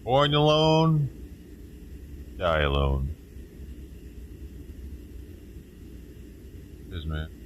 Born alone, die alone. Cheers, man.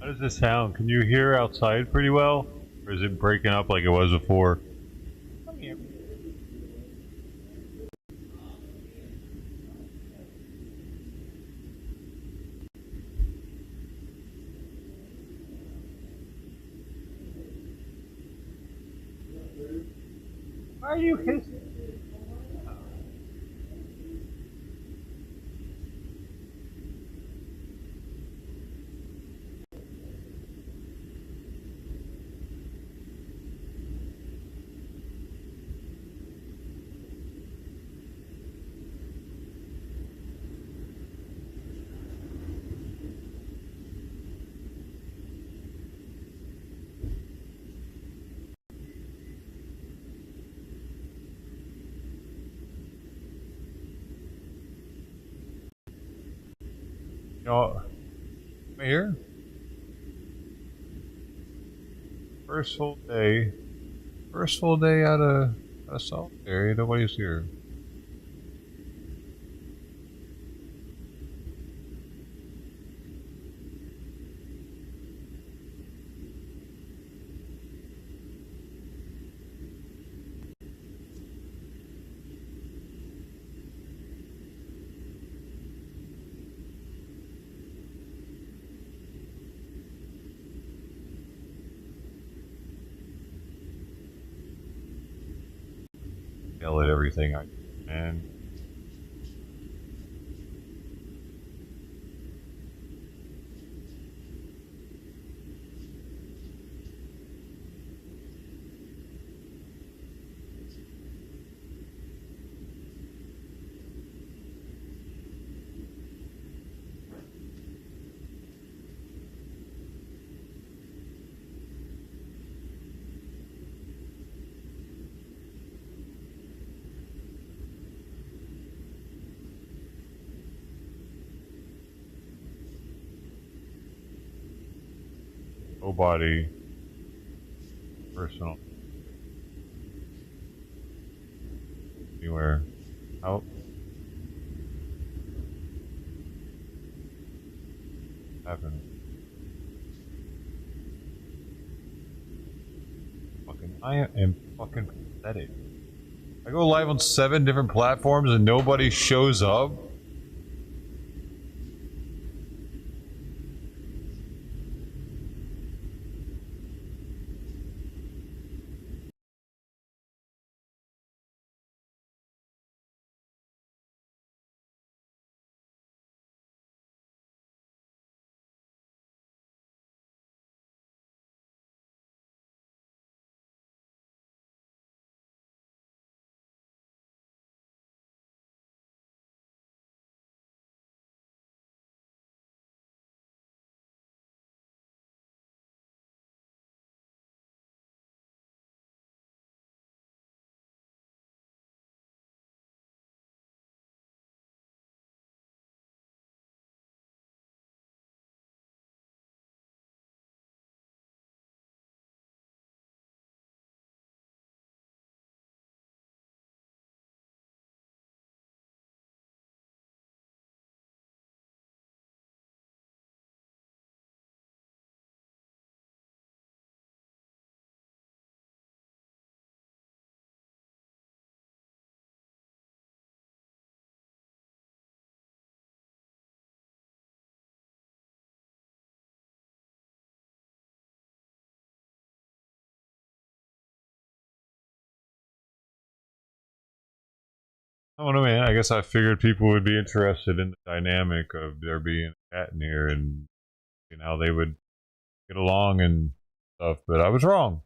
How does this sound? Can you hear outside pretty well? Or is it breaking up like it was before? Come here. Why are you hissing? You know, right here. First full day. First full day out of Sawyer. Nobody's here. Yell at everything I can. Nobody personal anywhere. Out. Happened. I am fucking pathetic. I go live on 7 different platforms and nobody shows up. I don't know, man. I guess I figured people would be interested in the dynamic of there being a cat in here and how they would get along and stuff, but I was wrong.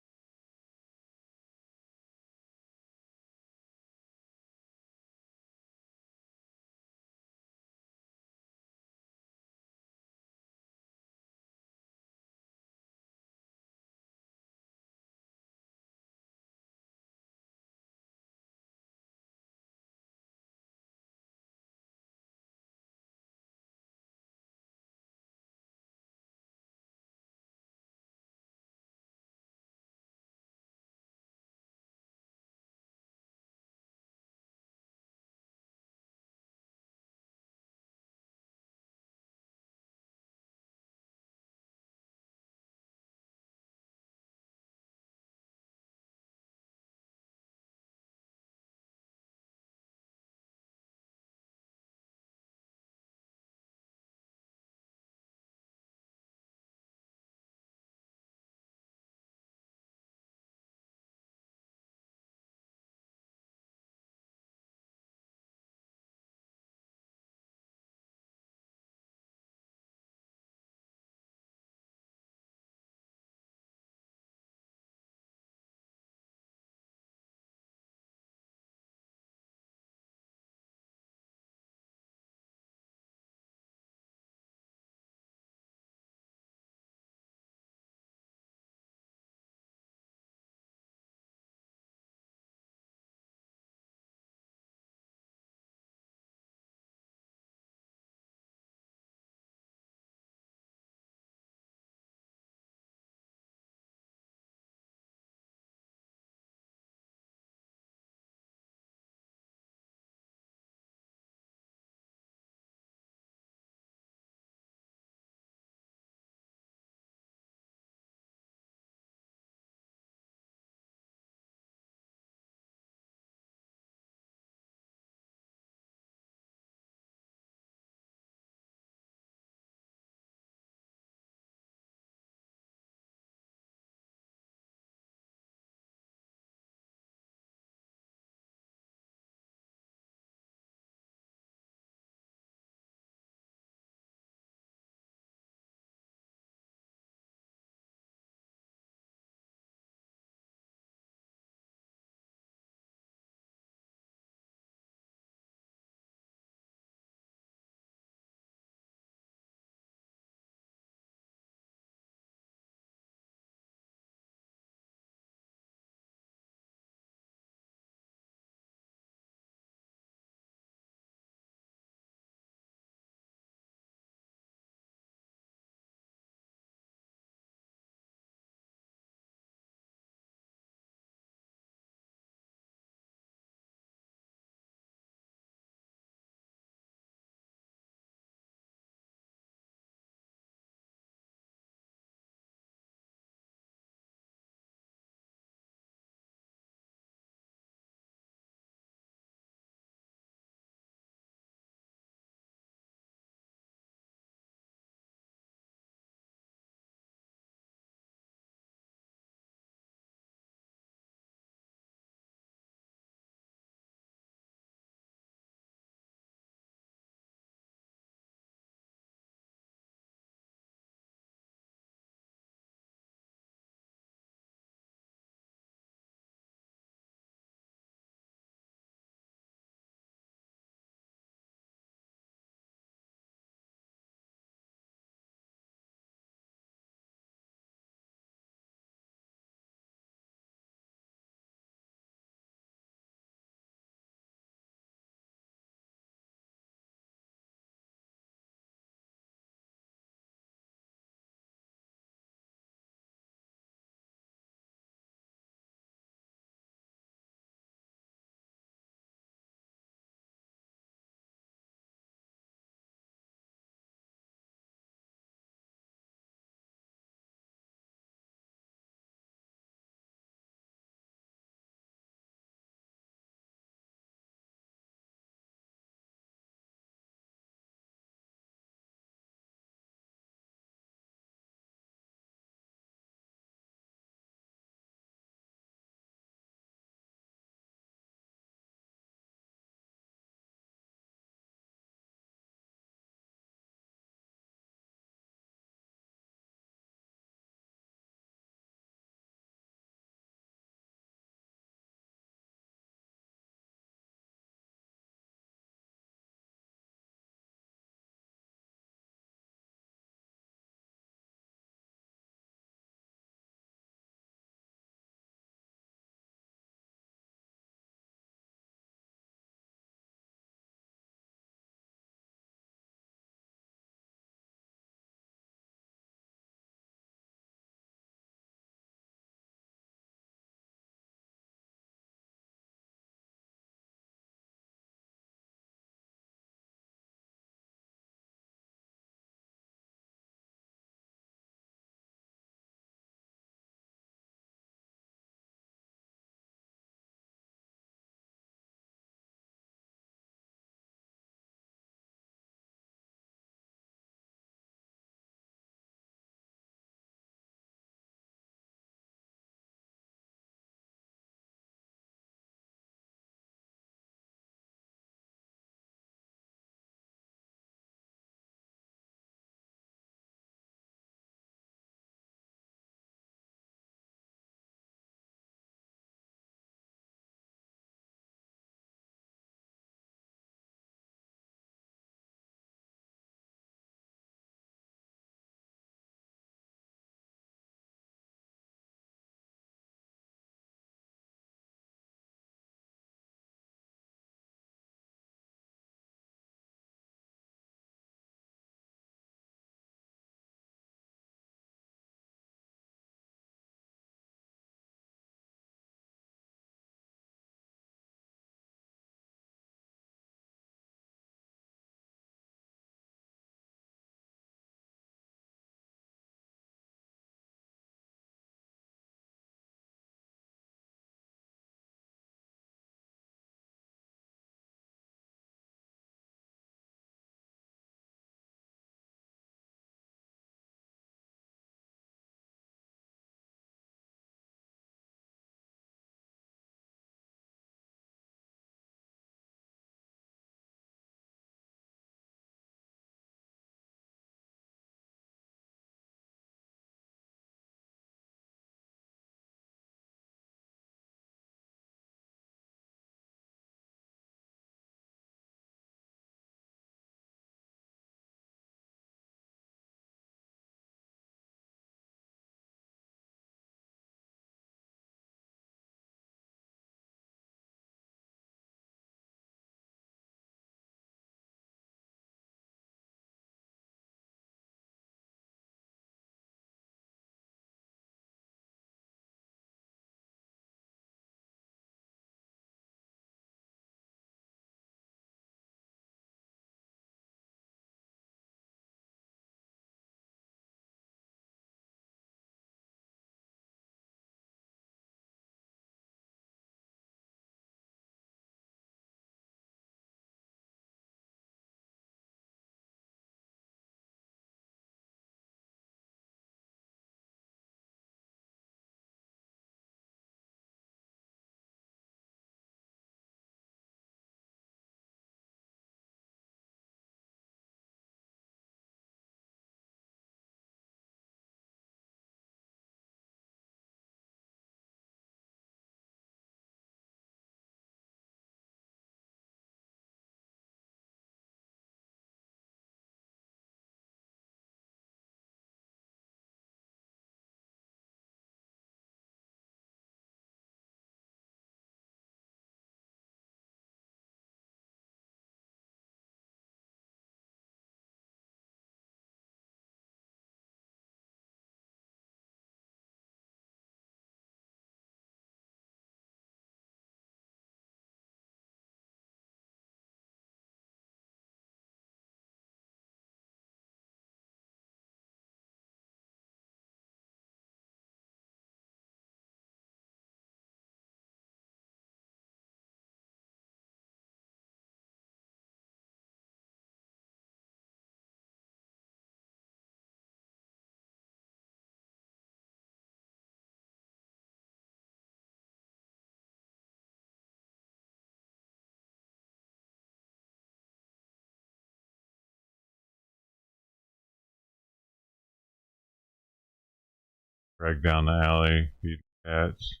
drag down the alley, feed cats.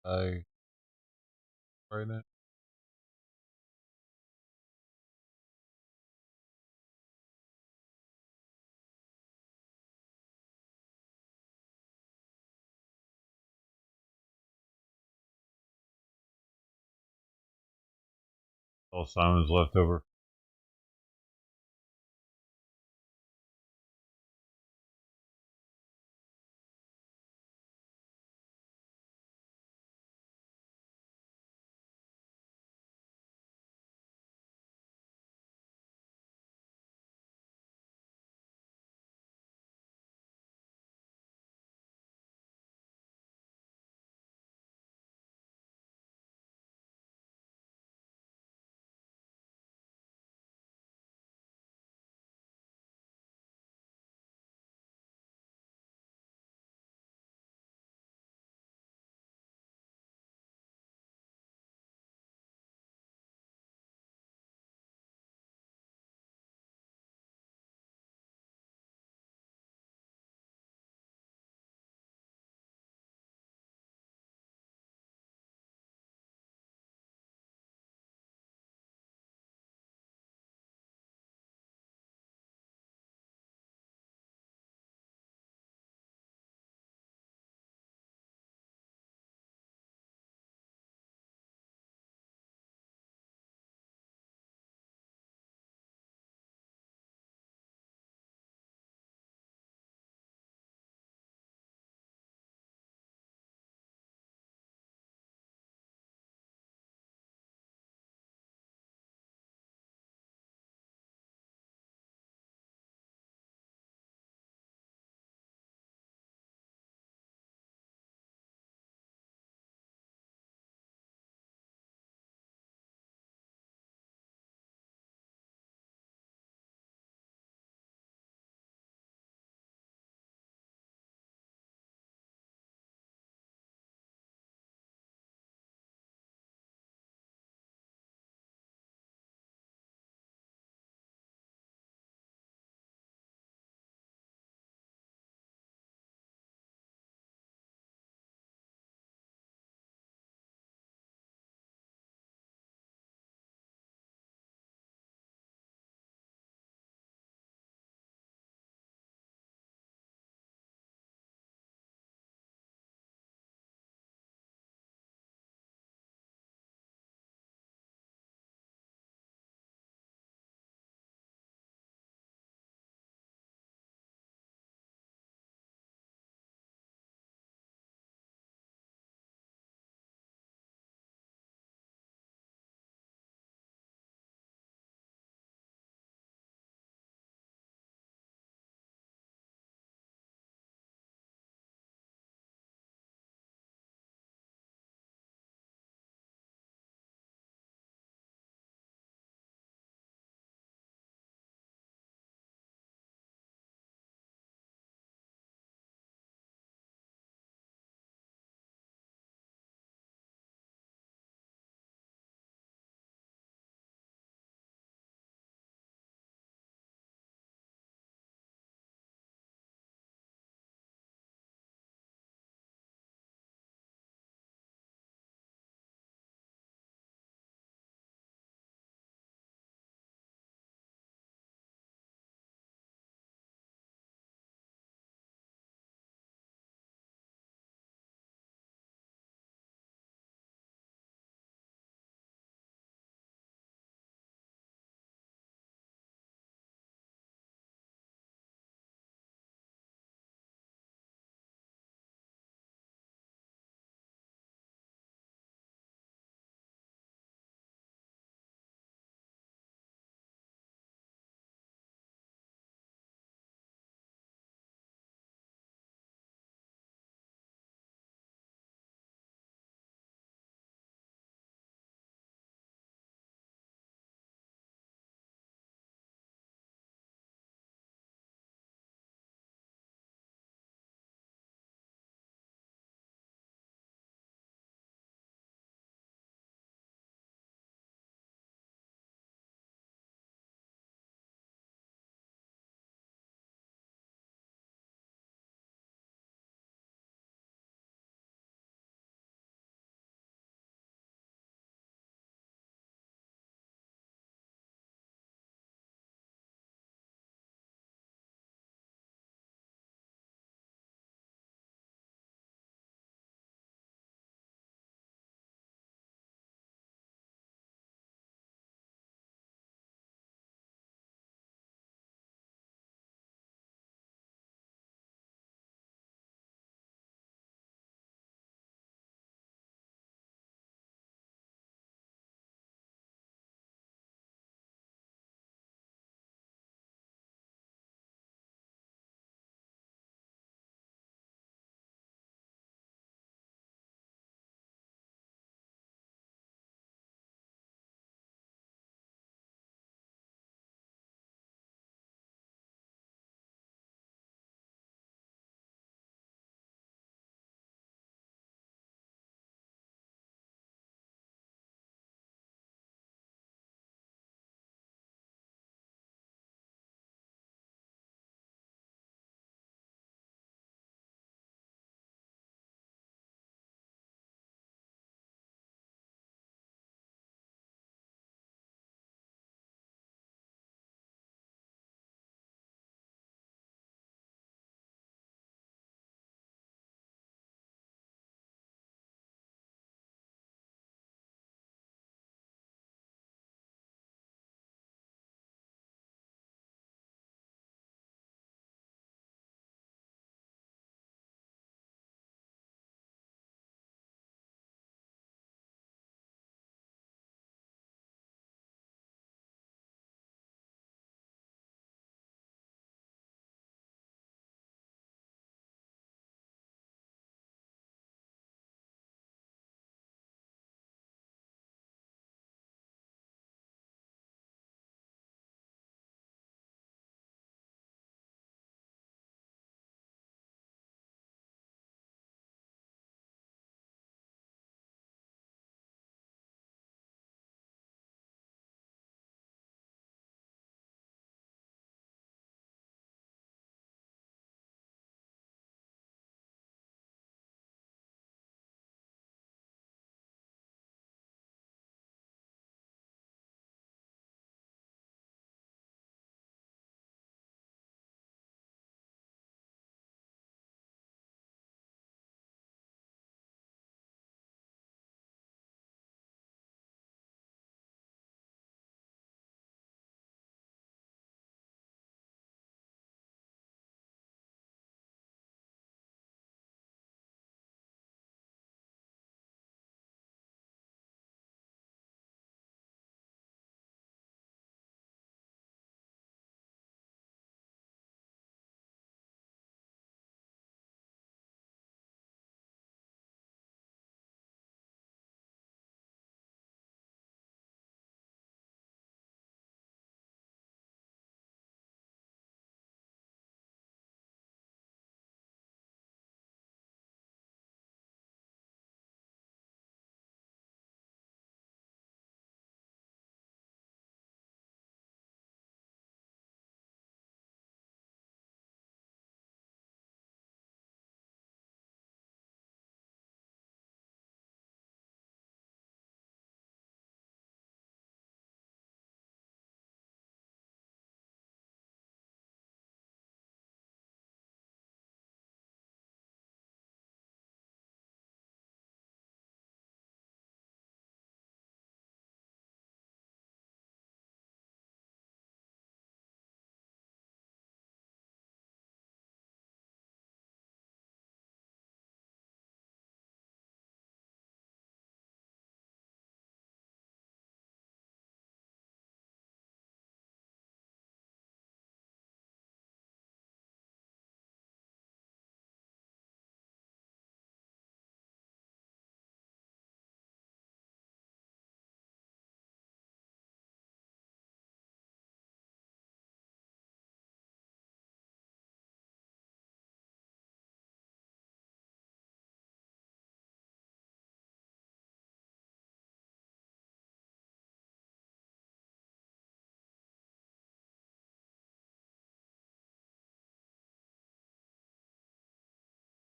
I right now. All Simon's leftover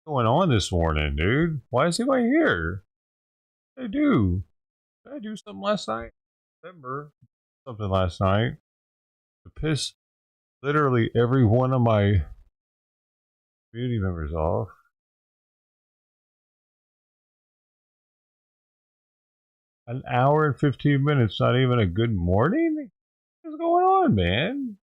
going on this morning, dude? Why is anybody here? What did I do? Did I do something last night? Remember something last night to piss literally every one of my community members off. An hour and 15 minutes, not even a good morning? What's going on, man?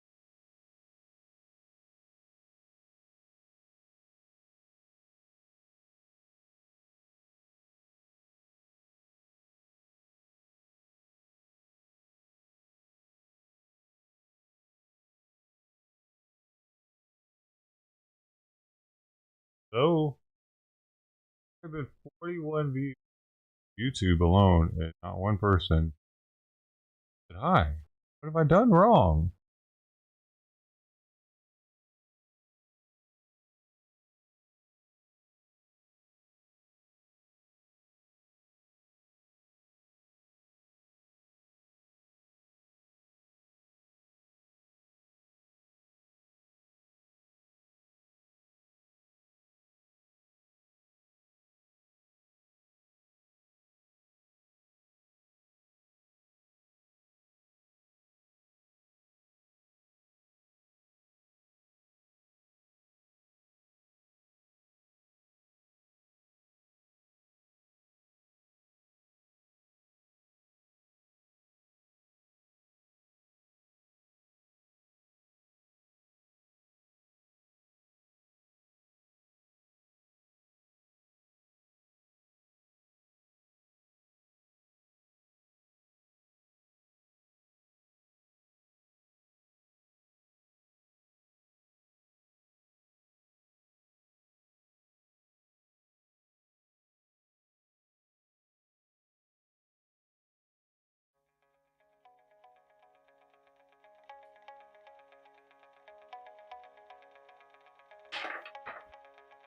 So, there have been 41 views on YouTube alone, and not one person said hi. What have I done wrong?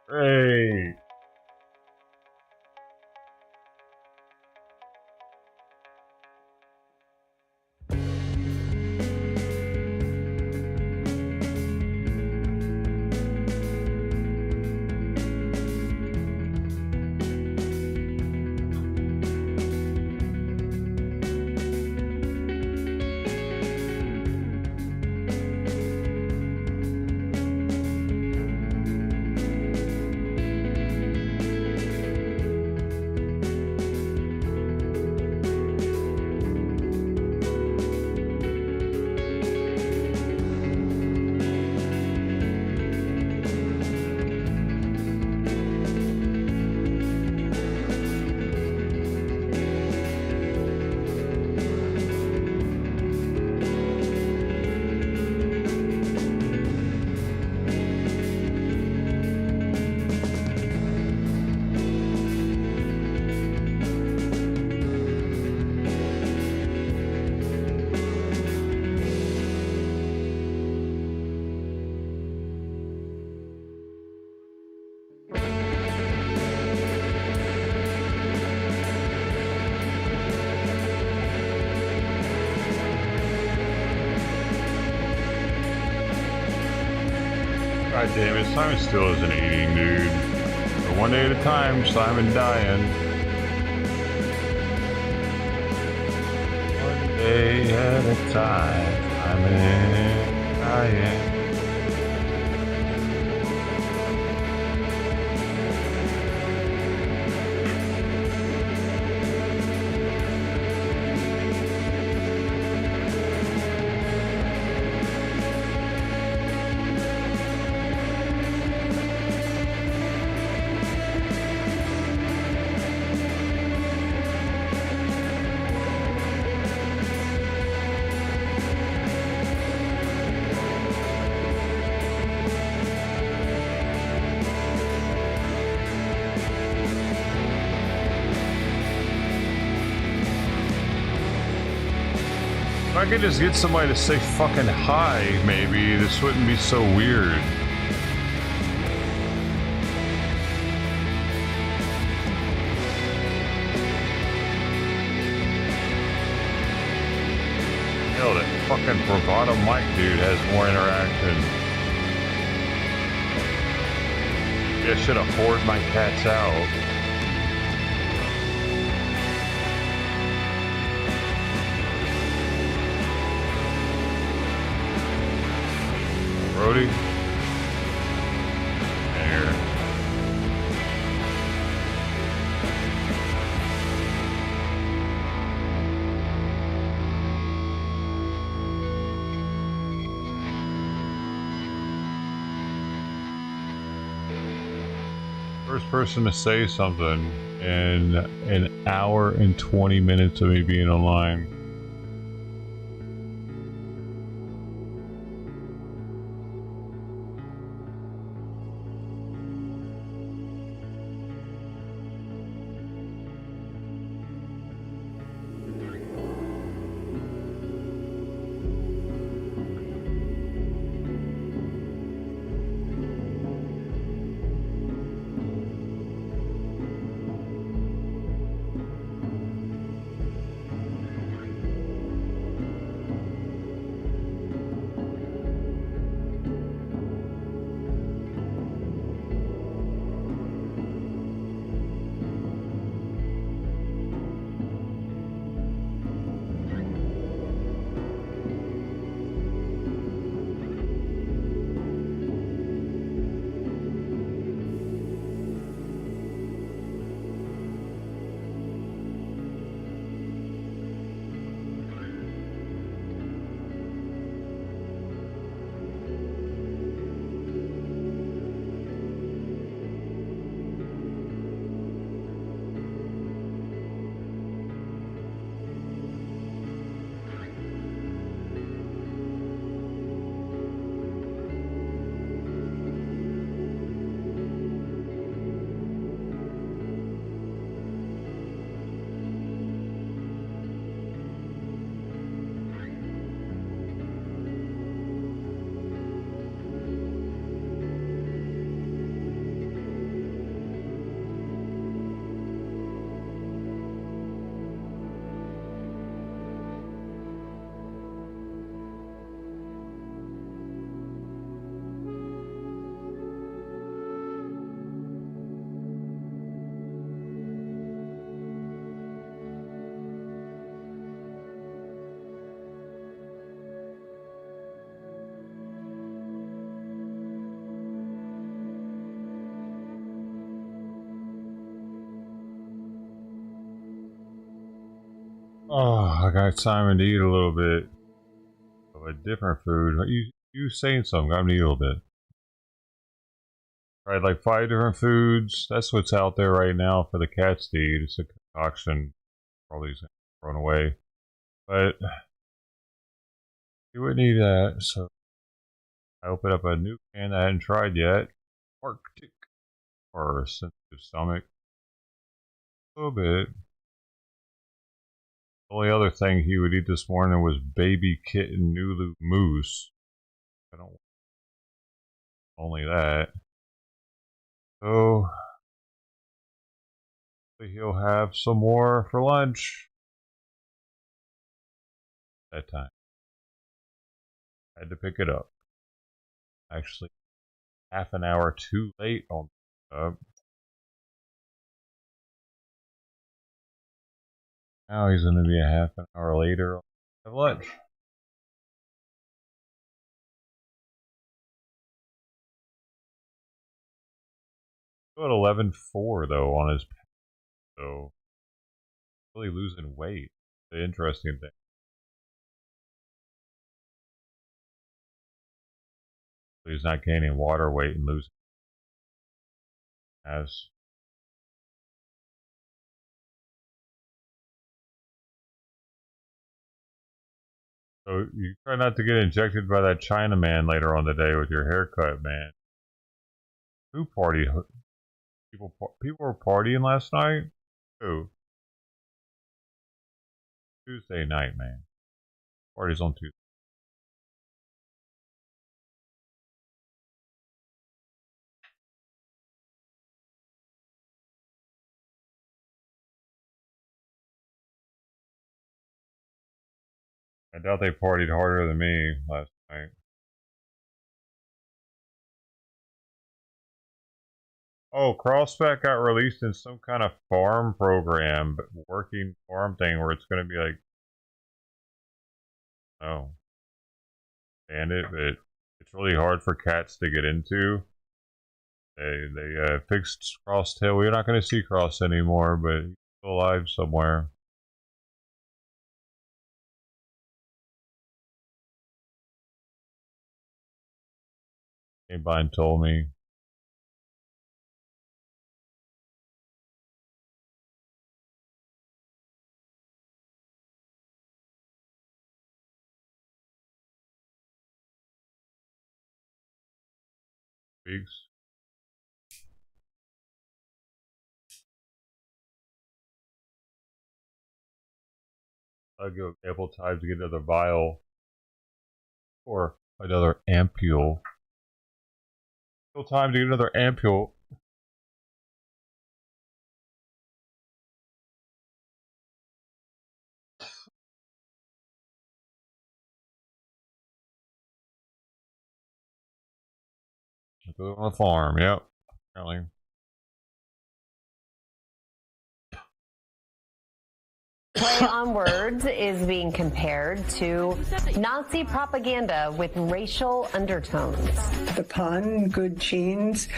Great. God damn it, Simon still isn't eating, dude. But one day at a time, Simon dying. One day at a time, Simon dying. If I could just get somebody to say fucking hi, maybe this wouldn't be so weird. Hell, that fucking bravado Mike dude has more interaction. I should have poured my cats out. Brody. There. First person to say something in an hour and 20 minutes of me being online. Oh, I got time to eat a little bit of a different food. You saying something? I'm gonna eat a little bit. Tried like 5 different foods. That's what's out there right now for the cats to eat. It's a concoction. Probably thrown away, but you wouldn't eat that. So I opened up a new can I hadn't tried yet. Arctic for a sensitive stomach. A little bit. The only other thing he would eat this morning was baby kitten Nulu moose. I don't want only that. So he'll have some more for lunch. That time. I had to pick it up. Actually, half an hour too late on up. Now he's going to be a half an hour later at lunch. Still at 11.4 though on his, so really losing weight. The interesting thing. He's not gaining water weight and losing as. So you try not to get injected by that Chinaman later on the day with your haircut, man. Who party? People were partying last night. Who? Tuesday night, man. Parties on Tuesday. I doubt they partied harder than me last night. Oh, Crawlspec got released in some kind of farm program, but working farm thing where it's going to be like, oh, and but it's really hard for cats to get into. They fixed Cross tail. We're not going to see Cross anymore, but he's still alive somewhere. Anybody told me. Weeks. I'll give ample time to get another vial or another ampule. Still time to get another ampule. Go on the farm. Yep. Apparently. Play on words is being compared to Nazi propaganda with racial undertones. The pun, good genes,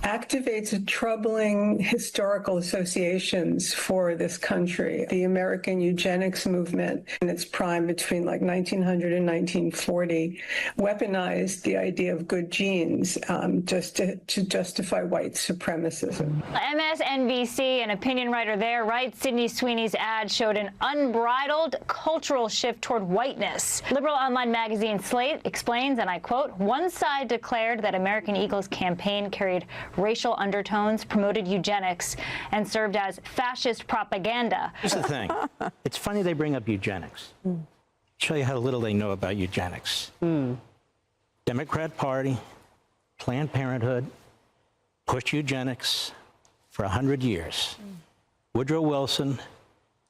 activates troubling historical associations for this country. The American eugenics movement in its prime between like 1900 and 1940 weaponized the idea of good genes just to justify white supremacism. MSNBC, an opinion writer there, writes Sydney Sweeney's ad showed an unbridled cultural shift toward whiteness. Liberal online magazine Slate explains, and I quote, one side declared that American Eagle's campaign carried racial undertones, promoted eugenics, and served as fascist propaganda. Here's the thing. It's funny they bring up eugenics. Show you how little they know about eugenics. Democrat Party, Planned Parenthood, pushed eugenics for 100 years. Woodrow Wilson,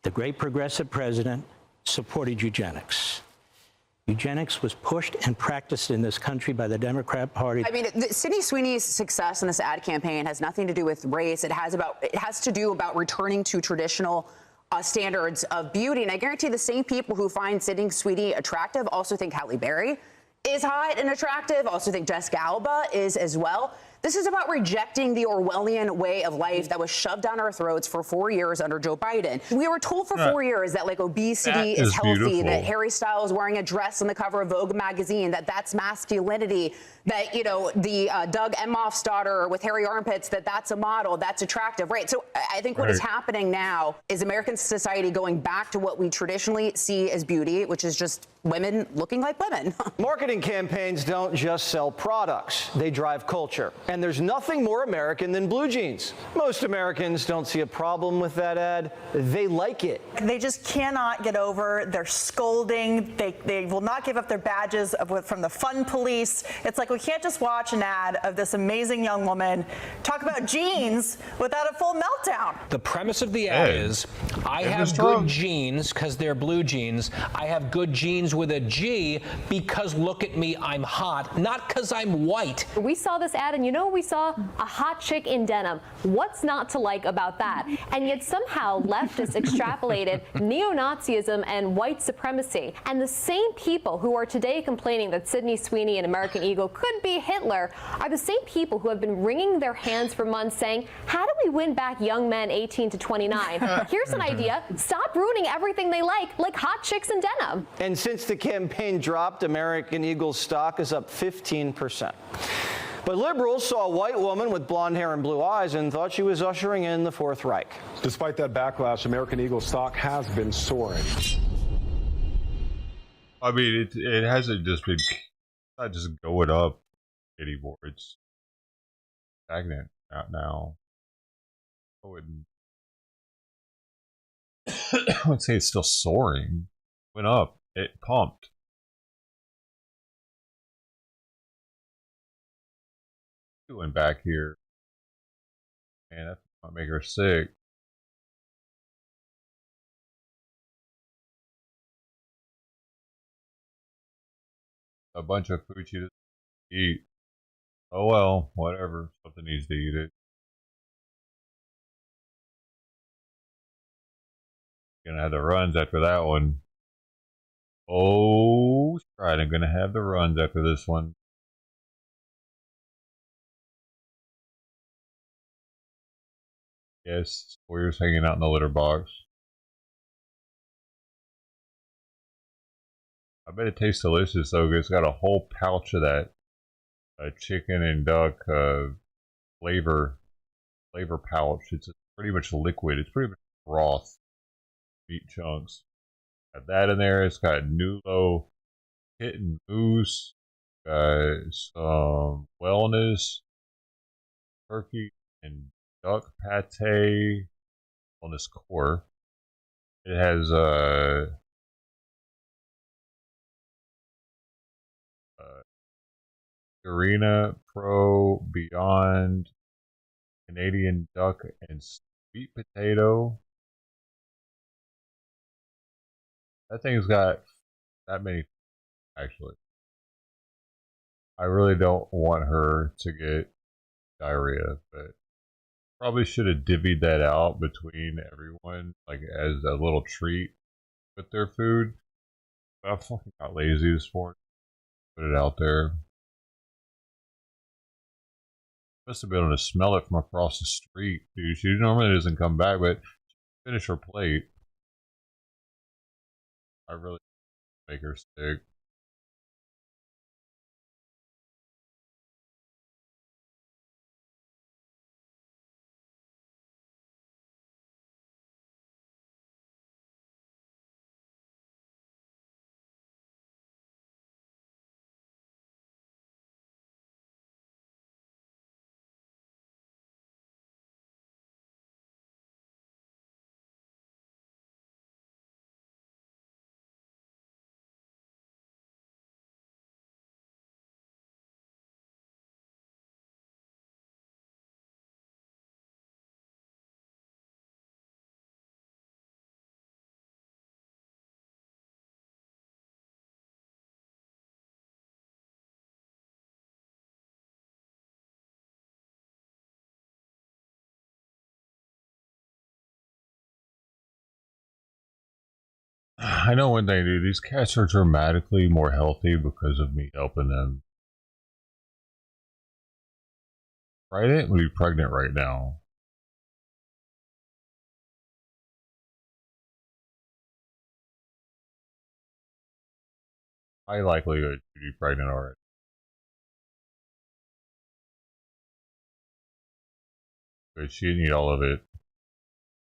the great progressive president, supported eugenics. Eugenics was pushed and practiced in this country by the Democrat Party. I mean, Sydney Sweeney's success in this ad campaign has nothing to do with race. It has to do about returning to traditional standards of beauty. And I guarantee the same people who find Sydney Sweeney attractive also think Halle Berry is hot and attractive, also think Jessica Alba is as well. This is about rejecting the Orwellian way of life that was shoved down our throats for 4 years under Joe Biden. We were told for 4 years that like obesity is healthy, beautiful. That Harry Styles wearing a dress on the cover of Vogue magazine, that's masculinity, that, you know, the Doug Emhoff's daughter with hairy armpits, that's a model, that's attractive, right? So I think what is happening now is American society going back to what we traditionally see as beauty, which is just women looking like women. Marketing campaigns don't just sell products, they drive culture. And there's nothing more American than blue jeans. Most Americans don't see a problem with that ad. They like it. They just cannot get over their scolding. They will not give up their badges from the fun police. It's like we can't just watch an ad of this amazing young woman talk about jeans without a full meltdown. The premise of the ad is, I have good genes because they're blue jeans. I have good genes with a G because look at me, I'm hot, not because I'm white. We saw this ad and you know we saw? A hot chick in denim. What's not to like about that? And yet somehow leftists extrapolated neo-Nazism and white supremacy. And the same people who are today complaining that Sydney Sweeney and American Eagle could be Hitler are the same people who have been wringing their hands for months saying, how do we win back young men 18 to 29? Here's an idea. Stop ruining everything they like hot chicks in denim. And since the campaign dropped, American Eagle's stock is up 15%. But liberals saw a white woman with blonde hair and blue eyes and thought she was ushering in the Fourth Reich. Despite that backlash, American Eagle stock has been soaring. I mean, it hasn't just been, not just going up anymore. It's stagnant out now. I would say it's still soaring. Went up. It pumped. Doing back here, man, that might make her sick. A bunch of food she doesn't eat. Oh well, whatever. Something needs to eat it. Gonna have the runs after that one. Oh, right. I'm gonna have the runs after this one. Yes, Sawyer's hanging out in the litter box. I bet it tastes delicious though. It's got a whole pouch of that chicken and duck flavor pouch. It's pretty much liquid. It's pretty much broth meat chunks. Got that in there. It's got Nulo kitten mousse. Got some wellness turkey and duck pate on this core. It has Purina Pro Beyond Canadian duck and sweet potato. That thing's got that many, actually. I really don't want her to get diarrhea, but probably should have divvied that out between everyone, like as a little treat with their food. But I fucking got lazy this morning. Put it out there. Must have been able to smell it from across the street, dude. She normally doesn't come back, but finish her plate. I really make her sick. I know one thing, dude. These cats are dramatically more healthy because of me helping them. Pregnant would be pregnant right now. High likelihood she'd be pregnant already. But she didn't eat all of it.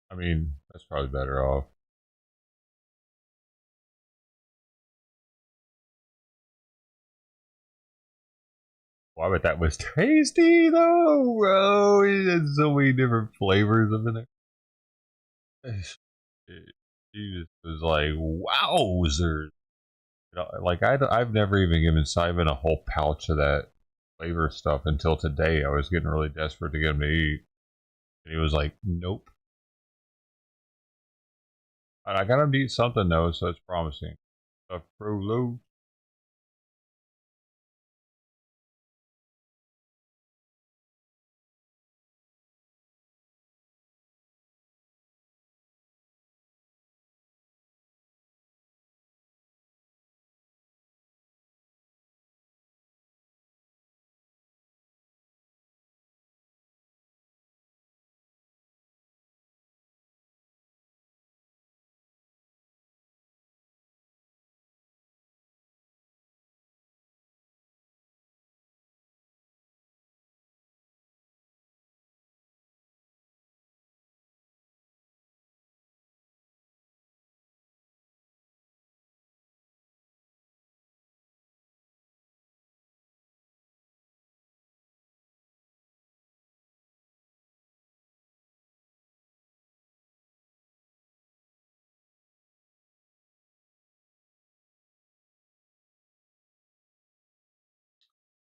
I mean, that's probably better off. Well, I bet that was tasty though, bro. It had so many different flavors of it. She just was like, wowzers. Like, I've never even given Simon a whole pouch of that flavor stuff until today. I was getting really desperate to get him to eat. And he was like, nope. And I got him to eat something though, so it's promising. A Frollo.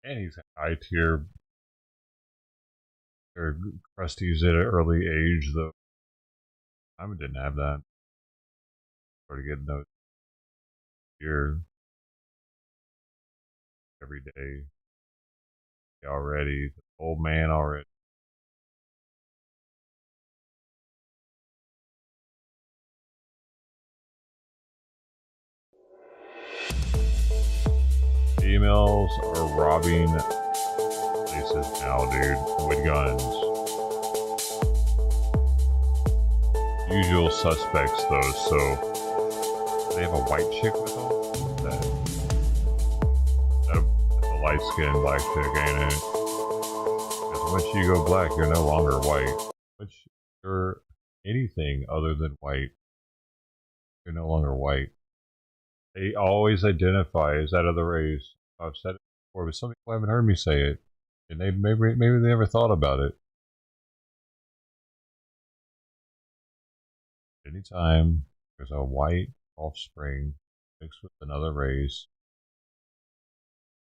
And he's high tier. They're crusties at an early age, though. I didn't have that. Started getting those here every day already. Old man already. females are robbing places now, dude, with guns. Usual suspects, though, so they have a white chick with them? That's a light-skinned black chick, ain't it? Because once you go black, you're no longer white. Once you're anything other than white, you're no longer white. They always identify as that other race. I've said it before, but some people haven't heard me say it, and they maybe they never thought about it. Anytime there's a white offspring mixed with another race,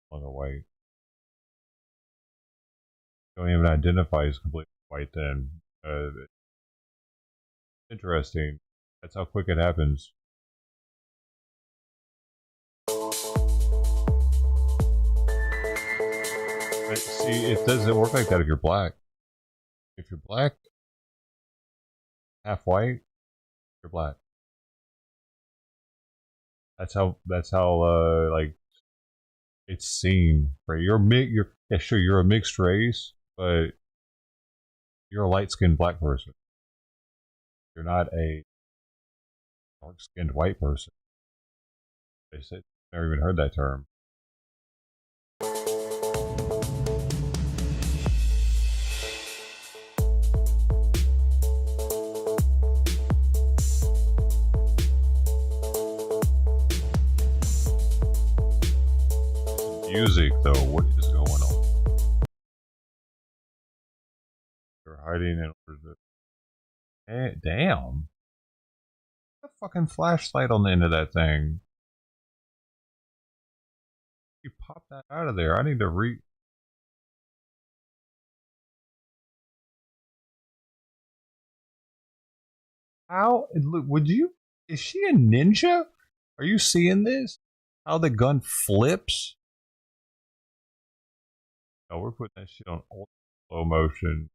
no longer white. Don't even identify as completely white. Then interesting. That's how quick it happens. But see, it doesn't work like that if you're black. If you're black, half white, you're black. That's how like it's seen. Right? Yeah, sure, you're a mixed race, but you're a light-skinned black person. You're not a dark-skinned white person. They said never even heard that term. Music, though, what is going on? They're hiding in order to... damn. A fucking flashlight on the end of that thing. You pop that out of there. I need to How? Look, would you... Is she a ninja? Are you seeing this? How the gun flips? Oh, we're putting that shit on ultra slow motion.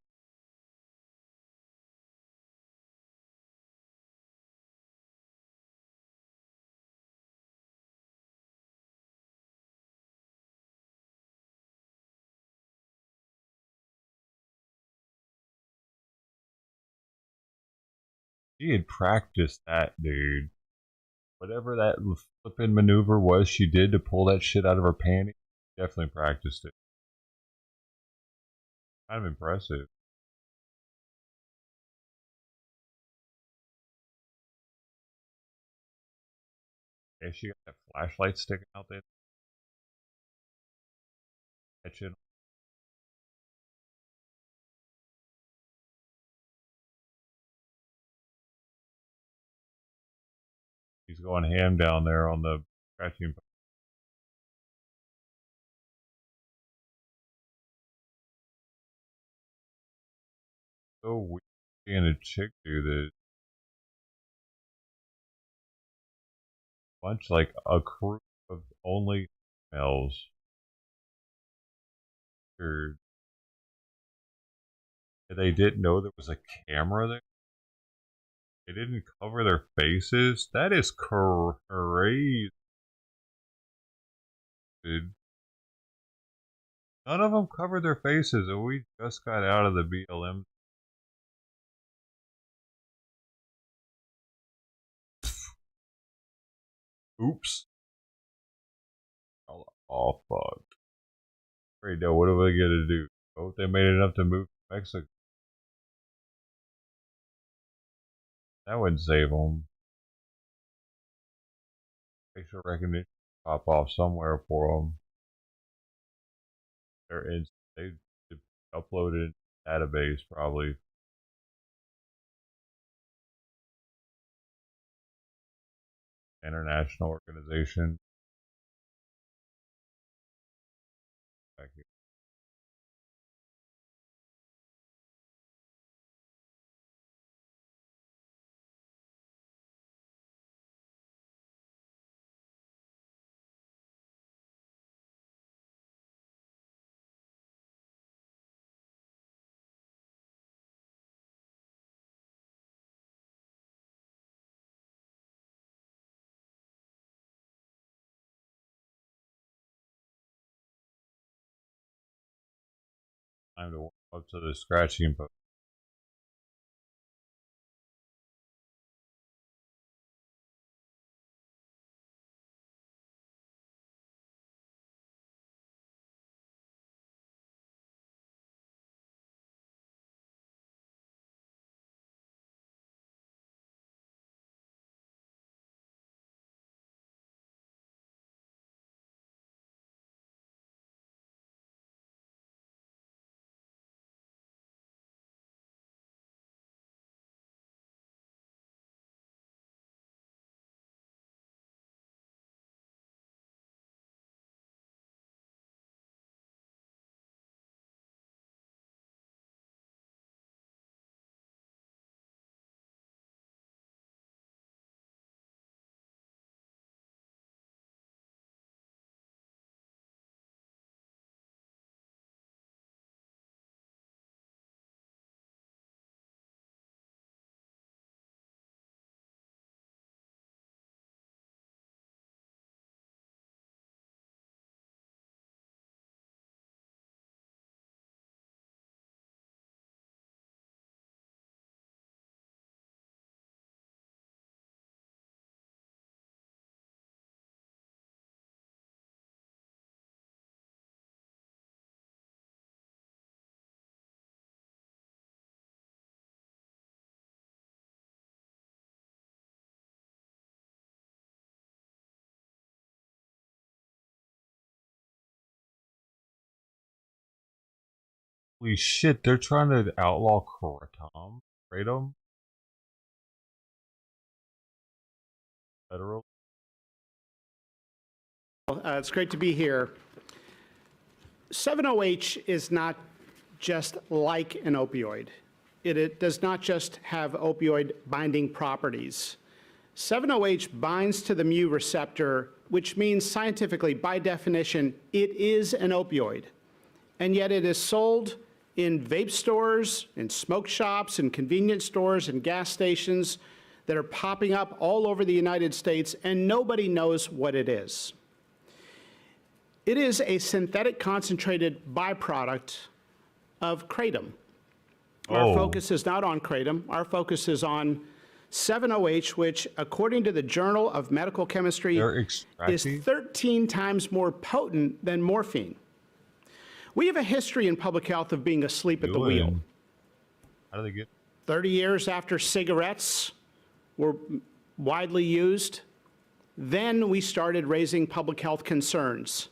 She had practiced that, dude. Whatever that flipping maneuver was she did to pull that shit out of her panties, definitely practiced it. Kind of impressive. Yeah, she got that flashlight sticking out there. Catching. He's going ham down there on the scratching. So weird seeing a chick do this. Bunch like a crew of only females. They didn't know there was a camera there. They didn't cover their faces. That is crazy, dude. None of them covered their faces, and we just got out of the BLM. Oops. Oh, fuck. Right now, what are we gonna do? Oh, they made enough to move to Mexico. That wouldn't save them. Facial recognition pop off somewhere for them. They uploaded database probably. International organization. Back here. Time to warm up to the scratching. Holy shit, they're trying to outlaw kratom? Federal? It's great to be here. 7-OH is not just like an opioid. It does not just have opioid binding properties. 7-OH binds to the mu receptor, which means scientifically, by definition, it is an opioid. And yet it is sold in vape stores, in smoke shops, in convenience stores, and gas stations that are popping up all over the United States, and nobody knows what it is. It is a synthetic concentrated byproduct of kratom. Our focus is not on kratom. Our focus is on 7-OH, which, according to the Journal of Medical Chemistry, is 13 times more potent than morphine. We have a history in public health of being asleep at the wheel. How do they get? 30 years after cigarettes were widely used, then we started raising public health concerns.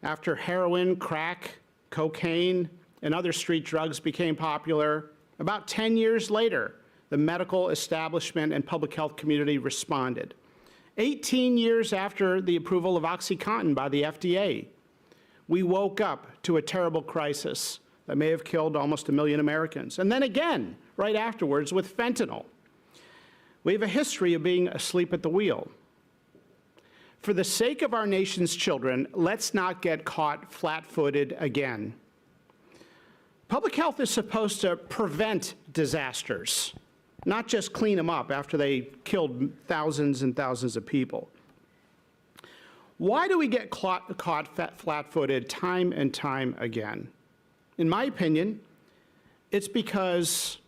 After heroin, crack, cocaine, and other street drugs became popular, about 10 years later, the medical establishment and public health community responded. 18 years after the approval of OxyContin by the FDA, we woke up to a terrible crisis that may have killed almost 1 million Americans. And then again, right afterwards, with fentanyl. We have a history of being asleep at the wheel. For the sake of our nation's children, let's not get caught flat-footed again. Public health is supposed to prevent disasters, not just clean them up after they killed thousands and thousands of people. Why do we get caught flat-footed time and time again? In my opinion, it's because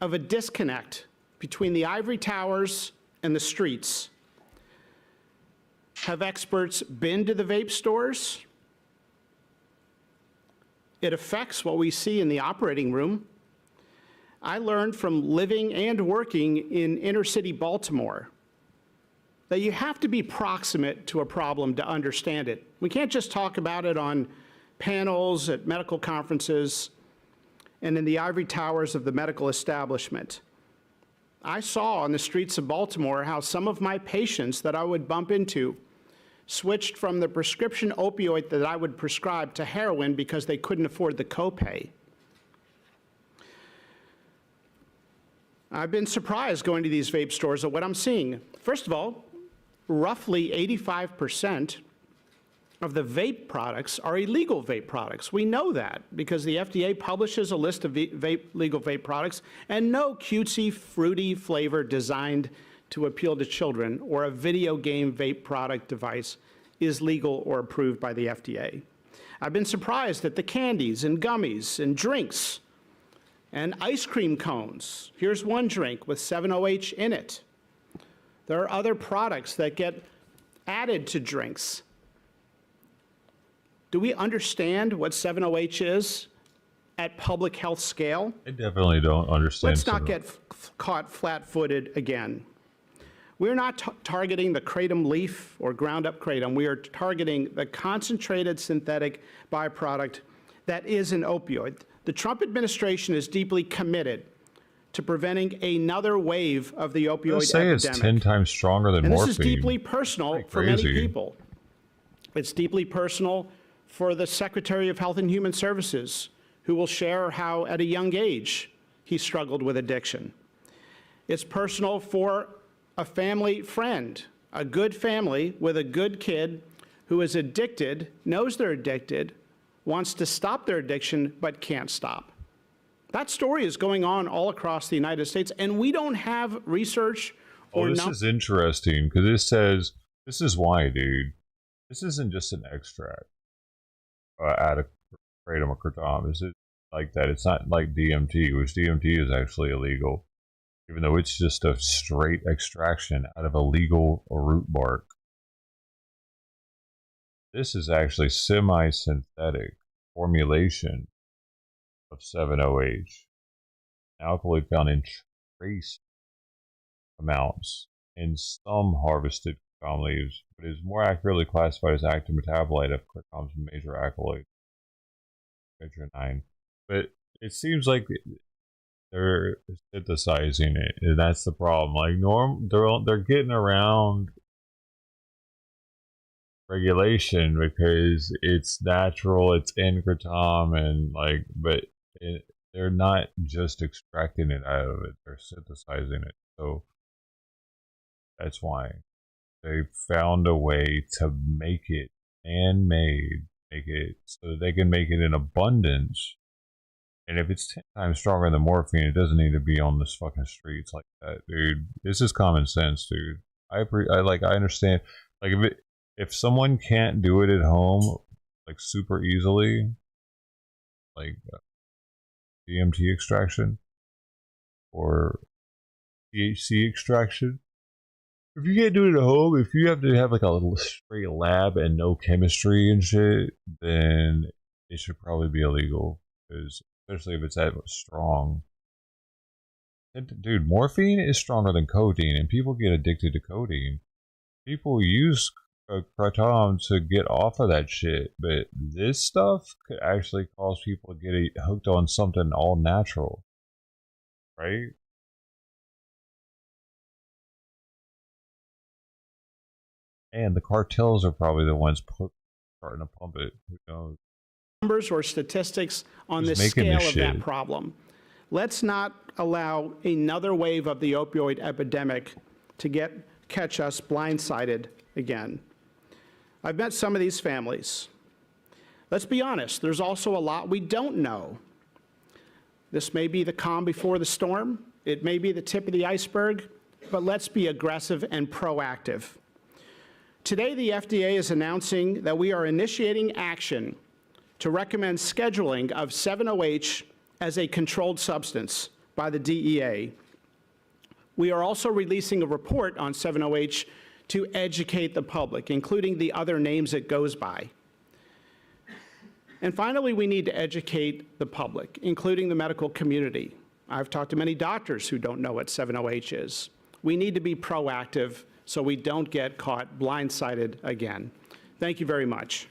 of a disconnect between the ivory towers and the streets. Have experts been to the vape stores? It affects what we see in the operating room. I learned from living and working in inner city Baltimore that you have to be proximate to a problem to understand it. We can't just talk about it on panels at medical conferences and in the ivory towers of the medical establishment. I saw on the streets of Baltimore how some of my patients that I would bump into switched from the prescription opioid that I would prescribe to heroin because they couldn't afford the copay. I've been surprised going to these vape stores at what I'm seeing. First of all, roughly 85% of the vape products are illegal vape products. We know that because the FDA publishes a list of legal vape products, and no cutesy, fruity flavor designed to appeal to children or a video game vape product device is legal or approved by the FDA. I've been surprised at the candies and gummies and drinks and ice cream cones. Here's one drink with 7-OH in it. There are other products that get added to drinks. Do we understand what 7-OH is at public health scale? I definitely don't understand. Let's not get caught flat-footed again. We're not targeting the kratom leaf or ground up kratom. We are targeting the concentrated synthetic byproduct that is an opioid. The Trump administration is deeply committed to preventing another wave of the opioid Let's say epidemic. it's 10 times stronger than And morphine. this is deeply personal for many people. It's deeply personal for the Secretary of Health and Human Services, who will share how at a young age he struggled with addiction. It's personal for a family friend, a good family with a good kid who is addicted, knows they're addicted, wants to stop their addiction, but can't stop. That story is going on all across the United States, and we don't have research or this is interesting because it says, this is why, dude. This isn't just an extract out of kratom or kratom. This is like that. It's not like DMT, which DMT is actually illegal, even though it's just a straight extraction out of a legal root bark. This is actually semi-synthetic formulation of 7-OH, alkaloid found in trace amounts in some harvested kratom leaves, but is more accurately classified as active metabolite of kratom's major alkaloid, major 9. But it seems like they're synthesizing it, and that's the problem. Like they're getting around regulation because it's natural, it's in kratom, and like, but they're not just extracting it out of it; they're synthesizing it. So that's why they found a way to make it handmade, make it so that they can make it in abundance. And if it's 10 times stronger than morphine, it doesn't need to be on this fucking streets like that, dude. This is common sense, dude. I understand. Like if someone can't do it at home, like super easily, like DMT extraction or THC extraction, if you can't do it at home, if you have to have like a little straight lab and no chemistry and shit, then it should probably be illegal, because especially if it's that strong. And, dude, morphine is stronger than codeine, and people get addicted to codeine. People use kratom to get off of that shit, but this stuff could actually cause people to get hooked on something all natural, right? And the cartels are probably the ones starting to pump it. Who knows? Numbers or statistics on the Who's making scale this of that shit? problem. Let's not allow another wave of the opioid epidemic to catch us blindsided again. I've met some of these families. Let's be honest, there's also a lot we don't know. This may be the calm before the storm. It may be the tip of the iceberg, but let's be aggressive and proactive. Today, the FDA is announcing that we are initiating action to recommend scheduling of 7-OH as a controlled substance by the DEA. We are also releasing a report on 7-OH to educate the public, including the other names it goes by. And finally, we need to educate the public, including the medical community. I've talked to many doctors who don't know what 7-OH is. We need to be proactive so we don't get caught blindsided again. Thank you very much.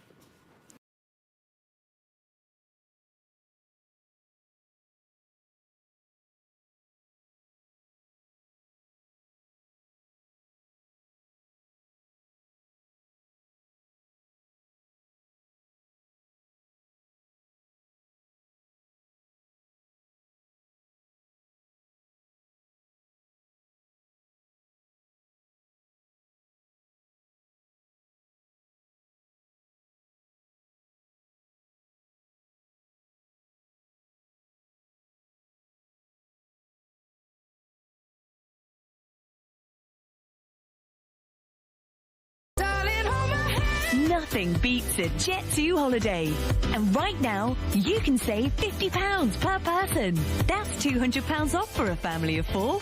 Nothing beats a Jet2 holiday. And right now, you can save £50 per person. That's £200 off for a family of 4.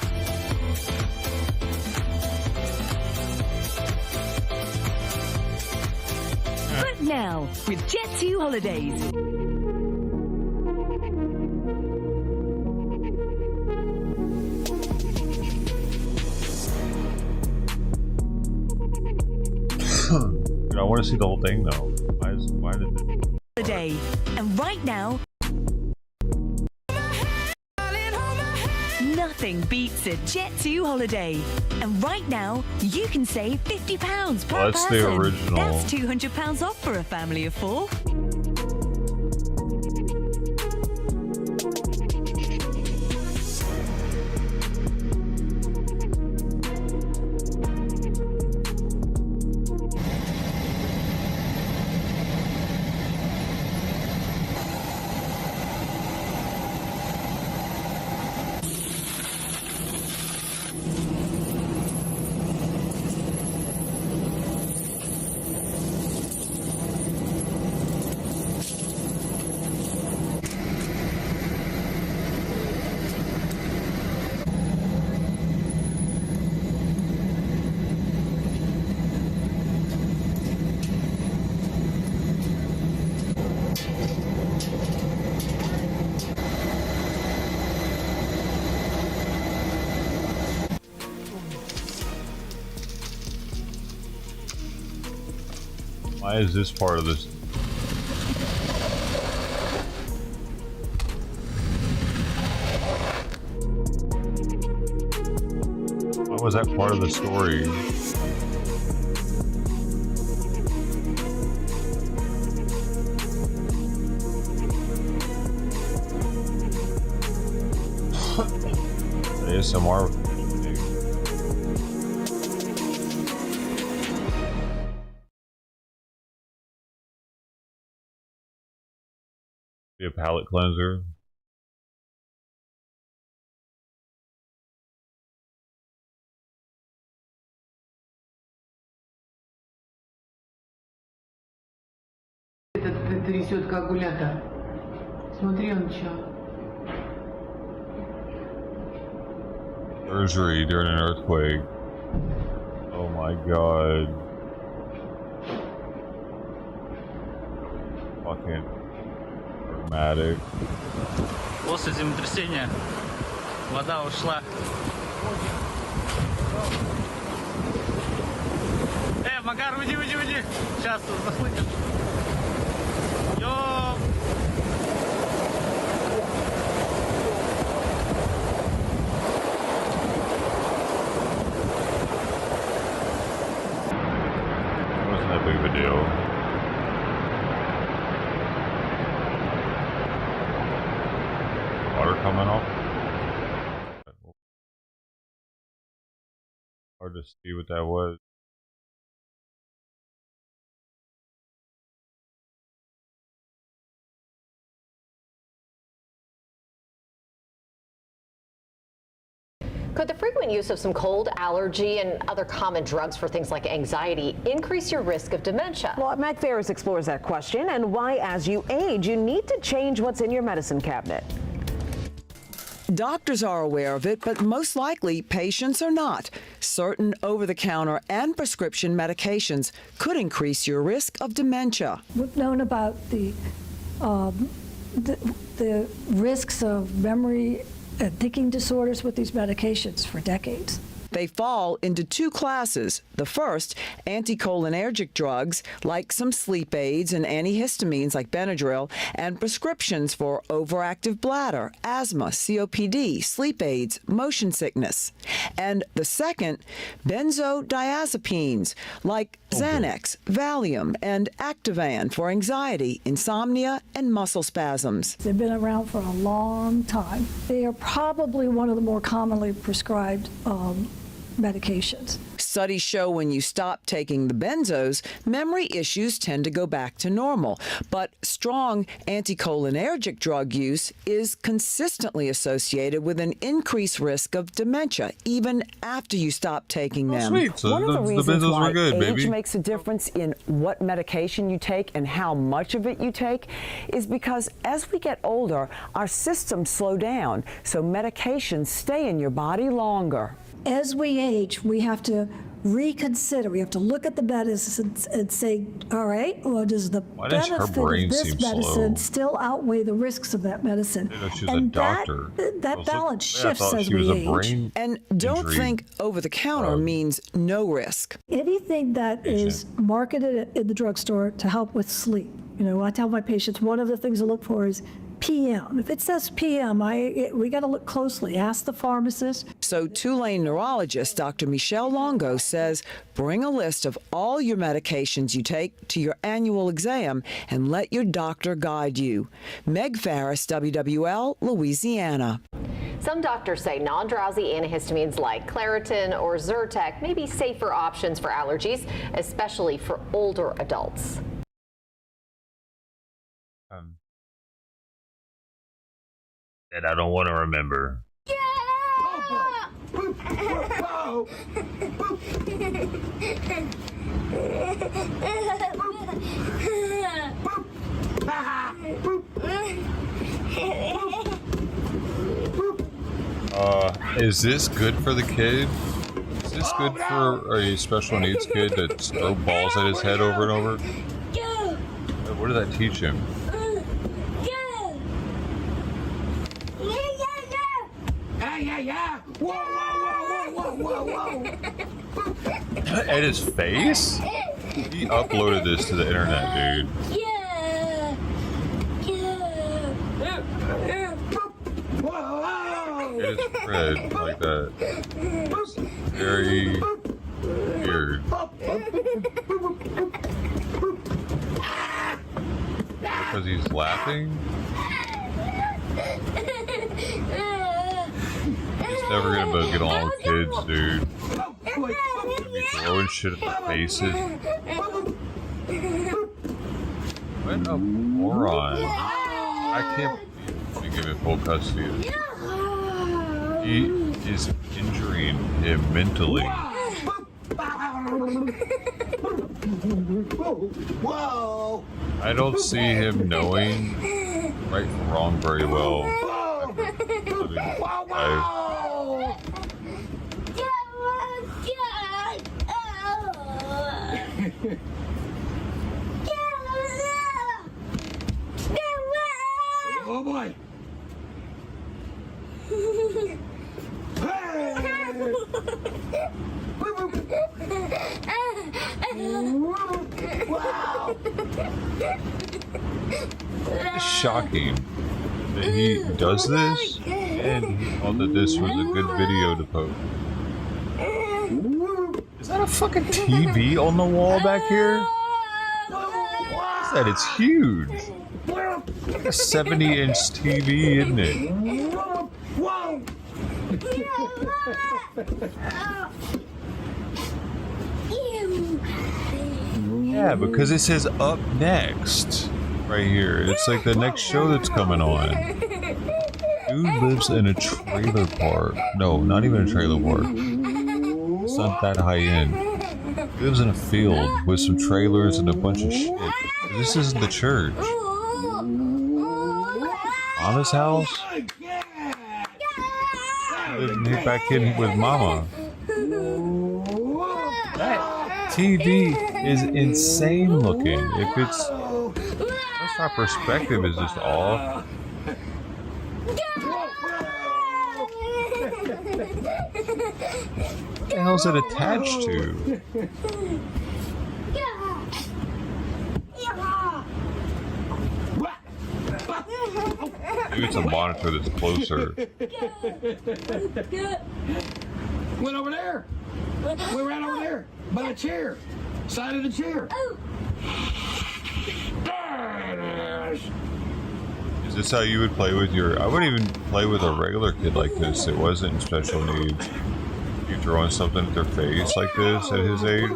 Book now with Jet2 holidays. I want to see the whole thing though. Why did it? Holiday. And right now, nothing beats a Jet2 holiday. And right now, you can save £50 per That's person. the original. That's £200 off for a family of 4. Why is this part of this? Why was that part of the story? ASMR. Be a palate cleanser. Этот трясет коагулятор. Смотри, он что. Surgery during an earthquake. Oh my god. Fucking dramatic. После землетрясения вода ушла. Макар, уйди. Сейчас захлынет. Йо! Wasn't that big of a deal. Water coming off. Hard to see what that was. Could the frequent use of some cold, allergy, and other common drugs for things like anxiety increase your risk of dementia? Well, Matt Ferris explores that question and why, as you age, you need to change what's in your medicine cabinet. Doctors are aware of it, but most likely patients are not. Certain over-the-counter and prescription medications could increase your risk of dementia. We've known about the risks of memory and thinking disorders with these medications for decades. They fall into two classes. The first, anticholinergic drugs like some sleep aids and antihistamines like Benadryl, and prescriptions for overactive bladder, asthma, COPD, sleep aids, motion sickness. And the second, benzodiazepines like Xanax, Valium, and Ativan for anxiety, insomnia, and muscle spasms. They've been around for a long time. They are probably one of the more commonly prescribed medications. Studies show when you stop taking the benzos, memory issues tend to go back to normal. But strong anticholinergic drug use is consistently associated with an increased risk of dementia, even after you stop taking them. Sweet. So One of the reasons benzos why were good, age baby. makes a difference in what medication you take and how much of it you take is because as we get older, our systems slow down, so medications stay in your body longer. As we age, we have to reconsider. We have to look at the medicines and say, all right, well, does the does her benefit of brain this seem medicine slow? still outweigh the risks of that medicine? She's a And doctor. that balance I shifts thought as she was we a age. brain And don't injury. think over-the-counter means no risk. Anything that is marketed in the drugstore to help with sleep. You know, I tell my patients one of the things to look for is PM. If it says PM, we got to look closely. Ask the pharmacist. So Tulane neurologist Dr. Michelle Longo says bring a list of all your medications you take to your annual exam and let your doctor guide you. Meg Farris, WWL, Louisiana. Some doctors say non-drowsy antihistamines like Claritin or Zyrtec may be safer options for allergies, especially for older adults. That I don't want to remember. Is this good for the kid? Is this good for a special needs kid to throw balls at his head over and over? What does that teach him? Whoa, whoa, whoa, whoa, whoa, whoa. At his face? He uploaded this to the internet, dude. It is Fred like that. It's very weird. Because he's laughing? He's never gonna be able to get along with kids, dude. He'll be throwing shit at their faces. What a moron. I can't believe you give him full custody of this. He is injuring him mentally. Whoa! I don't see him knowing right from wrong very well. Oh boy! Wow! It's shocking that he does this, and he thought that this was a good video to post. Is that a fucking TV on the wall back here? What is that? It's huge. Like a 70-inch TV, isn't it? Whoa! Yeah, because it says up next right here. It's like the next show that's coming on. Dude lives in a trailer park. No, not even a trailer park. It's not that high end. He lives in a field with some trailers and a bunch of shit. This isn't the church. Mama's house? Living back in with Mama. That TV is insane looking. If it's... That's our perspective is just off. What the hell is it attached to? Maybe it's a monitor that's closer. Went over there. We ran over there by the chair. Side of the chair. There it is. Is this how you would play with your... I wouldn't even play with a regular kid like this. It wasn't special needs. You throwing something at their face like this at his age?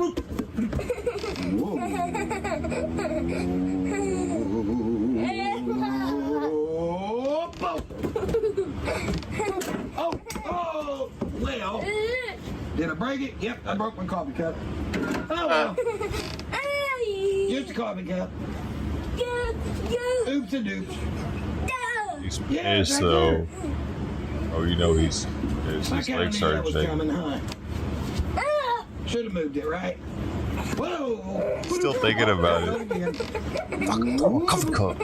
Oh, well. Did I break it? Yep, I broke my coffee cup. Oh, well. Just a coffee cup. Oops and doops. He's pissed though. Oh, you know he's pissed. His legs started shaking. Should have moved it, right? Whoa! Still thinking about it. Fuck, coffee cup.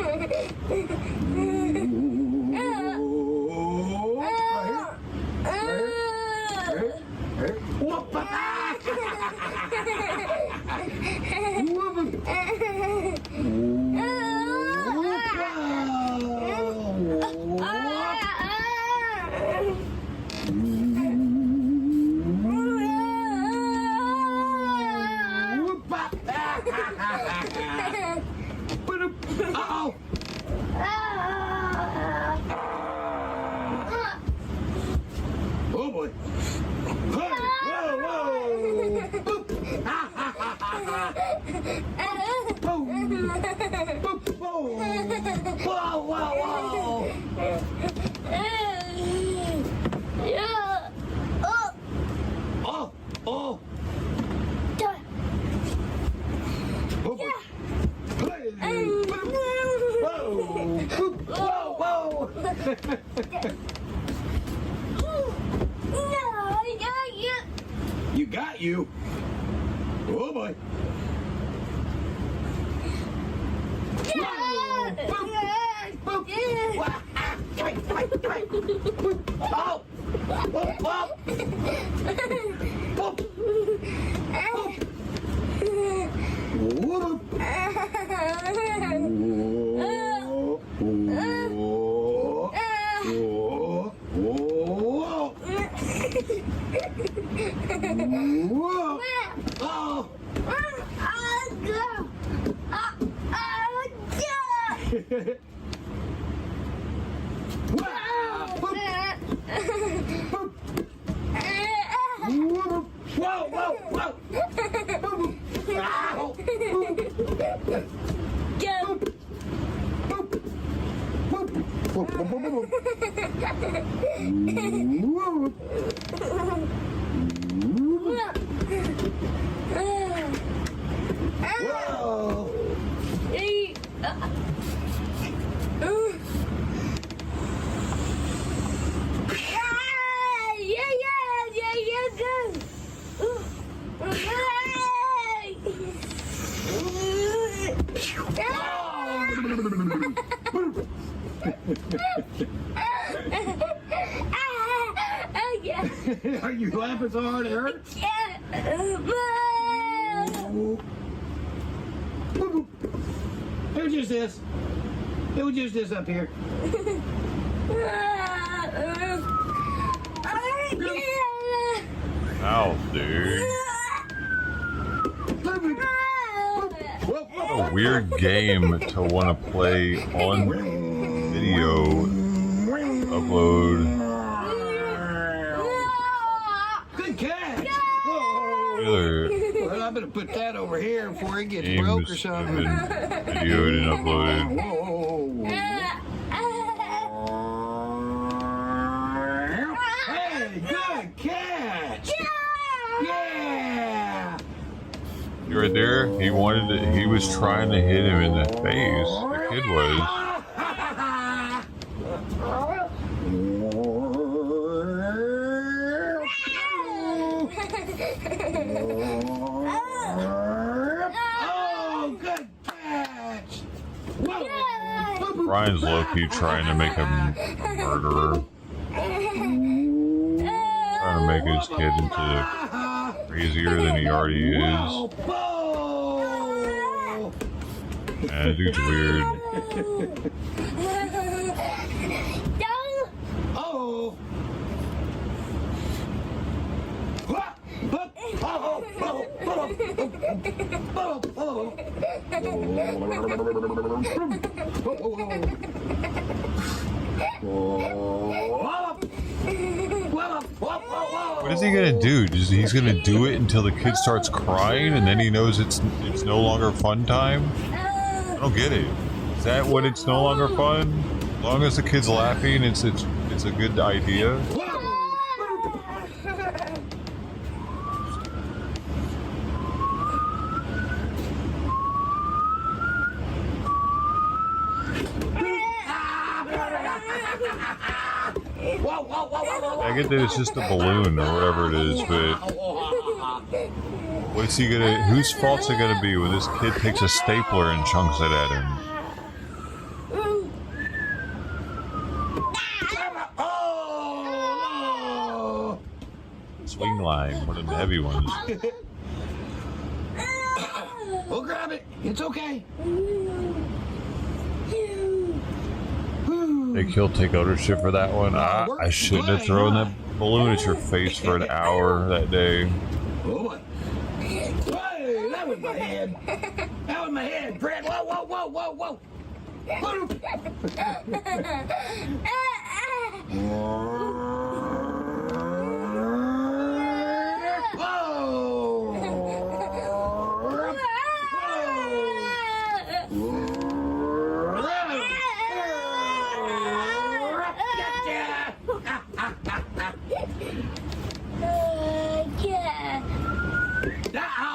Uh-oh! Oh boy! Hey! Whoa! Whoa! Boop! Boom! Boop! Whoa! Whoa! Whoa! Whoa! Oh! Oh! Oh boy! Hey! Whoa! Whoa! Whoa! You got you. Oh boy. Oh! Whoa, whoa, whoa! Ow! Are you laughing so hard it hurts? It was just this. It was just this up here. Ow, dude. What a weird game to want to play on video, upload. Good catch. Well, I'm gonna put that over here before it gets broke or something. Videoed and uploaded. Hey, good catch. Yeah. You right there? He wanted to, he was trying to hit him in the face. The kid was. Oh, good catch. Ryan's low-key trying to make him a murderer. Trying to make his kid into crazier than he already is. Man, dude's weird. Oh. What is he gonna do? He's gonna do it until the kid starts crying, and then he knows it's no longer fun time? I don't get it. Is that when it's no longer fun? As long as the kid's laughing, it's a good idea. I get that it's just a balloon or whatever it is, but what's he gonna? Whose fault's it gonna be when this kid takes a stapler and chunks it at him? Swing line, one of the heavy ones. We'll grab it. It's okay. Think he'll take ownership for that one? I shouldn't have thrown that balloon at your face for an hour that day. Oh boy. Hey, that was my head. That was my head, Fred. Whoa, whoa, whoa, whoa, whoa.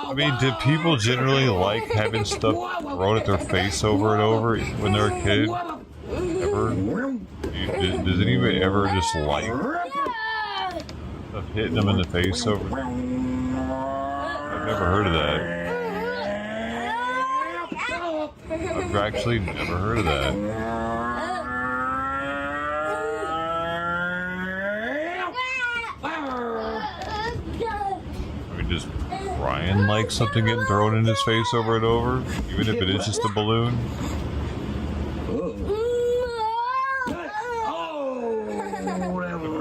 I mean, do people generally like having stuff thrown at their face over and over when they're a kid? Ever? Does anybody ever just like stuff hitting them in the face over? I've never heard of that. I've actually never heard of that. I mean, just Ryan likes something getting thrown in his face over and over, even if it is just a balloon.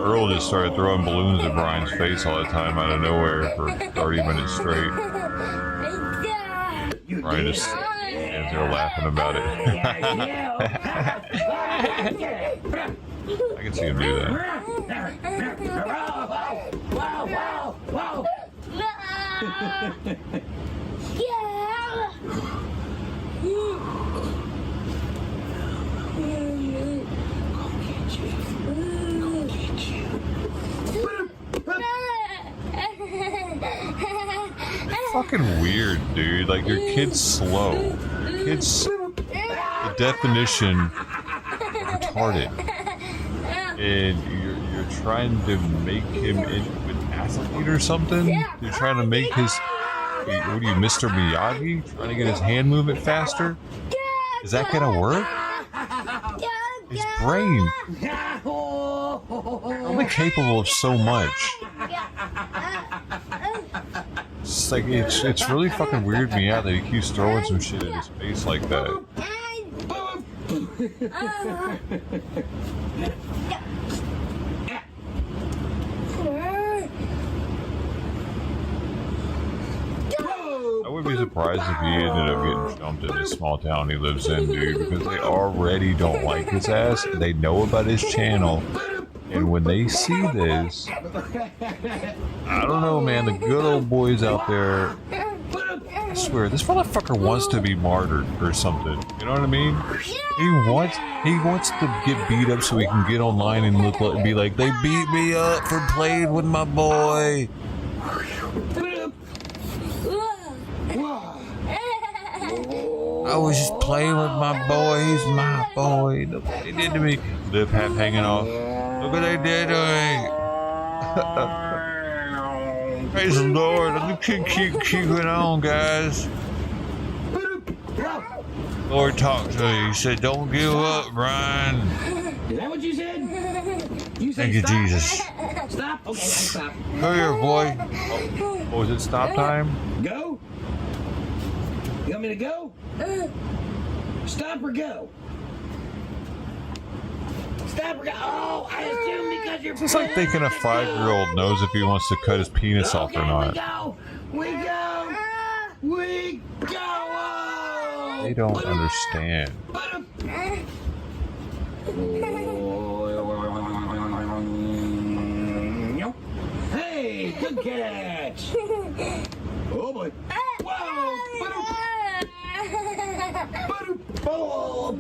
Earl just started throwing balloons at Brian's face all the time out of nowhere for 30 minutes straight. Brian just stands there laughing about it. I can see him do that. Fucking weird, dude. Like, your kid's slow. Your kid's the definition of retarded. And you're trying to make him into an athlete or something? You're trying to make his... What are you, Mr. Miyagi? Trying to get his hand movement faster? Is that gonna work? His brain... only capable of so much. It's like, it's really fucking weirded me out that he keeps throwing some shit in his face like that. I wouldn't be surprised if he ended up getting jumped in this small town he lives in, dude, because they already don't like his ass, and they know about his channel. And when they see this, I don't know, man, the good old boys out there, I swear, this motherfucker wants to be martyred or something. You know what I mean? He wants to get beat up so he can get online and be like, they beat me up for playing with my boy. I was just playing with my boy. He's my boy. Look what they did to me. Lip hat hanging off. Look what they did to me. Praise the Lord. Let me keep it on, guys. Lord talked to me. He said, don't give up, Brian. Is that what you said? You said thank you, stop. Jesus. Stop? Okay, I'll stop. Come here, boy. Oh, is it stop time? Go? You want me to go? Stop or go? Stop or go? Oh, I assume because you're... It's like thinking a 5-year-old knows if he wants to cut his penis off or not. We go! We go! They don't understand. Hey! Good catch. Oh boy. Whoa. Oh,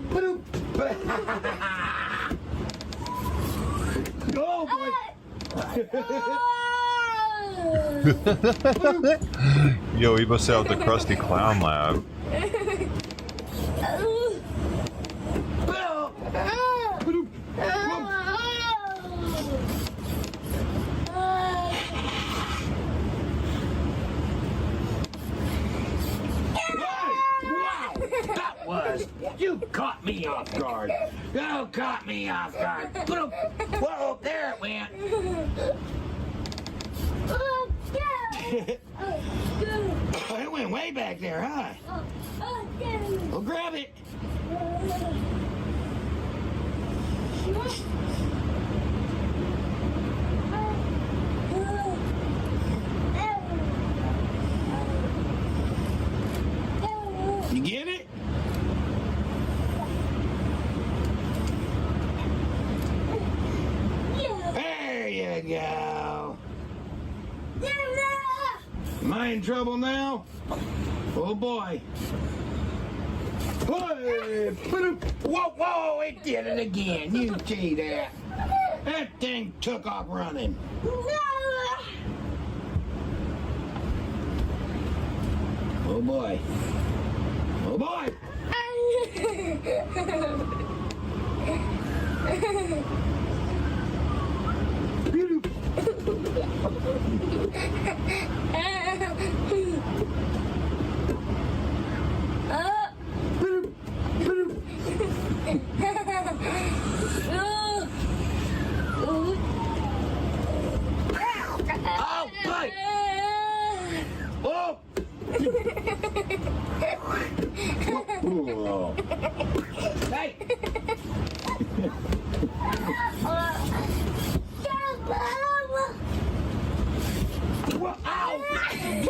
boy. Yo, he must out the Krusty Clown Lab. You caught me off guard. You caught me off guard. Whoa, there it went. It went way back there, huh? Well, grab it. You get it? There you go. Am I in trouble now? Oh boy. Whoa, whoa, it did it again. You see that? That thing took off running. Oh boy. Oh boy. Oh, boy. Oh. Whoa. Hey.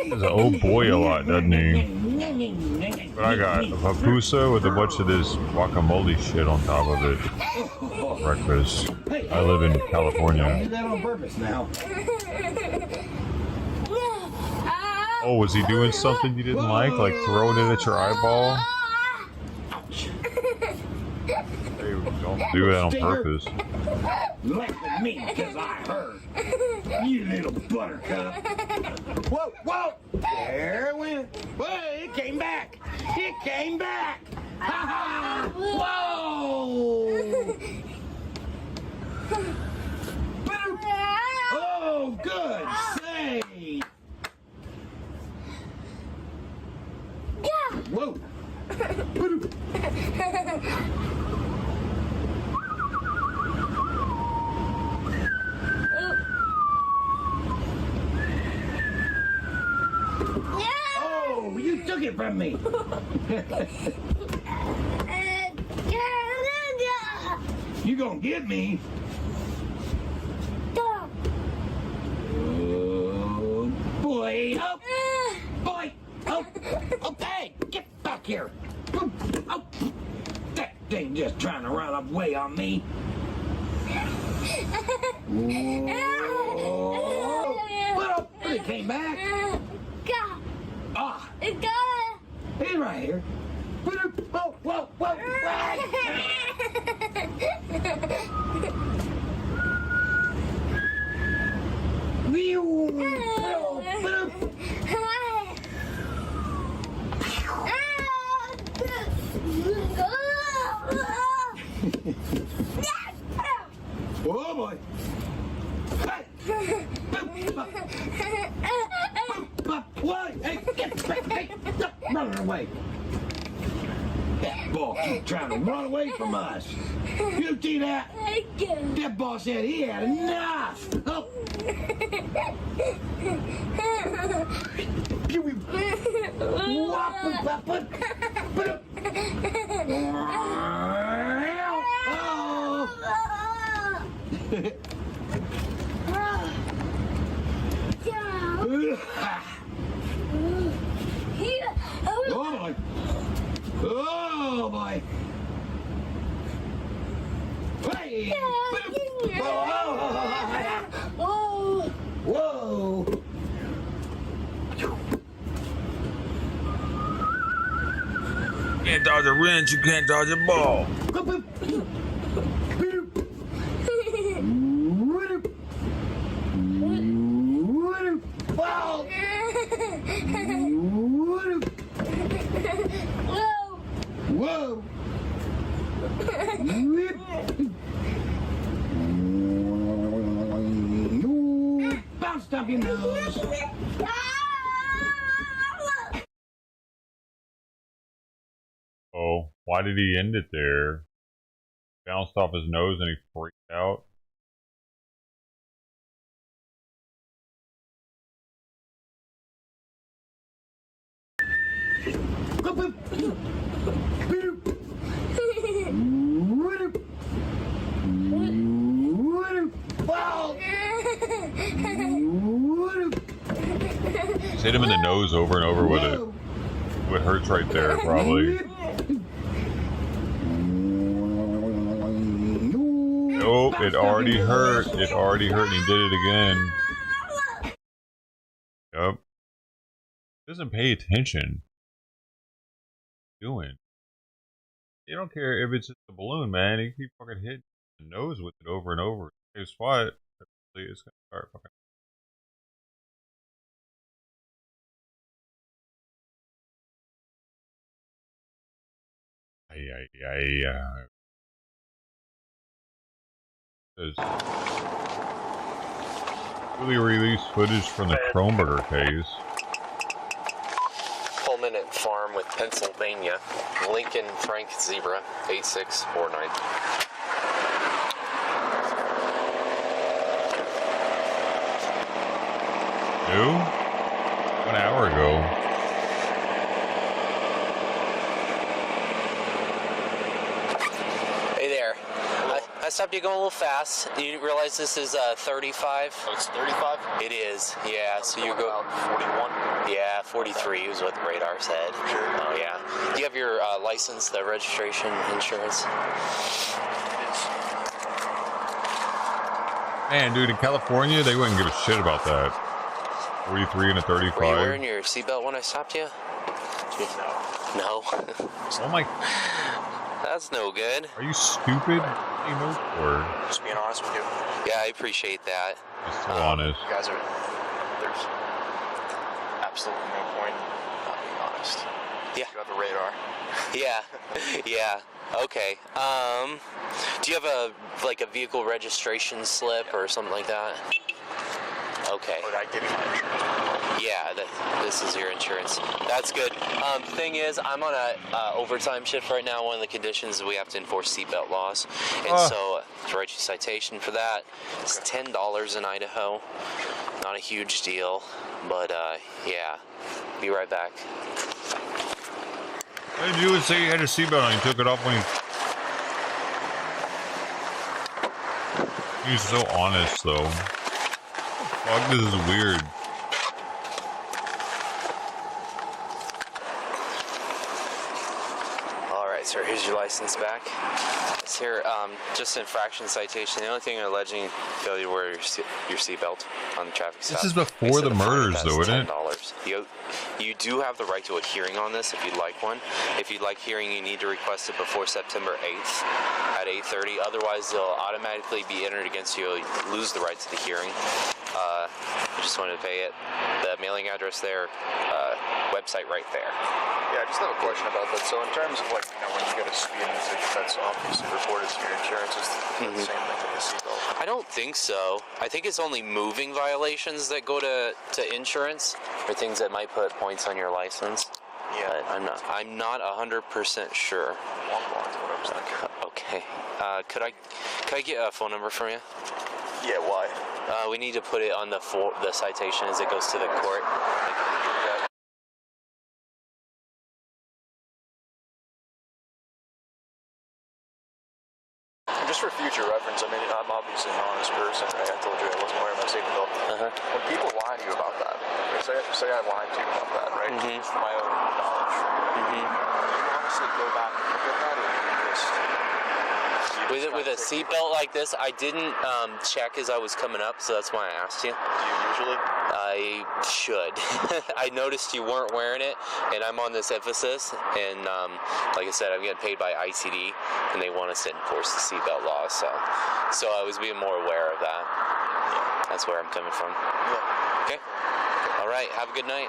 There's an old boy a lot, doesn't he? But I got a papusa with a bunch of this guacamole shit on top of it. Breakfast. I live in I California. did that on purpose now. Oh, was he doing something you didn't like throwing it at your eyeball? Hey, don't do that on purpose. Laugh at me because I heard. You little buttercup. Whoa, whoa. There it went. Whoa, it came back. It came back. Ha ha. Whoa. Oh, good save. Whoa. Oh, you took it from me. You gonna get me? Oh, boy. Oh, boy. Oh, okay. Get back here. Oh, that thing just trying to run away on me. Oh, well, it came back. Ah, he's right here. Whoa, whoa, whoa. Oh boy. Hey. What? Hey, get back. Hey, stop running away. That ball keeps trying to run away from us. You see that? That ball said he had enough. Oh. Oh boy. Hey! Oh. can't dodge a wrench, you can't dodge a ball. Whoa! Bounced up your nose. Oh, why did he end it there? Bounced off his nose and he freaked out. Just hit him in the nose over and over with it. It hurts right there, probably. Nope, it already hurt. It already hurt and he did it again. Yep. Doesn't pay attention. Doing. You don't care if it's just a balloon, man. You keep fucking hitting the nose with it over and over. Guess what? It's gonna start fucking. Really released footage from the Kronberger case. Pullman at Farm with Pennsylvania. Lincoln Frank Zebra 8649. New? 1 hour ago. Hey there. I stopped you going a little fast. You realize this is 35? Oh, it's 35? It is, yeah. So you go. 41? Yeah, 43 is what the radar said. Sure. Oh, yeah. Do you have your license, the registration, insurance? Man, dude, in California, they wouldn't give a shit about that. 43 and a 35. Were you wearing your seatbelt when I stopped you? No. Oh my. That's no good. Are you stupid? What do you know for? Just being honest with you. Yeah, I appreciate that. Just so honest. You guys are. There's absolutely no point not being honest. Yeah. You have a radar. Yeah. Yeah. Okay. Do you have a vehicle registration slip or something like that? Okay. Would I give you my insurance? Yeah, this is your insurance. That's good. Thing is, I'm on a overtime shift right now. One of the conditions is we have to enforce seatbelt laws, and so to write you a citation for that, it's $10 in Idaho. Not a huge deal, but yeah. Be right back. What did you do? Say you had a seatbelt on. You took it off when you. He's so honest, though. Fuck, this is weird. Alright, sir, here's your license back. It's here, just infraction citation. The only thing you're alleging failure to wear your seatbelt on the traffic stop. This is before the murders, though, isn't it? You do have the right to a hearing on this if you'd like one. If you'd like hearing, you need to request it before September 8th at 8:30. Otherwise, they'll automatically be entered against you. You'll lose the right to the hearing. I just wanted to pay it. The mailing address there, website right there. Yeah, I just have a question about that. So in terms of when you get a speeding ticket that's obviously reported to your insurance, is the same thing with the seatbelt? I don't think so. I think it's only moving violations that go to insurance, or things that might put points on your license. Yeah. But I'm not 100% sure. Okay. Could I get a phone number from you? Yeah, why? We need to put it on the citation as it goes to the court. Just for future reference, I mean, I'm obviously an honest person, right? I told you I wasn't wearing my seatbelt. When people lie to you about that, say I lied to you about that, right? Just for my own knowledge. Do you honestly go back and look at that, or do you just With a seatbelt like this, I didn't check as I was coming up, so that's why I asked you. Do you usually? I should. I noticed you weren't wearing it, and I'm on this emphasis, and like I said, I'm getting paid by ICD, and they want us to enforce the seatbelt law, so I was being more aware of that. That's where I'm coming from. Yeah. Okay. All right. Have a good night.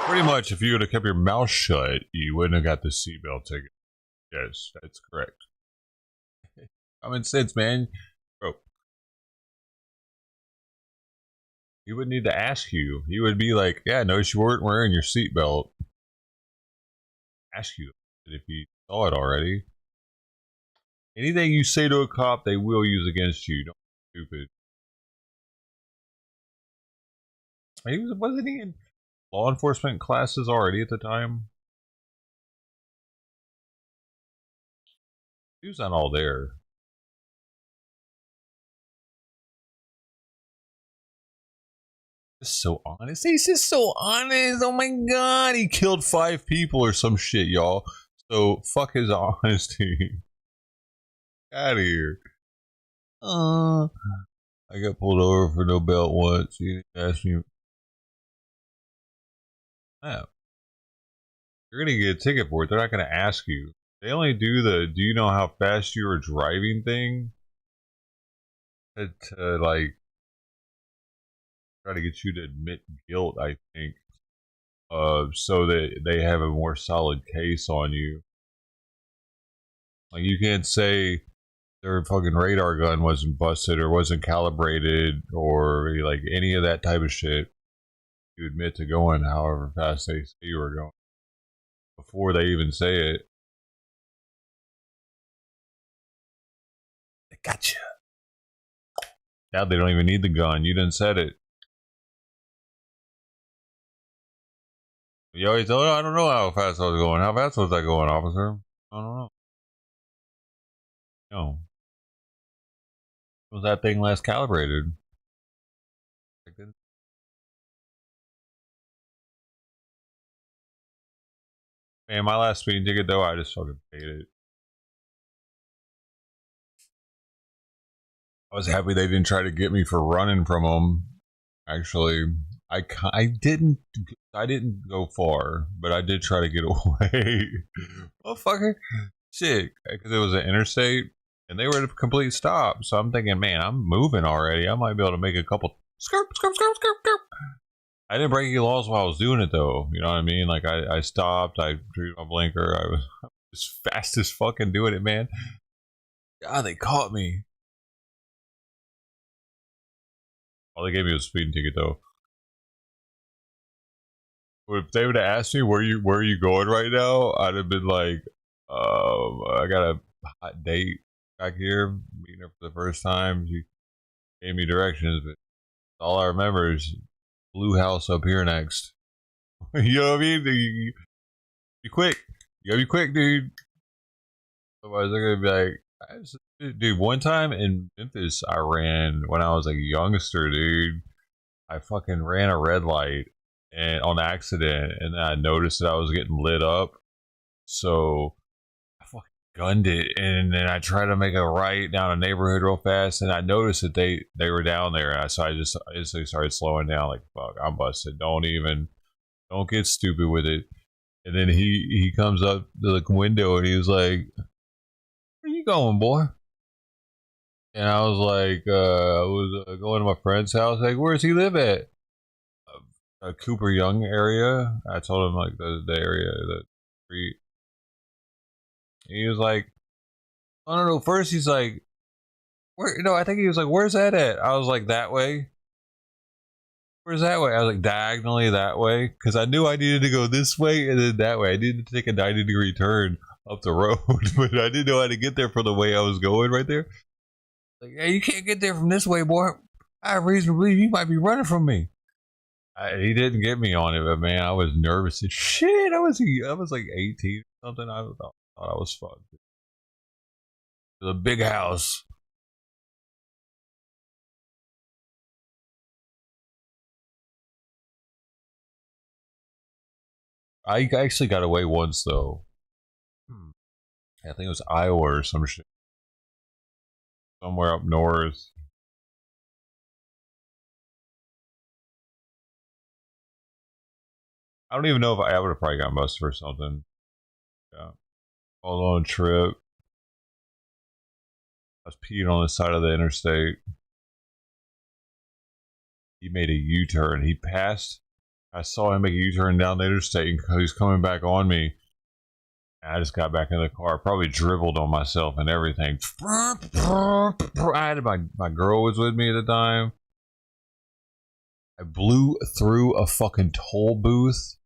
Pretty much, if you would have kept your mouth shut, you wouldn't have got the seatbelt ticket. Yes, that's correct. Common sense, man. Bro. He wouldn't need to ask you. He would be like, yeah, notice you weren't wearing your seatbelt. Ask you if he saw it already. Anything you say to a cop, they will use against you. Don't be stupid. Wasn't he in law enforcement classes already at the time? He was not all there. Just so honest. He's just so honest. Oh my god. He killed 5 people or some shit, y'all. So fuck his honesty. Out of here. I got pulled over for no belt once. He asked me. Oh. You're gonna get a ticket for it. They're not gonna ask you. They only do the do you know how fast you were driving thing to like try to get you to admit guilt, I think. So that they have a more solid case on you. Like you can't say their fucking radar gun wasn't busted or wasn't calibrated or like any of that type of shit. You admit to going however fast they say you were going before they even say it. They got you. Now they don't even need the gun. You didn't set it. You always, oh, I don't know how fast I was going. How fast was I going, officer? I don't know. No. Was that thing less calibrated? Man, my last speeding ticket though, I just fucking paid it. I was happy they didn't try to get me for running from them. Actually, I didn't go far, but I did try to get away. Motherfucker, shit, because it was an interstate and they were at a complete stop. So I'm thinking, man, I'm moving already. I might be able to make a couple skirt. I didn't break any laws while I was doing it though. You know what I mean? Like I stopped, I drew my blinker, I was as fast as fucking doing it, man. God, they caught me. All they gave me was a speeding ticket though. If they would have asked me where are you going right now, I'd have been like, I got a hot date back here, meeting her for the first time. She gave me directions, but all I remember is blue house up here next. You know what I mean? You be quick. You gotta be quick, dude. Otherwise they're gonna be like, dude, one time in Memphis I ran when I was a youngster, dude. I fucking ran a red light and on accident, and then I noticed that I was getting lit up. So I fucking gunned it, and then I tried to make a right down a neighborhood real fast, and I noticed that they were down there, and so I just instantly started slowing down. Like, fuck, I'm busted. Don't get stupid with it. And then he comes up to the window and he was like, "Where you going, boy?" And I was like, I was going to my friend's house. Like, where does he live at? A Cooper Young area. I told him like the area, the street. And he was like, I don't know. First he's like, where? No, I think he was like, where's that at? I was like, that way. Where's that way? I was like, diagonally that way, because I knew I needed to go this way and then that way. I needed to take a 90-degree turn up the road, but I didn't know how to get there from the way I was going right there. Like, hey, you can't get there from this way, boy. I have reason to believe you might be running from me. He didn't get me on it, but man, I was nervous as shit. I was like 18 or something. I thought I was fucked. It was a big house. I actually got away once though. I think it was Iowa or some shit. somewhere up north. I don't even know if I would have probably got busted for something. Yeah. All on a trip. I was peeing on the side of the interstate. He made a U-turn. He passed. I saw him make a U-turn down the interstate because he was coming back on me. I just got back in the car. Probably dribbled on myself and everything. I had my girl was with me at the time. I blew through a fucking toll booth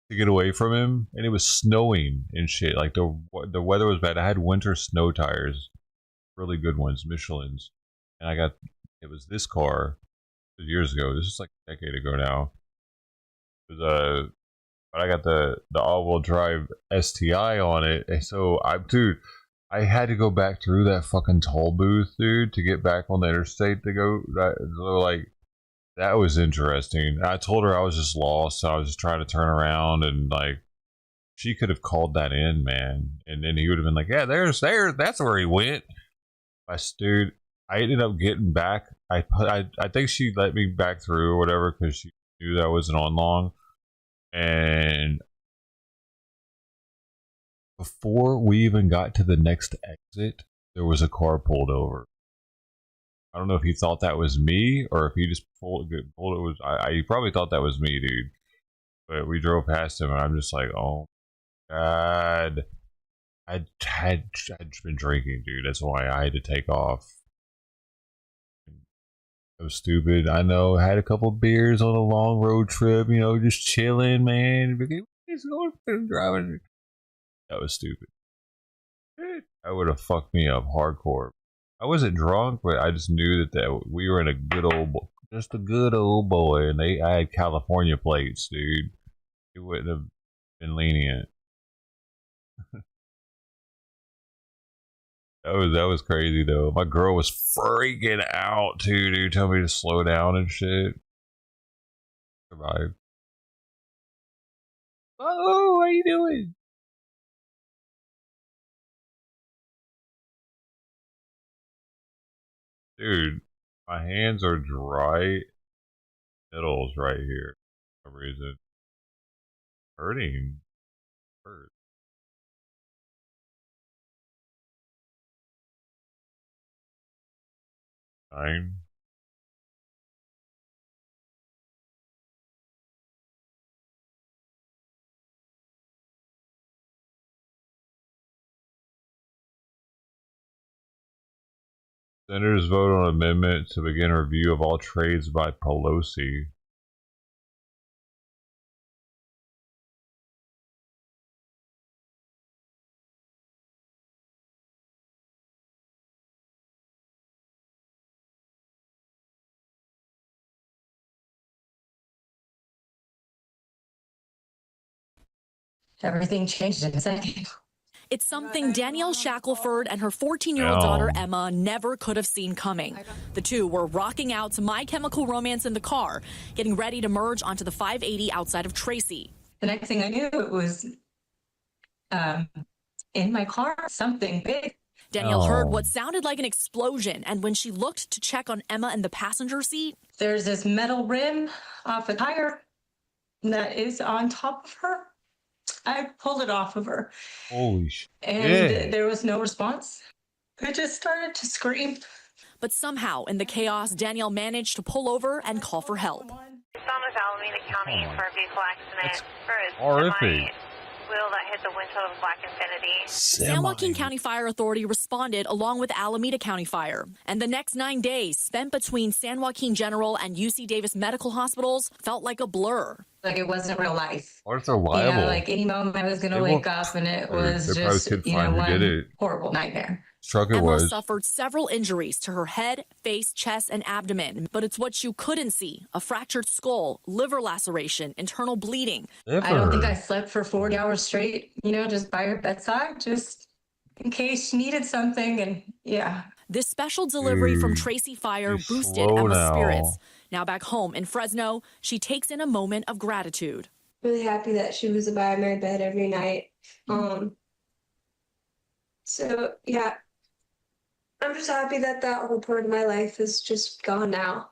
to get away from him, and it was snowing and shit. Like the weather was bad. I had winter snow tires, really good ones, Michelin's, and it was this car years ago. This is like a decade ago now. It was but I got the all-wheel drive STI on it, and so I had to go back through that fucking toll booth, dude, to get back on the interstate to go. So like, that was interesting. I told her I was just lost, so I was just trying to turn around, and like, she could have called that in, man, and then he would have been like, yeah, that's where he went. Dude, I ended up getting back. I think she let me back through or whatever because she knew that I wasn't on long. And before we even got to the next exit, there was a car pulled over. I don't know if he thought that was me or if he just pulled it. He probably thought that was me, dude. But we drove past him, and I'm just like, oh God. I'd been drinking, dude. That's why I had to take off. It was stupid. I know. I had a couple beers on a long road trip, you know, just chilling, man. He's going driving. That was stupid. That would have fucked me up hardcore. I wasn't drunk, but I just knew that we were in a good old boy, and I had California plates, dude. It wouldn't have been lenient. That was crazy though. My girl was freaking out too, dude. Tell me to slow down and shit. Survived. Oh, how you doing? Dude, my hands are dry. Middles right here for some reason. Hurting. Hurt. Fine. Senators vote on amendment to begin review of all trades by Pelosi. Everything changed in a second. It's something Danielle Shackelford and her 14-year-old daughter Emma never could have seen coming. The two were rocking out to My Chemical Romance in the car, getting ready to merge onto the 580 outside of Tracy. The next thing I knew, it was in my car, something big. Danielle heard what sounded like an explosion, and when she looked to check on Emma in the passenger seat, there's this metal rim off a tire that is on top of her. I pulled it off of her. Holy shit. And there was no response. I just started to scream. But somehow, in the chaos, Danielle managed to pull over and call for help. Found with Alameda County for a vehicle accident. Horrific. Wheel that hit the windshield of a black Infiniti. San Joaquin County Fire Authority responded along with Alameda County Fire. And the next 9 days spent between San Joaquin General and UC Davis medical hospitals felt like a blur. Like it wasn't real life. Or it's reliable. You know, like any moment I was going to wake up and it was just, one horrible nightmare. Emma suffered several injuries to her head, face, chest, and abdomen. But it's what you couldn't see: a fractured skull, liver laceration, internal bleeding. I don't think I slept for 40 hours straight, just by her bedside, just in case she needed something. And yeah. This special delivery from Tracy Fire boosted Emma's spirits. Now back home in Fresno, she takes in a moment of gratitude. Really happy that she was by my bed every night. So yeah, I'm just happy that that whole part of my life is just gone now.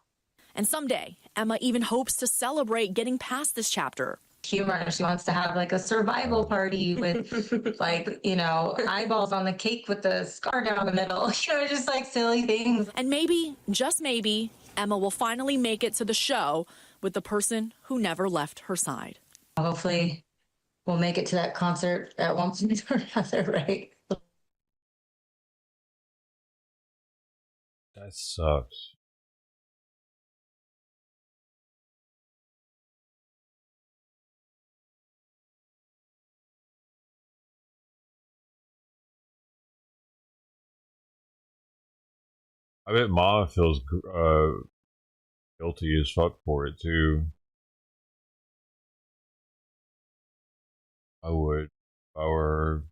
And someday, Emma even hopes to celebrate getting past this chapter. Humor. She wants to have like a survival party with like, you know, eyeballs on the cake with the scar down the middle. You know, just like silly things. And maybe, just maybe, Emma will finally make it to the show with the person who never left her side. Hopefully we'll make it to that concert at one point or another, right? That sucks. I bet Mom feels guilty as fuck for it too. I would if I were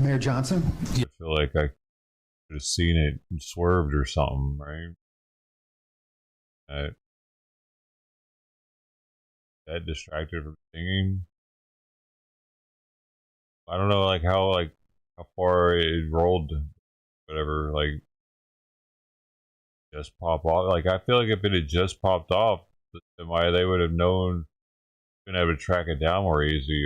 Mayor Johnson. I feel like I could have seen it and swerved or something, right? That distracted from singing. I don't know, like how far it rolled, whatever. Like just pop off. Like I feel like if it had just popped off, then why they would have known, been able to track it down more easy.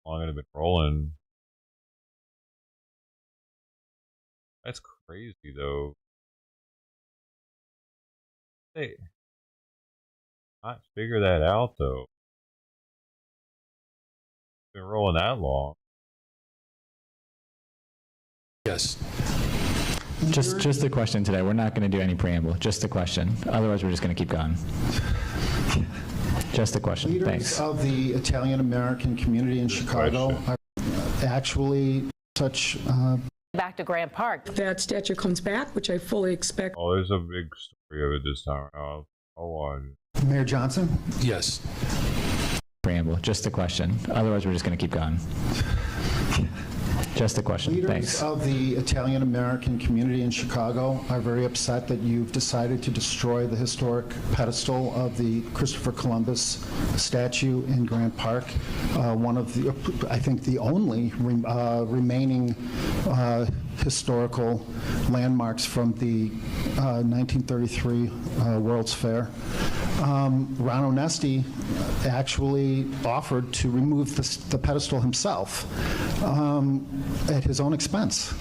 How long it had been rolling. That's crazy though. Hey, not figure that out though. It's been rolling that long. Yes. Just the question today. We're not going to do any preamble. Just the question. Otherwise, we're just going to keep going. Just the question. Leaders Thanks. of the Italian American community in Chicago are actually such. Back to Grant Park. That statue comes back, which I fully expect. Oh, there's a big story of it this time. I'll watch it. Mayor Johnson? Yes. Preamble. Just the question. Otherwise, we're just going to keep going. Just a question. Leaders Thanks. of the Italian American community in Chicago are very upset that you've decided to destroy the historic pedestal of the Christopher Columbus statue in Grant Park, one of the, I think, the only remaining historical landmarks from the 1933 World's Fair. Ron Onesti actually offered to remove the pedestal himself at his own expense.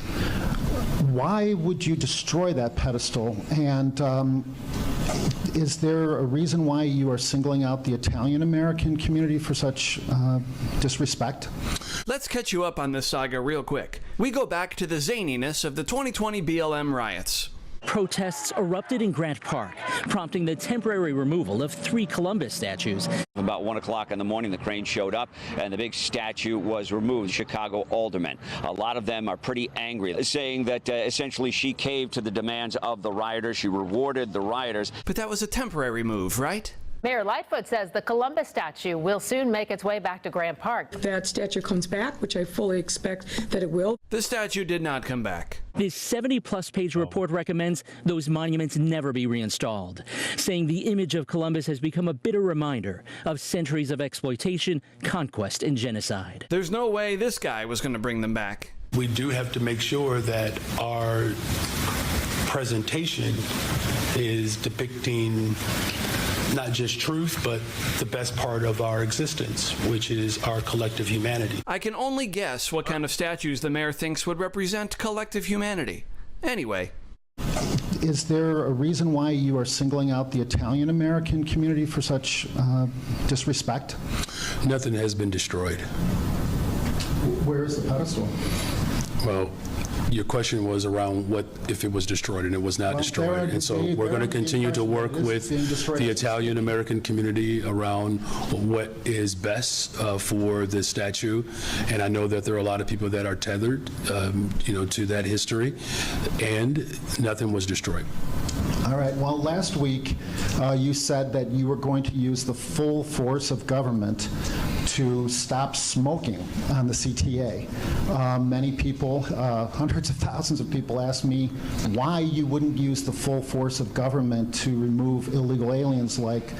Why would you destroy that pedestal? And is there a reason why you are singling out the Italian American community for such disrespect? Let's catch you up on this saga real quick. We go back to the zaniness of the 2020 BLM riots. Protests erupted in Grant Park, prompting the temporary removal of 3 Columbus statues. About 1 o'clock in the morning, the crane showed up and the big statue was removed. Chicago aldermen. A lot of them are pretty angry, saying that essentially she caved to the demands of the rioters. She rewarded the rioters. But that was a temporary move, right? Mayor Lightfoot says the Columbus statue will soon make its way back to Grant Park. That statue comes back, which I fully expect that it will. The statue did not come back. This 70-plus page report recommends those monuments never be reinstalled, saying the image of Columbus has become a bitter reminder of centuries of exploitation, conquest, and genocide. There's no way this guy was going to bring them back. We do have to make sure that our presentation is depicting not just truth, but the best part of our existence, which is our collective humanity. I can only guess what kind of statues the mayor thinks would represent collective humanity. Anyway. Is there a reason why you are singling out the Italian American community for such disrespect? Nothing has been destroyed. Where is the pedestal? Well, your question was around what if it was destroyed, and it was not destroyed. And so we're going to continue to work with the Italian American community around what is best for this statue. And I know that there are a lot of people that are tethered, to that history, and nothing was destroyed. All right. Well, last week you said that you were going to use the full force of government to stop smoking on the CTA. Many people, hundreds of thousands of people, asked me why you wouldn't use the full force of government to remove illegal aliens like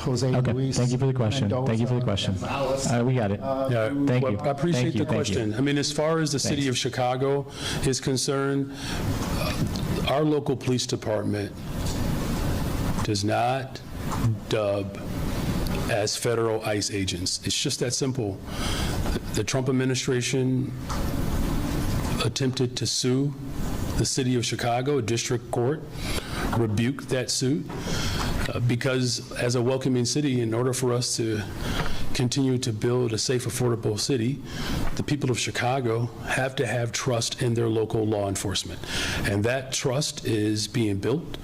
Jose Luis. Thank you for the question. Mendoza, Thank you for the question. We got it. Thank you. I appreciate the question. I mean, as far as the city Thanks. of Chicago is concerned, our local police department does not dub as federal ICE agents. It's just that simple. The Trump administration attempted to sue the city of Chicago, district court, rebuked that suit because as a welcoming city, in order for us to continue to build a safe, affordable city, the people of Chicago have to have trust in their local law enforcement. And that trust is being built,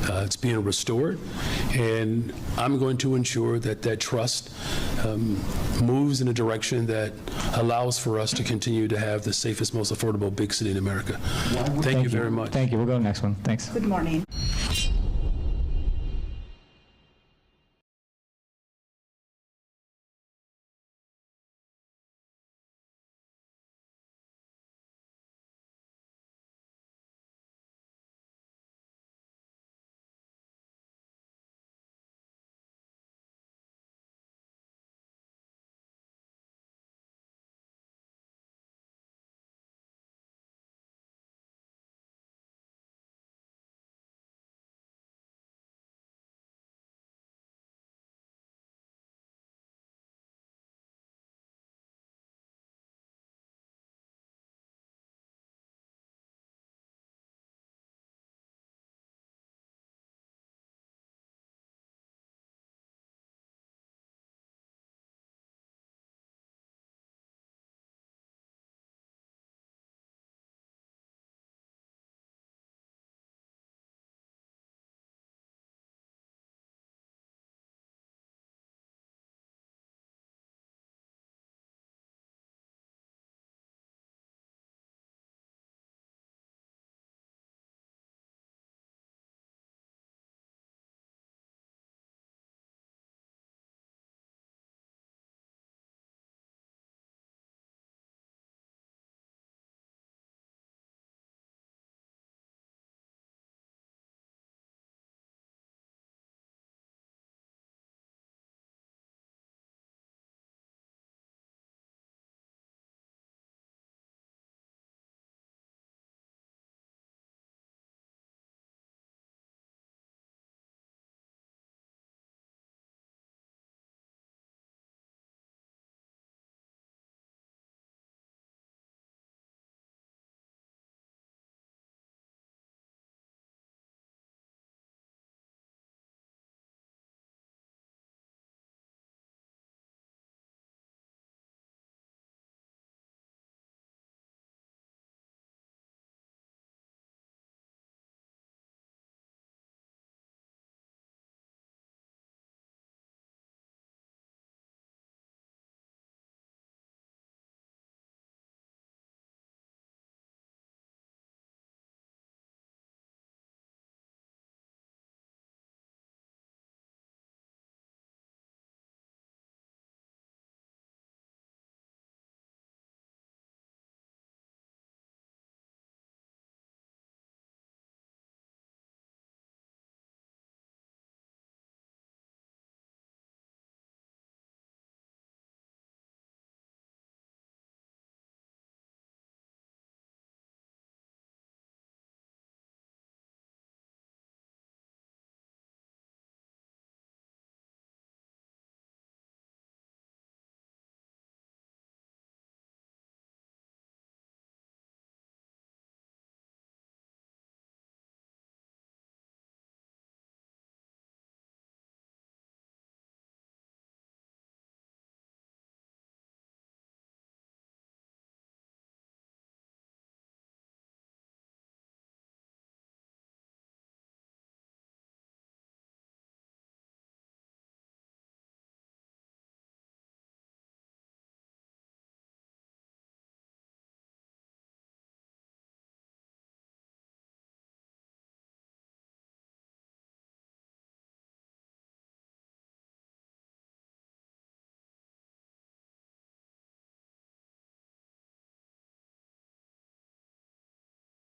it's being restored, and I'm going to ensure that that trust moves in a direction that allows for us to continue to have the safest, most affordable big city in America. Thank you very much. Thank you. We'll go to the next one. Thanks. Good morning.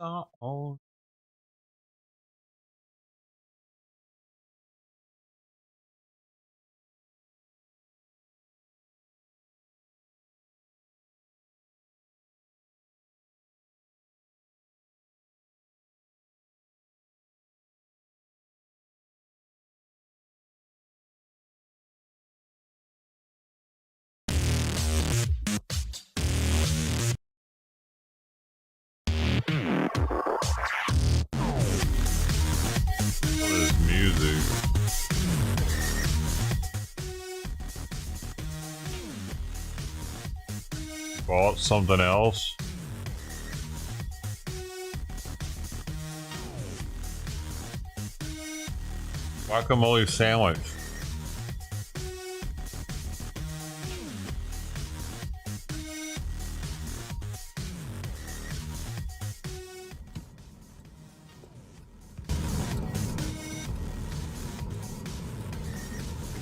Oh. This music. Bought something else. Guacamole sandwich.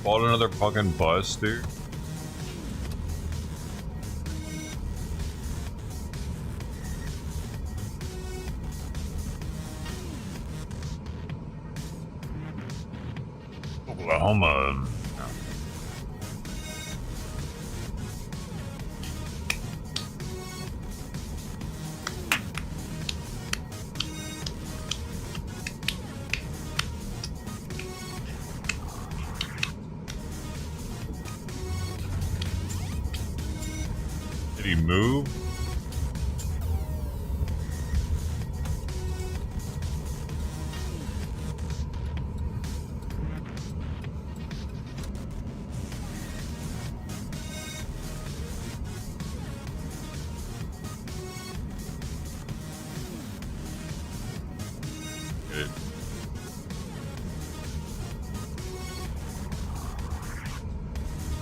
Bought another fucking bus, dude. Oklahoma. Did he move?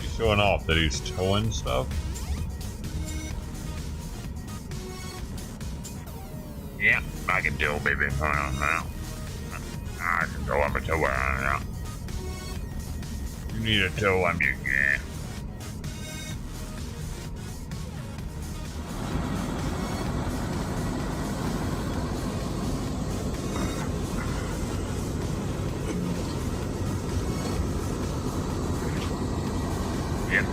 He's showing off that he's towing stuff. Yeah, I can tell, baby. I can tell I'm a tower. You need a tow, I'm your guy. Yep,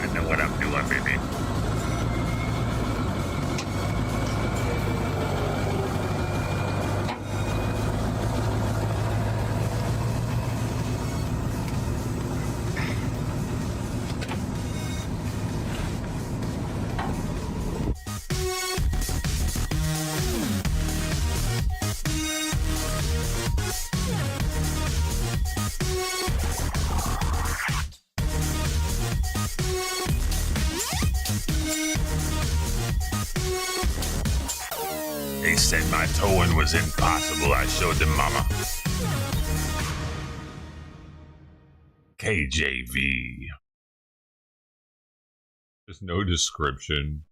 I know what I'm doing, baby. They said my towing was impossible. I showed them, mama. KJV. There's no description.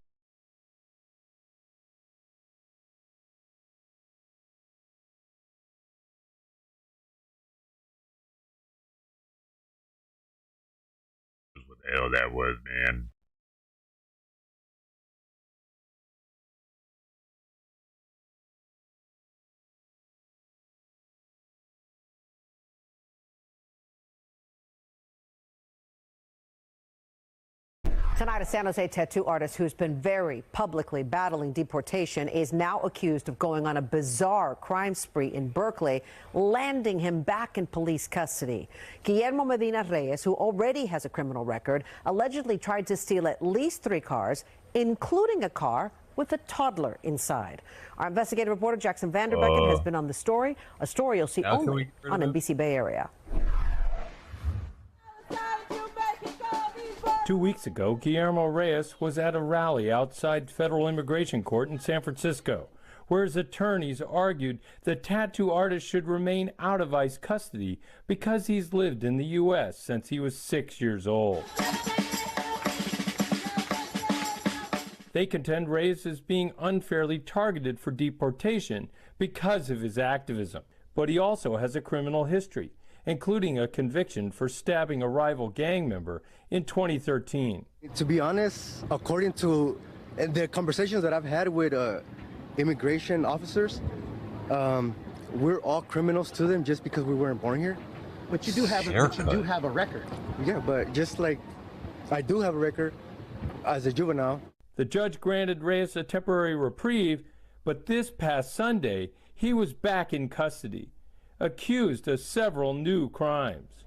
What the hell that was, man. Tonight, a San Jose tattoo artist who's been very publicly battling deportation is now accused of going on a bizarre crime spree in Berkeley, landing him back in police custody. Guillermo Medina Reyes, who already has a criminal record, allegedly tried to steal at least 3 cars, including a car with a toddler inside. Our investigative reporter Jackson Vanderbecken has been on the story, a story you'll see only on NBC Bay Area. 2 weeks ago, Guillermo Reyes was at a rally outside Federal Immigration Court in San Francisco, where his attorneys argued the tattoo artist should remain out of ICE custody because he's lived in the U.S. since he was 6 years old. They contend Reyes is being unfairly targeted for deportation because of his activism, but he also has a criminal history, including a conviction for stabbing a rival gang member in 2013. To be honest, according to the conversations that I've had with immigration officers, we're all criminals to them just because we weren't born here. But you do have a record. Yeah, but just like I do have a record as a juvenile. The judge granted Reyes a temporary reprieve, but this past Sunday, he was back in custody, accused of several new crimes.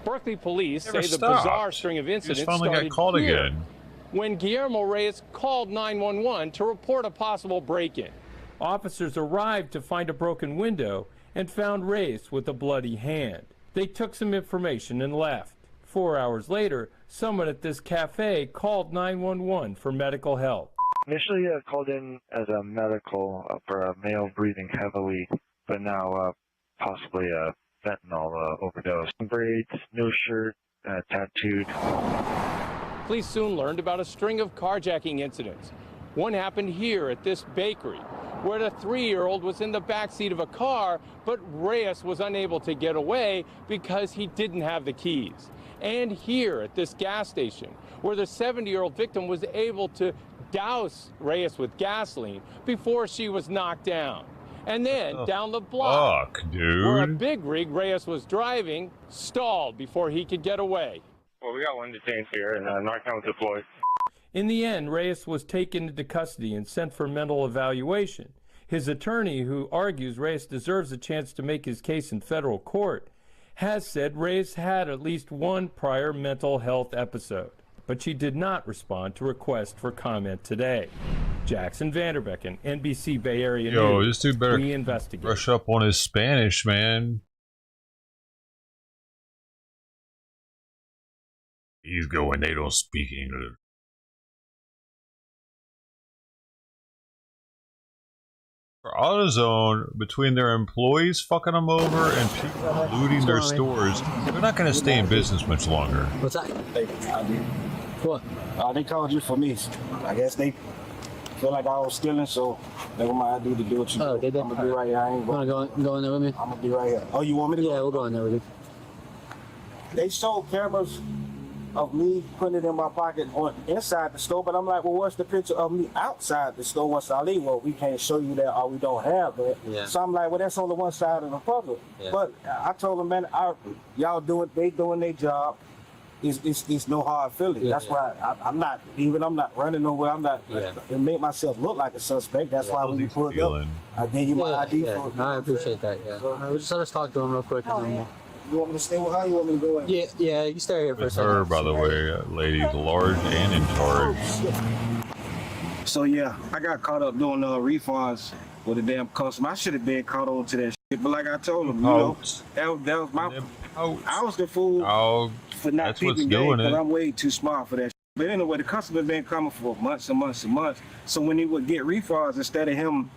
Berkeley police say the bizarre string of incidents started called here again. when Guillermo Reyes called 911 to report a possible break-in. Officers arrived to find a broken window and found Reyes with a bloody hand. They took some information and left. 4 hours later, someone at this cafe called 911 for medical help. Initially, I called in as a medical for a male breathing heavily, but now possibly a fentanyl overdose. Braids, no shirt, tattooed. Police soon learned about a string of carjacking incidents. One happened here at this bakery, where the 3-year-old was in the backseat of a car, but Reyes was unable to get away because he didn't have the keys. And here at this gas station, where the 70-year-old victim was able to douse Reyes with gasoline before she was knocked down. And then down the block, where a big rig Reyes was driving stalled before he could get away. Well, we got one detained here, and Narcan deployed. In the end, Reyes was taken into custody and sent for mental evaluation. His attorney, who argues Reyes deserves a chance to make his case in federal court, has said Reyes had at least one prior mental health episode, but she did not respond to requests for comment today. Jackson Vanderbecken, NBC Bay Area News. Yo, this dude better brush up on his Spanish, man. He's going, they don't speak English. For AutoZone, between their employees fucking them over and people looting their stores, they're not going to stay in business much longer. What's that? What? They called you for me. I guess they feel like I was stealing, so they want my ID to do what you do. I'm going to be right here. I ain't going to go in there with me? I'm going to be right here. Oh, you want me to go? Yeah, we'll go in there with you. They showed cameras of me putting it in my pocket on inside the store, but I'm like, well, what's the picture of me outside the store once I leave? Well, we can't show you that, or we don't have that. Yeah. So I'm like, well, that's on the one side of the puzzle. Yeah. But I told them, man, y'all doing their job. It's no hard feeling. That's why I'm not running nowhere. I'm not. It make myself look like a suspect. That's why when you pulled up, I gave you my ID. No, I appreciate that. Yeah. So, just let us talk to him real quick. You want me to stay with her? You want me to go in? Yeah, you stay here for a second. Her, by the way, lady's large and in charge. So yeah, I got caught up doing refunds with a damn customer. I should have been caught on to that shit, but like I told him, that was my. I was the fool for not peeping game because I'm way too smart for that shit. But anyway, the customer been coming for months and months and months. So when he would get refunds, instead of him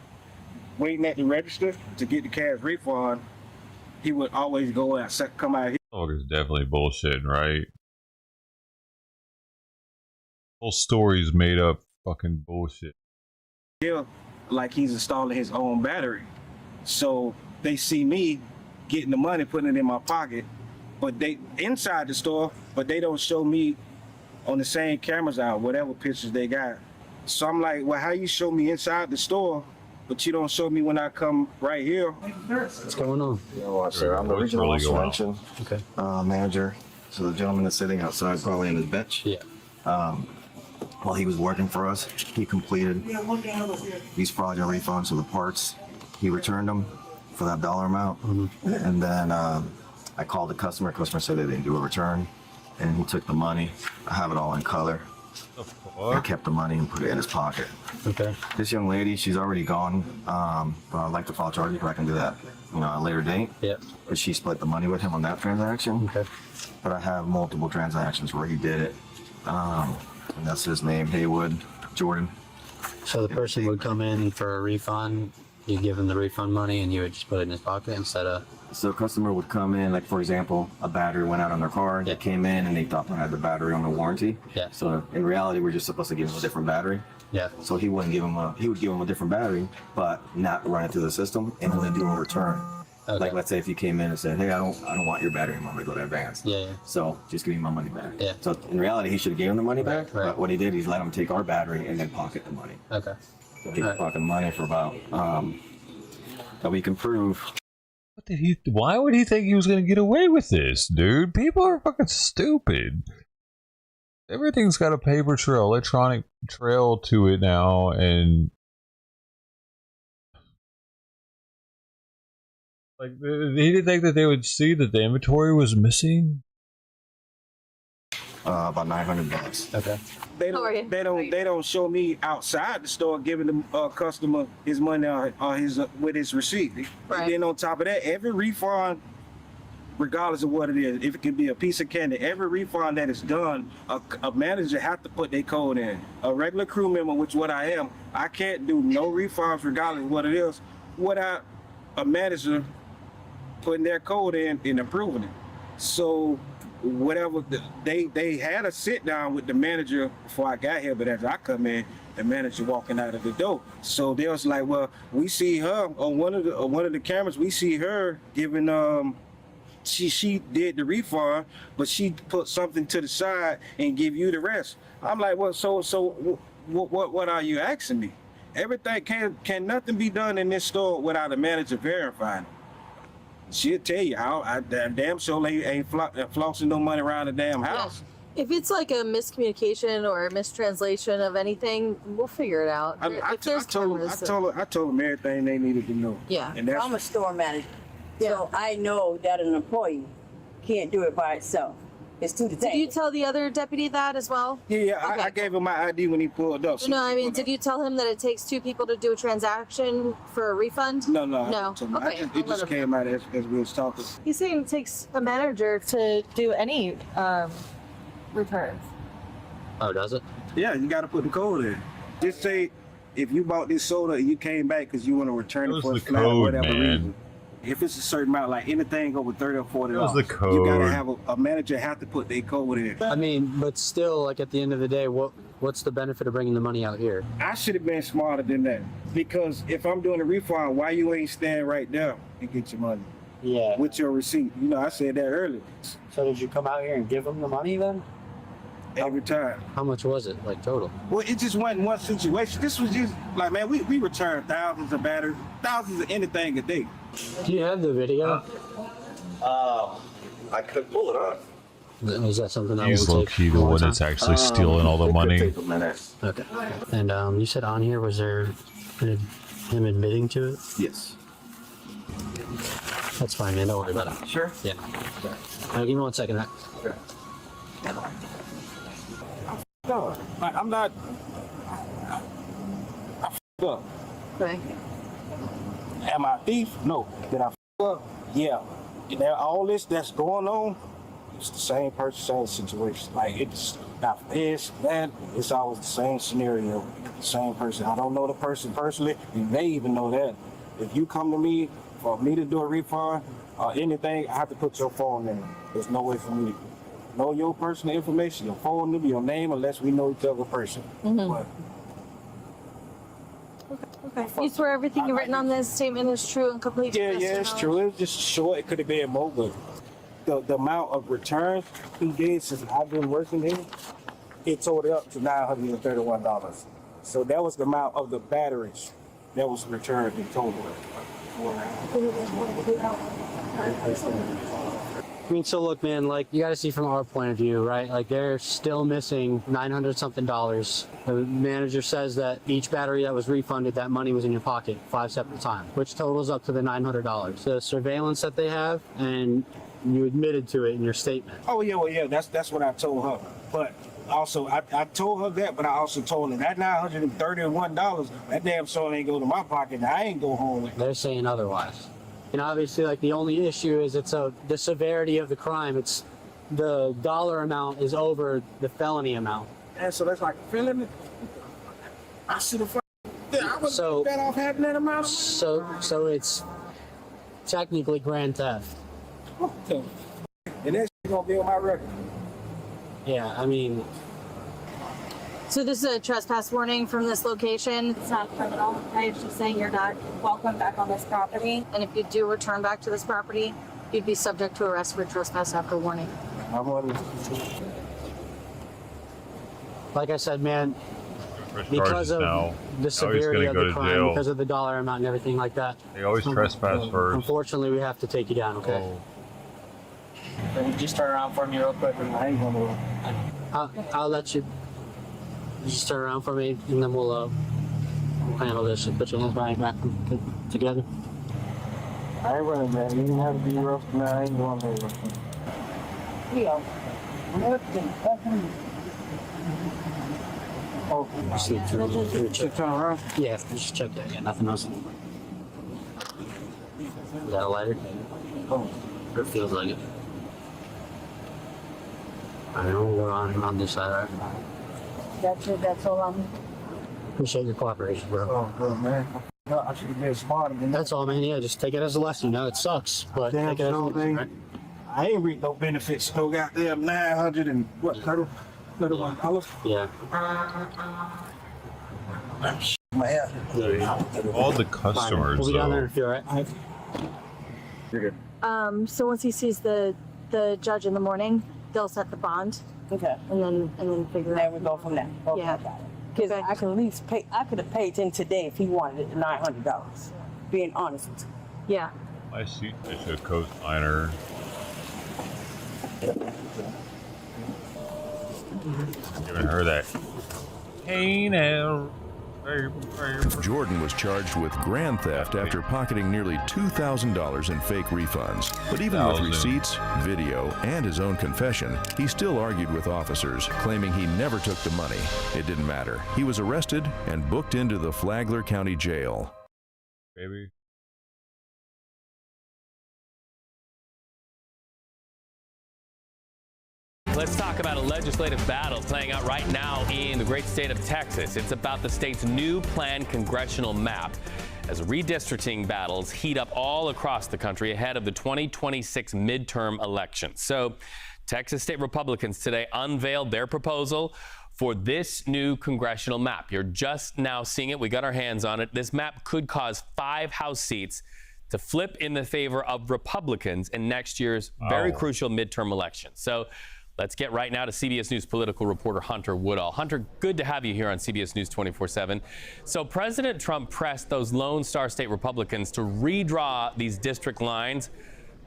waiting at the register to get the cash refund, he would always go out, come out here. Oh, it's definitely bullshitting, right? Whole story's made up fucking bullshit. Yeah, like he's installing his own battery. So they see me getting the money, putting it in my pocket, but they inside the store, but they don't show me on the same cameras out, whatever pictures they got. So I'm like, well, how you show me inside the store, but you don't show me when I come right here? What's going on? Yeah, sir, I'm the regional loss prevention manager. So the gentleman that's sitting outside, probably on his bench. Yeah. While he was working for us, he completed these fraudulent refunds of the parts. He returned them for that dollar amount. And then I called the customer. Customer said they didn't do a return. And he took the money. I have it all in color. I kept the money and put it in his pocket. Okay. This young lady, she's already gone. But I'd like to file charges, but I can do that, at a later date. Yeah. Because she split the money with him on that transaction. Okay. But I have multiple transactions where he did it. And that's his name, Haywood Jordan. So the person would come in for a refund, you give him the refund money, and you would just put it in his pocket instead of... So a customer would come in, like for example, a battery went out on their car, they came in and they thought they had the battery on the warranty. Yeah. So in reality, we're just supposed to give them a different battery. Yeah. So he would give them a different battery, but not run it through the system and only do a return. Okay. Like let's say if you came in and said, hey, I don't want your battery in my regular advance. Yeah. So just give me my money back. Yeah. So in reality, he should have given him the money back, Right. but what he did, he's let him take our battery and then pocket the money. Okay. He's fucking money for about that we can prove. What did he? Why would he think he was going to get away with this, dude? People are fucking stupid. Everything's got a paper trail, electronic trail to it now, and like he didn't think that they would see that the inventory was missing. About $900. Okay. They don't show me outside the store giving the customer his money or his with his receipt. Right. Then on top of that, every refund, regardless of what it is, if it can be a piece of candy, every refund that is done, a manager have to put their code in. A regular crew member, which what I am, I can't do no refunds regardless of what it is without a manager putting their code in and approving it. So whatever they had a sit down with the manager before I got here, but as I come in, the manager walking out of the door. So they was like, well, we see her on one of the cameras. We see her giving she did the refund, but she put something to the side and give you the rest. I'm like, well, so what are you asking me? Everything can nothing be done in this store without a manager verifying it. She'll tell you, I damn sure ain't flossing no money around the damn house. If it's like a miscommunication or a mistranslation of anything, we'll figure it out. I told them everything they needed to know. Yeah. And that's, I'm a store manager, so I know that an employee can't do it by itself. It's to the Did you tell the other deputy that as well? Yeah, okay. I gave him my ID when he pulled up. No, I mean, did you tell him that it takes two people to do a transaction for a refund? No. Okay. It just came out as we was talking. He's saying it takes a manager to do any returns. Oh, does it? Yeah, you got to put the code in. Just say if you bought this soda and you came back because you want to return it for a flat or whatever reason. If it's a certain amount, like anything over $30 or $40, the code. You gotta have a manager have to put their code in. I mean, but still, like at the end of the day, what's the benefit of bringing the money out here? I should have been smarter than that, because if I'm doing a refund, why you ain't stand right there and get your money? Yeah. With your receipt. You know, I said that earlier. So did you come out here and give them the money then? Every time. How much was it, like total? Well, it just wasn't one situation. This was just like, man, we returned thousands of batteries, thousands of anything a day. Do you have the video? I could pull it up. Is that something that He's will low take key the one that's actually stealing all the money. Take a minute. Okay. And you said on here, was there him admitting to it? Yes. That's fine, man. Don't worry about it. Sure. Yeah. Give me 1 second. Sure. No, I'm not. I f***ed up. Okay. Am I a thief? No. Did I f*** up? Yeah. All this that's going on, it's the same person, same situation. Like, it's not this, that. It's always the same scenario, the same person. I don't know the person personally, and they even know that. If you come to me for me to do a refund or anything, I have to put your phone in. There's no way for me to know your personal information, your phone number, your name, unless we know each other person. But, Okay. You swear everything you've written on this statement is true and complete? yeah, it's true. It was just short. It could have been more, but the amount of returns he gave since I've been working here, it totaled up to $931. So that was the amount of the batteries that was returned in total. I mean, so look, man, like, you got to see from our point of view, right? Like, they're still missing $900-something. The manager says that each battery that was refunded, that money was in your pocket 5 separate times, which totals up to the $900. The surveillance that they have, and you admitted to it in your statement. Oh, yeah, well, yeah, that's what I told her. But also, I told her that, but I also told her that $931, that damn sure ain't go to my pocket, and I ain't go home with it. They're saying otherwise. And obviously, like, the only issue is the severity of the crime. It's the dollar amount is over the felony amount. And so that's like a felony. I should have. I was better off having that amount. So it's technically grand theft. And that's gonna be on my record. Yeah, I mean. So this is a trespass warning from this location. It's not criminal. It's just saying you're not welcome back on this property. And if you do return back to this property, you'd be subject to arrest for trespass after warning. I'm on. Like I said, man, because of now. the Now he's severity gonna of go the to crime, jail. because of the dollar amount and everything like that. They always trespass first. Unfortunately, we have to take you down, okay? Just turn around for me real quick and I ain't gonna. I'll let you just turn around for me, and then we'll handle this. Put your hands behind your back together. I ain't running, man. You didn't have to be rough, man. I ain't going nowhere. Yeah. Oh, turn around? Yeah, just check that. Yeah, nothing else. Is that a lighter? Oh, it feels like it. I know we're on this side, right? That's all I'm. Appreciate your cooperation, bro. Oh, good, man. No, I should have been smarter than that. That's all, man. Yeah, just take it as a lesson. You know, it sucks, but take it as a lesson, right? I ain't read no benefits. No goddamn 900 and what, $31? Yeah. My hair. All the customers, We'll be down though. there if you're all right. You're good. So once he sees the judge in the morning, they'll set the bond. Okay. And then figure There out. we go from there. Okay. Yeah. Because I could at least pay. I could have paid him today if he wanted it, $900. Being honest with you. Yeah. I see such a coastliner. Giving her that. Hey now. Jordan was charged with grand theft after pocketing nearly $2,000 in fake refunds. But even with receipts, video, and his own confession, he still argued with officers, claiming he never took the money. It didn't matter. He was arrested and booked into the Flagler County Jail. Baby. Let's talk about a legislative battle playing out right now in the great state of Texas. It's about the state's new planned congressional map as redistricting battles heat up all across the country ahead of the 2026 midterm elections. So Texas state Republicans today unveiled their proposal for this new congressional map. You're just now seeing it. We got our hands on it. This map could cause 5 House seats to flip in the favor of Republicans in next year's very crucial midterm election. So let's get right now to CBS News political reporter Hunter Woodall. Hunter, good to have you here on CBS News 24/7. So President Trump pressed those Lone Star State Republicans to redraw these district lines.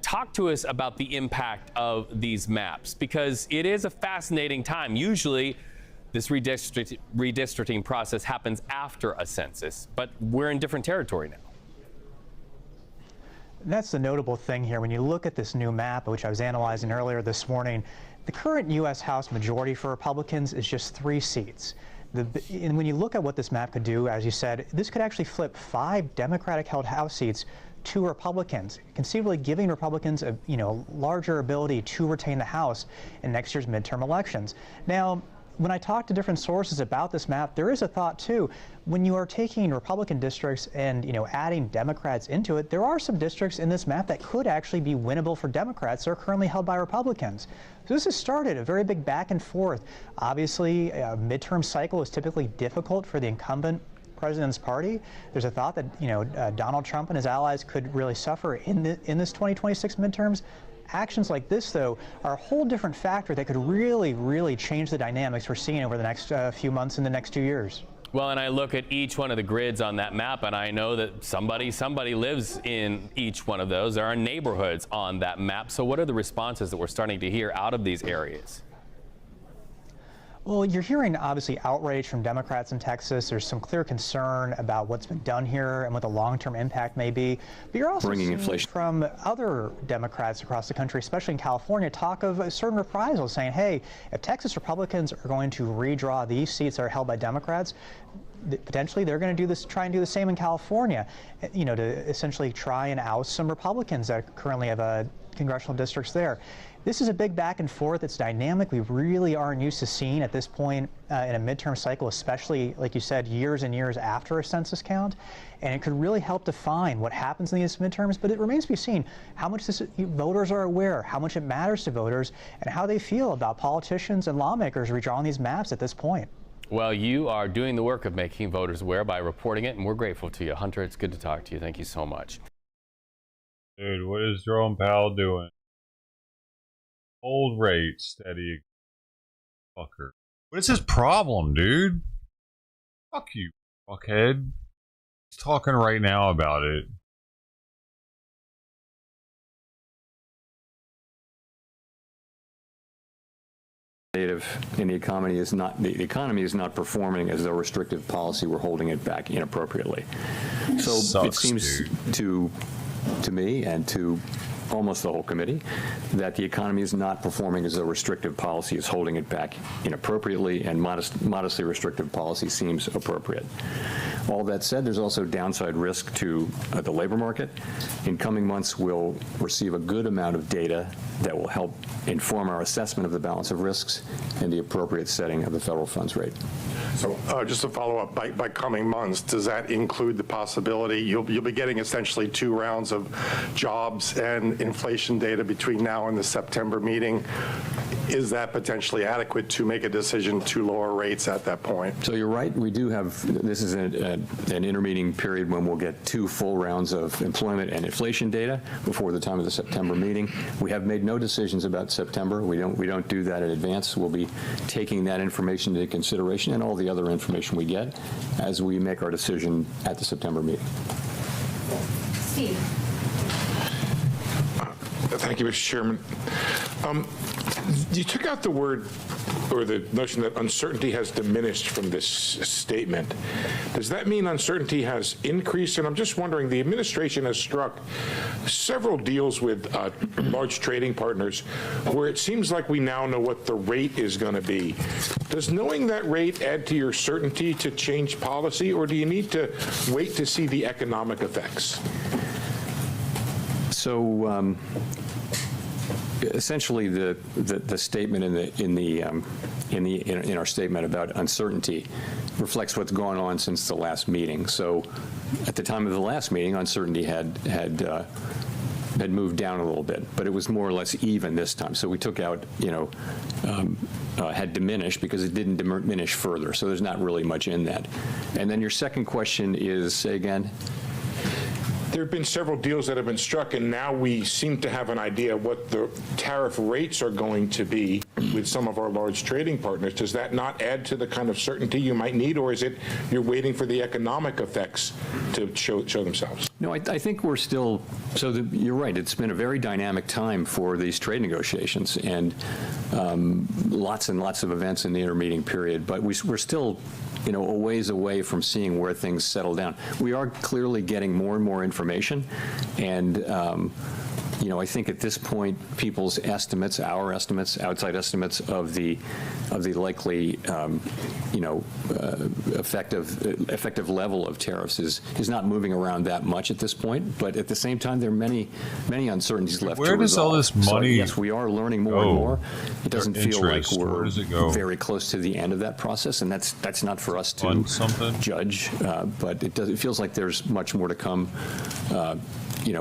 Talk to us about the impact of these maps, because it is a fascinating time. Usually this redistricting process happens after a census, but we're in different territory now. That's the notable thing here. When you look at this new map, which I was analyzing earlier this morning, the current U.S. House majority for Republicans is just 3 seats. And when you look at what this map could do, as you said, this could actually flip 5 Democratic-held House seats to Republicans, conceivably giving Republicans a larger ability to retain the House in next year's midterm elections. Now, when I talk to different sources about this map, there is a thought too. When you are taking Republican districts and adding Democrats into it, there are some districts in this map that could actually be winnable for Democrats that are currently held by Republicans. So this has started a very big back and forth. Obviously, a midterm cycle is typically difficult for the incumbent president's party. There's a thought that Donald Trump and his allies could really suffer in this 2026 midterms. Actions like this, though, are a whole different factor that could really, really change the dynamics we're seeing over the next few months and the next 2 years. Well, and I look at each one of the grids on that map, and I know that somebody lives in each one of those. There are neighborhoods on that map. So what are the responses that we're starting to hear out of these areas? Well, you're hearing obviously outrage from Democrats in Texas. There's some clear concern about what's been done here and what the long-term impact may be. But you're also seeing from other Democrats across the country, especially in California, talk of a certain reprisals, saying, hey, if Texas Republicans are going to redraw these seats that are held by Democrats, potentially they're going to try and do the same in California, to essentially try and oust some Republicans that currently have congressional districts there. This is a big back and forth. It's dynamic. We really aren't used to seeing at this point in a midterm cycle, especially, like you said, years and years after a census count. And it could really help define what happens in these midterms. But it remains to be seen how much voters are aware, how much it matters to voters, and how they feel about politicians and lawmakers redrawing these maps at this point. Well, you are doing the work of making voters aware by reporting it, and we're grateful to you. Hunter, it's good to talk to you. Thank you so much. Dude, what is Jerome Powell doing? Hold rate steady. Fucker. What is his problem, dude? Fuck you, fuckhead. He's talking right now about it. In the economy is not performing as though restrictive policy were holding it back inappropriately. So it seems to me and to almost the whole committee that the economy is not performing as though restrictive policy is holding it back inappropriately, and modestly restrictive policy seems appropriate. All that said, there's also downside risk to the labor market. In coming months, we'll receive a good amount of data that will help inform our assessment of the balance of risks and the appropriate setting of the federal funds rate. So just to follow up, by coming months, does that include the possibility you'll be getting essentially 2 rounds of jobs and inflation data between now and the September meeting? Is that potentially adequate to make a decision to lower rates at that point? So you're right. We do have, this is an intermeeting period when we'll get 2 full rounds of employment and inflation data before the time of the September meeting. We have made no decisions about September. We don't do that in advance. We'll be taking that information into consideration and all the other information we get as we make our decision at the September meeting. Steve. Thank you, Mr. Chairman. You took out the word or the notion that uncertainty has diminished from this statement. Does that mean uncertainty has increased? And I'm just wondering, the administration has struck several deals with large trading partners where it seems like we now know what the rate is going to be. Does knowing that rate add to your certainty to change policy, or do you need to wait to see the economic effects? So essentially, the statement in our statement about uncertainty reflects what's gone on since the last meeting. So at the time of the last meeting, uncertainty had moved down a little bit, but it was more or less even this time. So we took out, had diminished because it didn't diminish further. So there's not really much in that. And then your second question is, say again? There have been several deals that have been struck, and now we seem to have an idea of what the tariff rates are going to be with some of our large trading partners. Does that not add to the kind of certainty you might need, or is it you're waiting for the economic effects to show themselves? No, I think we're still, you're right, it's been a very dynamic time for these trade negotiations, and lots and lots of events in the intermeeting period, but we're still a ways away from seeing where things settle down. We are clearly getting more and more information, and I think at this point, people's estimates, our estimates, outside estimates of the likely, effective level of tariffs is not moving around that much at this point. But at the same time, there are many uncertainties left. Where does all this money? So, yes, we are learning more and more. It doesn't feel like we're very close to the end of that process, and that's not for us to judge. But it feels like there's much more to come.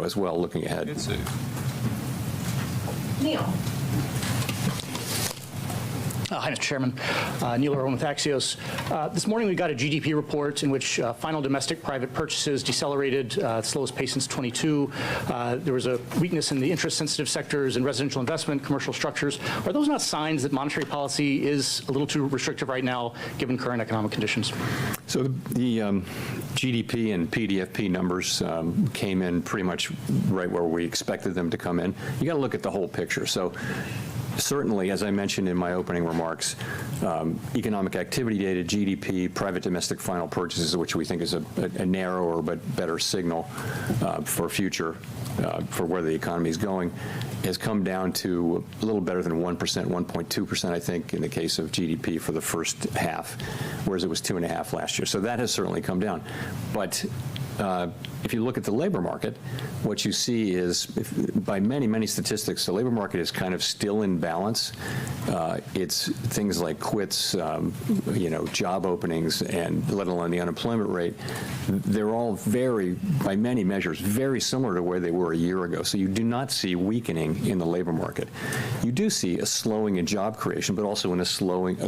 As well, looking ahead. Neil. Hi, Mr. Chairman. Neil Irwin with Axios. This morning we got a GDP report in which final domestic private purchases decelerated, slowest pace since 22. There was a weakness in the interest-sensitive sectors and residential investment, commercial structures. Are those not signs that monetary policy is a little too restrictive right now, given current economic conditions? So the GDP and PDFP numbers came in pretty much right where we expected them to come in. You got to look at the whole picture. So certainly, as I mentioned in my opening remarks, economic activity data, GDP, private domestic final purchases, which we think is a narrower but better signal for future, for where the economy is going, has come down to a little better than 1%, 1.2%, I think, in the case of GDP for the first half, whereas it was 2.5% last year. So that has certainly come down. But if you look at the labor market, what you see is, by many statistics, the labor market is kind of still in balance. It's things like quits, job openings, and let alone the unemployment rate. They're all by many measures, very similar to where they were a year ago. So you do not see weakening in the labor market. You do see a slowing in job creation, but also a slowing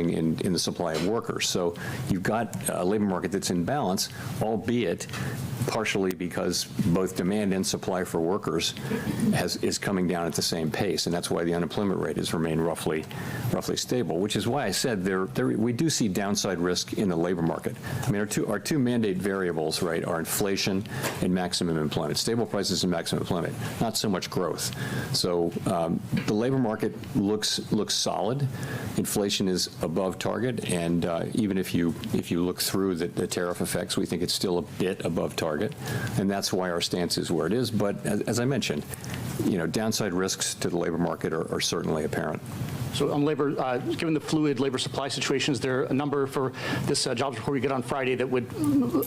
in the supply of workers. So you've got a labor market that's in balance, albeit partially because both demand and supply for workers is coming down at the same pace, and that's why the unemployment rate has remained roughly stable, which is why I said we do see downside risk in the labor market. I mean, our two mandate variables, right, are inflation and maximum employment, stable prices and maximum employment, not so much growth. So the labor market looks solid. Inflation is above target, and even if you look through the tariff effects, we think it's still a bit above target, and that's why our stance is where it is. But as I mentioned, downside risks to the labor market are certainly apparent. So on labor, given the fluid labor supply situation, is there a number for this jobs report we get on Friday that would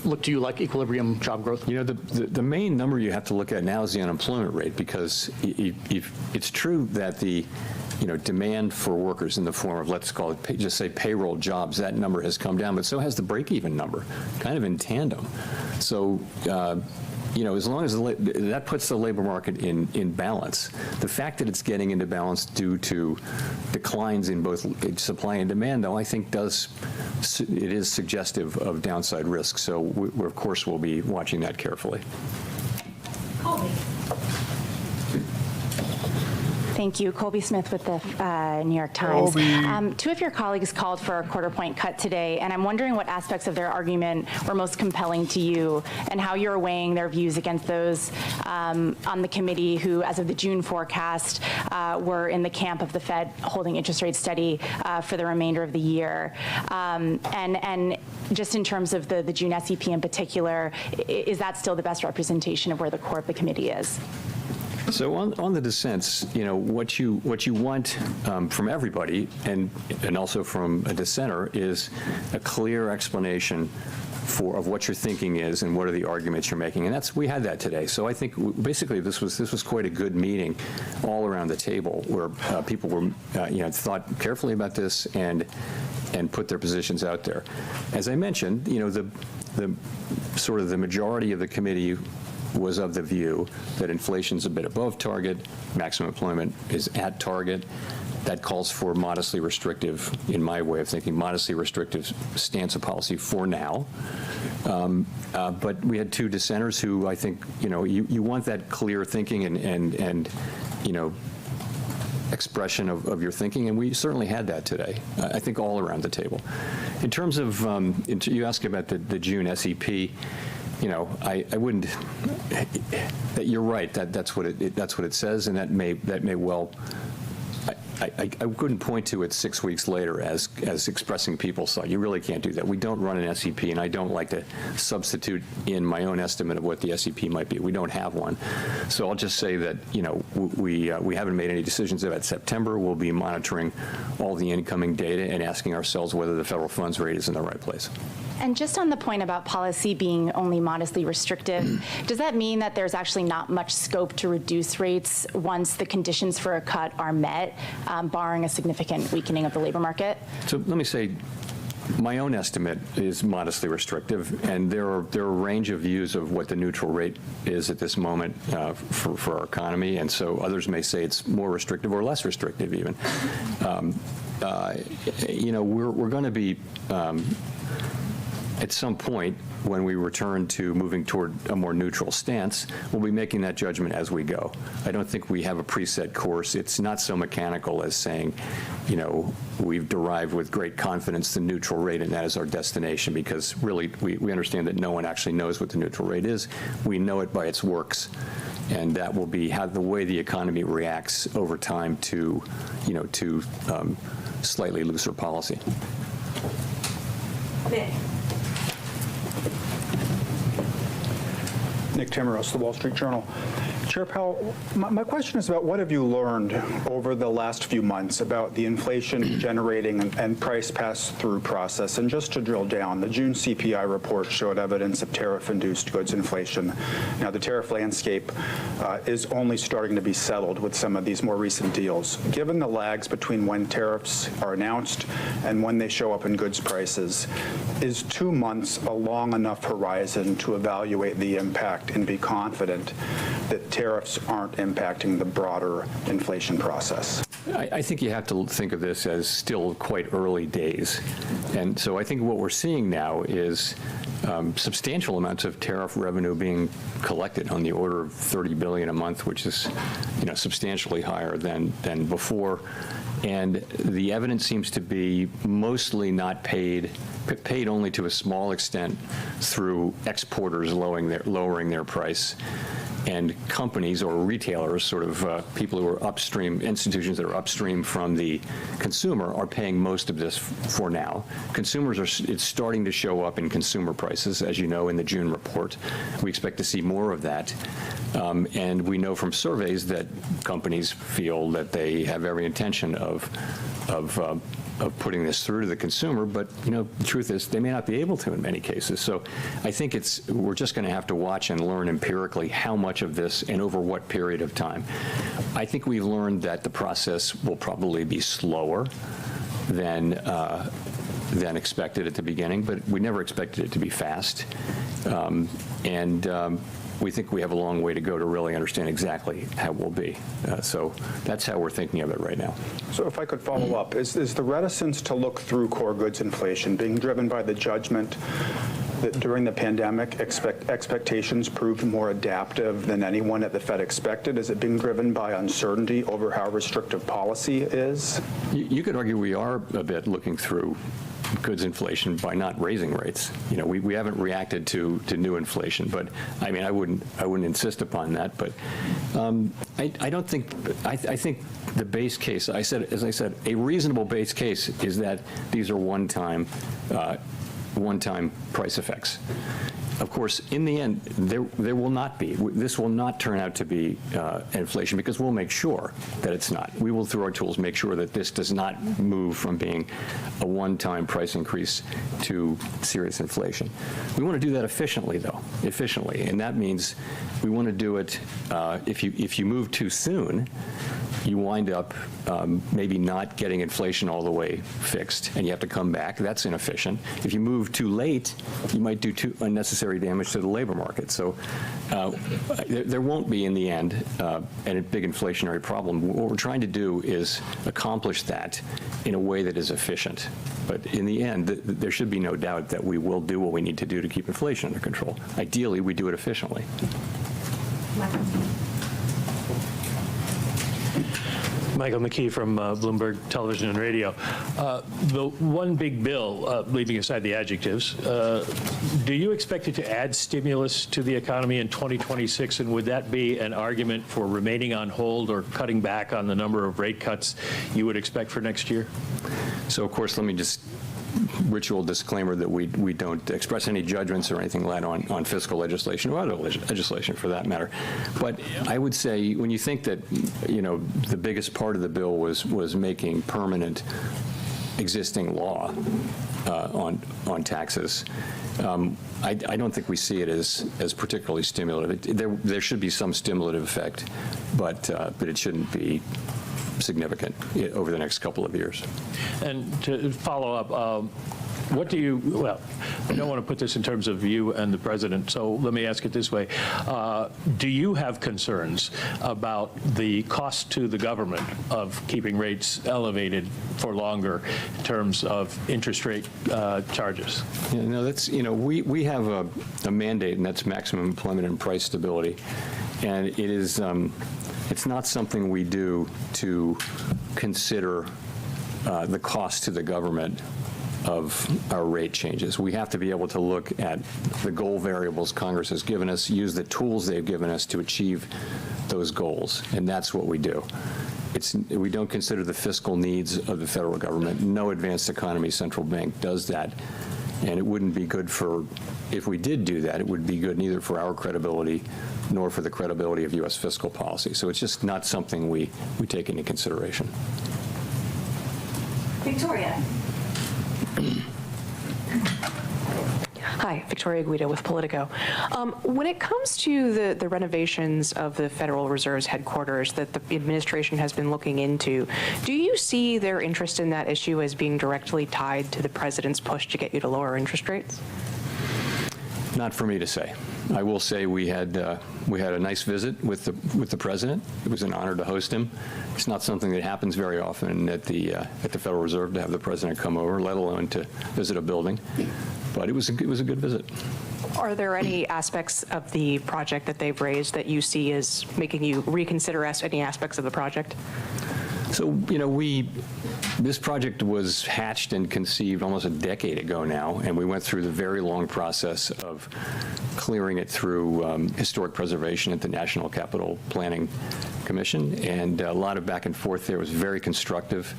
look to you like equilibrium job growth? The main number you have to look at now is the unemployment rate, because it's true that the demand for workers in the form of, let's call it, just say payroll jobs, that number has come down, but so has the break-even number, kind of in tandem. So, as long as that puts the labor market in balance, the fact that it's getting into balance due to declines in both supply and demand, though, I think it is suggestive of downside risk. So we of course, will be watching that carefully. Thank you. Colby Smith with the New York Times. Two of your colleagues called for a quarter-point cut today, and I'm wondering what aspects of their argument were most compelling to you and how you're weighing their views against those on the committee who, as of the June forecast, were in the camp of the Fed holding interest rates steady for the remainder of the year. And just in terms of the June SEP in particular, is that still the best representation of where the core of the committee is? So on the dissents, what you want from everybody and also from a dissenter is a clear explanation of what your thinking is and what are the arguments you're making, and we had that today. So I think basically this was quite a good meeting all around the table where people were thought carefully about this and put their positions out there. As I mentioned, the sort of the majority of the committee was of the view that inflation's a bit above target, maximum employment is at target. That calls for modestly restrictive, in my way of thinking, modestly restrictive stance of policy for now. But we had two dissenters who I think, you want that clear thinking and expression of your thinking, and we certainly had that today, I think all around the table. In terms of, you asked about the June SEP, I wouldn't. You're right. That's what it says, and that may well. I couldn't point to it 6 weeks later as expressing people's thought. You really can't do that. We don't run an SEP, and I don't like to substitute in my own estimate of what the SEP might be. We don't have one. So I'll just say that, we haven't made any decisions about September. We'll be monitoring all the incoming data and asking ourselves whether the federal funds rate is in the right place. And just on the point about policy being only modestly restrictive, does that mean that there's actually not much scope to reduce rates once the conditions for a cut are met, barring a significant weakening of the labor market? So let me say, my own estimate is modestly restrictive, and there are a range of views of what the neutral rate is at this moment for our economy, and so others may say it's more restrictive or less restrictive even. We're going to be at some point, when we return to moving toward a more neutral stance, we'll be making that judgment as we go. I don't think we have a preset course. It's not so mechanical as saying, we've derived with great confidence the neutral rate and that is our destination, because really we understand that no one actually knows what the neutral rate is. We know it by its works, and that will be how the way the economy reacts over time to, slightly looser policy. Nick Timmeros, The Wall Street Journal. Chair Powell, my question is about what have you learned over the last few months about the inflation generating and price pass-through process? And just to drill down, the June CPI report showed evidence of tariff-induced goods inflation. Now, the tariff landscape is only starting to be settled with some of these more recent deals. Given the lags between when tariffs are announced and when they show up in goods prices, is 2 months a long enough horizon to evaluate the impact and be confident that tariffs aren't impacting the broader inflation process? I think you have to think of this as still quite early days. And so I think what we're seeing now is substantial amounts of tariff revenue being collected on the order of $30 billion a month, which is, substantially higher than before. And the evidence seems to be mostly not paid only to a small extent through exporters lowering their price, and companies or retailers, sort of people who are upstream, institutions that are upstream from the consumer, are paying most of this for now. It's starting to show up in consumer prices, as you know, in the June report. We expect to see more of that. And we know from surveys that companies feel that they have every intention of putting this through to the consumer, but the truth is they may not be able to in many cases. So I think we're just going to have to watch and learn empirically how much of this and over what period of time. I think we've learned that the process will probably be slower than expected at the beginning, but we never expected it to be fast. We think we have a long way to go to really understand exactly how it will be. So that's how we're thinking of it right now. So if I could follow up, is the reticence to look through core goods inflation being driven by the judgment that during the pandemic expectations proved more adaptive than anyone at the Fed expected? Is it being driven by uncertainty over how restrictive policy is? You could argue we are a bit looking through goods inflation by not raising rates. We haven't reacted to new inflation, but I mean, I wouldn't insist upon that. But I don't think. I think the base case. As I said, a reasonable base case is that these are one-time price effects. Of course, in the end, there will not be. This will not turn out to be inflation, because we'll make sure that it's not. We will, through our tools, make sure that this does not move from being a one-time price increase to serious inflation. We want to do that efficiently, though, and that means we want to do it. If you move too soon, you wind up maybe not getting inflation all the way fixed, and you have to come back. That's inefficient. If you move too late, you might do too unnecessary damage to the labor market. So there won't be, in the end, a big inflationary problem. What we're trying to do is accomplish that in a way that is efficient. But in the end, there should be no doubt that we will do what we need to do to keep inflation under control. Ideally, we do it efficiently. Michael McKee from Bloomberg Television and Radio. The one big bill, leaving aside the adjectives, do you expect it to add stimulus to the economy in 2026? And would that be an argument for remaining on hold or cutting back on the number of rate cuts you would expect for next year? So, of course, let me just ritual disclaimer that we don't express any judgments or anything like that on fiscal legislation or other legislation for that matter. But I would say, when you think that the biggest part of the bill was making permanent existing law on taxes, I don't think we see it as particularly stimulative. There should be some stimulative effect, but it shouldn't be significant over the next couple of years. And to follow up, I don't want to put this in terms of you and the president, so let me ask it this way. Do you have concerns about the cost to the government of keeping rates elevated for longer in terms of interest rate charges? Yeah, no, that's, we have a mandate, and that's maximum employment and price stability. And it is, it's not something we do to consider the cost to the government of our rate changes. We have to be able to look at the goal variables Congress has given us, use the tools they've given us to achieve those goals, and that's what we do. We don't consider the fiscal needs of the federal government. No advanced economy central bank does that, and it wouldn't be good if we did do that, it would be good neither for our credibility nor for the credibility of U.S. fiscal policy. So it's just not something we take into consideration. Victoria. Hi, Victoria Guido with Politico. When it comes to the renovations of the Federal Reserve's headquarters that the administration has been looking into, do you see their interest in that issue as being directly tied to the president's push to get you to lower interest rates? Not for me to say. I will say we had a nice visit with the president. It was an honor to host him. It's not something that happens very often at the Federal Reserve to have the president come over, let alone to visit a building. But it was a good visit. Are there any aspects of the project that they've raised that you see as making you reconsider any aspects of the project? So, this project was hatched and conceived almost a decade ago now, and we went through the very long process of clearing it through historic preservation at the National Capital Planning Commission, and a lot of back and forth there. It was very constructive.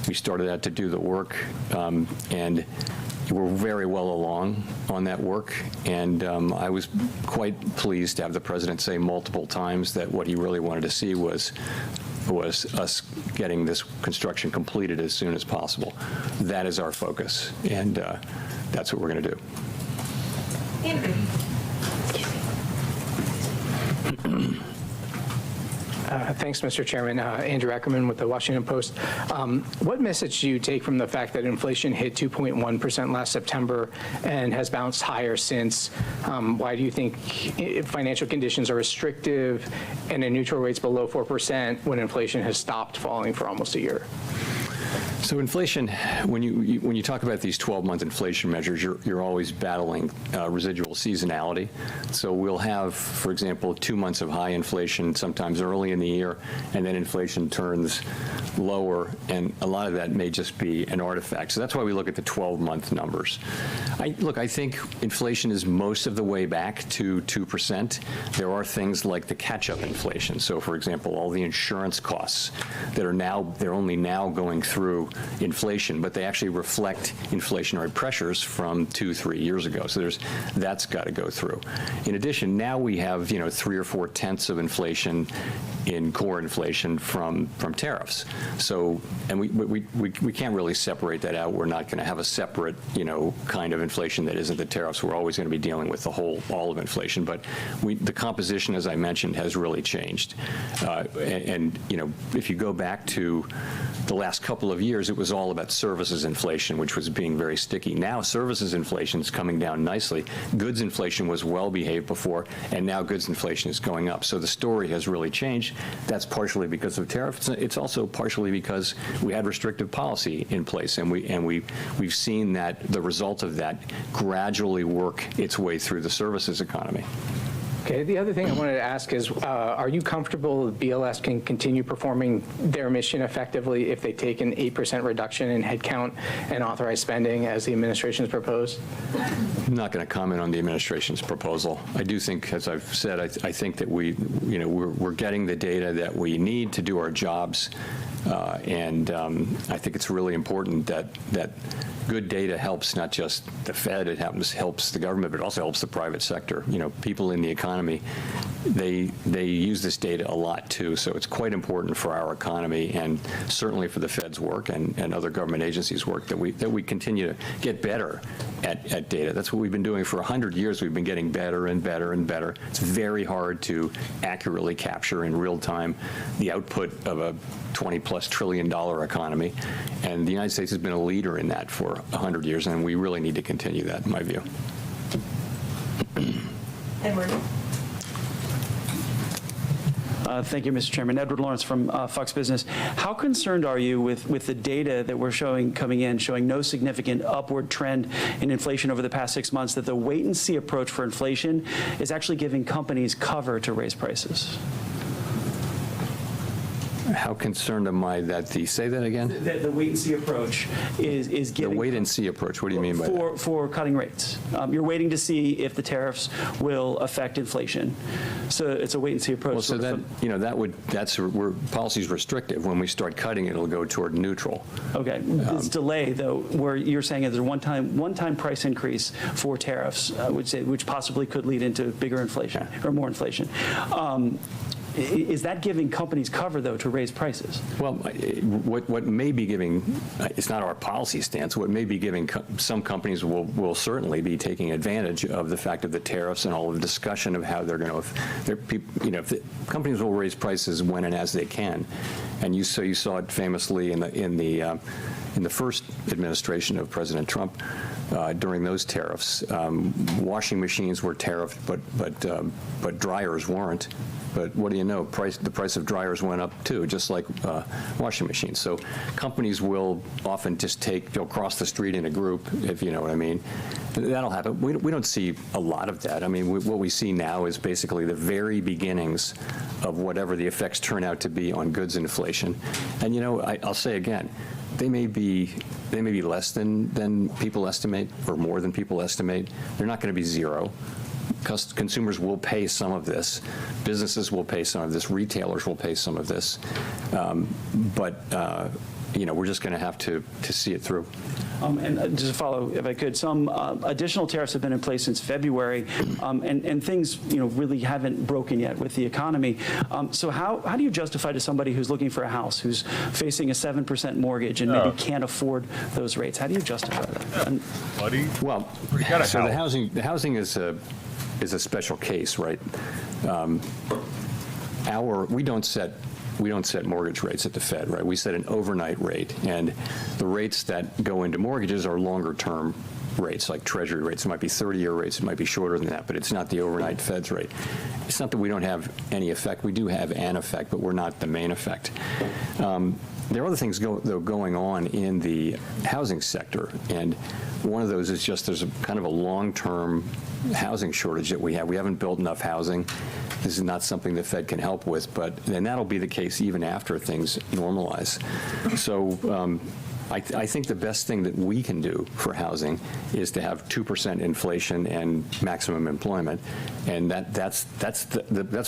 We started out to do the work, and we're very well along on that work, and I was quite pleased to have the president say multiple times that what he really wanted to see was us getting this construction completed as soon as possible. That is our focus, and that's what we're going to do. Thanks, Mr. Chairman. Andrew Ackerman with the Washington Post. What message do you take from the fact that inflation hit 2.1% last September and has bounced higher since? Why do you think financial conditions are restrictive and a neutral rate's below 4% when inflation has stopped falling for almost a year? So inflation, when you talk about these 12-month inflation measures, you're always battling residual seasonality. So we'll have, for example, 2 months of high inflation sometime early in the year, and then inflation turns lower, and a lot of that may just be an artifact. So that's why we look at the 12-month numbers. I think inflation is most of the way back to 2%. There are things like the catch-up inflation. So, for example, all the insurance costs that they're only now going through inflation, but they actually reflect inflationary pressures from 2-3 years ago. So that's got to go through. In addition, now we have 3 or 4 tenths of inflation in core inflation from tariffs. So, and we can't really separate that out. We're not going to have a separate kind of inflation that isn't the tariffs. We're always going to be dealing with all of inflation. But the composition, as I mentioned, has really changed. And if you go back to the last couple of years, it was all about services inflation, which was being very sticky. Now services inflation is coming down nicely. Goods inflation was well behaved before, and now goods inflation is going up. So the story has really changed. That's partially because of tariffs. It's also partially because we had restrictive policy in place, and we've seen that the result of that gradually work its way through the services economy. Okay, the other thing I wanted to ask is, are you comfortable that BLS can continue performing their mission effectively if they take an 8% reduction in headcount and authorized spending as the administration has proposed? I'm not going to comment on the administration's proposal. I do think, as I've said, I think that we're getting the data that we need to do our jobs, and I think it's really important that good data helps not just the Fed, it helps the government, but it also helps the private sector. People in the economy, they use this data a lot too, so it's quite important for our economy and certainly for the Fed's work and other government agencies' work that we continue to get better at data. That's what we've been doing for 100 years. We've been getting better and better and better. It's very hard to accurately capture in real time the output of a $20+ trillion economy, and the United States has been a leader in that for 100 years, and we really need to continue that, in my view. Edward. Thank you, Mr. Chairman. Edward Lawrence from Fox Business. How concerned are you with the data that we're coming in, showing no significant upward trend in inflation over the past 6 months, that the wait-and-see approach for inflation is actually giving companies cover to raise prices? How concerned am I that say that again? The wait-and-see approach is giving... The wait-and-see approach, what do you mean by that? For cutting rates. You're waiting to see if the tariffs will affect inflation. So it's a wait-and-see approach. Well, so that's where policy's restrictive. When we start cutting, it'll go toward neutral. Okay. This delay, though, where you're saying there's a one-time price increase for tariffs, which possibly could lead into bigger inflation or more inflation. Is that giving companies cover, though, to raise prices? Well, what may be giving, it's not our policy stance, what may be giving some companies will certainly be taking advantage of the fact of the tariffs and all of the discussion of how they're going to, companies will raise prices when and as they can. And you saw it famously in the in the first administration of President Trump, during those tariffs, washing machines were tariffed, but dryers weren't. But what do you know? The price of dryers went up too, just like washing machines. So companies will often just they'll cross the street in a group, if you know what I mean. That'll happen. We don't see a lot of that. I mean, what we see now is basically the very beginnings of whatever the effects turn out to be on goods inflation. And I'll say again, they may be less than people estimate, or more than people estimate. They're not going to be zero. Consumers will pay some of this. Businesses will pay some of this. Retailers will pay some of this. But we're just going to have to see it through. And just to follow, if I could, some additional tariffs have been in place since February, and things really haven't broken yet with the economy. So how do you justify to somebody who's looking for a house, who's facing a 7% mortgage and maybe can't afford those rates? How do you justify that? Well, so the housing is a special case, right? We don't set mortgage rates at the Fed, right? We set an overnight rate, and the rates that go into mortgages are longer term rates, like Treasury rates. It might be 30-year rates, it might be shorter than that, but it's not the overnight Fed's rate. It's not that we don't have any effect. We do have an effect, but we're not the main effect. There are other things going on in the housing sector, and one of those is just there's a kind of a long-term housing shortage that we have. We haven't built enough housing. This is not something the Fed can help with, and that'll be the case even after things normalize. So I think the best thing that we can do for housing is to have 2% inflation and maximum employment, and that's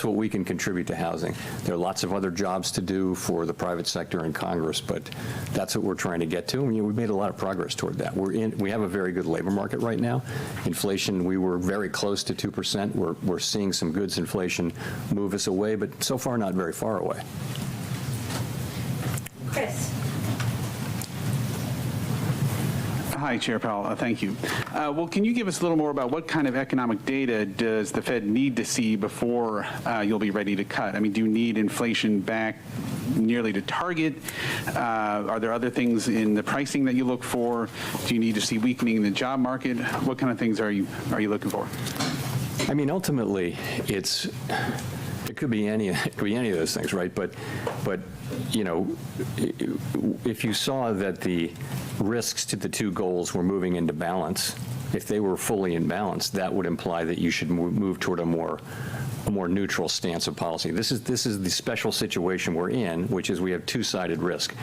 what we can contribute to housing. There are lots of other jobs to do for the private sector and Congress, but that's what we're trying to get to. And we've made a lot of progress toward that. We have a very good labor market right now. Inflation, we were very close to 2%. We're seeing some goods inflation move us away, but so far not very far away. Chris. Hi, Chair Powell. Thank you. Well, can you give us a little more about what kind of economic data does the Fed need to see before you'll be ready to cut? I mean, do you need inflation back nearly to target? Are there other things in the pricing that you look for? Do you need to see weakening in the job market? What kind of things are you looking for? I mean, ultimately, it could be any of those things, right? But if you saw that the risks to the two goals were moving into balance, if they were fully in balance, that would imply that you should move toward a more neutral stance of policy. This is the special situation we're in, which is we have two-sided risk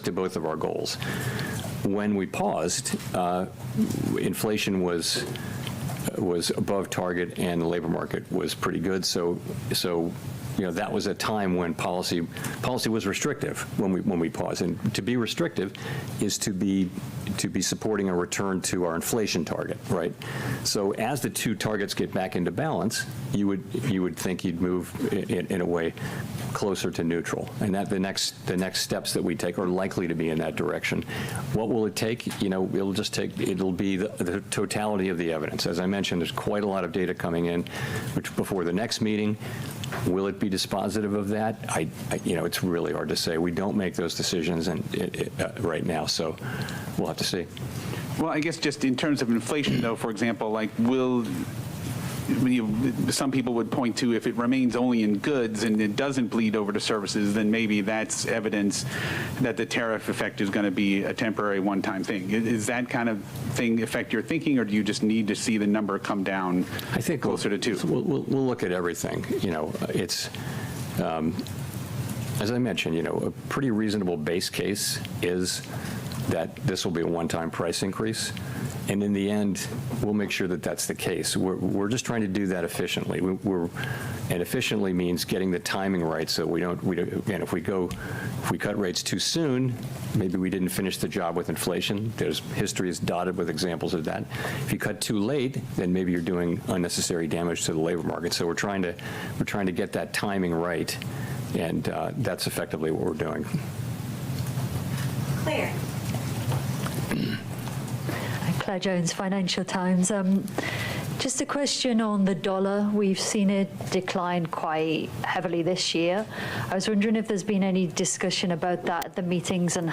to both of our goals. When we paused, inflation was above target and the labor market was pretty good. So that was a time when policy was restrictive when we paused. And to be restrictive is to be supporting a return to our inflation target, right? So as the two targets get back into balance, you would think you'd move in a way closer to neutral, and that the next steps that we take are likely to be in that direction. What will it take? It'll be the totality of the evidence. As I mentioned, there's quite a lot of data coming in, which before the next meeting. Will it be dispositive of that? It's really hard to say. We don't make those decisions right now, so we'll have to see. Well, I guess just in terms of inflation, though, for example, some people would point to if it remains only in goods and it doesn't bleed over to services, then maybe that's evidence that the tariff effect is going to be a temporary one-time thing. Is that kind of thing affect your thinking, or do you just need to see the number come down closer to 2? We'll look at everything. It's, as I mentioned, a pretty reasonable base case is that this will be a one-time price increase. And in the end, we'll make sure that that's the case. We're just trying to do that efficiently. And efficiently means getting the timing right, so we don't. Again, if we cut rates too soon, maybe we didn't finish the job with inflation. History is dotted with examples of that. If you cut too late, then maybe you're doing unnecessary damage to the labor market. So we're trying to get that timing right, and that's effectively what we're doing. Claire. Claire Jones, Financial Times. Just a question on the dollar. We've seen it decline quite heavily this year. I was wondering if there's been any discussion about that at the meetings and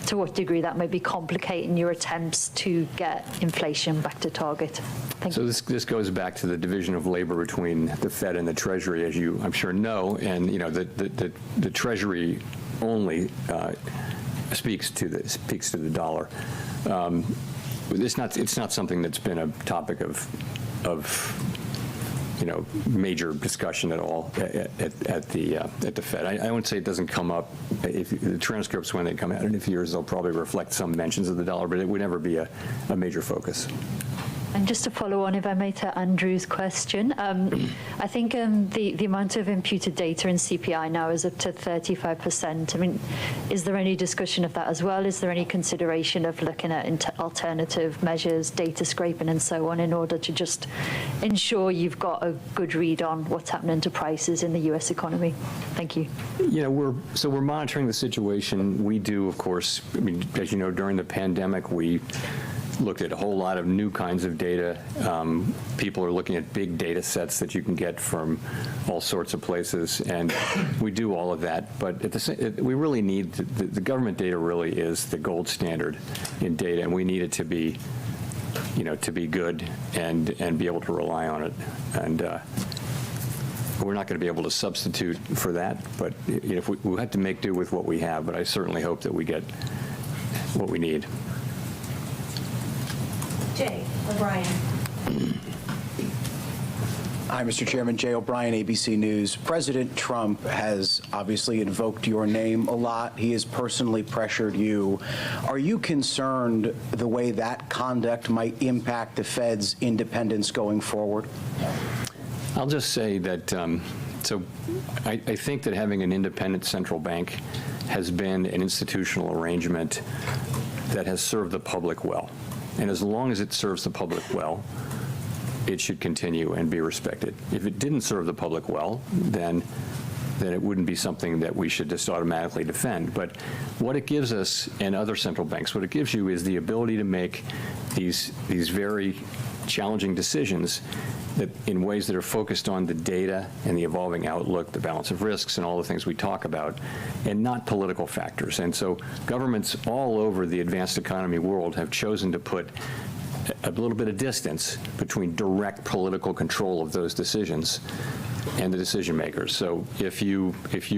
to what degree that may be complicating your attempts to get inflation back to target. Thank you. So this goes back to the division of labor between the Fed and the Treasury, as you, I'm sure, know. And the Treasury only speaks to the dollar. It's not something that's been a topic of major discussion at all at the Fed. I won't say it doesn't come up. If the transcripts, when they come out in a few years, they'll probably reflect some mentions of the dollar, but it would never be a major focus. And just to follow on, if I may, to Andrew's question, I think the amount of imputed data in CPI now is up to 35%. I mean, is there any discussion of that as well? Is there any consideration of looking at alternative measures, data scraping and so on, in order to just ensure you've got a good read on what's happening to prices in the U.S. economy? Thank you. We're monitoring the situation. We do, of course, I mean, as you know, during the pandemic, we looked at a whole lot of new kinds of data. People are looking at big data sets that you can get from all sorts of places, and we do all of that. But we really need the government data. Really is the gold standard in data, and we need it to be, to be good and be able to rely on it. And we're not going to be able to substitute for that, but if we have to make do with what we have. But I certainly hope that we get what we need. Jay O'Brien. Hi, Mr. Chairman. Jay O'Brien, ABC News. President Trump has obviously invoked your name a lot. He has personally pressured you. Are you concerned the way that conduct might impact the Fed's independence going forward? I'll just say that, I think that having an independent central bank has been an institutional arrangement that has served the public well. And as long as it serves the public well, it should continue and be respected. If it didn't serve the public well, then it wouldn't be something that we should just automatically defend. But what it gives us, and other central banks, what it gives you is the ability to make these very challenging decisions that in ways that are focused on the data and the evolving outlook, the balance of risks, and all the things we talk about, and not political factors. And so governments all over the advanced economy world have chosen to put a little bit of distance between direct political control of those decisions and the decision makers. So if you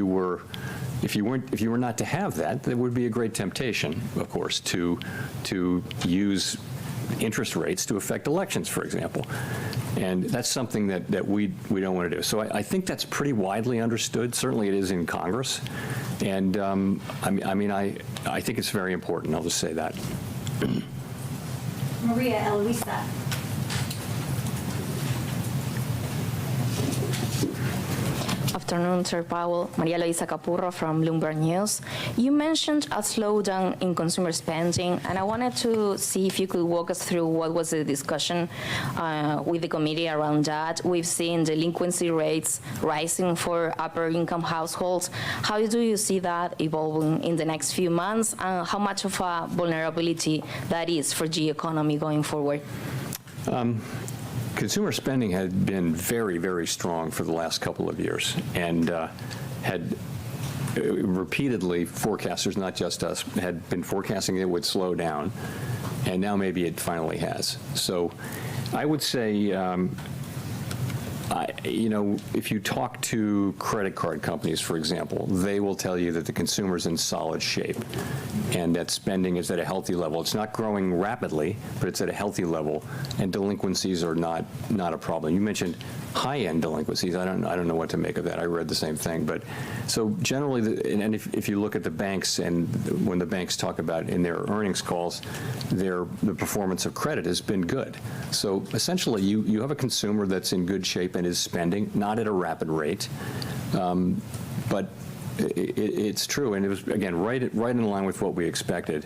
were not to have that, there would be a great temptation, of course, to use interest rates to affect elections, for example. And that's something that we don't want to do. So I think that's pretty widely understood. Certainly it is in Congress. And I think it's very important. I'll just say that. Maria Eloisa. Afternoon, Chair Powell. Maria Luisa Capurro from Bloomberg News. You mentioned a slowdown in consumer spending, and I wanted to see if you could walk us through what was the discussion with the committee around that. We've seen delinquency rates rising for upper-income households. How do you see that evolving in the next few months, and how much of a vulnerability that is for the economy going forward? Consumer spending had been very, very strong for the last couple of years, and had repeatedly, forecasters, not just us, had been forecasting it would slow down, and now maybe it finally has. So I would say, if you talk to credit card companies, for example, they will tell you that the consumer's in solid shape and that spending is at a healthy level. It's not growing rapidly, but it's at a healthy level, and delinquencies are not a problem. You mentioned high-end delinquencies. I don't know what to make of that. I read the same thing. But so generally, and if you look at the banks, and when the banks talk about in their earnings calls, the performance of credit has been good. So essentially, you have a consumer that's in good shape and is spending, not at a rapid rate, but it's true, and it was, again, right in line with what we expected,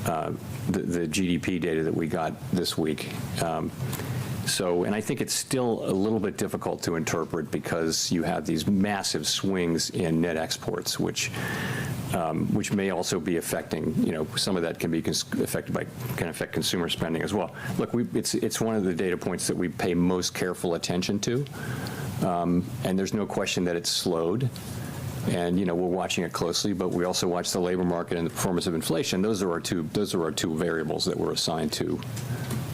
the GDP data that we got this week. And I think it's still a little bit difficult to interpret because you have these massive swings in net exports, which which may also be affecting, some of that can be can affect consumer spending as well. Look, it's one of the data points that we pay most careful attention to, and there's no question that it's slowed. And we're watching it closely, but we also watch the labor market and the performance of inflation. Those are our two variables that we're assigned to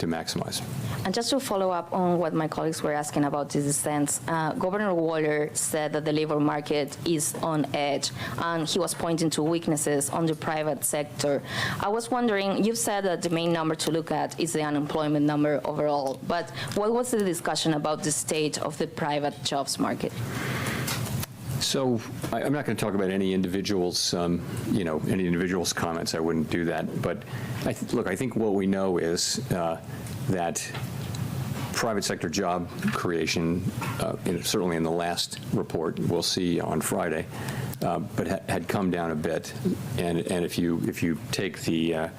maximize. And just to follow up on what my colleagues were asking about this stance, Governor Waller said that the labor market is on edge, and he was pointing to weaknesses on the private sector. I was wondering, you've said that the main number to look at is the unemployment number overall, but what was the discussion about the state of the private jobs market? So I'm not going to talk about any individual's, any individual's comments. I wouldn't do that. But I think what we know is that private sector job creation, certainly in the last report we'll see on Friday, but had come down a bit. And if you take the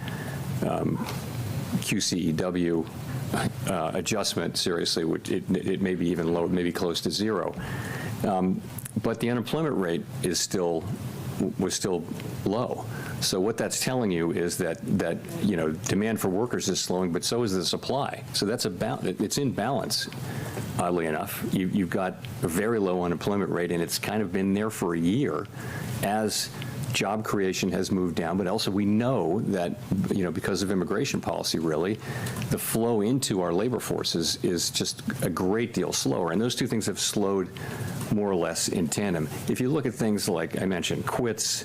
QCEW adjustment seriously, it may be even low, maybe close to zero. But the unemployment rate was still low. So what that's telling you is that demand for workers is slowing, but so is the supply. So it's in balance. Oddly enough, you've got a very low unemployment rate, and it's kind of been there for a year as job creation has moved down, but also we know that, because of immigration policy, really, the flow into our labor force is just a great deal slower. And those two things have slowed more or less in tandem. If you look at things like I mentioned, quits,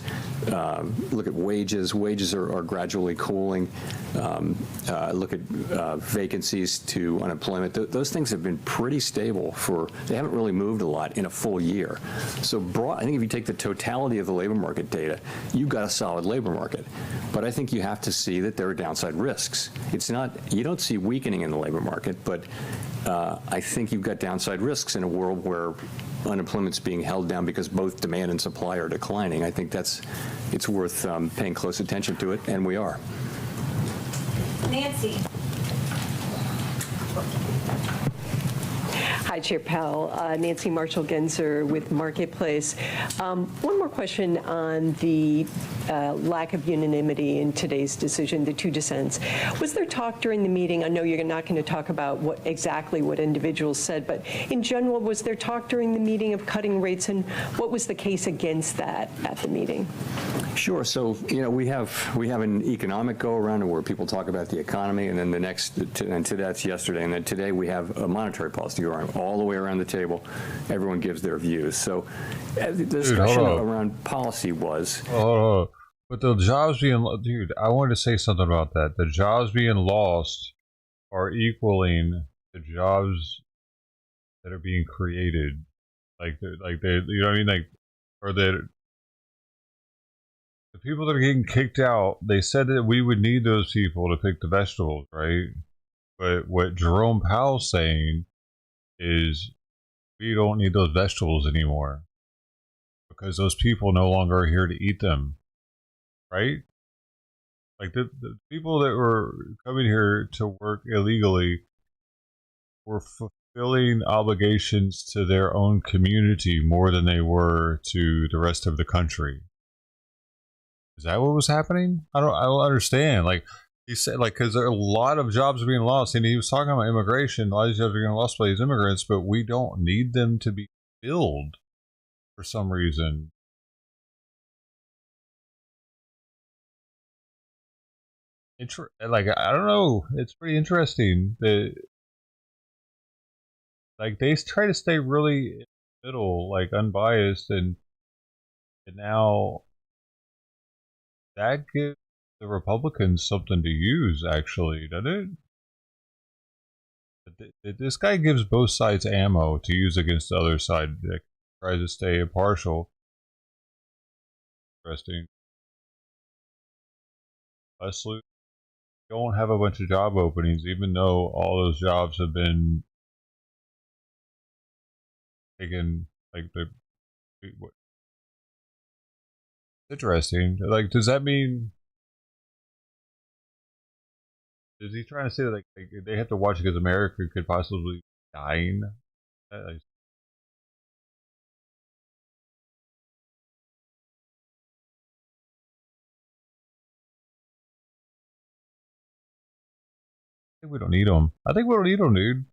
look at wages. Wages are gradually cooling. Look at vacancies to unemployment. Those things have been pretty stable they haven't really moved a lot in a full year. So I think if you take the totality of the labor market data, you've got a solid labor market. But I think you have to see that there are downside risks. You don't see weakening in the labor market, but I think you've got downside risks in a world where unemployment's being held down because both demand and supply are declining. I think it's worth paying close attention to it, and we are. Nancy. Hi, Chair Powell. Nancy Marshall-Genzer with Marketplace. One more question on the lack of unanimity in today's decision, the two dissents. Was there talk during the meeting? I know you're not going to talk about exactly what individuals said, but in general, was there talk during the meeting of cutting rates, and what was the case against that at the meeting? Sure. So, we have an economic go-around where people talk about the economy, and then that's yesterday, and then today we have a monetary policy go-around. All the way around the table, everyone gives their views. So the discussion around policy was... But the jobs being... Dude, I wanted to say something about that. The jobs being lost are equaling the jobs that are being created. You know what I mean? Or the people that are getting kicked out, they said that we would need those people to pick the vegetables, right? But what Jerome Powell's saying is we don't need those vegetables anymore because those people no longer are here to eat them, right? Like the people that were coming here to work illegally were fulfilling obligations to their own community more than they were to the rest of the country. Is that what was happening? I don't understand. He said, because there are a lot of jobs being lost, and he was talking about immigration. A lot of these jobs are getting lost by these immigrants, but we don't need them to be filled for some reason. I don't know. It's pretty interesting that, they try to stay really in the middle, unbiased, and now that gives the Republicans something to use, actually, doesn't it? This guy gives both sides ammo to use against the other side that tries to stay impartial. Interesting. Leslie, don't have a bunch of job openings, even though all those jobs have been taken. Interesting. Does that mean? Is he trying to say that they have to watch because America could possibly be dying? think we don't need them. I think we don't need them, dude.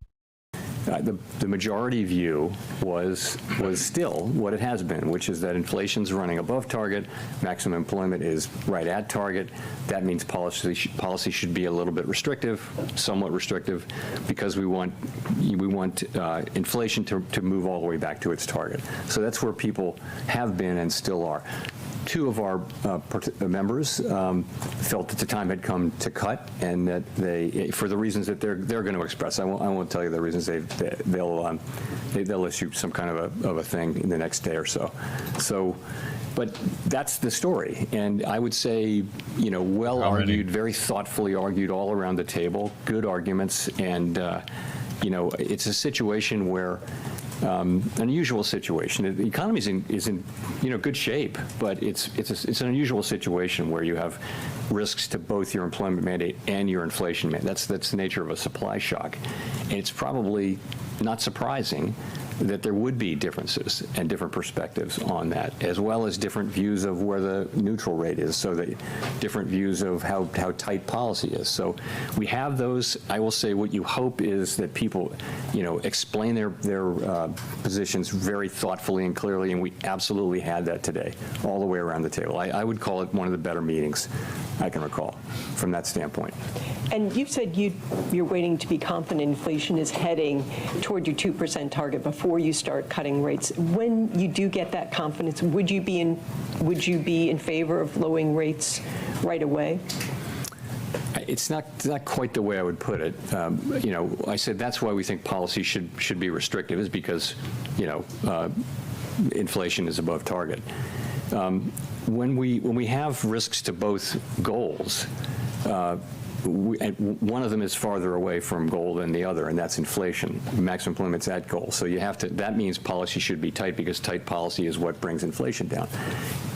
The majority view was still what it has been, which is that inflation's running above target, maximum employment is right at target. That means policy should be a little bit restrictive, somewhat restrictive, because we want inflation to move all the way back to its target. So that's where people have been and still are. Two of our members felt that the time had come to cut, and that they, for the reasons that they're going to express, I won't tell you the reasons. They'll issue some kind of a thing in the next day or so. So, but that's the story, and I would say, well argued, very thoughtfully argued all around the table, good arguments, and it's a situation where. Unusual situation. The economy is in good shape, but it's an unusual situation where you have risks to both your employment mandate and your inflation mandate. That's the nature of a supply shock, and it's probably not surprising that there would be differences and different perspectives on that, as well as different views of where the neutral rate is, so that different views of how tight policy is. So we have those. I will say what you hope is that people, explain their positions very thoughtfully and clearly, and we absolutely had that today, all the way around the table. I would call it one of the better meetings I can recall from that standpoint. And you've said you're waiting to be confident inflation is heading toward your 2% target before you start cutting rates. When you do get that confidence, would you be in favor of lowering rates right away? It's not quite the way I would put it. I said that's why we think policy should be restrictive, is because inflation is above target. When we have risks to both goals, one of them is farther away from goal than the other, and that's inflation. Maximum employment's at goal. So that means policy should be tight, because tight policy is what brings inflation down.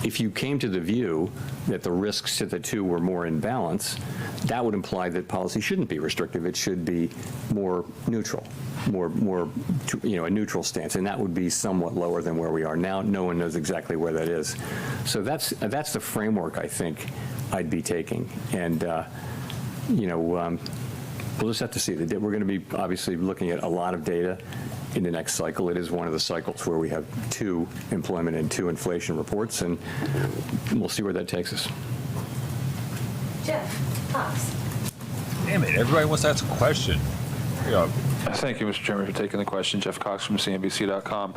If you came to the view that the risks to the two were more in balance, that would imply that policy shouldn't be restrictive. It should be more neutral, more a neutral stance, and that would be somewhat lower than where we are now. No one knows exactly where that is. So that's the framework I think I'd be taking, and we'll just have to see. We're going to be obviously looking at a lot of data in the next cycle. It is one of the cycles where we have 2 employment and 2 inflation reports, and we'll see where that takes us. Jeff Cox. Damn it, everybody wants to ask a question. Thank you, Mr. Chairman, for taking the question. Jeff Cox from CNBC.com.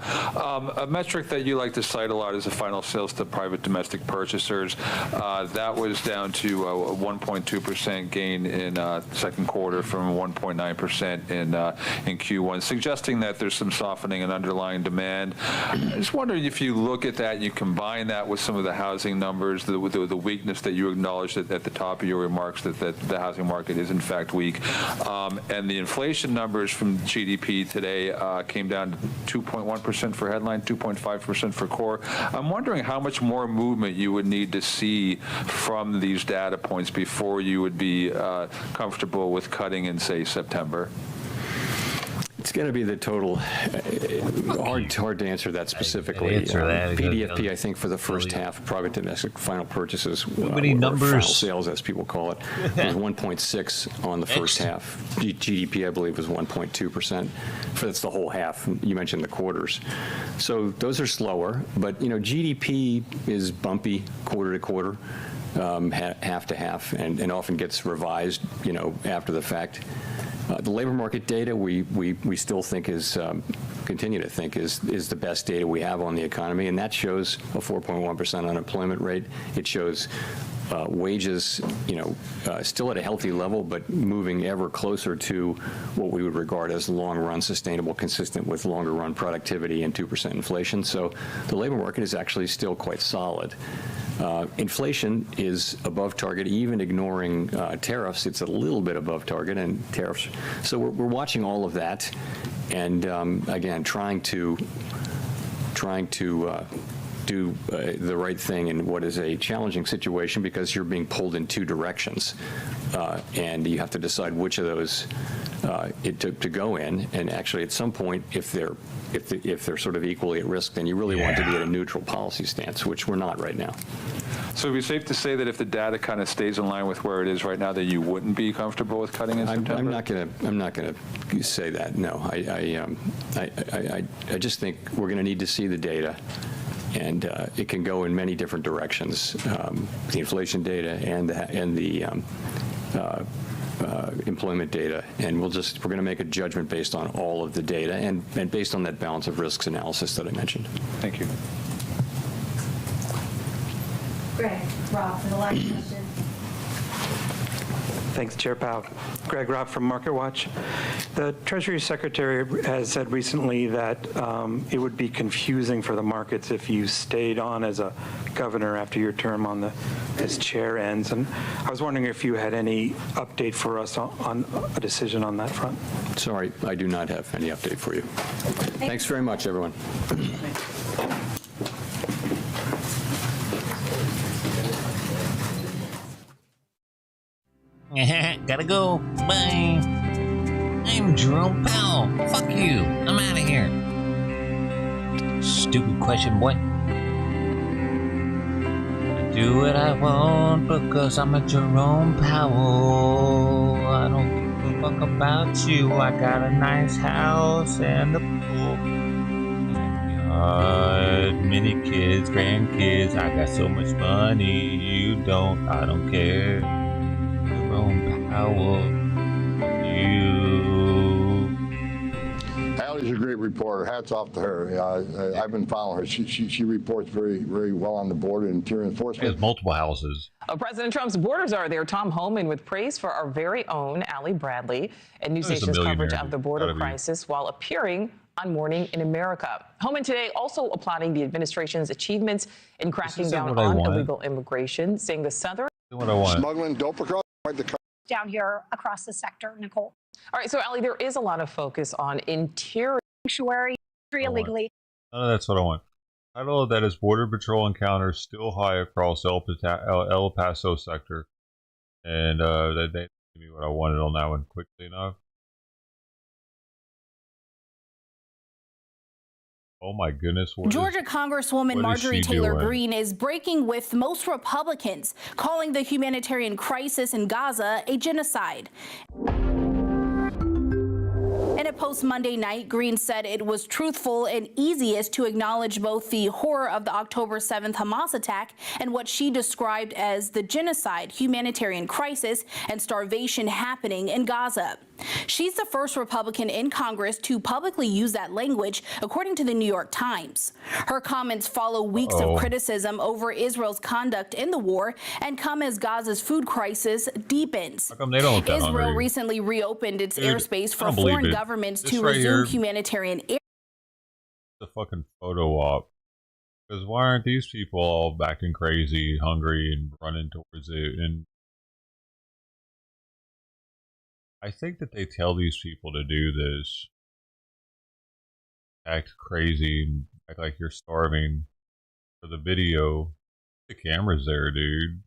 A metric that you like to cite a lot is the final sales to private domestic purchasers. That was down to a 1.2% gain in second quarter from 1.9% in Q1, suggesting that there's some softening in underlying demand. I just wondering if you look at that and you combine that with some of the housing numbers, the weakness that you acknowledged at the top of your remarks, that the housing market is in fact weak, and the inflation numbers from GDP today came down to 2.1% for headline, 2.5% for core. I'm wondering how much more movement you would need to see from these data points before you would be comfortable with cutting in, say, September. It's going to be the total. Hard to answer that specifically. PDFP, I think, for the first half, private domestic final purchases, or final sales, as people call it, was 1.6 on the first half. GDP, I believe, was 1.2%. That's the whole half. You mentioned the quarters. So those are slower, but GDP is bumpy quarter to quarter, half to half, and often gets revised, after the fact. The labor market data we still think continue to think is the best data we have on the economy, and that shows a 4.1% unemployment rate. It shows wages, still at a healthy level, but moving ever closer to what we would regard as long-run sustainable, consistent with longer-run productivity and 2% inflation. So the labor market is actually still quite solid. Inflation is above target, even ignoring tariffs. It's a little bit above target, and tariffs. So we're watching all of that, and again, trying to do the right thing in what is a challenging situation, because you're being pulled in 2 directions, and you have to decide which of those to go in. And actually, at some point, if they're sort of equally at risk, then you really want to be at a neutral policy stance, which we're not right now. So it'd be safe to say that if the data kind of stays in line with where it is right now, that you wouldn't be comfortable with cutting in September? I'm not going to say that. No, I just think we're going to need to see the data, and it can go in many different directions. The inflation data and the employment data, and we're going to make a judgment based on all of the data and based on that balance of risks analysis that I mentioned. Thank you. Greg, Rob, for the last question. Thanks, Chair Powell. Greg Robb from MarketWatch. The Treasury Secretary has said recently that it would be confusing for the markets if you stayed on as a governor after your term as chair ends. And I was wondering if you had any update for us on a decision on that front. Sorry, I do not have any update for you. Thanks very much, everyone. Gotta go. Bye. I'm Jerome Powell. Fuck you. I'm out of here. Stupid question, boy. I do what I want because I'm a Jerome Powell. I don't give a fuck about you. I got a nice house and a pool. Many kids, grandkids. I got so much money. You don't. I don't care. Powell, you. Allie's a great reporter. Hats off to her. I've been following her. She reports very, very well on the border and interior enforcement. She has multiple houses. President Trump's border czar there, Tom Homan, with praise for our very own Allie Bradley and News There's a Nation's coverage millionaire. of the border Gotta be. crisis while appearing on Morning in America. Homan today also applauding the administration's achievements in cracking down on illegal immigration, saying the Southern smuggling dope across the down here across the sector, Nicole. All right, so Allie, there is a lot of focus on interior sanctuary illegally. None of that's what I want. Title of that is Border Patrol Encounters Still High Across El Paso Sector. And they gave me what I wanted on that one quickly enough. Oh my goodness. Georgia Congresswoman Marjorie Taylor Greene is breaking with most Republicans, calling the humanitarian crisis in Gaza a genocide. In a post Monday night, Greene said it was truthful and easiest to acknowledge both the horror of the October 7th Hamas attack and what she described as the genocide, humanitarian crisis, and starvation happening in Gaza. She's the first Republican in Congress to publicly use that language, according to the New York Times. Her comments follow weeks of criticism over Israel's conduct in the war and come as Gaza's food crisis deepens. How come they don't look that Israel hungry? recently reopened its Dude, airspace I for don't believe foreign it. governments This to right resume here- humanitarian air. The fucking photo op. Because why aren't these people all acting crazy, hungry, and running towards it? And I think that they tell these people to do this. Act crazy and act like you're starving for the video. The camera's there, dude.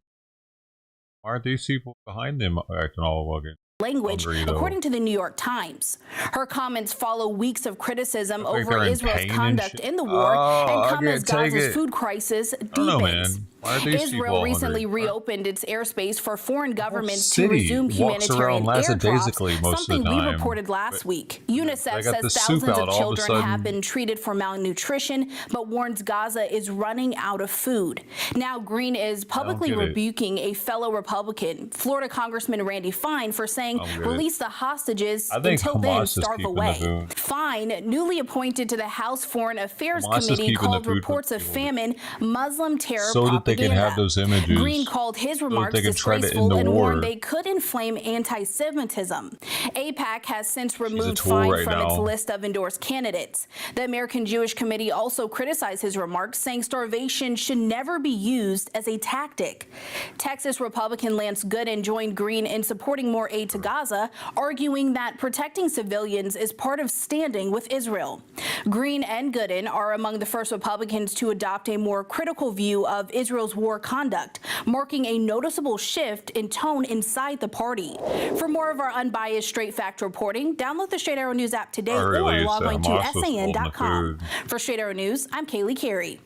Why aren't these people behind them acting all fucking language, hungry, though? according to the New York Times. Her comments follow weeks of criticism Look like over they're in Israel's pain and conduct shit. in the war Oh, and I come as can't take Gaza's it. food crisis I don't know, deepens. man. Why are these people Israel all recently hungry? reopened its airspace for foreign governments to city resume walks humanitarian around airdrops, lackadaisically most of something the we time. reported last But week. UNICEF got the says soup thousands out of all of a children have sudden. been treated for malnutrition, but warns Gaza is running out of food. Now Greene is publicly get it. rebuking a fellow Republican, Florida Congressman Randy Fine, for saying, I don't get it. release the hostages, I think until then Hamas is starve keeping the away. food. Fine, newly appointed to the House Foreign Affairs Hamas is Committee, keeping the called food for reports of people. famine Muslim terror So that they can propaganda. have those images. Greene called his so that remarks they can try to end disgraceful the and war. warned they could inflame anti-Semitism. AIPAC has since removed tool Fine right from its now. list of endorsed candidates. The American Jewish Committee also criticized his remarks, saying starvation should never be used as a tactic. Texas Republican Lance Gooden joined Greene in supporting more aid to Gaza, arguing that protecting civilians is part of standing with Israel. Greene and Gooden are among the first Republicans to adopt a more critical view of Israel's war conduct, marking a noticeable shift in tone inside the party. For more of our unbiased straight fact reporting, download the Straight Arrow News app today or release log on to Hamas was holding the san.com. food. For Straight Arrow News, I'm Kaylee Carey.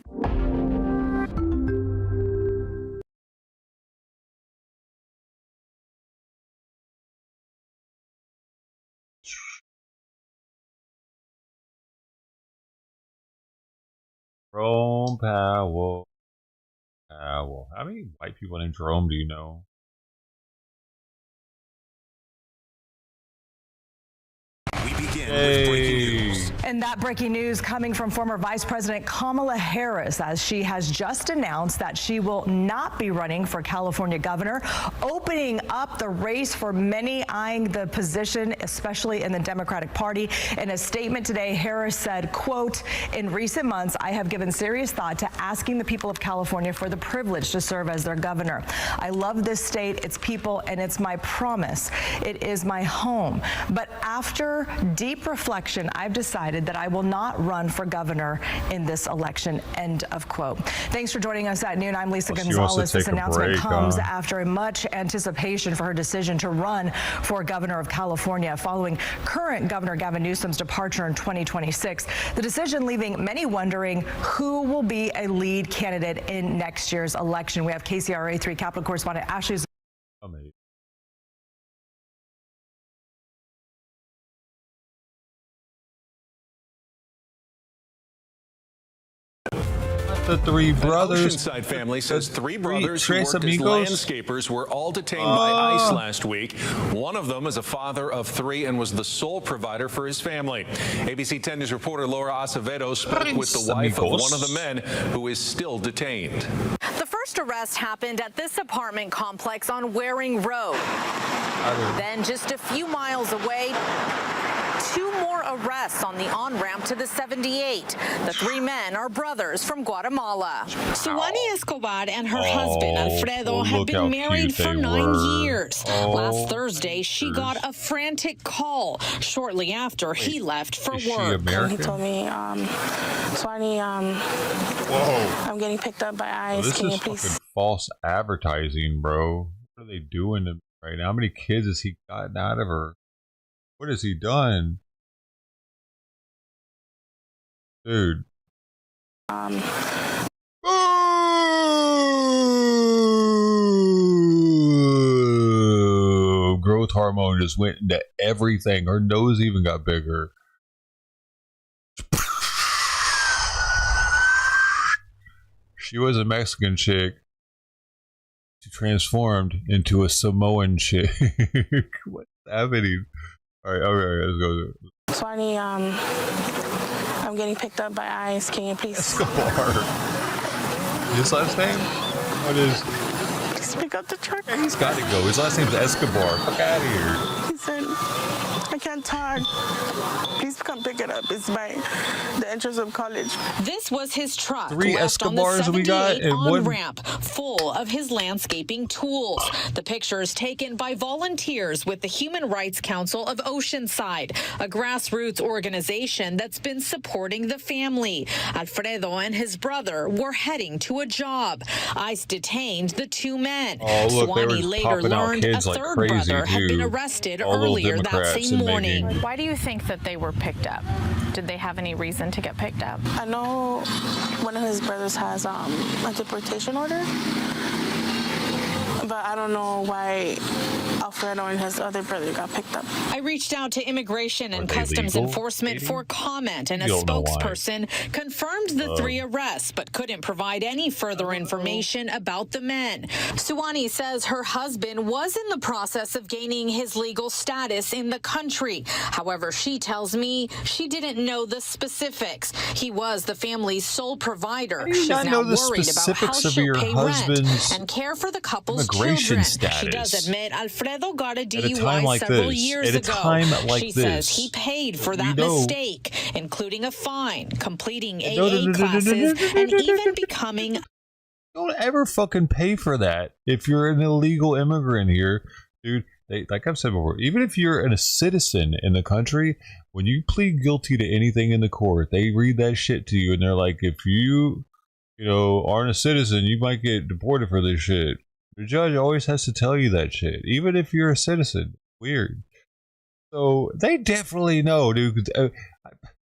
Jerome Powell. How many white people named Jerome do you know? We begin with breaking news. And that breaking news coming from former Vice President Kamala Harris, as she has just announced that she will not be running for California governor, opening up the race for many eyeing the position, especially in the Democratic Party. In a statement today, Harris said, quote, "In recent months, I have given serious thought to asking the people of California for the privilege to serve as their governor. I love this state, its people, and it's my promise. It is my home. But after deep reflection, I've decided that I will not run for governor in this election," end of quote. Thanks for joining us at noon. I'm Lisa Gonzalez. This announcement comes after much anticipation for her decision to run for governor of California following current Governor Gavin Newsom's departure in 2026. The decision leaving many wondering who will be a lead candidate in next year's election. We have KCRA 3 Capitol correspondent Ashley. The three brothers. An Oceanside family says three brothers who worked as landscapers were all detained by ICE last week. One of them is a father of three and was the sole provider for his family. ABC 10 News reporter Laura Acevedo spoke with the wife of one of the men who is still detained. The first arrest happened at this apartment complex on Waring Road. Then just a few miles away, two more arrests on the on-ramp to the 78. The three men are brothers from Guatemala. Suwani Escobar and her husband, Alfredo, have been married for 9 years. Last Thursday, she got a frantic call shortly after he left for work. He told me, Suwani, I'm getting picked up by ICE. This is fucking false advertising, bro. What are they doing to me right now? How many kids has he gotten out of her? What has he done? Dude. Growth hormone just went into everything. Her nose even got bigger. She was a Mexican chick. She transformed into a Samoan chick. What's happening? All right, let's go. Suwani, I'm getting picked up by ICE. Can you please? Escobar. His last name? What is? Just pick up the truck. Yeah, he's got to go. His last name's Escobar. Fuck out of here. He said, I can't talk. Please come pick it up. It's by the entrance of college. This was his truck. Three left Escobars on the we got, and one on-ramp full of his landscaping tools. The pictures taken by volunteers with the Human Rights Council of Oceanside, a grassroots organization that's been supporting the family. Alfredo and his brother were heading to a job. ICE detained the two men. Oh, look, they were Suwani later popping out learned a kids like third crazy, brother had been too. arrested All those earlier that Democrats same and morning. making- Why do you think that they were picked up? Did they have any reason to get picked up? I know one of his brothers has a deportation order, but I don't know why Alfredo and his other brother got picked up. I reached out to Immigration and they Customs legal, Enforcement for comment, and a You don't know why. spokesperson confirmed the three arrests, but couldn't provide any further information about the men. Suwani says her husband was in the process of gaining his legal status in the country. However, she tells me she didn't know the specifics. He was the family's sole provider. do you She's not now know the worried about how specifics of she'll your pay rent husband's and care for the couple's immigration children. She does status? admit Alfredo got a At a time DUI like several this, years at a ago. time like She says this, he paid for we that know- mistake, including a fine, completing No, no, AA no, no, no, classes, no, no, no, and no, no, even becoming Don't ever fucking pay for that if you're an illegal immigrant here, dude. Like I've said before, even if you're a citizen in the country, when you plead guilty to anything in the court, they read that shit to you and they're like, if you aren't a citizen, you might get deported for this shit. The judge always has to tell you that shit, even if you're a citizen. Weird. So they definitely know, dude.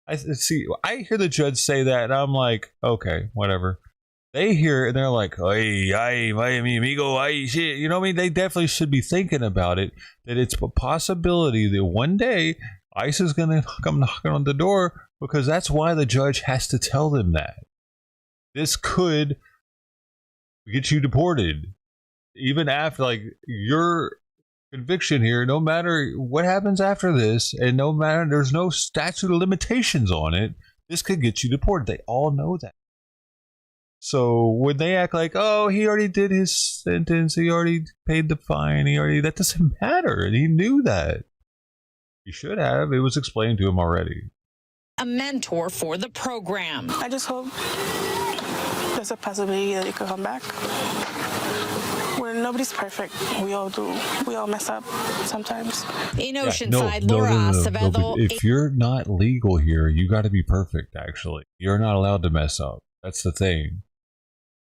I see. I hear the judge say that, and I'm like, okay, whatever. They hear it and they're like, ay, my amigo, ay, shit. You know what I mean? They definitely should be thinking about it, that it's a possibility that one day ICE is going to come knocking on the door, because that's why the judge has to tell them that. this could get you deported. Even after, like, your conviction here, no matter what happens after this, and no matter, there's no statute of limitations on it, this could get you deported. They all know that. So when they act like, oh, he already did his sentence, he already paid the fine, that doesn't matter. And he knew that. He should have. It was explained to him already. A mentor for the program. I just hope there's a possibility that it could come back. Nobody's perfect. We all do. We all mess up sometimes. In Oceanside, Laura Acevedo. If you're not legal here, you got to be perfect, actually. You're not allowed to mess up. That's the thing.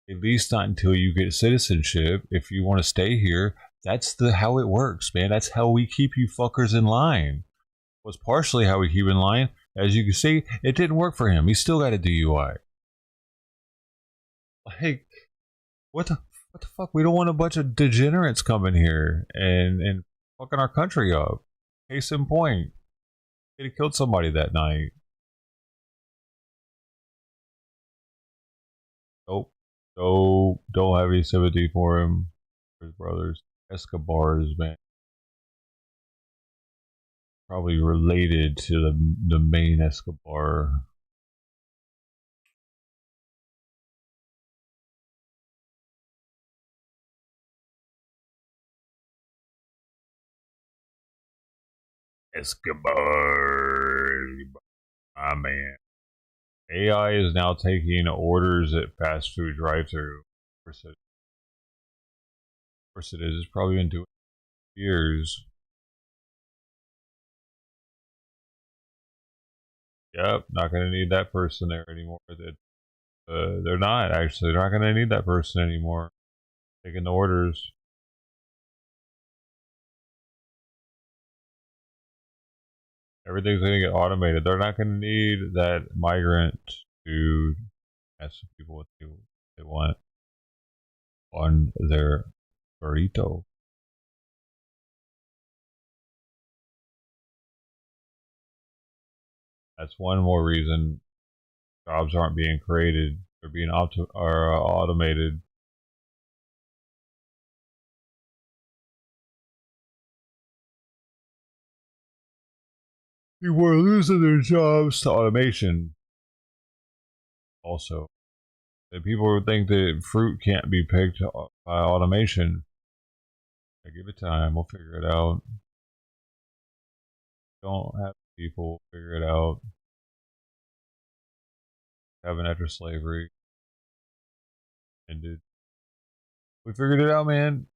At least not until you get citizenship. If you want to stay here, that's how it works, man. That's how we keep you fuckers in line. Was partially how we keep in line. As you can see, it didn't work for him. He still got a DUI. Like, what the fuck? We don't want a bunch of degenerates coming here and fucking our country up. Case in point, he killed somebody that night. Nope. Don't have any sympathy for him, for his brothers. Escobars, man. Probably related to the main Escobar. Escobar, my man. AI is now taking orders at fast food drive-thru. Of course it is. It's probably been doing it for years. Yep, not going to need that person there anymore. They're not, actually. They're not going to need that person anymore. Taking the orders. Everything's going to get automated. They're not going to need that migrant to ask people what they want on their burrito. That's one more reason jobs aren't being created. They're being automated. People are losing their jobs to automation. Also, and people think that fruit can't be picked by automation. I give it time. We'll figure it out. Don't have people figure it out. Having after slavery ended. We figured it out, man.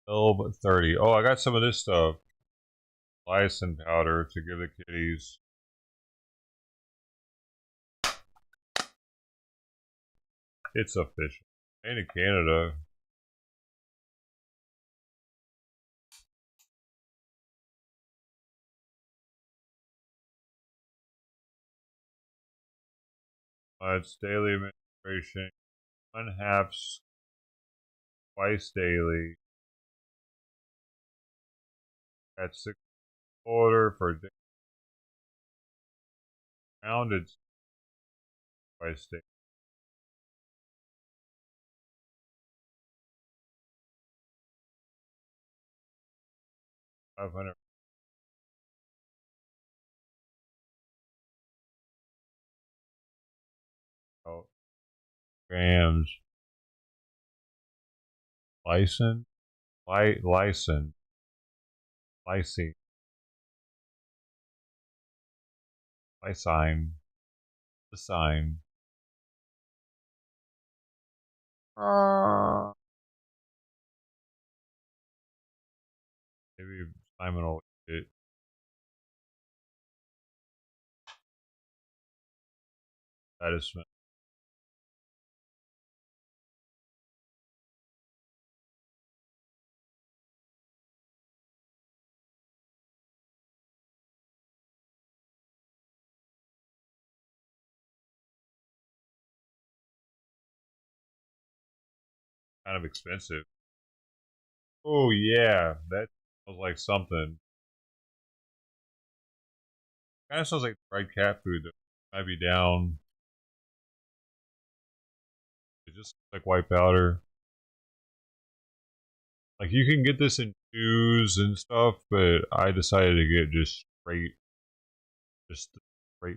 Oh, 30. Oh, I got some of this stuff. Lysine powder to give the kitties. It's official. Made in Canada. It's daily administration. 1/2 twice daily. At 6 order for rounded twice daily. $500. Grams. Lysine. Lysine. Lysine. Lysine. The sign. Maybe Simon will eat it. That is kind of expensive. Oh yeah, that smells like something. Kind of smells like fried cat food that might be down. It just looks like white powder. Like you can get this in tubes and stuff, but I decided to get just straight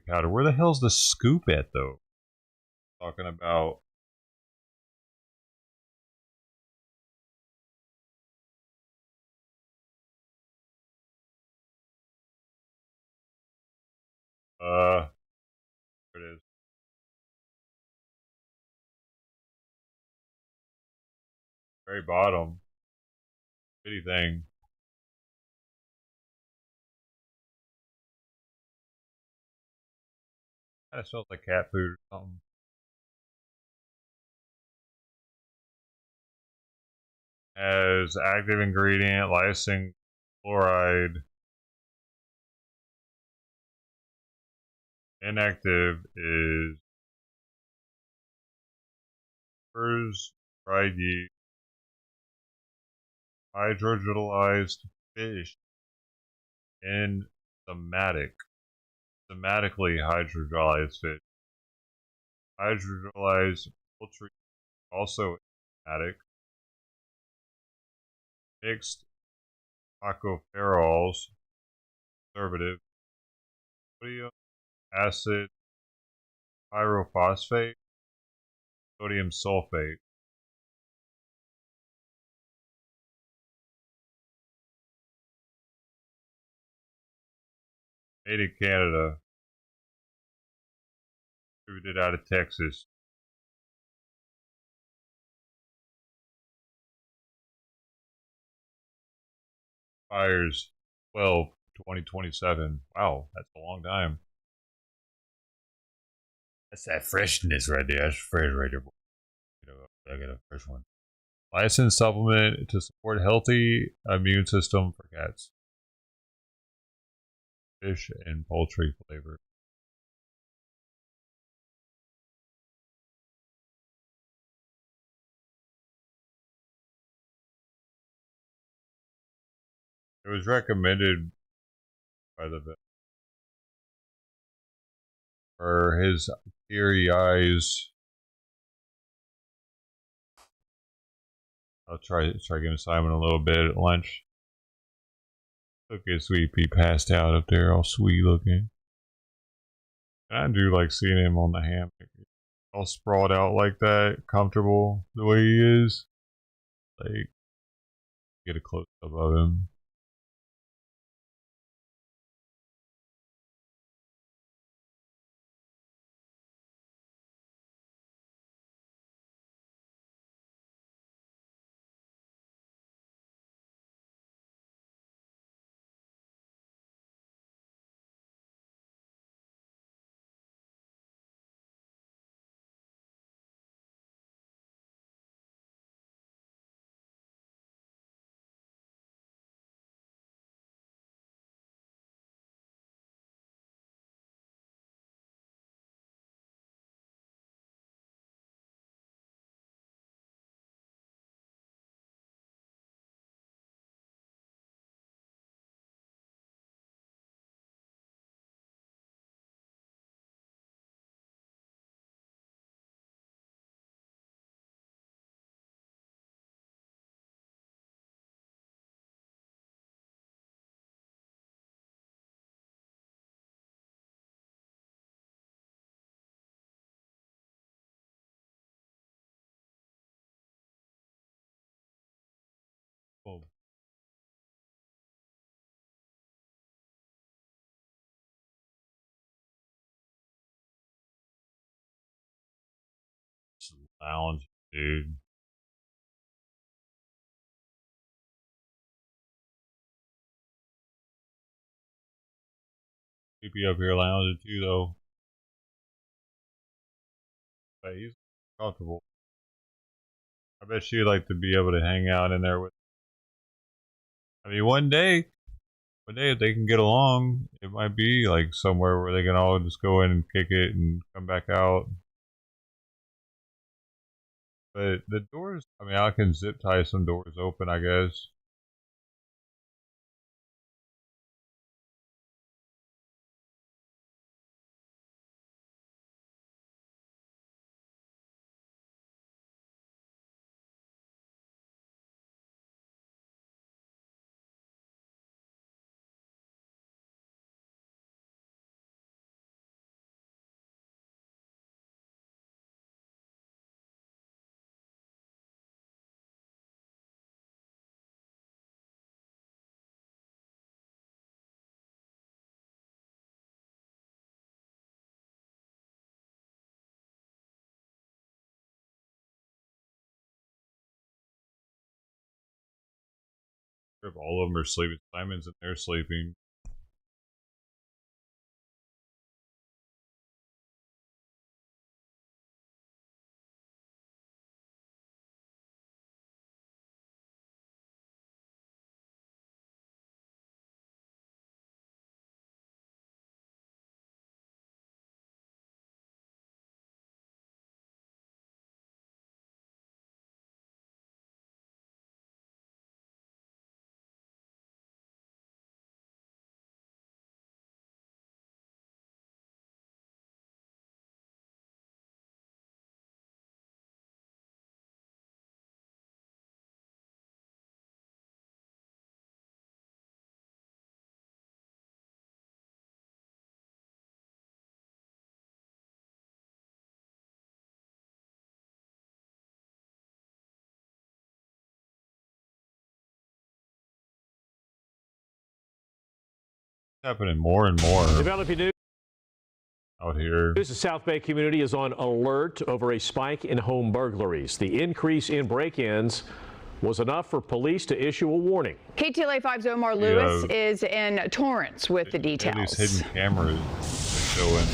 powder. Where the hell's the scoop at though? Talking about there it is. Very bottom. Bitty thing. Kind of smells like cat food or something. As active ingredient lysine chloride. Inactive is fried yeast, hydrogenolized fish, and thematically hydrogenolized fish. Hydrogenolized poultry, also thematic. Mixed tocopherols, conservative. Sodium acid pyrophosphate, sodium sulfate. Made in Canada. Distributed out of Texas. Expires 12/2027. Wow, that's a long time. That's that freshness right there. That's fresh right there. I got a fresh one. Licensed supplement to support healthy immune system for cats. Fish and poultry flavor. It was recommended by the vet for his teary eyes. I'll try getting Simon a little bit at lunch. Look at Sweet Pea passed out up there, all sweet looking. And I do like seeing him on the hammock, all sprawled out like that, comfortable the way he is. Like, get a close up of him. Oh. Lounge, dude. He'd be up here lounging too, though. But he's comfortable. I bet she'd like to be able to hang out in there with. I mean, one day if they can get along, it might be like somewhere where they can all just go in and kick it and come back out. But the doors, I mean, I can zip tie some doors open, I guess. If all of them are sleeping, Simon's in there sleeping. Happening more and more. Developing news out here. The South Bay community is on alert over a spike in home burglaries. The increase in break-ins was enough for police to issue a warning. KTLA 5's Omar Lewis is in Torrance with the details. These hidden cameras showing.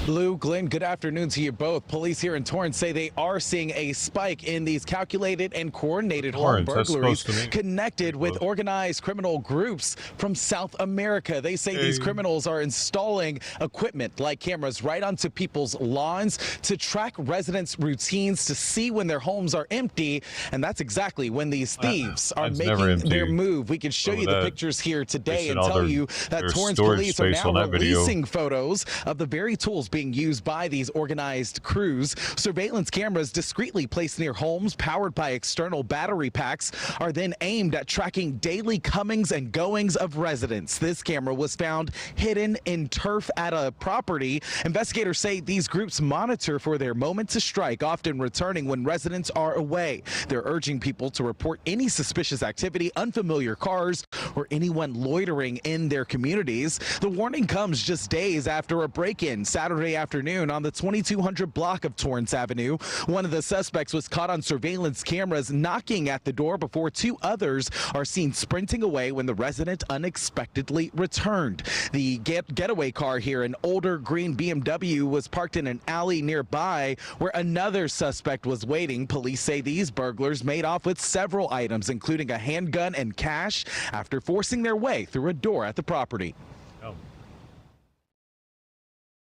Lou, Glenn, good afternoon to you both. Police here in Torrance say they are seeing a spike in these calculated and coordinated home burglaries connected with organized criminal groups from South America. They say these criminals are installing equipment like cameras right onto people's lawns to track residents' routines to see when their homes are empty. And that's exactly when these thieves are making their move. We can show you the pictures here today and tell you that Torrance police are now releasing photos of the very tools being used by these organized crews. Surveillance cameras discreetly placed near homes powered by external battery packs are then aimed at tracking daily comings and goings of residents. This camera was found hidden in turf at a property. Investigators say these groups monitor for their moment to strike, often returning when residents are away. They're urging people to report any suspicious activity, unfamiliar cars, or anyone loitering in their communities. The warning comes just days after a break-in Saturday afternoon on the 2200 block of Torrance Avenue. One of the suspects was caught on surveillance cameras knocking at the door before two others are seen sprinting away when the resident unexpectedly returned. The getaway car here, an older green BMW, was parked in an alley nearby where another suspect was waiting. Police say these burglars made off with several items, including a handgun and cash, after forcing their way through a door at the property.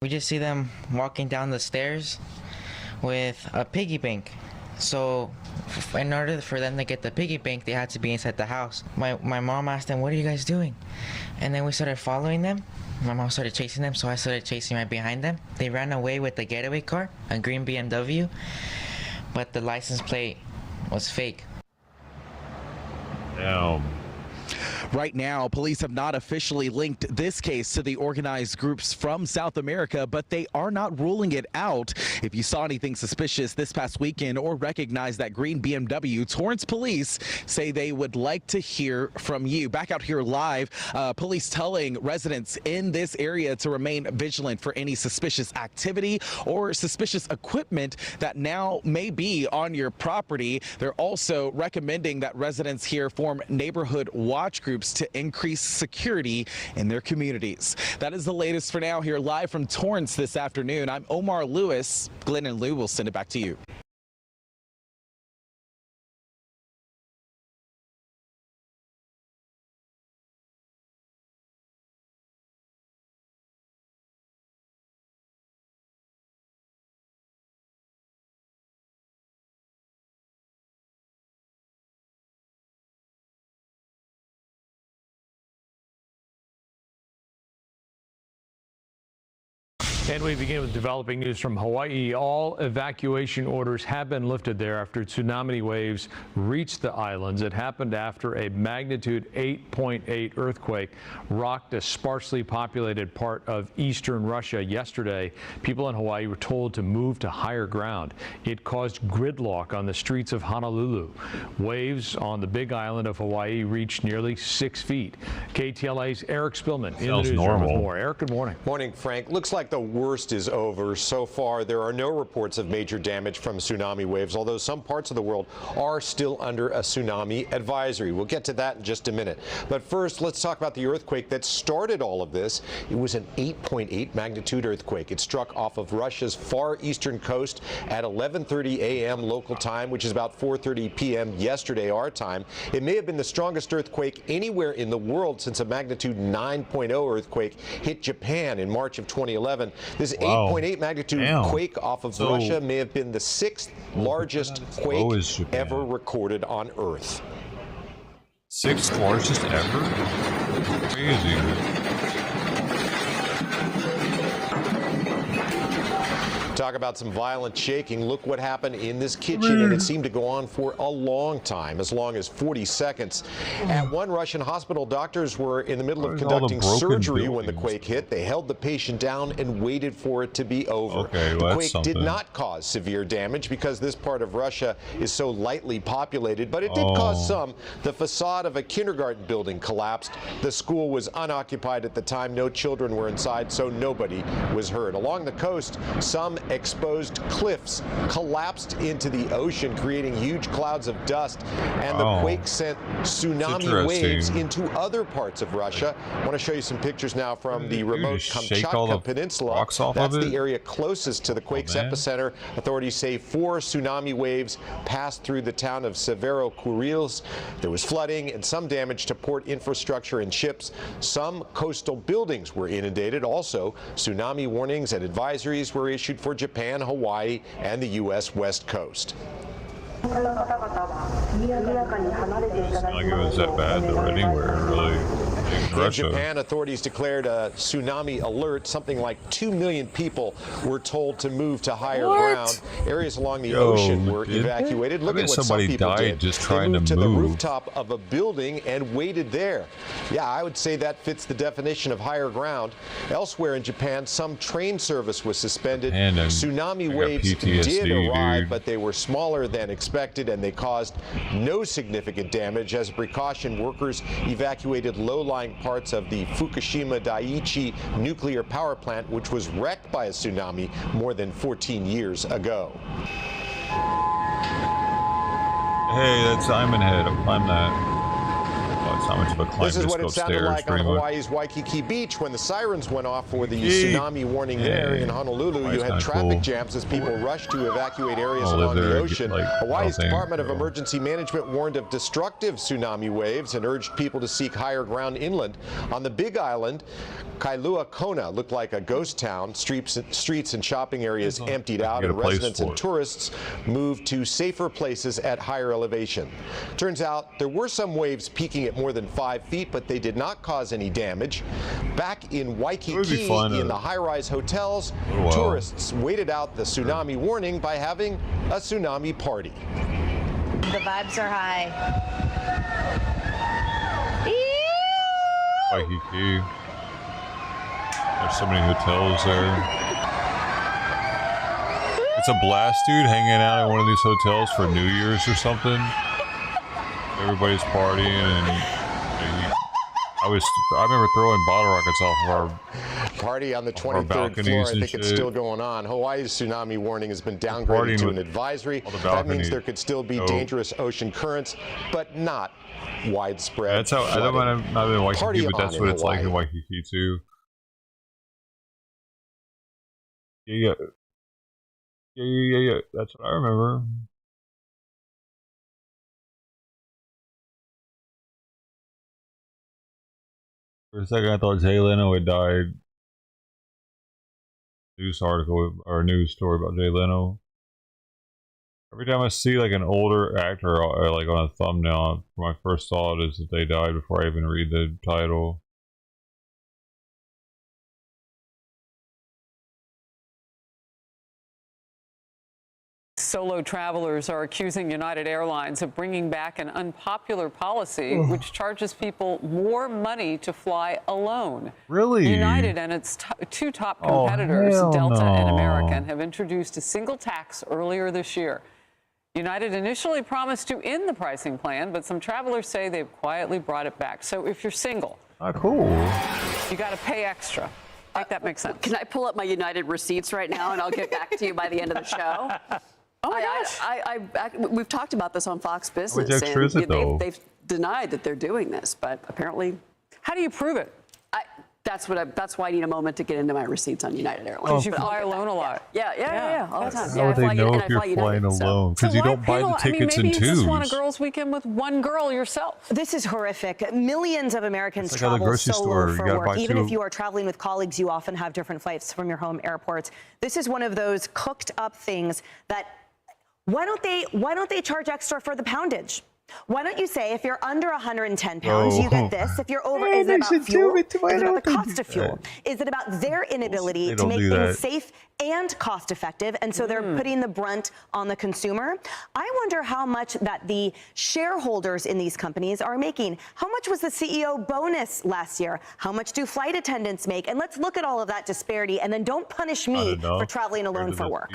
We just see them walking down the stairs with a piggy bank. So in order for them to get the piggy bank, they had to be inside the house. My mom asked them, "What are you guys doing?" And then we started following them. My mom started chasing them, so I started chasing right behind them. They ran away with the getaway car, a green BMW, but the license plate was fake. Damn. Right now, police have not officially linked this case to the organized groups from South America, but they are not ruling it out. If you saw anything suspicious this past weekend or recognized that green BMW, Torrance police say they would like to hear from you. Back out here live, police telling residents in this area to remain vigilant for any suspicious activity or suspicious equipment that now may be on your property. They're also recommending that residents here form neighborhood watch groups to increase security in their communities. That is the latest for now here live from Torrance this afternoon. I'm Omar Lewis. Glenn and Lou will send it back to you. And we begin with developing news from Hawaii. All evacuation orders have been lifted there after tsunami waves reached the islands. It happened after a magnitude 8.8 earthquake rocked a sparsely populated part of eastern Russia yesterday. People in Hawaii were told to move to higher ground. It caused gridlock on the streets of Honolulu. Waves on the Big Island of Hawaii reached nearly 6 feet. KTLA's Eric Spillman in the newsroom with more. Eric, good morning. Morning, Frank. Looks like the worst is over. So far, there are no reports of major damage from tsunami waves, although some parts of the world are still under a tsunami advisory. We'll get to that in just a minute. But first, let's talk about the earthquake that started all of this. It was an 8.8 magnitude earthquake. It struck off of Russia's far eastern coast at 11:30 a.m. local time, which is about 4:30 p.m. yesterday, our time. It may have been the strongest earthquake anywhere in the world since a magnitude 9.0 earthquake hit Japan in March of 2011. This 8.8 magnitude quake off of Russia may have been the 6th largest quake ever recorded on Earth. 6th largest ever? Crazy. Talk about some violent shaking. Look what happened in this kitchen, and it seemed to go on for a long time, as long as 40 seconds. At one Russian hospital, doctors were in the middle of conducting surgery when the quake hit. They held the patient down and waited for it to be over. The quake did not cause severe damage because this part of Russia is so lightly populated, but it did cause some. The facade of a kindergarten building collapsed. The school was unoccupied at the time. No children were inside, so nobody was hurt. Along the coast, some exposed cliffs collapsed into the ocean, creating huge clouds of dust, and the quake sent tsunami waves into other parts of Russia. I want to show you some pictures now from the remote Kamchatka Peninsula. That's the area closest to the quake's epicenter. Authorities say 4 tsunami waves passed through the town of Severo-Kurilsk. There was flooding and some damage to port infrastructure and ships. Some coastal buildings were inundated. Also, tsunami warnings and advisories were issued for Japan, Hawaii, and the U.S. West Coast. It's not like it was that bad though anywhere, really. In Japan, authorities declared a tsunami alert. Something like 2 million people were told to move to higher ground. Areas along the ocean were evacuated. Look at what some people did. Just trying they moved to the rooftop of a building and waited there. Yeah, I would say that fits the definition of higher ground. Elsewhere in Japan, some train service was suspended. Tsunami waves did arrive, but they were smaller than expected, and they caused no significant damage. As a precaution, workers evacuated low-lying parts of the Fukushima Daiichi nuclear power plant, which was wrecked by a tsunami more than 14 years ago. Hey, that's Diamond Head. I'll climb that. It's not much of a climb. This is what it sounded like on Hawaii's Waikiki Beach when the sirens went off for the tsunami warning there in Honolulu. You had traffic jams as people rushed to evacuate areas along the ocean. Hawaii's Department of Emergency Management warned of destructive tsunami waves and urged people to seek higher ground inland. On the Big Island, Kailua Kona looked like a ghost town. Streets and shopping areas emptied out, and residents and tourists moved to safer places at higher elevation. Turns out there were some waves peaking at more than 5 feet, but they did not cause any damage. Back in Waikiki, in the high-rise hotels, tourists waited out the tsunami warning by having a tsunami party. The vibes are high. Waikiki. There's so many hotels there. It's a blast, dude, hanging out at one of these hotels for New Year's or something. Everybody's partying, and I remember throwing bottle rockets off of our party on the 23rd floor. I think it's still going on. Hawaii's tsunami warning has been downgraded to an advisory. That means there could still be dangerous ocean currents, but not widespread. That's how I don't want to not in Waikiki, but that's what it's like in Waikiki too. Yeah. That's what I remember. For a second, I thought Jay Leno had died. News article or news story about Jay Leno. Every time I see like an older actor, like on a thumbnail, my first thought is that they died before I even read the title. Solo travelers are accusing United Airlines of bringing back an unpopular policy which charges people more money to fly alone. Really? United and its two top competitors, Delta and American, have introduced a single tax earlier this year. United initially promised to end the pricing plan, but some travelers say they've quietly brought it back. So if you're single, cool. You got to pay extra. I think that makes sense. Can I pull up my United receipts right now, and I'll get back to you by the end of the show? Oh my gosh! We've talked about this on Fox Business. How much extra is it, though? They've denied that they're doing this, but apparently, how do you prove it? That's why I need a moment to get into my receipts on United Airlines. Because you fly alone a lot. Yeah, all the time. How would they know if you're flying alone? Because you don't buy the tickets in twos. Maybe you just want a girls' weekend with one girl yourself. This is horrific. Millions of Americans It's like travel solo for work. buy Even two. if you are traveling with colleagues, you often have different flights from your home airports. This is one of those cooked up things that why don't they charge extra for the poundage? Why don't you say if you're under 110 pounds, you get this. If you're over, is it about fuel? Is it about the cost of fuel? Is it about their inability to make things safe and cost effective? And so they're putting the brunt on the consumer. I wonder how much that the shareholders in these companies are making. How much was the CEO bonus last year? How much do flight attendants make? And let's look at all of that disparity, and then don't punish me for traveling alone for work.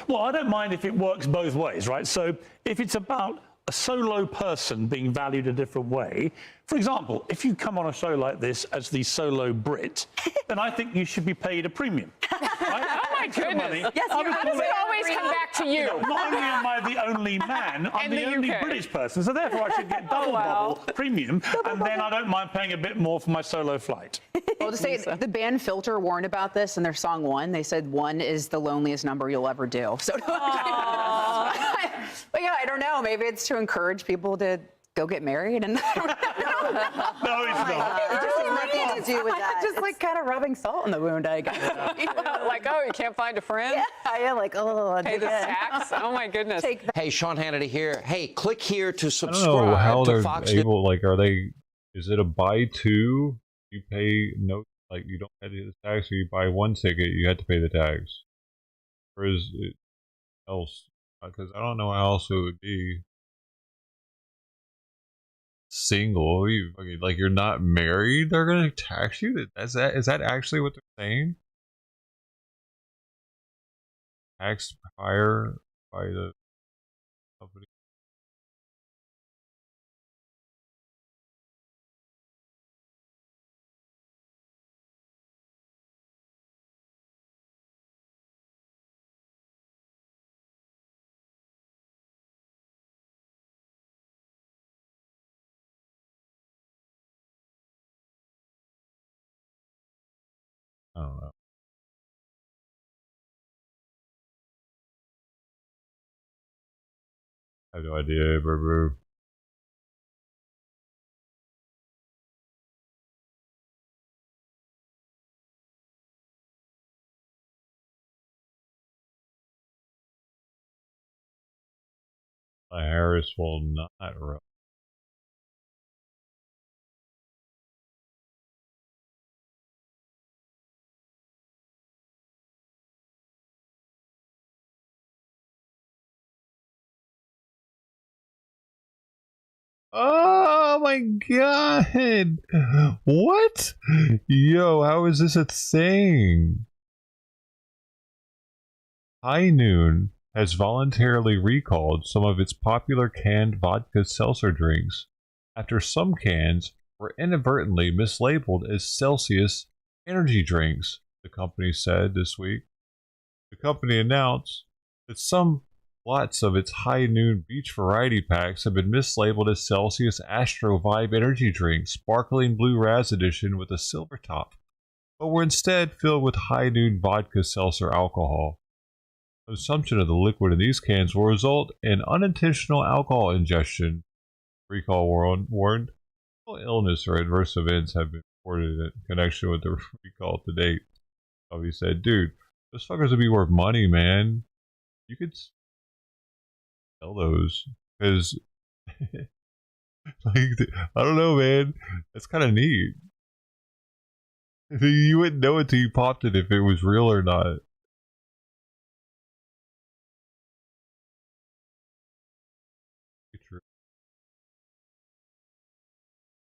Well, I don't mind if it works both ways, right? So if it's about a solo person being valued a different way. For example, if you come on a show like this as the solo Brit, then I think you should be paid a premium. Right? Oh my goodness. Yes, how does it always come back to you? Not only am I the only man, I'm the only British person, so therefore I should get double bubble premium, and then I don't mind paying a bit more for my solo flight. Well, to say the band Filter warned about this in their song One. They said one is the loneliest number you'll ever do. So, but yeah, I don't know. Maybe it's to encourage people to go get married, and I don't know. No, it's not. It just has nothing to do with that. Just like kind of rubbing salt in the wound, I guess. Like, oh, you can't find a friend? Yeah, like, oh, pay the tax? Oh my goodness. Hey, Sean Hannity here. Hey, click here to I subscribe don't know how to they're Fox able. Like, is it a buy two? You pay no, like you don't pay the tax, or you buy one ticket, you have to pay the tax. Or is it else? Because I don't know how else it would be. Single, like you're not married, they're gonna tax you. Is that actually what they're saying? Taxed higher by the company. I don't know. I have no idea, bro. Harris will not run. Oh my god! What? Yo, how is this a thing? High Noon has voluntarily recalled some of its popular canned vodka seltzer drinks after some cans were inadvertently mislabeled as Celsius energy drinks, the company said this week. The company announced that some lots of its High Noon Beach variety packs have been mislabeled as Celsius Astro Vibe energy drink, sparkling blue Raz edition with a silver top, but were instead filled with High Noon vodka seltzer alcohol. Consumption of the liquid in these cans will result in unintentional alcohol ingestion. Recall warned. No illness or adverse events have been reported in connection with the recall to date. He said, dude, those fuckers would be worth money, man. You could sell those. Because, like, I don't know, man. That's kind of neat. You wouldn't know until you popped it if it was real or not.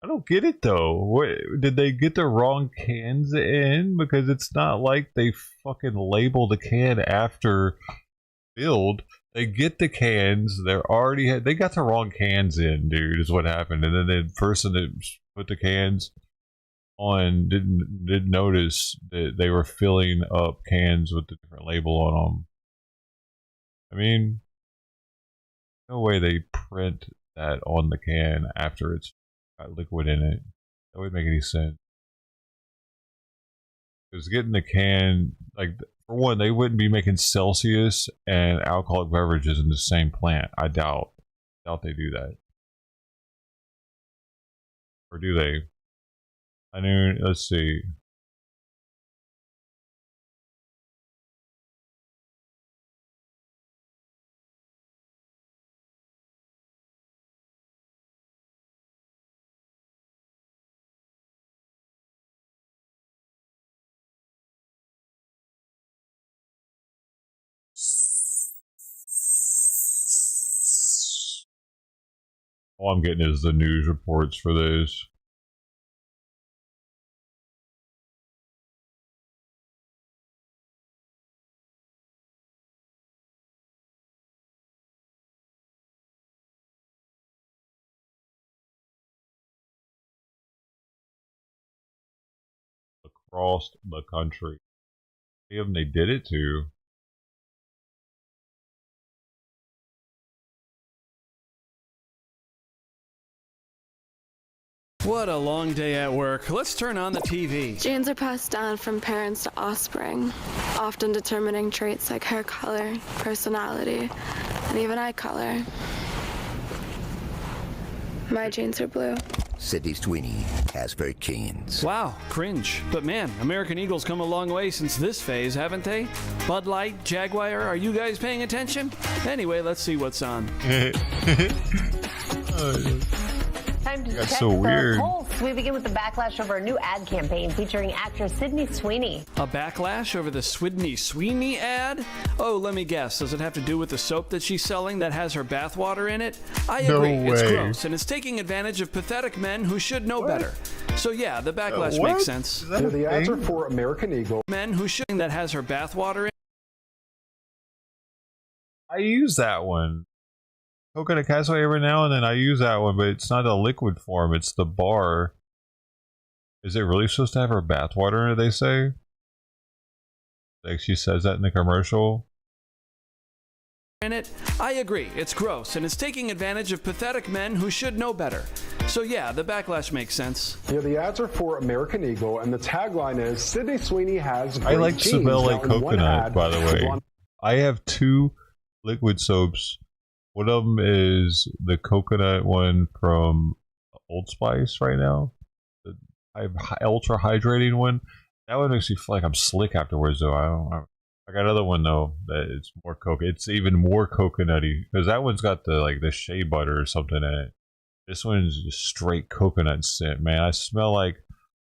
I don't get it though. What, did they get the wrong cans in? Because it's not like they fucking label the can after build. They get the cans. They're already they got the wrong cans in, dude. Is what happened. And then the person that put the cans on didn't notice that they were filling up cans with a different label on them. I mean, no way they print that on the can after it's got liquid in it. That wouldn't make any sense. Because getting the can, like, for one, they wouldn't be making Celsius and alcoholic beverages in the same plant. I doubt they do that. Or do they? I mean, let's see. All I'm getting is the news reports for this. Across the country. Many of them they did it to. What a long day at work. Let's turn on the TV. Genes are passed down from parents to offspring, often determining traits like hair color, personality, and even eye color. My genes are blue. Sydney Sweeney has her genes. Wow, cringe. But man, American Eagle's come a long way since this phase, haven't they? Bud Light, Jaguar, are you guys paying attention? Anyway, let's see what's on. Time to That's check so the weird. pulse. We begin with the backlash over a new ad campaign featuring actress Sydney Sweeney. A backlash over the Sydney Sweeney ad? Oh, let me guess. Does it have to do with the soap that she's selling that has her bathwater in it? I agree. It's gross, and it's taking advantage of pathetic men who should know better. So yeah, the backlash makes sense. The ads are for American Eagle. Men who should that has her bathwater in. I use that one. Coconut Castaway every now and then I use that one, but it's not a liquid form, it's the bar. Is it really supposed to have her bathwater in it, they say? Like she says that in the commercial? In it, I agree. It's gross, and it's taking advantage of pathetic men who should know better. So yeah, the backlash makes sense. Yeah, the ads are for American Eagle, and the tagline is Sydney Sweeney has great I like genes. Sabelle Now, in one Coconut, ad, by the way. I have 2 liquid soaps. One of them is the coconut one from Old Spice right now. I have ultra hydrating one. That one makes me feel like I'm slick afterwards, though. I got another one though that it's more coconut. It's even more coconutty because that one's got the shea butter or something in it. This one's just straight coconut scent, man. I smell like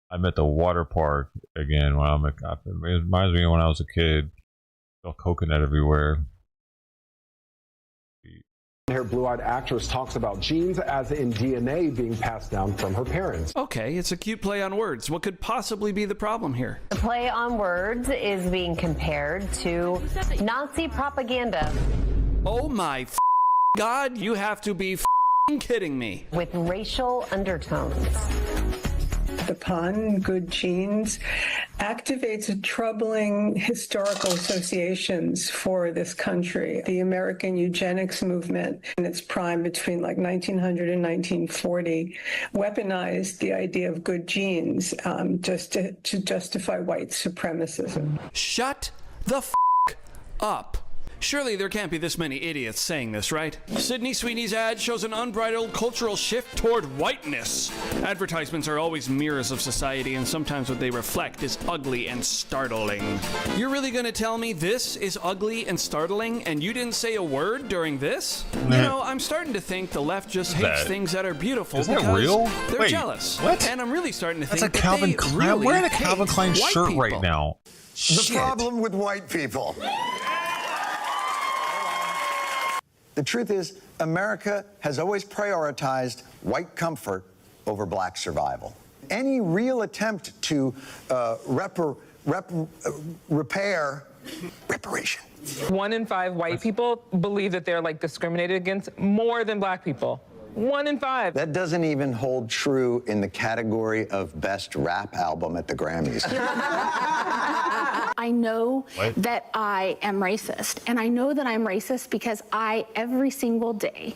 I'm at the water park again when I'm it reminds me of when I was a kid. I smell coconut everywhere. Her blue-eyed actress talks about genes as in DNA being passed down from her parents. Okay, it's a cute play on words. What could possibly be the problem here? The play on words is being compared to Nazi propaganda. Oh my God, you have to be kidding me. With racial undertones. The pun, good genes, activates troubling historical associations for this country. The American eugenics movement in its prime between like 1900 and 1940 weaponized the idea of good genes just to justify white supremacism. Shut the up. Surely there can't be this many idiots saying this, right? Sydney Sweeney's ad shows an unbridled cultural shift toward whiteness. Advertisements are always mirrors of society, and sometimes what they reflect is ugly and startling. You're really gonna tell me this is ugly and startling, and you didn't say a word during this? You know, I'm starting to think the left just hates things that are beautiful that because real? they're Wait, jealous. what? And I'm really starting to That's think a Calvin Klein. Really I'm wearing a hate Calvin Klein white shirt people. right now. The problem with white people. The truth is, America has always prioritized white comfort over black survival. Any real attempt to repair reparation. 1 in 5 white people believe that they're like discriminated against more than black people. 1 in 5. That doesn't even hold true in the category of best rap album at the Grammys. I know that I am racist, and I know that I'm racist because I, every single day,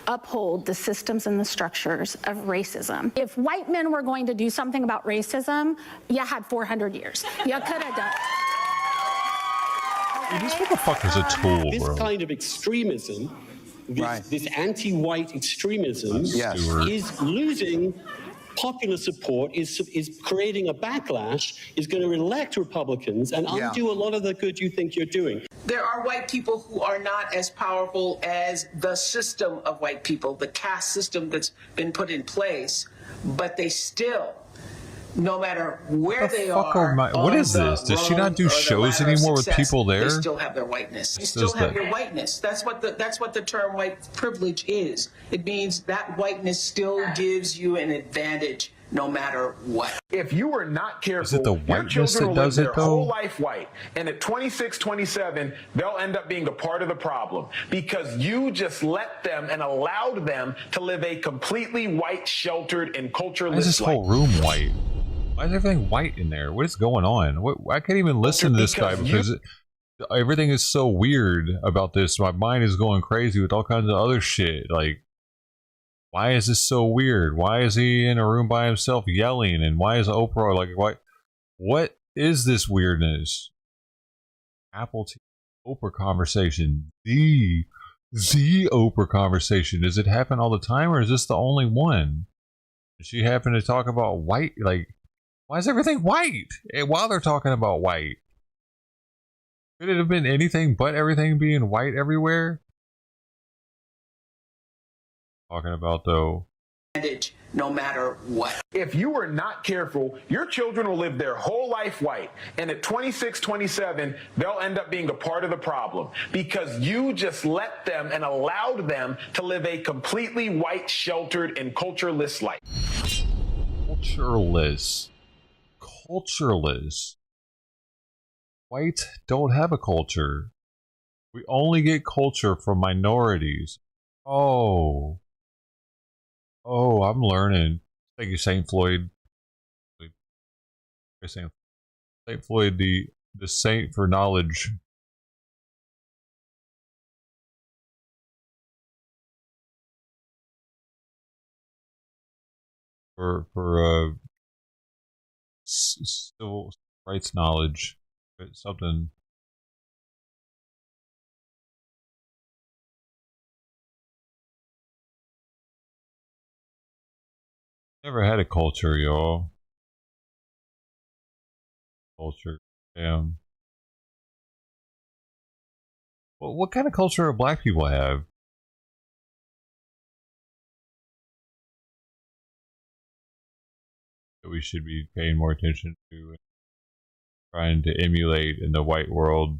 uphold the systems and the structures of racism. If white men were going to do something about racism, you had 400 years. You could have done it. This motherfucker's a tool, this bro. kind of extremism, this anti-white extremism, is losing popular support, is creating a backlash, is going to elect Republicans and undo a lot of the good you think you're doing. There are white people who are not as powerful as the system of white people, the caste system that's been put in place, but they still, no matter where they are. What is this? Does she not do shows anymore with people there? They still have their whiteness. You still have your whiteness. That's what the term white privilege is. It means that whiteness still gives you an advantage no matter what. If you are not careful, is it the your whiteness children that will does live it their whole though? life white, and at 26, 27, they'll end up being a part of the problem because you just let them and allowed them to live a completely white, sheltered, and cultureless Why is this life. whole room white? Why is everything white in there? What is going on? I can't even listen to this guy because everything is so weird about this. My mind is going crazy with all kinds of other shit. Like, why is this so weird? Why is he in a room by himself yelling? And why is Oprah like, what is this weirdness? Apple TV, Oprah conversation. The Oprah conversation. Does it happen all the time or is this the only one? Does she happen to talk about white? Like, why is everything white? And while they're talking about white, could it have been anything but everything being white everywhere? Talking about though. No matter what. If you are not careful, your children will live their whole life white, and at 26, 27, they'll end up being a part of the problem because you just let them and allowed them to live a completely white, sheltered, and cultureless life. Cultureless. White don't have a culture. We only get culture from minorities. Oh, I'm learning. Thank you, Saint Floyd. Saint Floyd, the saint for knowledge. For civil rights knowledge. It's something. Never had a culture, y'all. Culture. Damn. Well, what kind of culture do black people have? That we should be paying more attention to and trying to emulate in the white world.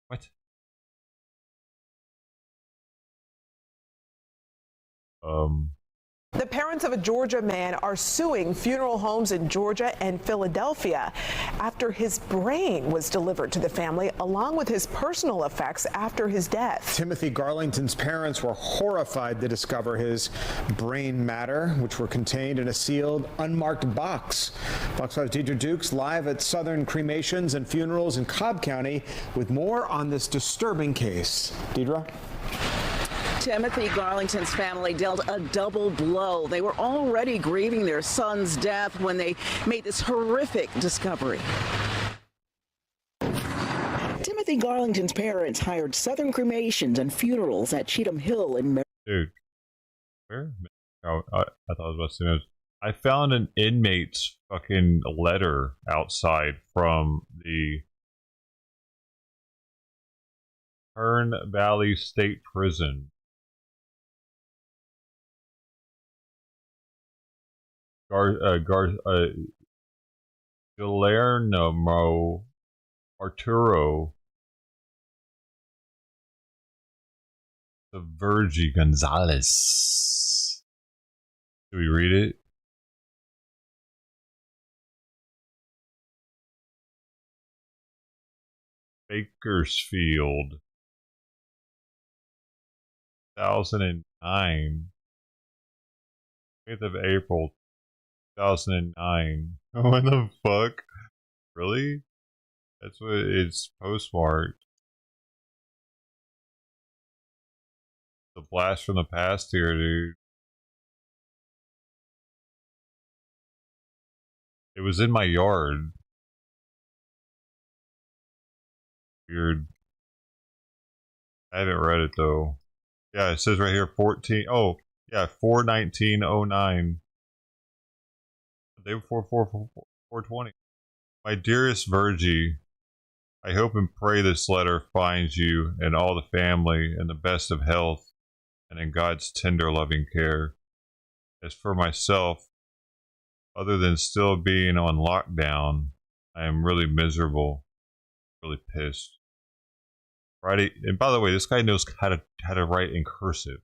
What? The parents of a Georgia man are suing funeral homes in Georgia and Philadelphia after his brain was delivered to the family along with his personal effects after his death. Timothy Garlington's parents were horrified to discover his brain matter, which were contained in a sealed, unmarked box. Fox 5's Deidre Dukes live at Southern Cremations and Funerals in Cobb County with more on this disturbing case. Deidre? Timothy Garlington's family dealt a double blow. They were already grieving their son's death when they made this horrific discovery. Timothy Garlington's parents hired Southern Cremations and Funerals at Cheatham Hill in Maryland. Dude, where? Oh, I thought I was about to say. I found an inmate's fucking letter outside from the Kern Valley State Prison. Guillermo Arturo Virgie Gonzalez. Do we read it? Bakersfield, 2009. 8th of April, 2009. What the fuck? Really? That's what it's postmarked. The blast from the past here, dude. It was in my yard. Weird. I haven't read it though. Yeah, it says right here 14. Oh, yeah, 4/19/09. The day before 4/20. My dearest Virgie, I hope and pray this letter finds you and all the family in the best of health and in God's tender loving care. As for myself, other than still being on lockdown, I am really miserable, really pissed. Friday, and by the way, this guy knows how to write in cursive.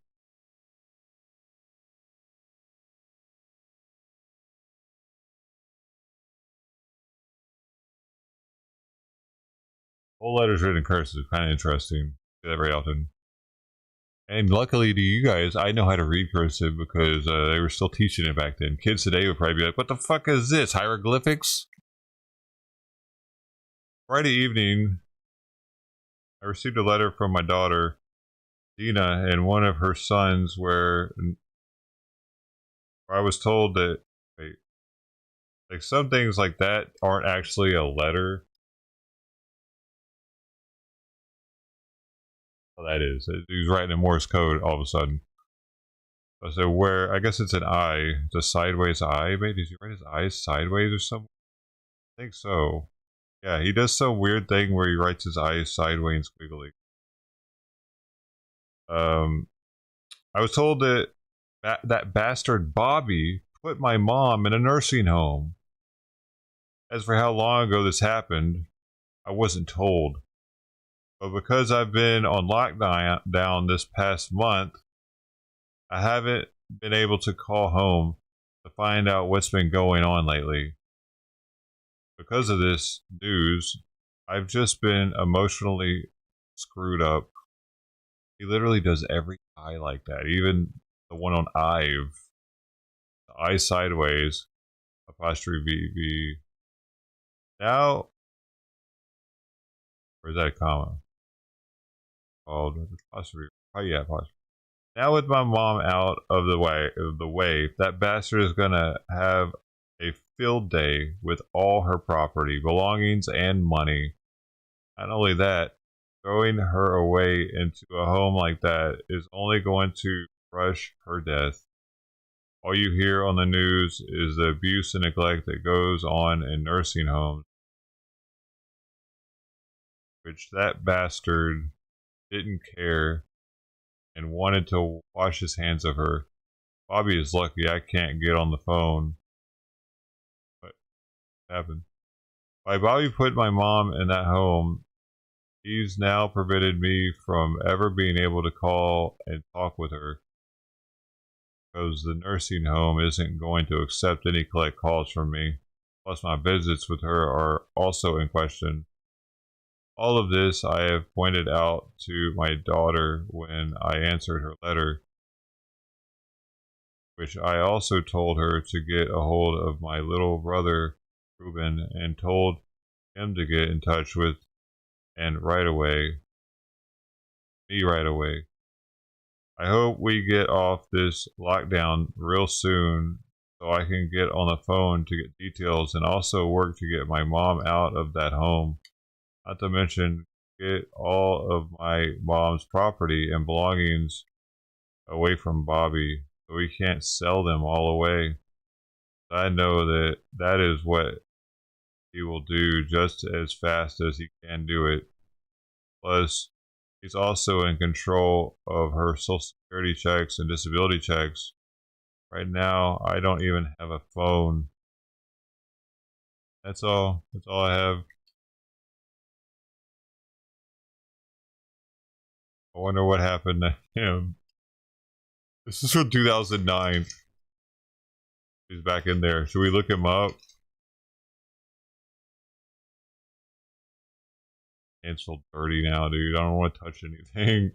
Whole letters written in cursive, kind of interesting. Do that very often. And luckily to you guys, I know how to read cursive because they were still teaching it back then. Kids today would probably be like, what the fuck is this? Hieroglyphics? Friday evening, I received a letter from my daughter, Dina, and one of her sons where I was told that, wait, like some things like that aren't actually a letter. Oh, that is. He's writing in Morse code all of a sudden. So where, I guess it's an I. It's a sideways I. Maybe does he write his eyes sideways or something? I think so. Yeah, he does some weird thing where he writes his eyes sideways and squiggly. I was told that that bastard Bobby put my mom in a nursing home. As for how long ago this happened, I wasn't told. But because I've been on lockdown this past month, I haven't been able to call home to find out what's been going on lately. Because of this news, I've just been emotionally screwed up. He literally does every eye like that, even the one on Ive. The eye sideways, apostrophe V. Now, where's that comma? Called apostrophe. Oh yeah, apostrophe. Now with my mom out of the way, that bastard is gonna have a field day with all her property, belongings, and money. Not only that, throwing her away into a home like that is only going to rush her death. All you hear on the news is the abuse and neglect that goes on in nursing homes, which that bastard didn't care and wanted to wash his hands of her. Bobby is lucky I can't get on the phone. What happened? By Bobby put my mom in that home, he's now prevented me from ever being able to call and talk with her, because the nursing home isn't going to accept any collect calls from me. Plus my visits with her are also in question. All of this I have pointed out to my daughter when I answered her letter, which I also told her to get a hold of my little brother Ruben and told him to get in touch with me right away. I hope we get off this lockdown real soon so I can get on the phone to get details and also work to get my mom out of that home. Not to mention get all of my mom's property and belongings away from Bobby so we can't sell them all away. I know that that is what he will do just as fast as he can do it. Plus, he's also in control of her Social Security checks and disability checks. Right now, I don't even have a phone. That's all. That's all I have. I wonder what happened to him. This is from 2009. He's back in there. Should we look him up? Canceled 30 now, dude. I don't want to touch anything.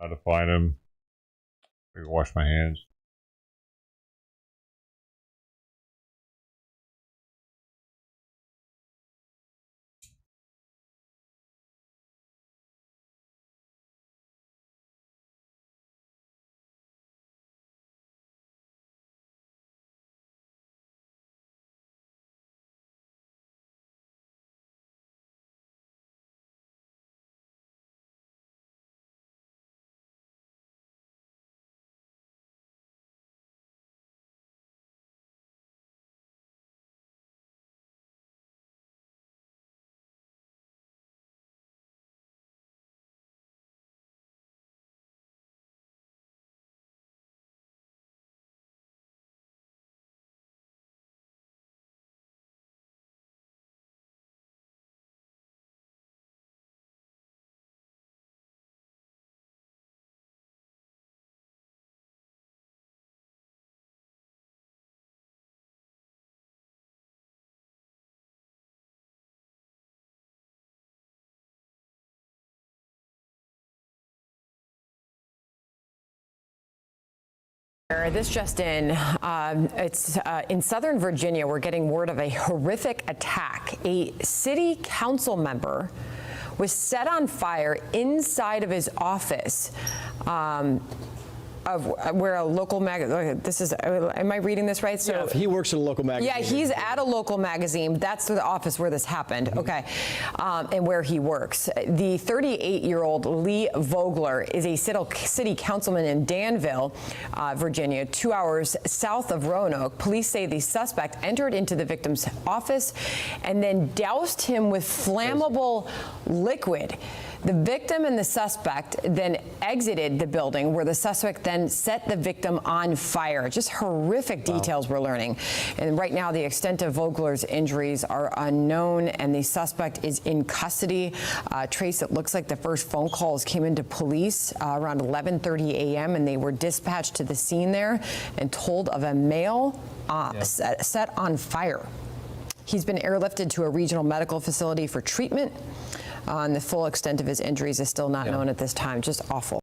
How to find him. I can wash my hands. This just in, it's in Southern Virginia. We're getting word of a horrific attack. A city council member was set on fire inside of his office. Of where a local this is, am I reading this right? So yeah, he works at a local magazine. Yeah, he's at a local magazine. That's the office where this happened. Okay, and where he works. The 38-year-old Lee Vogler is a city councilman in Danville, Virginia, 2 hours south of Roanoke. Police say the suspect entered into the victim's office and then doused him with flammable liquid. The victim and the suspect then exited the building, where the suspect then set the victim on fire. Just horrific details we're learning. And right now, the extent of Vogler's injuries are unknown, and the suspect is in custody. Trace, it looks like the first phone calls came into police around 11:30 a.m., and they were dispatched to the scene there and told of a male set on fire. He's been airlifted to a regional medical facility for treatment. And the full extent of his injuries is still not known at this time. Just awful.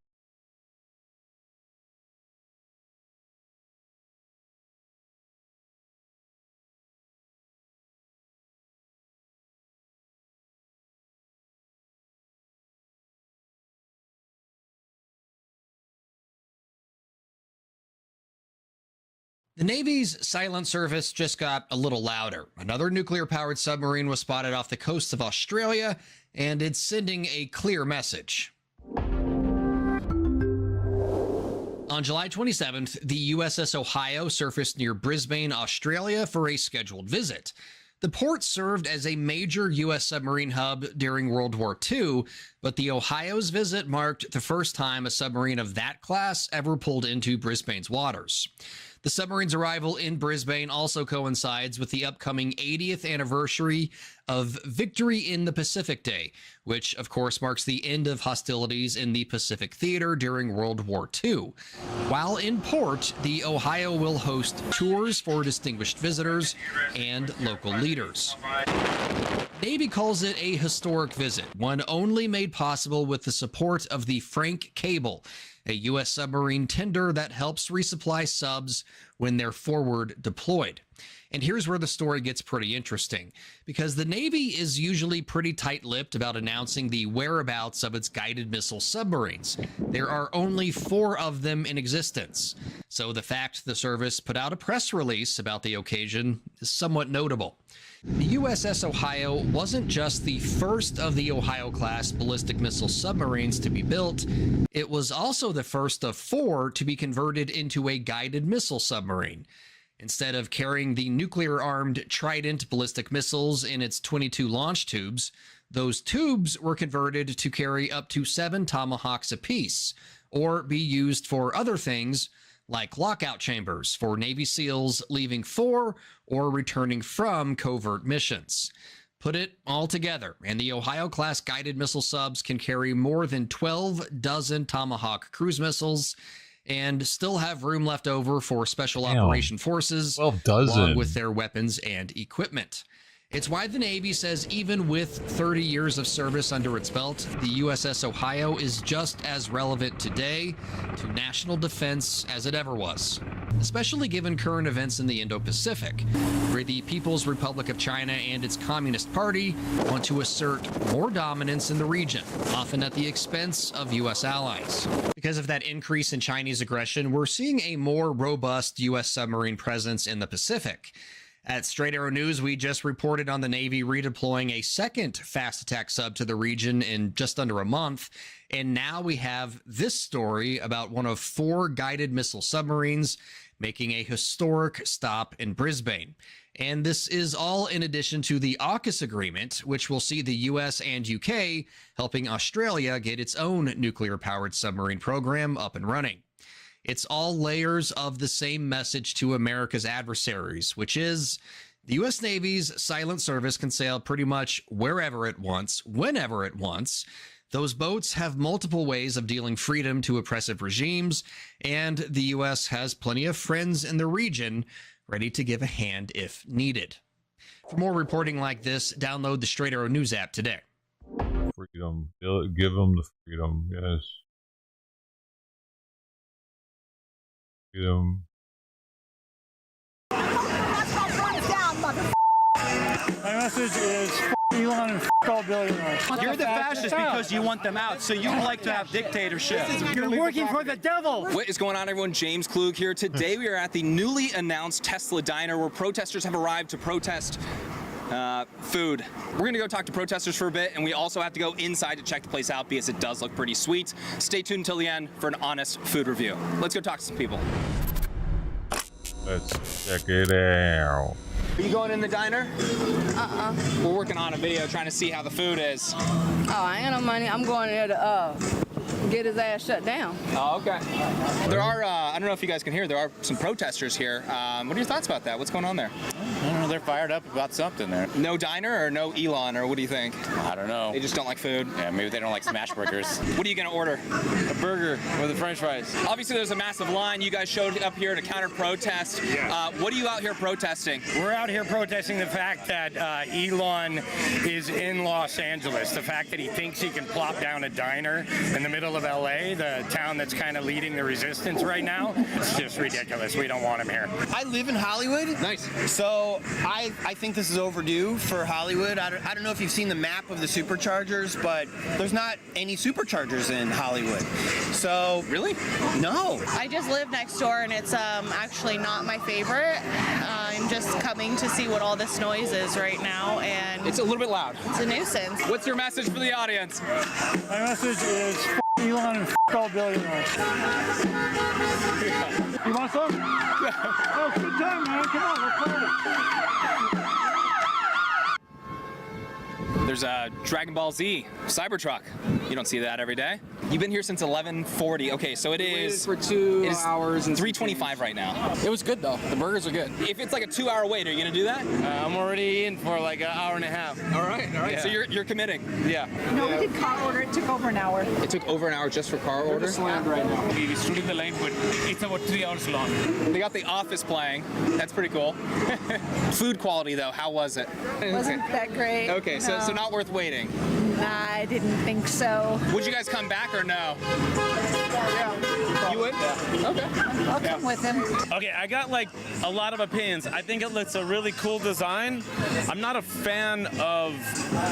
The Navy's silent service just got a little louder. Another nuclear-powered submarine was spotted off the coast of Australia, and it's sending a clear message. On July 27th, the USS Ohio surfaced near Brisbane, Australia for a scheduled visit. The port served as a major U.S. submarine hub during World War II, but the Ohio's visit marked the first time a submarine of that class ever pulled into Brisbane's waters. The submarine's arrival in Brisbane also coincides with the upcoming 80th anniversary of Victory in the Pacific Day, which of course marks the end of hostilities in the Pacific Theater during World War II. While in port, the Ohio will host tours for distinguished visitors and local leaders. Navy calls it a historic visit, one only made possible with the support of the Frank cable, a U.S. submarine tender that helps resupply subs when they're forward deployed. And here's where the story gets pretty interesting, because the Navy is usually pretty tight-lipped about announcing the whereabouts of its guided missile submarines. There are only 4 of them in existence, so the fact the service put out a press release about the occasion is somewhat notable. The USS Ohio wasn't just the first of the Ohio-class ballistic missile submarines to be built, it was also the first of 4 to be converted into a guided missile submarine. Instead of carrying the nuclear-armed Trident ballistic missiles in its 22 launch tubes, those tubes were converted to carry up to 7 Tomahawks apiece, or be used for other things like lockout chambers for Navy SEALs leaving for or returning from covert missions. Put it all together, and the Ohio-class guided missile subs can carry more than 12 dozen Tomahawk cruise missiles and still have room left over for special operation forces, along with their weapons and equipment. It's why the Navy says even with 30 years of service under its belt, the USS Ohio is just as relevant today to national defense as it ever was, especially given current events in the Indo-Pacific, where the People's Republic of China and its Communist Party want to assert more dominance in the region, often at the expense of U.S. allies. Because of that increase in Chinese aggression, we're seeing a more robust U.S. submarine presence in the Pacific. At Straight Arrow News, we just reported on the Navy redeploying a second fast attack sub to the region in just under a month. And now we have this story about one of 4 guided missile submarines making a historic stop in Brisbane. And this is all in addition to the AUKUS agreement, which will see the US and UK helping Australia get its own nuclear-powered submarine program up and running. It's all layers of the same message to America's adversaries, which is the U.S. Navy's silent service can sail pretty much wherever it wants, whenever it wants. Those boats have multiple ways of dealing freedom to oppressive regimes, and the U.S. has plenty of friends in the region ready to give a hand if needed. For more reporting like this, download the Straight Arrow News app today. Freedom. Give them the freedom, yes. Freedom. My message is Elon and all billionaires. You're the fascist because you want them out, so you like to have dictatorship. You're working for the devil. What is going on, everyone? James Klug here. Today we are at the newly announced Tesla Diner, where protesters have arrived to protest food. We're going to go talk to protesters for a bit, and we also have to go inside to check the place out because it does look pretty sweet. Stay tuned until the end for an honest food review. Let's go talk to some people. Let's check it out. Are you going in the diner? We're working on a video trying to see how the food is. Oh, I ain't no money. I'm going there to get his ass shut down. Oh, okay. There are, I don't know if you guys can hear, there are some protesters here. What are your thoughts about that? What's going on there? I don't know, they're fired up about something there. No diner or no Elon, or what do you think? I don't know. They just don't like food? Yeah, maybe they don't like smash burgers. What are you going to order? A burger with the french fries. Obviously, there's a massive line. You guys showed up here to counter-protest. Yeah. What are you out here protesting? We're out here protesting the fact that Elon is in Los Angeles. The fact that he thinks he can plop down a diner in the middle of LA, the town that's kind of leading the resistance right now. It's just ridiculous. We don't want him here. I live in Hollywood. Nice. So I think this is overdue for Hollywood. I don't know if you've seen the map of the superchargers, but there's not any superchargers in Hollywood. So really? No. I just live next door, and it's actually not my favorite. I'm just coming to see what all this noise is right now, and it's a little bit loud. It's a nuisance. What's your message for the audience? My message is Elon and all billionaires. You want some? Yeah. Oh, good time, man. Come on, let's play. There's a Dragon Ball Z Cybertruck. You don't see that every day. You've been here since 11:40. Okay, so it is for 2 hours and 3:25 right now. It was good though. The burgers are good. If it's like a 2-hour wait, are you gonna do that? I'm already in for like an hour and a half. All right. Yeah. So you're committing. Yeah. No, we did car order. It took over an hour. It took over an hour just for car order? We're slammed right now. We stood in the line, but it's about 3 hours long. They got The Office playing. That's pretty cool. Food quality though, how was it? Wasn't that great. Okay, no. so not worth waiting. Nah, I didn't think so. Would you guys come back or no? You would? Okay. I'll come with him. Okay, I got like a lot of opinions. I think it looks a really cool design. I'm not a fan of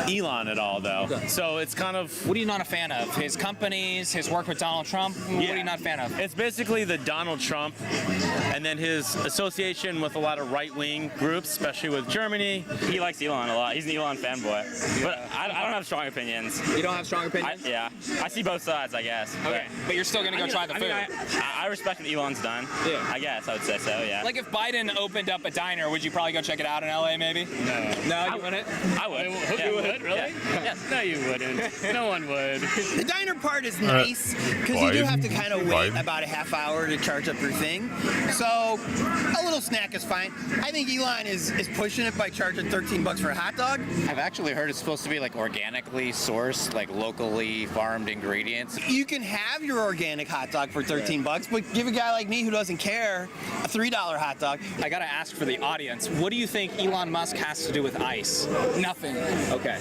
Elon at all, though. So it's kind of. What are you not a fan of? His companies, his work with Donald Trump? What are you not a fan of? It's basically the Donald Trump and then his association with a lot of right-wing groups, especially with Germany. He likes Elon a lot. He's an Elon fanboy. But I don't have strong opinions. You don't have strong opinions? Yeah. I see both sides, I guess. Okay. But you're still going to go try the food? I respect what Elon's done. Yeah. I guess I would say so, yeah. Like if Biden opened up a diner, would you probably go check it out in LA maybe? No. No, you wouldn't? I would. You would, really? Yeah. Yes. No, you wouldn't. No one would. The diner part is nice because you do have to kind of wait about a half hour to charge up your thing. So a little snack is fine. I think Elon is pushing it by charging $13 for a hot dog. I've actually heard it's supposed to be like organically sourced, like locally farmed ingredients. You can have your organic hot dog for $13, but give a guy like me who doesn't care a $3 hot dog. I gotta ask for the audience, what do you think Elon Musk has to do with ICE? Nothing. Okay.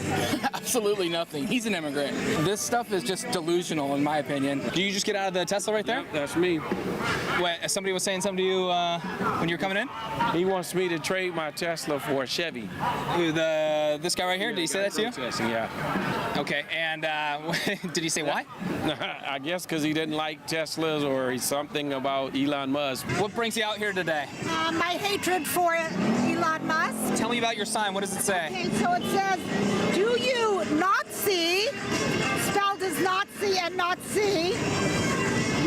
Absolutely nothing. He's an immigrant. This stuff is just delusional, in my opinion. Did you just get out of the Tesla right there? Yep, that's me. Wait, somebody was saying something to you when you were coming in? He wants me to trade my Tesla for a Chevy. This guy right here, did he say that to you? Yeah. Okay, and did he say why? I guess because he didn't like Teslas or something about Elon Musk. What brings you out here today? My hatred for Elon Musk. Tell me about your sign. What does it say? Okay, so it says, do you not see, spelled as Nazi and not see,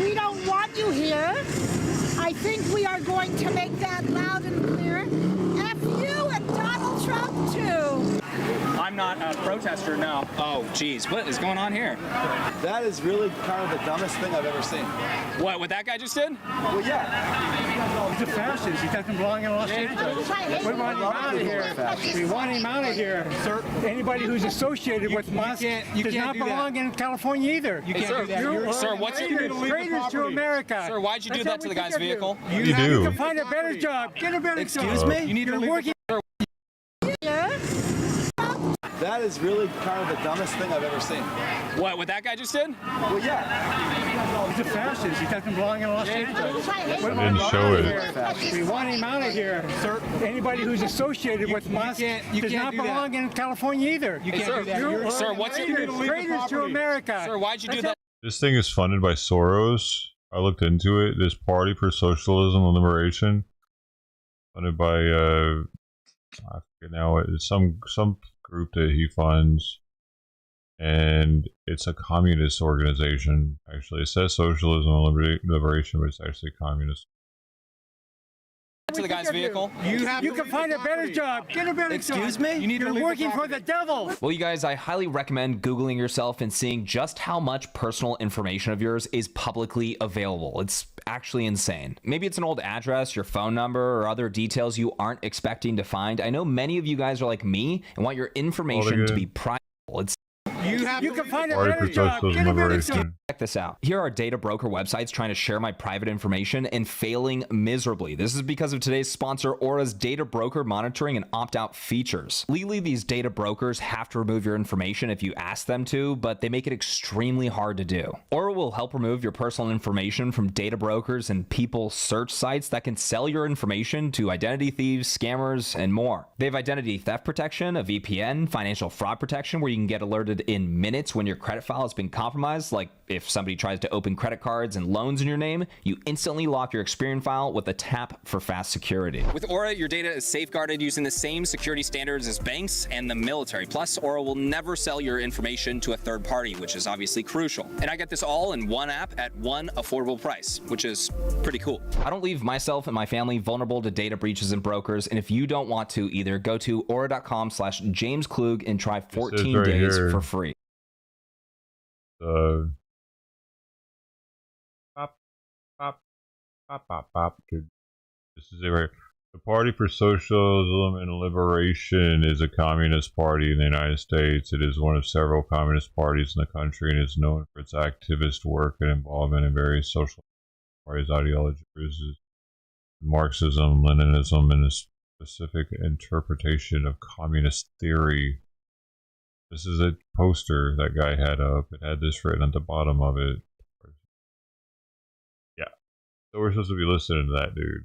we don't want you here. I think we are going to make that loud and clear. F you and Donald Trump too. I'm not a protester, no. Oh, geez, what is going on here? That is really kind of the dumbest thing I've ever seen. What that guy just did? Well, yeah. He's a fascist. He doesn't belong in Los Angeles. We want him out of here. We want him out of here. Sir, anybody who's associated with Musk does not belong in California either. You can't do that. Sir, what's your traitors to America? Sir, why'd you do that to the guy's vehicle? You do. You can find a better job. Get a better job. Excuse me? You need to working. That is really kind of the dumbest thing I've ever seen. What that guy just did? Well, yeah. He's a fascist. He doesn't belong in Los Angeles. Didn't show it. We want him out of here. Sir, anybody who's associated with Musk does not belong in California either. You can't do that. Sir, what's your traitors to America? Sir, why'd you do that? This thing is funded by Soros. I looked into it. This Party for Socialism and Liberation, funded by I forget now. It's some group that he funds, and it's a communist organization. Actually, it says Socialism and Liberation, but it's actually communist. To the guy's vehicle. You can find a better job. Get a better job. Excuse me? You need You're working for the devil. Well, you guys, I highly recommend Googling yourself and seeing just how much personal information of yours is publicly available. It's actually insane. Maybe it's an old address, your phone number, or other details you aren't expecting to find. I know many of you guys are like me and want your information to be private. It's You can find a Party better for job. Socialism Get and a better Liberation. job. Check this out. Here are data broker websites trying to share my private information and failing miserably. This is because of today's sponsor, Aura's data broker monitoring and opt-out features. Legally, these data brokers have to remove your information if you ask them to, but they make it extremely hard to do. Aura will help remove your personal information from data brokers and people search sites that can sell your information to identity thieves, scammers, and more. They have identity theft protection, a VPN, financial fraud protection, where you can get alerted in minutes when your credit file has been compromised. Like if somebody tries to open credit cards and loans in your name, you instantly lock your Experian file with a tap for fast security. With Aura, your data is safeguarded using the same security standards as banks and the military. Plus, Aura will never sell your information to a third party, which is obviously crucial. And I get this all in one app at one affordable price, which is pretty cool. I don't leave myself and my family vulnerable to data breaches and brokers. And if you don't want to either, go to aura.com/James Klug and try 14 right days here. for free. Dude. This is it right here. The Party for Socialism and Liberation is a communist party in the United States. It is one of several communist parties in the country and is known for its activist work and involvement in various social parties' ideologies, Marxism, Leninism, and a specific interpretation of communist theory. This is a poster that guy had up. It had this written at the bottom of it. So we're supposed to be listening to that dude.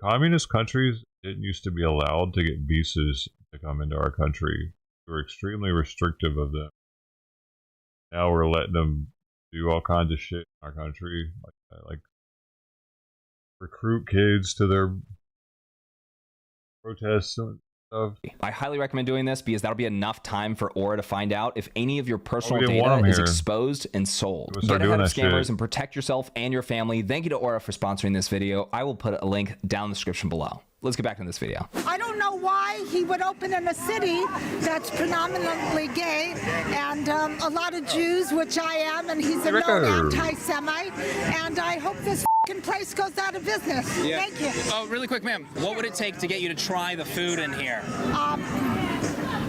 Communist countries didn't used to be allowed to get visas to come into our country. We were extremely restrictive of them. Now we're letting them do all kinds of shit in our country, like recruit kids to their protests and stuff. I highly recommend doing this because that'll be enough time for Aura to find out if any of your personal didn't want data 'em is here. exposed and sold. We'll start Get ahead doing of that scammers shit. and protect yourself and your family. Thank you to Aura for sponsoring this video. I will put a link down in the description below. Let's get back to this video. I don't know why he would open in a city that's predominantly gay and a lot of Jews, which I am, and he's a known anti-Semite. And I hope this f***ing place goes out of business. Thank you. Oh, really quick, ma'am. What would it take to get you to try the food in here?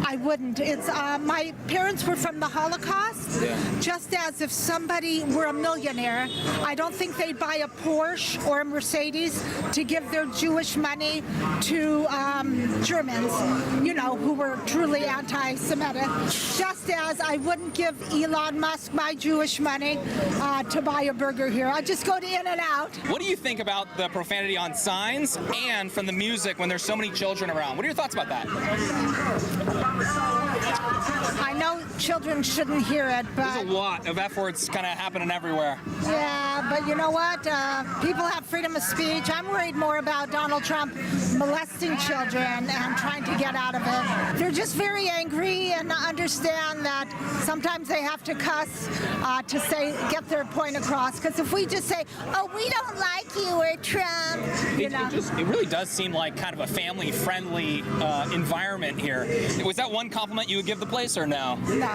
I wouldn't. It's my parents were from the Holocaust. Just as if somebody were a millionaire, I don't think they'd buy a Porsche or a Mercedes to give their Jewish money to Germans, you know, who were truly anti-Semitic. Just as I wouldn't give Elon Musk my Jewish money to buy a burger here. I'd just go to In-N-Out. What do you think about the profanity on signs and from the music when there's so many children around? What are your thoughts about that? I know children shouldn't hear it, but... There's a lot of F words kind of happening everywhere. Yeah, but you know what? People have freedom of speech. I'm worried more about Donald Trump molesting children and trying to get out of it. They're just very angry and understand that sometimes they have to cuss to get their point across. Because if we just say, oh, we don't like you or Trump, It really does seem like kind of a family-friendly environment here. Was that one compliment you would give the place or no? No.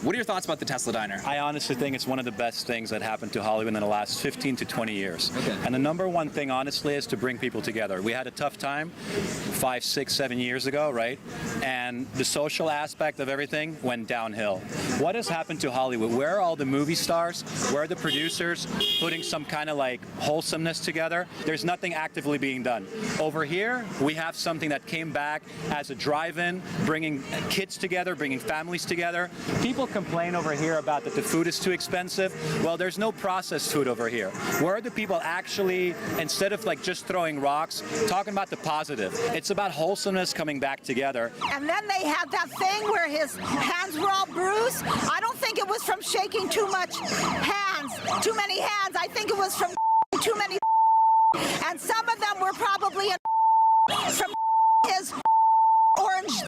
What are your thoughts about the Tesla Diner? I honestly think it's one of the best things that happened to Hollywood in the last 15 to 20 years. Okay. And the number one thing, honestly, is to bring people together. We had a tough time 5, 6, 7 years ago, right? And the social aspect of everything went downhill. What has happened to Hollywood? Where are all the movie stars? Where are the producers putting some kind of like wholesomeness together? There's nothing actively being done. Over here, we have something that came back as a drive-in, bringing kids together, bringing families together. People complain over here about that the food is too expensive. Well, there's no processed food over here. Where are the people actually, instead of like just throwing rocks, talking about the positive? It's about wholesomeness coming back together. And then they had that thing where his hands were all bruised. I don't think it was from shaking too many hands. I think it was from too many, and some of them were probably from his orange.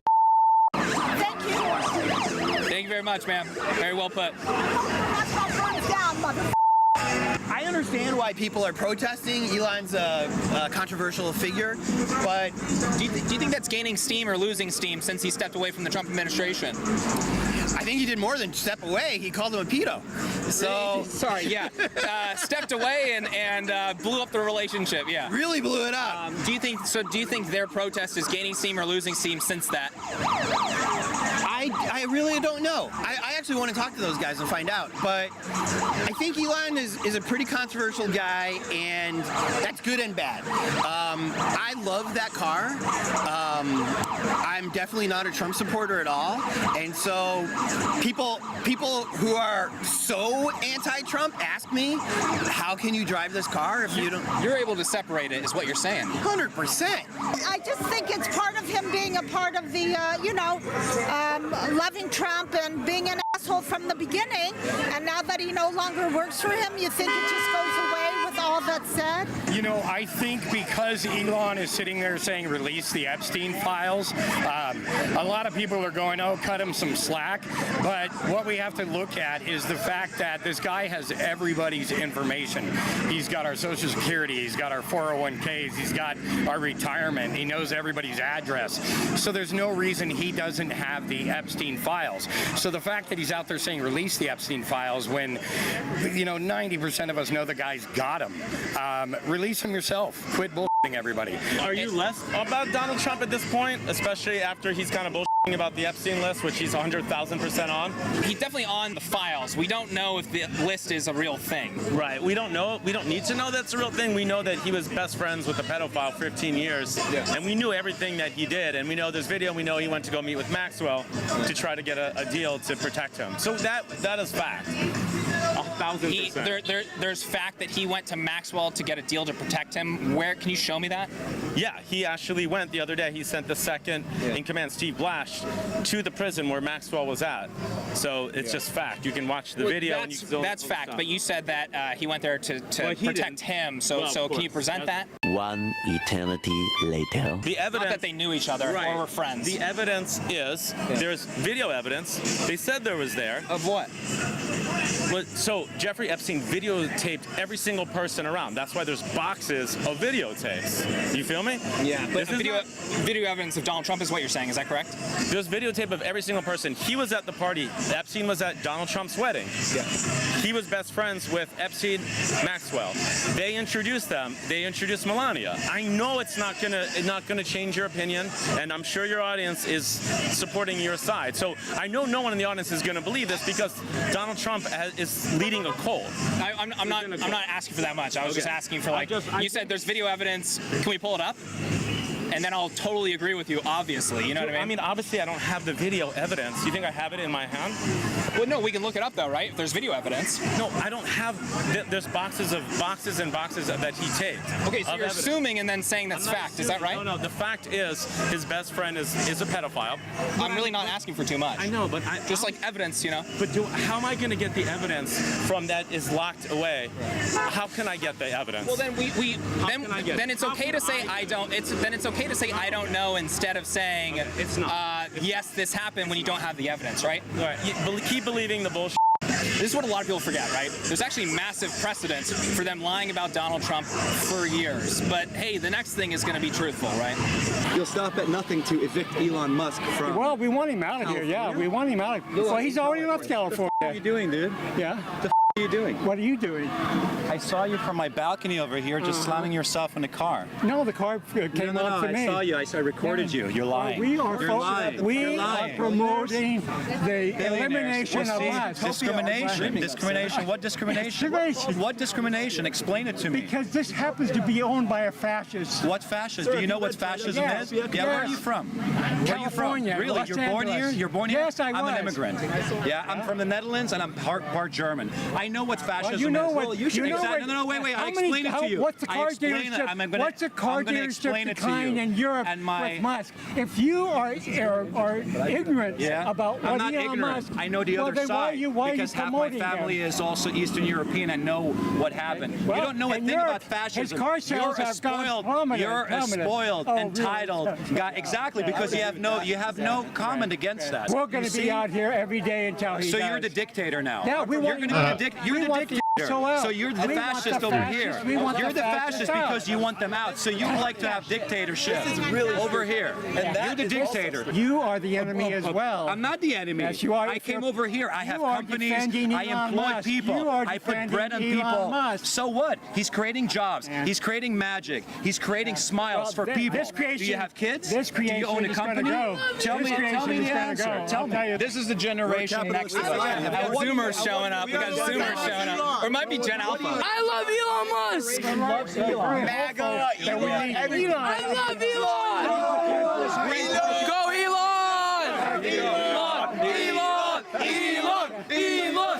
Thank you. Thank you very much, ma'am. Very well put. That's my thumbs down, mother. I understand why people are protesting. Elon's a controversial figure, but do you think that's gaining steam or losing steam since he stepped away from the Trump administration? I think he did more than step away. He called him a pedo. So sorry, yeah, stepped away and blew up the relationship. Yeah, really blew it up. Do you think their protest is gaining steam or losing steam since that? I really don't know. I actually want to talk to those guys and find out. But I think Elon is a pretty controversial guy, and that's good and bad. I love that car. I'm definitely not a Trump supporter at all. And so people who are so anti-Trump ask me, how can you drive this car if you don't? You're able to separate it, is what you're saying. 100%. I just think it's part of him being a part of the, loving Trump and being an asshole from the beginning. And now that he no longer works for him, you think it just goes away with all that said? You know, I think because Elon is sitting there saying release the Epstein files, a lot of people are going, oh, cut him some slack. But what we have to look at is the fact that this guy has everybody's information. He's got our Social Security, he's got our 401ks, he's got our retirement, he knows everybody's address. So there's no reason he doesn't have the Epstein files. So the fact that he's out there saying release the Epstein files when, 90% of us know the guy's got them. Release him yourself. Quit bullshitting everybody. Are you less about Donald Trump at this point, especially after he's kind of bullshitting about the Epstein list, which he's 100,000% on? He's definitely on the files. We don't know if the list is a real thing. Right. We don't know. We don't need to know that's a real thing. We know that he was best friends with a pedophile for 15 years, and we knew everything that he did. And we know this video. We know he went to go meet with Maxwell to try to get a deal to protect him. So that is fact. 1,000%. There's fact that he went to Maxwell to get a deal to protect him. Where can you show me that? Yeah, he actually went the other day. He sent the second in command, Steve Blash, to the prison where Maxwell was at. So it's just fact. You can watch the video. That's fact. But you said that he went there to protect him. So can you present that? One eternity later. The evidence not that they knew each other or were friends. The evidence is there's video evidence. They said there was there. Of what? So Jeffrey Epstein videotaped every single person around. That's why there's boxes of videotapes. You feel me? Yeah. But video evidence of Donald Trump is what you're saying. Is that correct? There's videotape of every single person. He was at the party. Epstein was at Donald Trump's wedding. Yeah. He was best friends with Epstein, Maxwell. They introduced them. They introduced Melania. I know it's not gonna change your opinion, and I'm sure your audience is supporting your side. So I know no one in the audience is gonna believe this because Donald Trump is leading a cult. I'm not asking for that much. I was just asking for you said there's video evidence. Can we pull it up? And then I'll totally agree with you, obviously. You know what I mean? I mean, obviously, I don't have the video evidence. You think I have it in my hand? Well, no, we can look it up, though, right? If there's video evidence. No, I don't have... There's boxes and boxes that he taped. Okay, so you're assuming and then saying that's fact. Is that right? No, the fact is his best friend is a pedophile. I'm really not asking for too much. I know, but... Just like evidence, you know? But how am I going to get the evidence from that is locked away? How can I get the evidence? Well, then then it's okay to say I don't... Then it's okay to say I don't know instead of saying it's not. Yes, this happened when you don't have the evidence, right? Right. Keep believing the bullshit. This is what a lot of people forget, right? There's actually massive precedent for them lying about Donald Trump for years. But hey, the next thing is going to be truthful, right? You'll stop at nothing to evict Elon Musk from... Well, we want him out of here, yeah. We want him out of here. Well, he's already left California. What are you doing, dude? Yeah? What are you doing? What are you doing? I saw you from my balcony over here just slamming yourself in the car. No, the car came up to me. I saw you. I recorded you. You're lying. We are promoting the elimination of us. Discrimination. Discrimination. What discrimination? What discrimination? Explain it to me. Because this happens to be owned by a fascist. What fascist? Do you know what fascism is? Yeah, where are you from? Where are you from? Really? You're born here? You're born here? Yes, I was. I'm an immigrant. Yeah, I'm from the Netherlands and I'm part German. I know what fascism you know is. what? You know what? No, wait. I explain it to you. What's the car dealership? What's the car dealership decline in Europe with Musk? If you are ignorant about what Elon Musk, I know the other side because half my family is also Eastern European and know what happened. You don't know a thing about fascism. His car sales have gone plummeted. You're a spoiled, entitled guy. Exactly, because you have no comment against that. We're going to be out here every day until he So does. you're the dictator now. Yeah, You're the dictator. So you're the fascist over here. You're the fascist because you want them out. So you would like to have dictatorship over here. You're the dictator. You are the enemy as well. I'm not the enemy. Yes, you are. I came over here. I have companies. I employ people. I put bread on people. So what? He's creating jobs. He's creating magic. He's creating smiles for people. Do you have kids? Do you own a company? Tell me the answer. Tell me. This is the generation next to us. Zoomers showing up. We got Zoomers showing up. Or it might be Gen Alpha. I love Elon Musk. He loves Elon. MAGA Elon. I love Elon. Go Elon.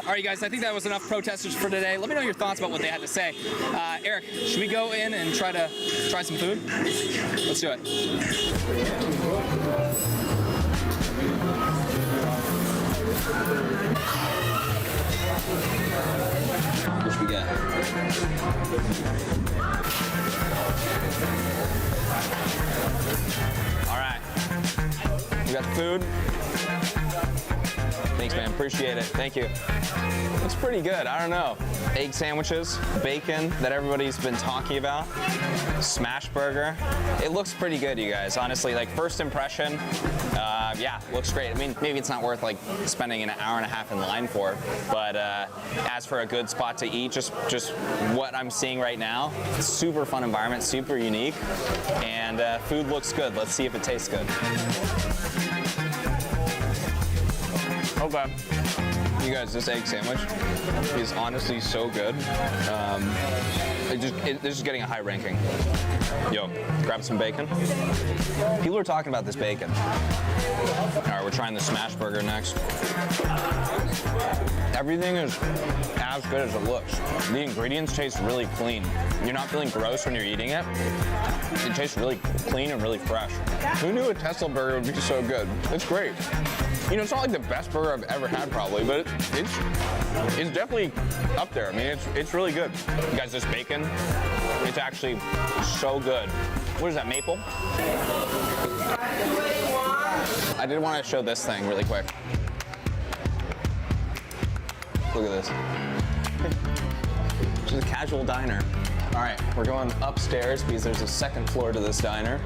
All right, you guys, I think that was enough protesters for today. Let me know your thoughts about what they had to say. Eric, should we go in and try some food? Let's do it. What we got? All right. We got the food. Thanks, man. Appreciate it. Thank you. Looks pretty good. I don't know. Egg sandwiches, bacon that everybody's been talking about, smash burger. It looks pretty good, you guys. Honestly, like first impression, yeah, looks great. I mean, maybe it's not worth like spending an hour and a half in line for, but as for a good spot to eat, just what I'm seeing right now, super fun environment, super unique, and food looks good. Let's see if it tastes good. Okay. You guys, this egg sandwich is honestly so good. This is getting a high ranking. Yo, grab some bacon. People are talking about this bacon. All right, we're trying the smash burger next. Everything is as good as it looks. The ingredients taste really clean. You're not feeling gross when you're eating it. It tastes really clean and really fresh. Who knew a Tesla burger would be so good? It's great. You know, it's not like the best burger I've ever had probably, but it's definitely up there. I mean, it's really good. You guys, this bacon, it's actually so good. What is that, maple? I did want to show this thing really quick. Look at this. Just a casual diner. All right, we're going upstairs because there's a second floor to this diner.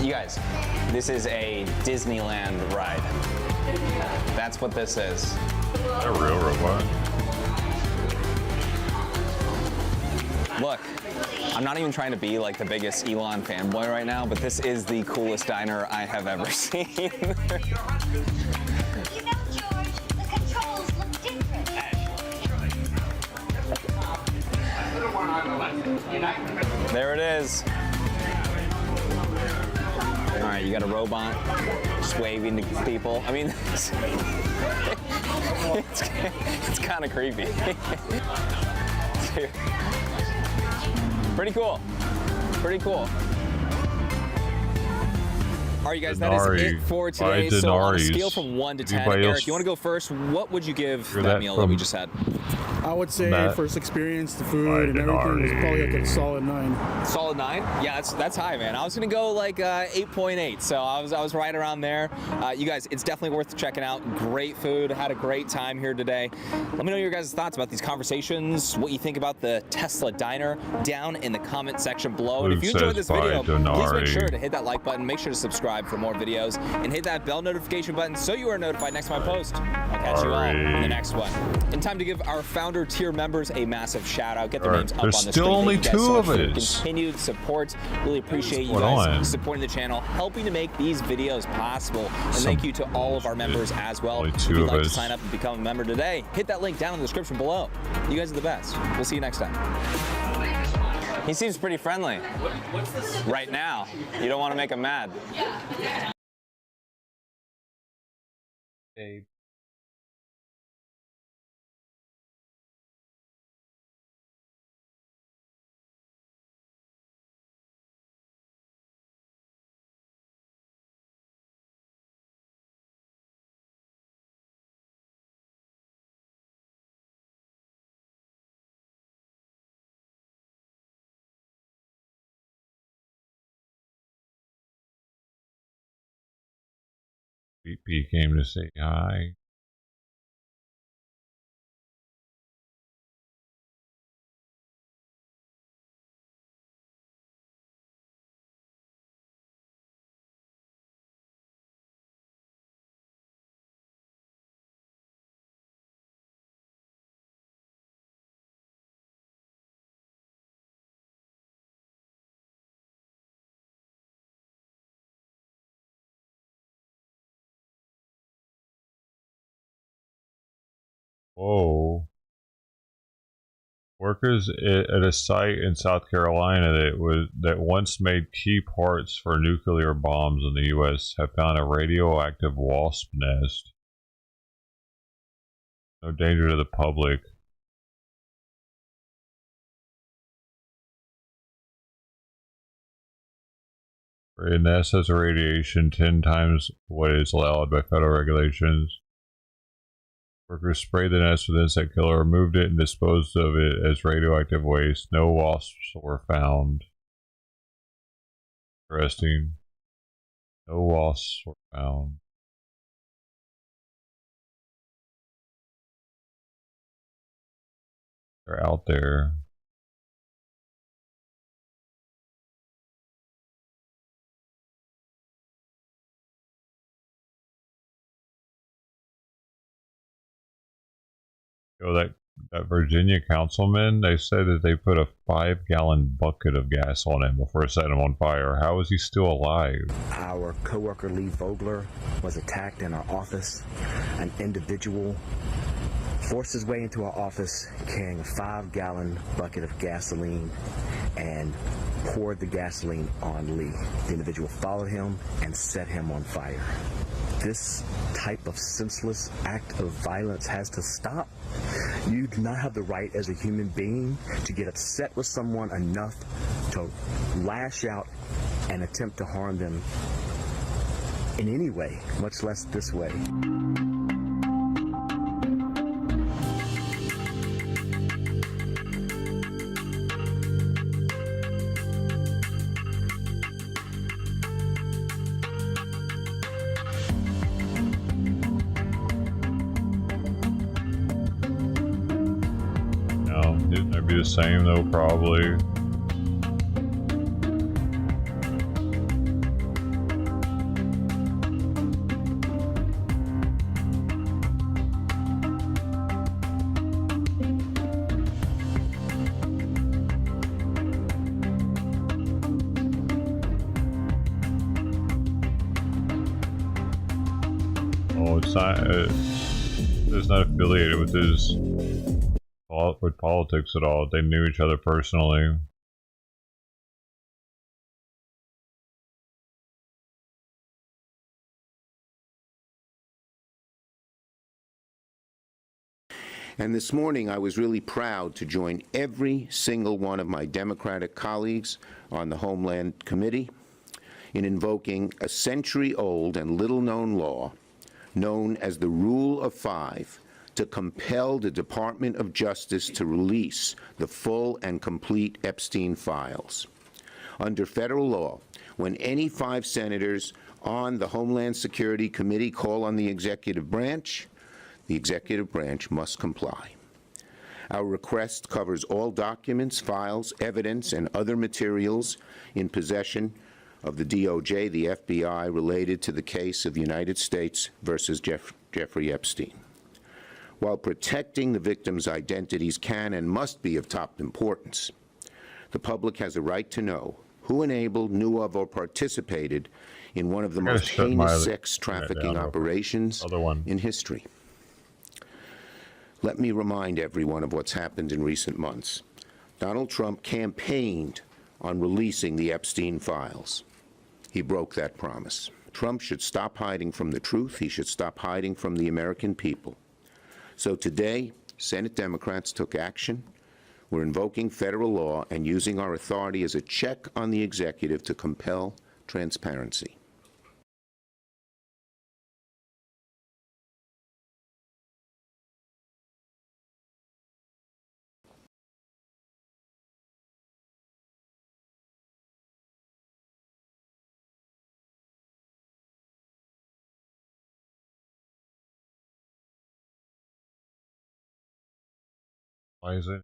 You guys, this is a Disneyland ride. That's what this is. A real robot. Look, I'm not even trying to be like the biggest Elon fanboy right now, but this is the coolest diner I have ever seen. You know, George, the controls look different. There it is. All right, you got a robot just waving to people. I mean, it's kind of creepy. Pretty cool. Pretty cool. All right, you guys, that is it for today. So on a scale from 1 to 10, Eric, you want to go first? What would you give that meal that we just had? I would say first experience, the food and everything was probably like a solid 9. Solid 9? Yeah, that's high, man. I was gonna go like 8.8, so I was right around there. You guys, it's definitely worth checking out. Great food. Had a great time here today. Let me know your guys' thoughts about these conversations. What you think about the Tesla Diner down in the comment section below. And if you enjoyed this video, please make sure to hit that like button. Make sure to subscribe for more videos and hit that bell notification button so you are notified next time I post. I'll catch you all in the next one. In time to give our founder tier members a massive shout out. Get their names up on the screen. There's still only 2 of us. Continued support. Really appreciate you guys supporting the channel, helping to make these videos possible. And thank you to all of our members as well. If you'd like to sign up and become a member today, hit that link down in the description below. You guys are the best. We'll see you next time. He seems pretty friendly. What's this? Right now. You don't want to make him mad. Yeah. Hey. BP came to say hi. Whoa. Workers at a site in South Carolina that once made key parts for nuclear bombs in the U.S. have found a radioactive wasp nest. No danger to the public. A nest has a radiation 10 times what is allowed by federal regulations. Workers sprayed the nest with insect killer, removed it, and disposed of it as radioactive waste. No wasps were found. Interesting. No wasps were found. They're out there. Yo, that Virginia councilman, they said that they put a 5-gallon bucket of gas on him before setting him on fire. How is he still alive? Our coworker Lee Vogler was attacked in our office. An individual forced his way into our office carrying a 5-gallon bucket of gasoline and poured the gasoline on Lee. The individual followed him and set him on fire. This type of senseless act of violence has to stop. You do not have the right as a human being to get upset with someone enough to lash out and attempt to harm them in any way, much less this way. It'd be the same though, probably. Oh, it's not affiliated with with politics at all. They knew each other personally. And this morning, I was really proud to join every single one of my Democratic colleagues on the Homeland Committee in invoking a century-old and little-known law known as the Rule of Five to compel the Department of Justice to release the full and complete Epstein files. Under federal law, when any 5 senators on the Homeland Security Committee call on the executive branch must comply. Our request covers all documents, files, evidence, and other materials in possession of the DOJ, the FBI, related to the case of the United States versus Jeffrey Epstein. While protecting the victims' identities can and must be of top importance, the public has a right to know who enabled, knew of, or participated in one of the most heinous sex trafficking operations in history. Let me remind everyone of what's happened in recent months. Donald Trump campaigned on releasing the Epstein files. He broke that promise. Trump should stop hiding from the truth. He should stop hiding from the American people. So today, Senate Democrats took action. We're invoking federal law and using our authority as a check on the executive to compel transparency. Why is it?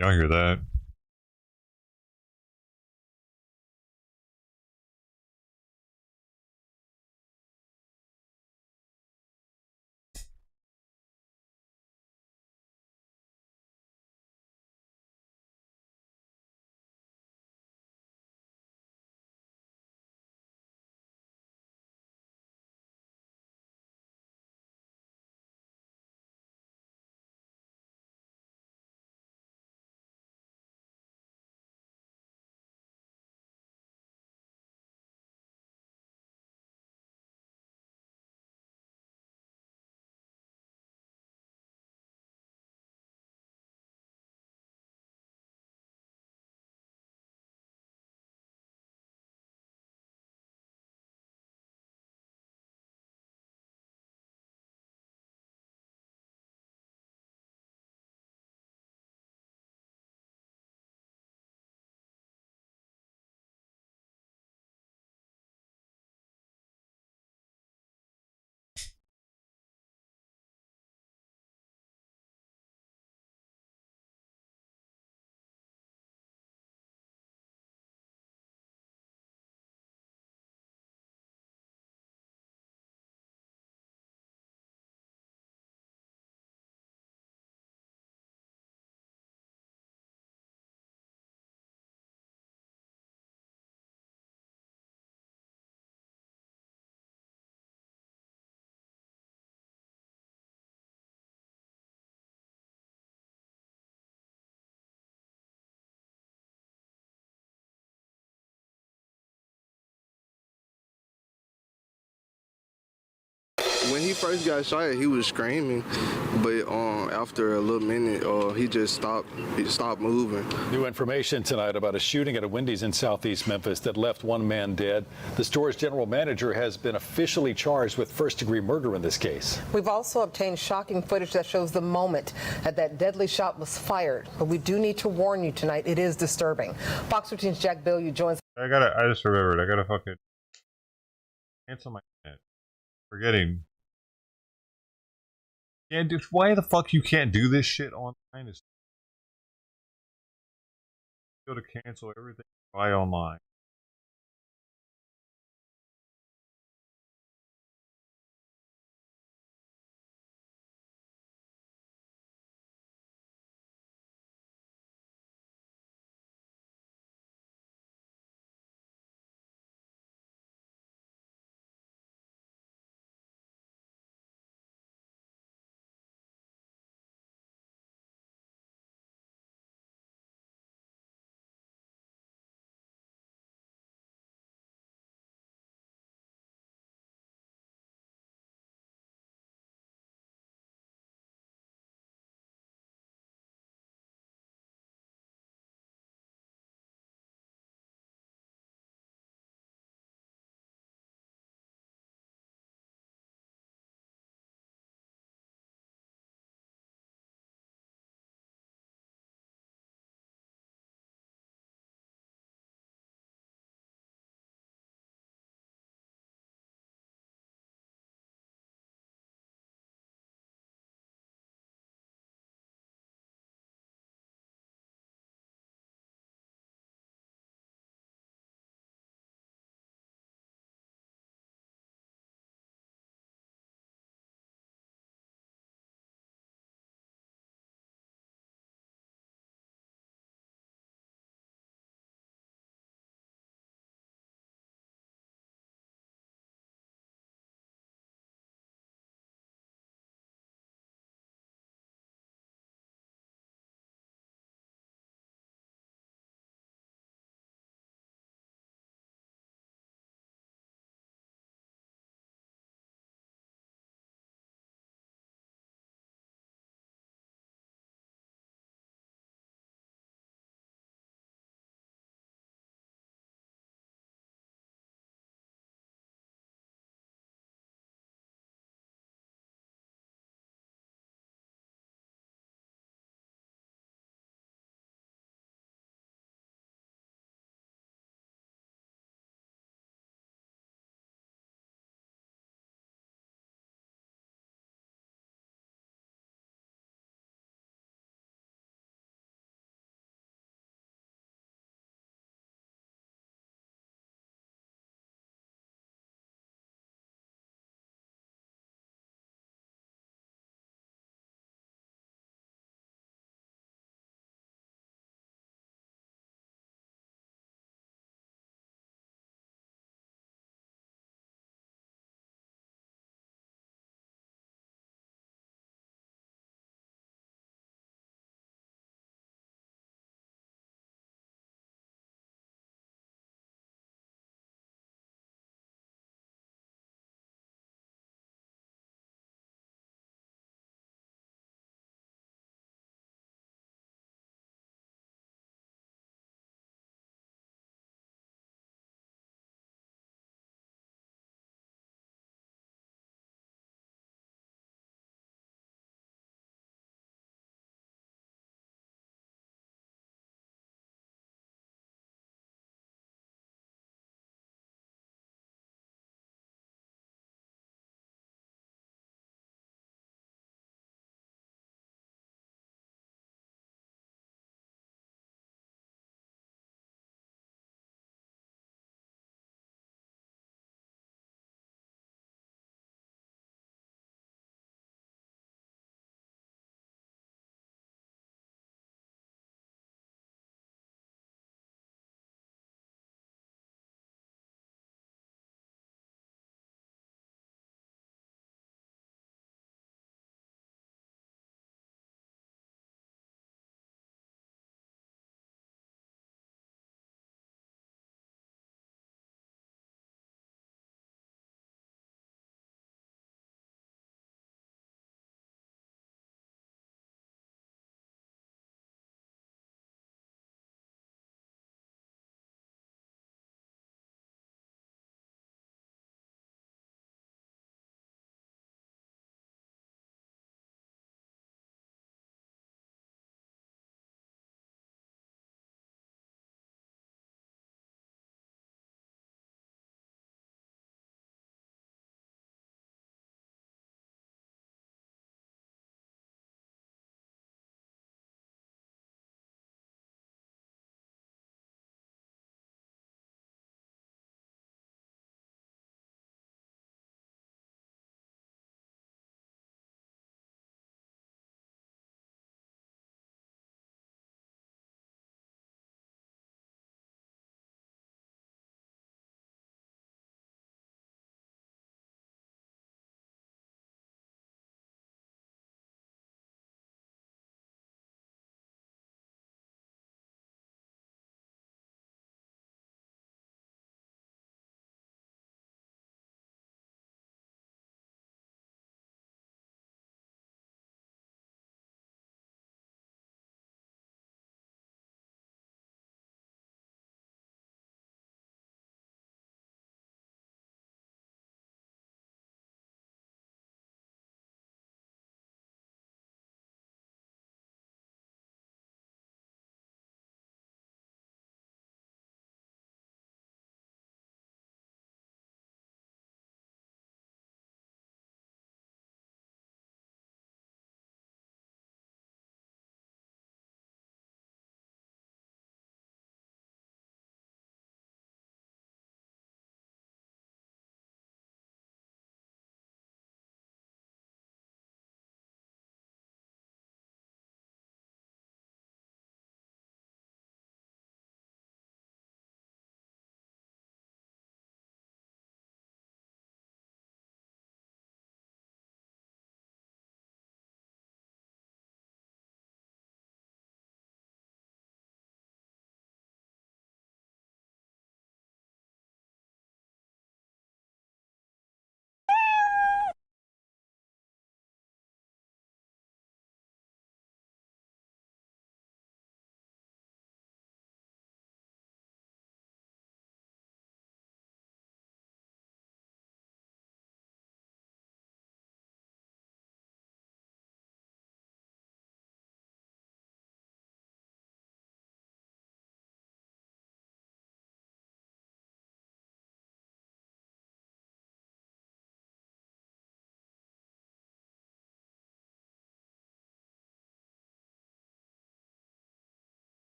Y'all hear that? When he first got shot, he was screaming, but after a little minute, he just stopped. He stopped moving. New information tonight about a shooting at a Wendy's in southeast Memphis that left one man dead. The store's general manager has been officially charged with first-degree murder in this case. We've also obtained shocking footage that shows the moment that deadly shot was fired. But we do need to warn you tonight, it is disturbing. Fox 13's Jack Bilyeu joins. I just remembered. I gotta fucking cancel my internet. Forgetting. Yeah, dude, why the fuck you can't do this shit online? Is go to cancel everything buy online.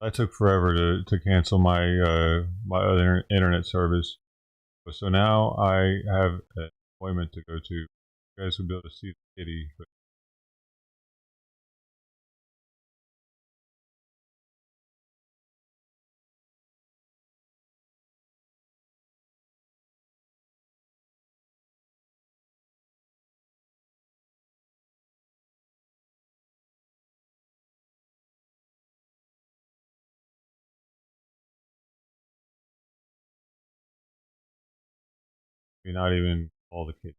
That took forever to cancel my my other internet service. But so now I have an appointment to go to. You guys will be able to see the kitty. But you're not even all the kitty.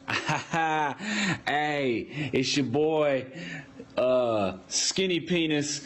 Hey, it's your boy, Skinny Penis.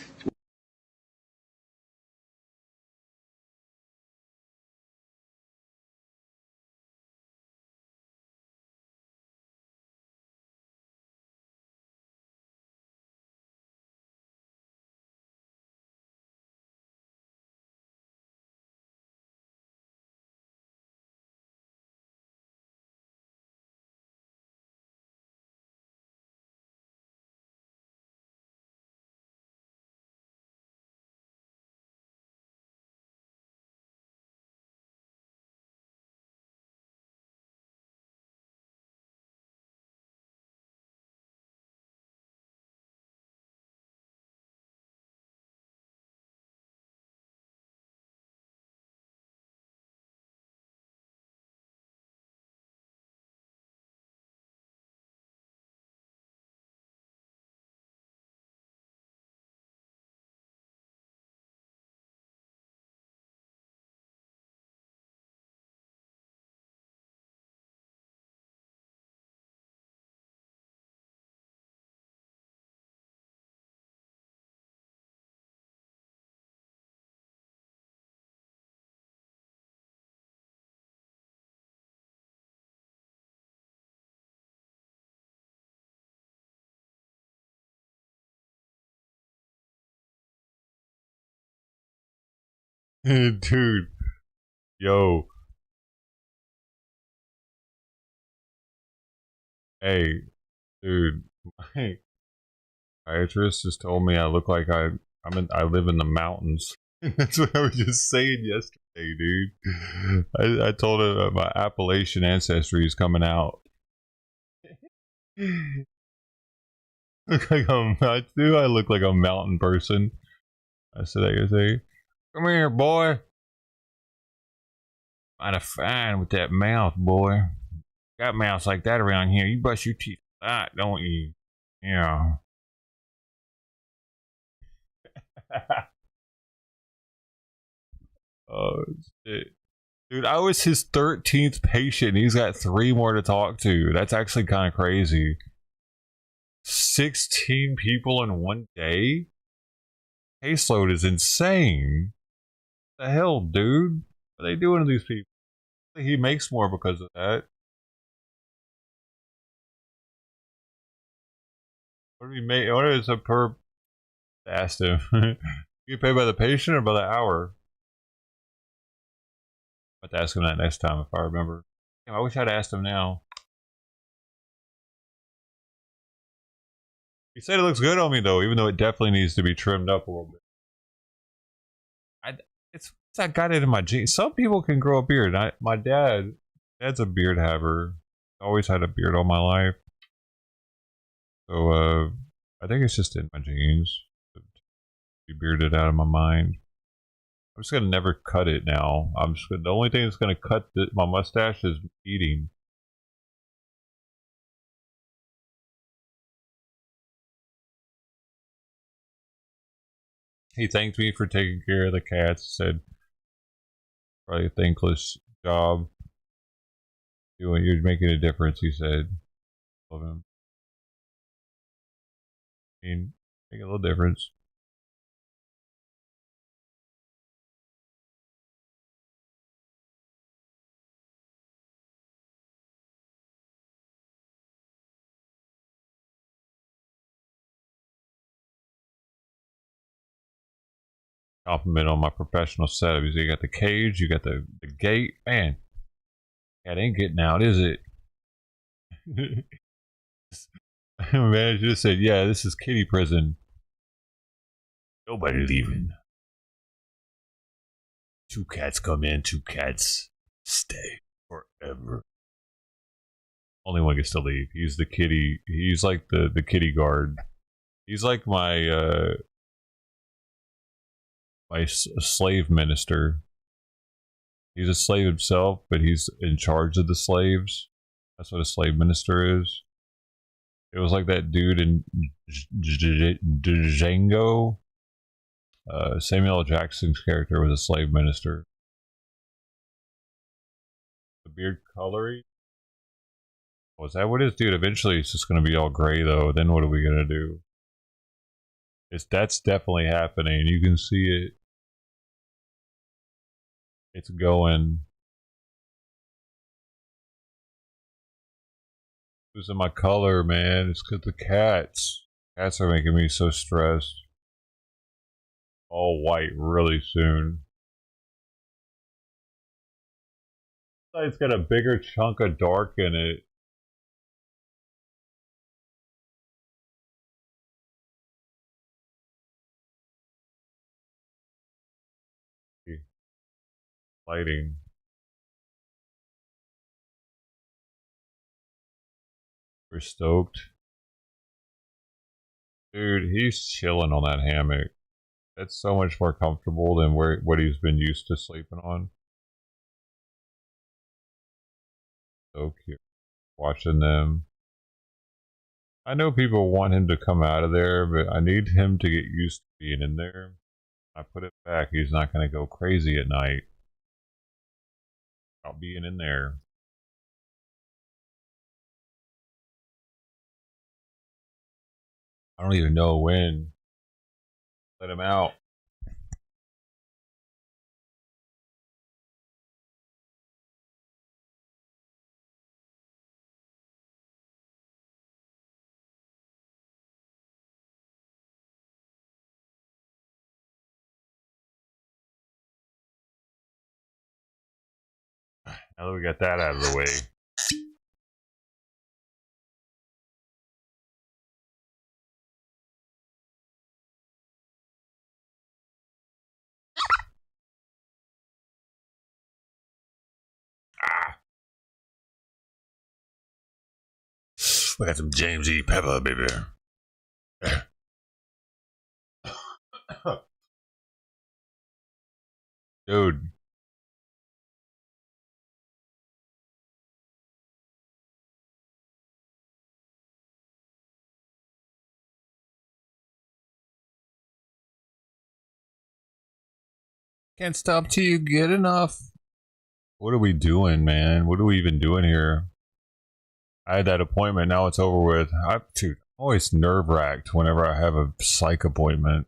Dude, yo, hey, dude, my psychiatrist just told me I look like I live in the mountains. That's what I was just saying yesterday, dude. I told her that my Appalachian ancestry is coming out. Look like I look like a mountain person. I said I could say, "Come here, boy." Might have fine with that mouth, boy. Got mouths like that around here. You brush your teeth a lot, don't you? Yeah. Oh shit. Dude, I was his 13th patient. He's got 3 more to talk to. That's actually kind of crazy. 16 people in one day? Caseload is insane. What the hell, dude? What are they doing to these people? He makes more because of that. What do we make? What is a per? Asked him. You pay by the patient or by the hour? I'll have to ask him that next time if I remember. Damn, I wish I'd asked him now. He said it looks good on me though, even though it definitely needs to be trimmed up a little bit. I got it in my genes. Some people can grow a beard. My dad's a beard haver. Always had a beard all my life. So I think it's just in my genes. Be bearded out of my mind. I'm just gonna never cut it now. The only thing that's gonna cut my mustache is eating. He thanked me for taking care of the cats. Said, "Probably a thankless job. You're making a difference." He said, "Love him. I mean, make a little difference." Compliment on my professional setup. You got the cage, you got the gate. Man, that ain't getting out, is it? Man, just said, "Yeah, this is kitty prison. Nobody leaving. 2 cats come in, 2 cats stay forever. Only one gets to leave. He's the kitty. He's like the kitty guard. He's like my slave minister. He's a slave himself, but he's in charge of the slaves. That's what a slave minister is. It was like that dude in Django. Samuel L. Jackson's character was a slave minister. The beard coloring. Oh, is that what it is, dude? Eventually it's just gonna be all gray though. Then what are we gonna do? That's definitely happening. You can see it. It's going. Losing my color, man. It's because the cats. Cats are making me so stressed. All white really soon. It's got a bigger chunk of dark in it. Lighting. We're stoked. Dude, he's chilling on that hammock. That's so much more comfortable than what he's been used to sleeping on. So cute. Watching them. I know people want him to come out of there, but I need him to get used to being in there. I put it back. He's not going to go crazy at night about being in there. I don't even know when. Let him out. Now that we got that out of the way. We got some James E. Pepper, baby. Dude. Can't stop till you get enough. What are we doing, man? What are we even doing here? I had that appointment. Now it's over with. Dude, I'm always nerve-wracked whenever I have a psych appointment.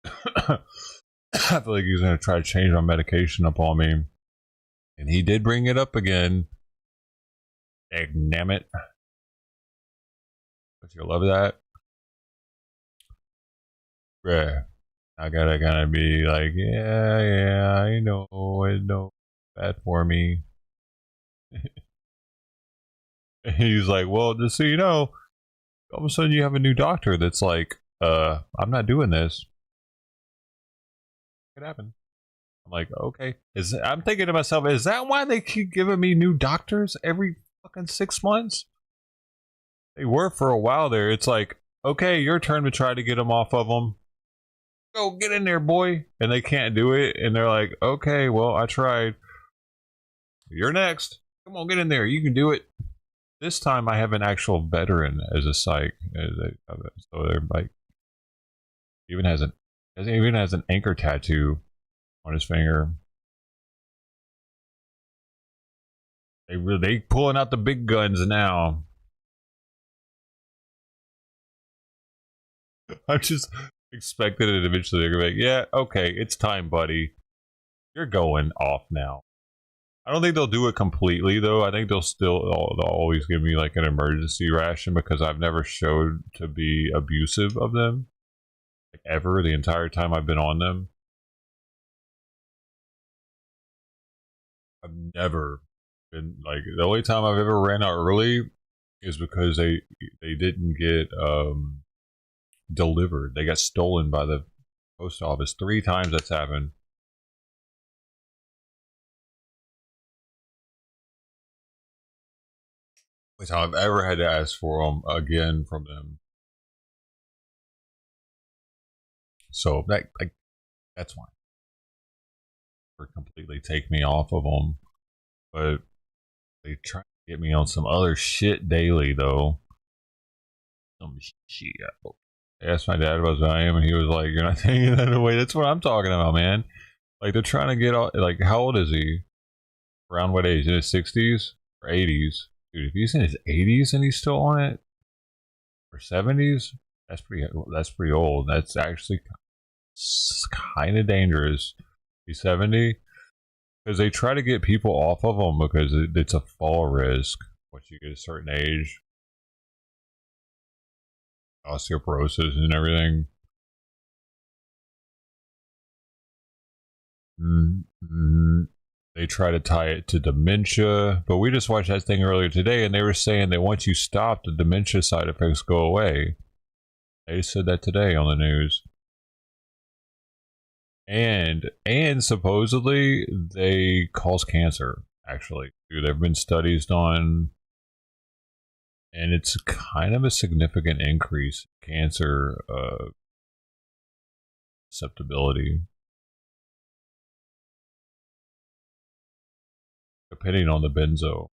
I feel like he's going to try to change my medication up on me. And he did bring it up again. Damn it. Don't you love that? Yeah. I gotta be like, yeah, I know, bad for me. And he's like, well, just so you know, all of a sudden you have a new doctor that's like, I'm not doing this. It happened. I'm like, okay. I'm thinking to myself, is that why they keep giving me new doctors every fucking 6 months? They were for a while there. It's like, okay, your turn to try to get them off of them. Go get in there, boy. And they can't do it. And they're like, okay, well, I tried. You're next. Come on, get in there. You can do it. This time I have an actual veteran as a psych. So they're like, even has an anchor tattoo on his finger. They pulling out the big guns now. I just expected it eventually. They're gonna be like, yeah, okay, it's time, buddy. You're going off now. I don't think they'll do it completely, though. I think they'll always give me like an emergency ration because I've never showed to be abusive of them. Like ever, the entire time I've been on them. I've never been like, the only time I've ever ran out early is because they didn't get delivered. They got stolen by the post office. 3 times that's happened. Only time I've ever had to ask for them again from them. So that's why. Or completely take me off of them, but they try to get me on some other shit daily though. Some shit. I asked my dad about I am, and he was like, "You're not taking that away." That's what I'm talking about, man. Like they're trying to get all. Like, how old is he? Around what age? In his 60s or 80s? Dude, if he's in his 80s and he's still on it, or 70s, that's pretty old. That's actually kind of dangerous. He's 70 because they try to get people off of them because it's a fall risk once you get a certain age. Osteoporosis and everything. They try to tie it to dementia, but we just watched that thing earlier today and they were saying that once you stop, the dementia side effects go away. They said that today on the news. And supposedly they cause cancer, actually. There have been studies done, and it's kind of a significant increase in cancer susceptibility, depending on the benzo.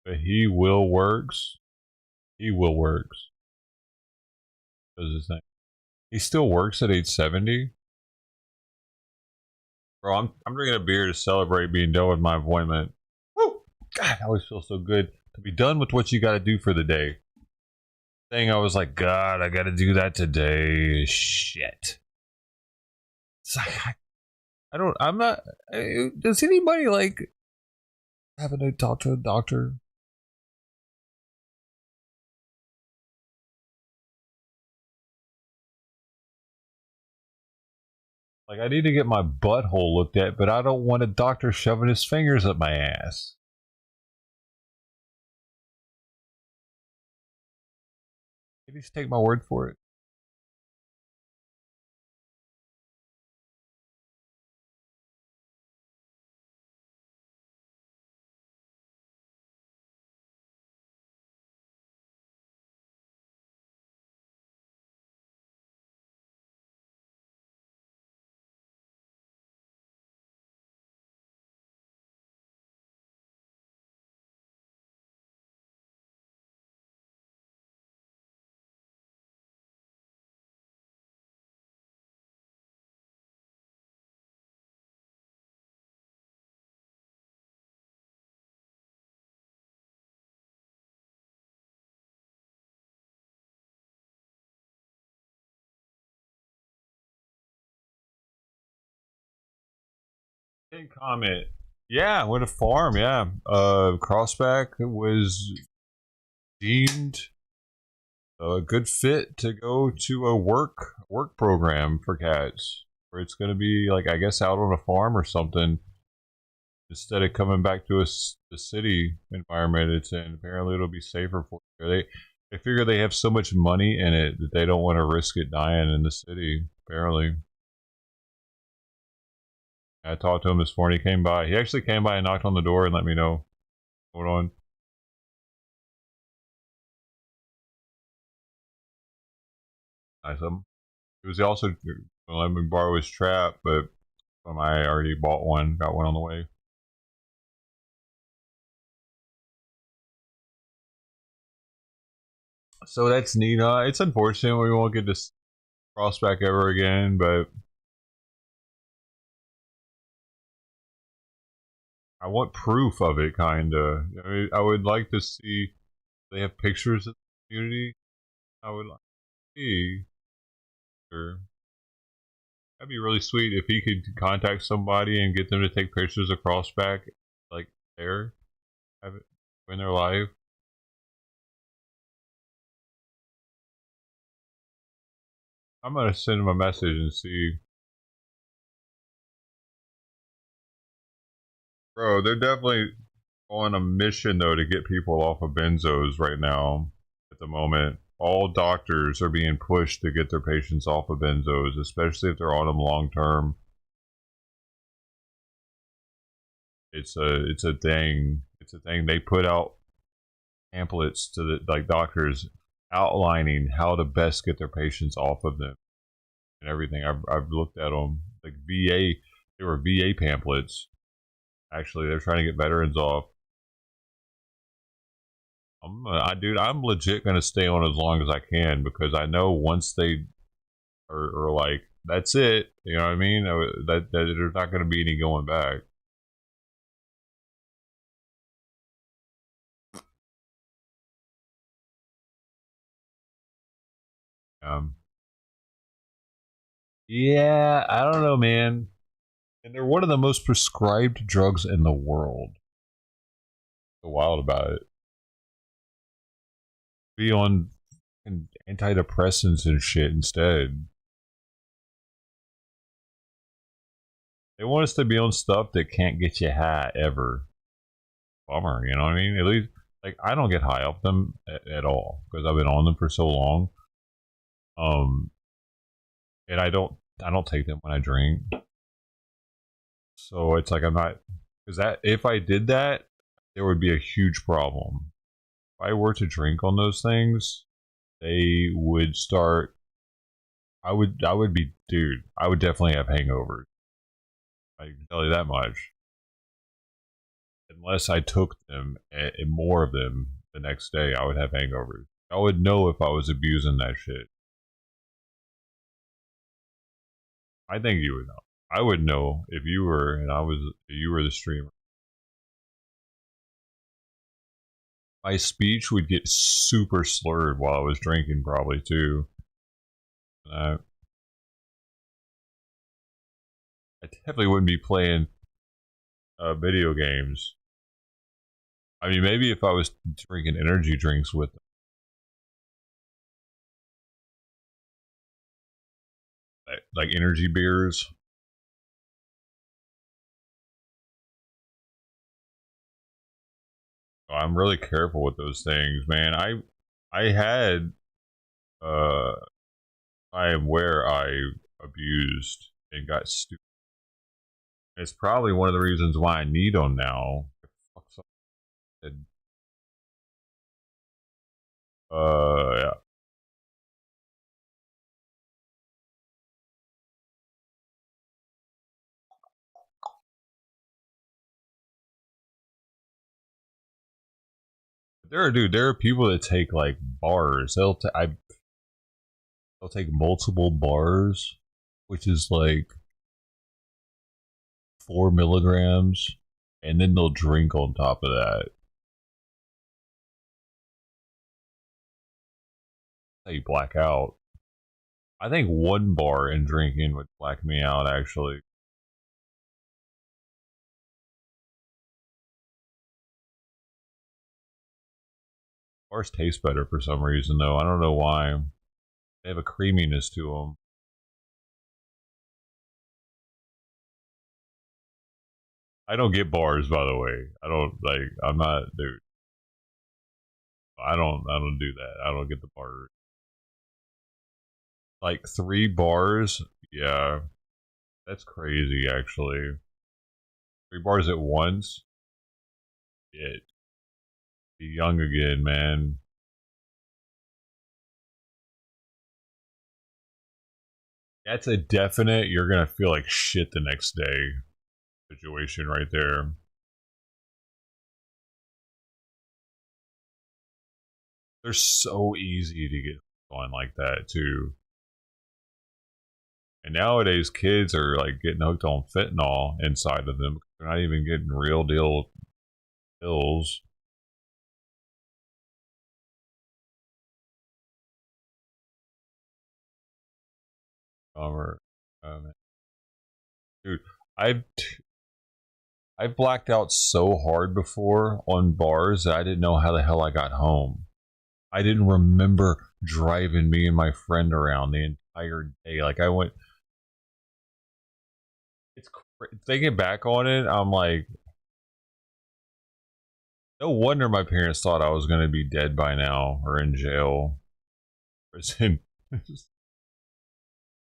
But he will works. He will works. Does his thing. He still works at age 70. Bro, I'm drinking a beer to celebrate being done with my appointment. Woo! God, I always feel so good to be done with what you got to do for the day. I was like, God, I got to do that today. Shit. It's like, I'm not. Does anybody like having to talk to a doctor? Like, I need to get my butthole looked at, but I don't want a doctor shoving his fingers up my ass. Maybe just take my word for it. Comment. Yeah, with a farm, yeah. Crossback was deemed a good fit to go to a work program for cats. Where it's going to be, like, I guess out on a farm or something. Instead of coming back to the city environment it's in. Apparently it'll be safer for you. They figure they have so much money in it that they don't want to risk it dying in the city, apparently. I talked to him this morning. He came by. He actually came by and knocked on the door and let me know what's going on. Nice of him. He was also let me borrow his trap, but I already bought one. Got one on the way. So that's neat. It's unfortunate we won't get this crossback ever again, but I want proof of it, kinda. I would like to see. They have pictures of the community. I would like to see. Sure. That'd be really sweet if he could contact somebody and get them to take pictures of crossback, like there, have it when they're live. I'm gonna send him a message and see. Bro, they're definitely on a mission though to get people off of benzos right now. At the moment, all doctors are being pushed to get their patients off of benzos, especially if they're on them long term. It's a thing. It's a thing. They put out pamphlets to the doctors outlining how to best get their patients off of them and everything. I've looked at them, like VA. They were VA pamphlets. Actually, they're trying to get veterans off. Dude, I'm legit gonna stay on as long as I can because I know once they are like, that's it. You know what I mean? That there's not gonna be any going back. Yeah, I don't know, man. And they're one of the most prescribed drugs in the world. So wild about it. Be on antidepressants and shit instead. They want us to be on stuff that can't get you high ever. Bummer, you know what I mean? At least, like, I don't get high off them at all because I've been on them for so long. And I don't take them when I drink. So it's like I'm not, because that if I did that, there would be a huge problem. If I were to drink on those things, they would start. I would be, dude. I would definitely have hangovers. I can tell you that much. Unless I took them and more of them the next day, I would have hangovers. I would know if I was abusing that shit. I think you would know. I would know if you were, and you were the streamer. My speech would get super slurred while I was drinking, probably too. I definitely wouldn't be playing video games. I mean, maybe if I was drinking energy drinks with them. Like energy beers. I'm really careful with those things, man. I had I am where I abused and got stupid. It's probably one of the reasons why I need them now. Yeah. There are people that take like bars. They'll take multiple bars, which is like 4 milligrams, and then they'll drink on top of that. They black out. I think 1 bar in drinking would black me out, actually. Bars taste better for some reason, though. I don't know why. They have a creaminess to them. I don't get bars, by the way. I don't, like, I'm not, dude. I don't do that. I don't get the bars. Like 3 bars? Yeah. That's crazy, actually. 3 bars at once? Shit. Be young again, man. That's a definite, you're gonna feel like shit the next day situation right there. They're so easy to get on like that, too. And nowadays, kids are like getting hooked on fentanyl inside of them. They're not even getting real deal pills. Dude, I've blacked out so hard before on bars that I didn't know how the hell I got home. I didn't remember driving me and my friend around the entire day. Like I went. It's thinking back on it. I'm like, no wonder my parents thought I was going to be dead by now or in jail. Prison.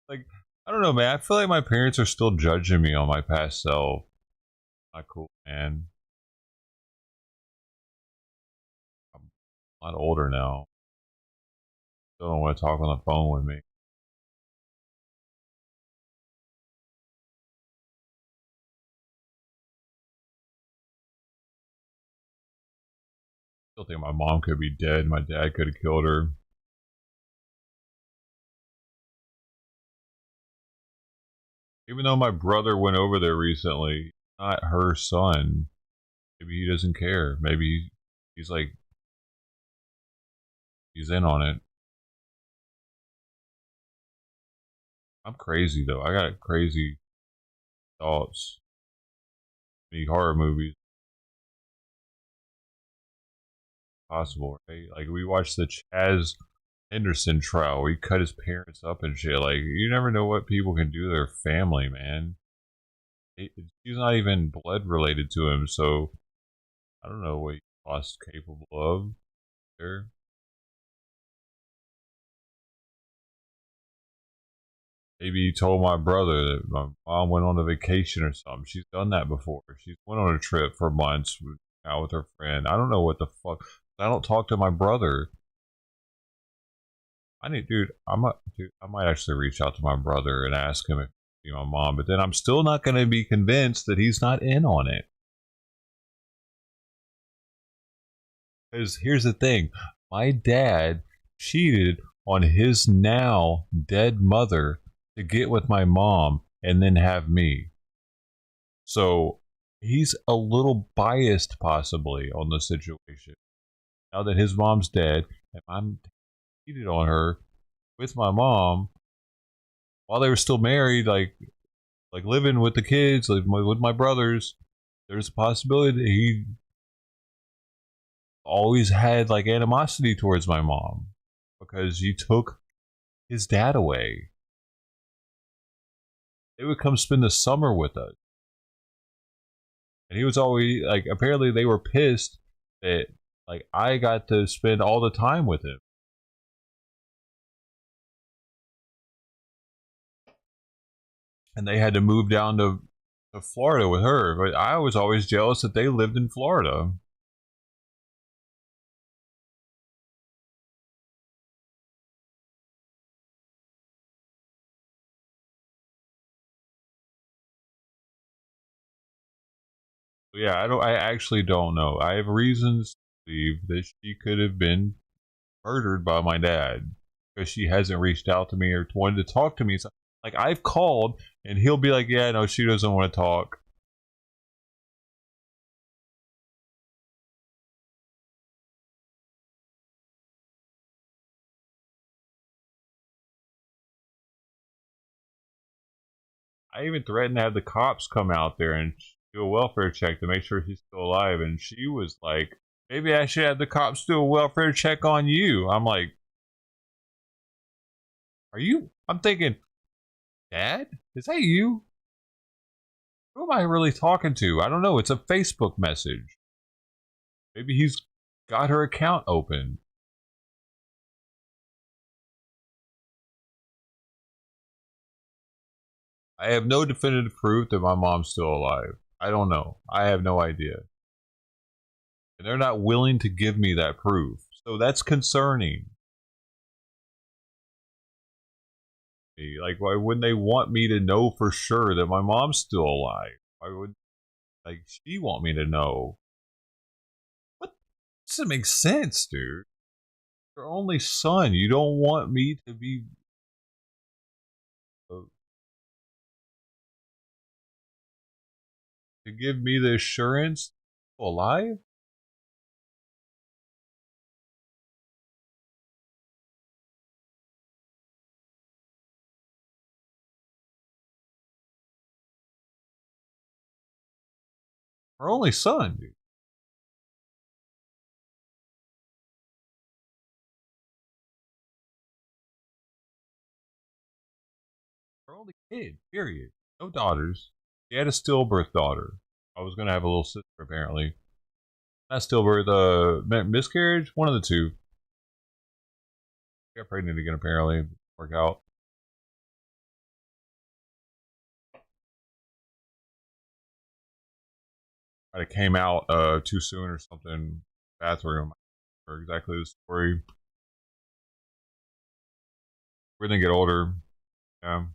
Like, I don't know, man. I feel like my parents are still judging me on my past self. Not cool, man. I'm a lot older now. Still don't want to talk on the phone with me. Still think my mom could be dead. My dad could have killed her. Even though my brother went over there recently, not her son. Maybe he doesn't care. Maybe he's like, he's in on it. I'm crazy though. I got crazy thoughts. Any horror movies possible, right? Like we watched the Chaz Henderson trial where he cut his parents up and shit. Like you never know what people can do to their family, man. She's not even blood related to him, so I don't know what he was capable of there. Maybe he told my brother that my mom went on a vacation or something. She's done that before. She's went on a trip for months out with her friend. I don't know what the fuck. I don't talk to my brother. Dude, I might actually reach out to my brother and ask him if he my mom, but then I'm still not going to be convinced that he's not in on it. Because here's the thing, my dad cheated on his now dead mother to get with my mom and then have me. So he's a little biased possibly on the situation. Now that his mom's dead and I'm cheated on her with my mom while they were still married, like living with the kids, living with my brothers, there's a possibility that he always had like animosity towards my mom because she took his dad away. They would come spend the summer with us. And he was always like, apparently they were pissed that like I got to spend all the time with him. And they had to move down to Florida with her. But I was always jealous that they lived in Florida. Yeah, I actually don't know. I have reasons to believe that she could have been murdered by my dad because she hasn't reached out to me or wanted to talk to me. So, like I've called and he'll be like, "Yeah, no, she doesn't want to talk." I even threatened to have the cops come out there and do a welfare check to make sure she's still alive, and she was like, "Maybe I should have the cops do a welfare check on you." I'm like, "Are you?" I'm thinking, "Dad, is that you? Who am I really talking to?" I don't know. It's a Facebook message. Maybe he's got her account open. I have no definitive proof that my mom's still alive. I don't know. I have no idea. And they're not willing to give me that proof. So that's concerning. Like, why wouldn't they want me to know for sure that my mom's still alive? Why would, like, she want me to know? What? Doesn't make sense, dude. Your only son. You don't want me to be... to give me the assurance alive? Her only son, dude. Her only kid, period. No daughters. She had a stillbirth daughter. I was gonna have a little sister, apparently. Not stillbirth, miscarriage? One of the two. Got pregnant again, apparently. Work out. It came out too soon or something. Bathroom. Or exactly the story. We're gonna get older. Yeah.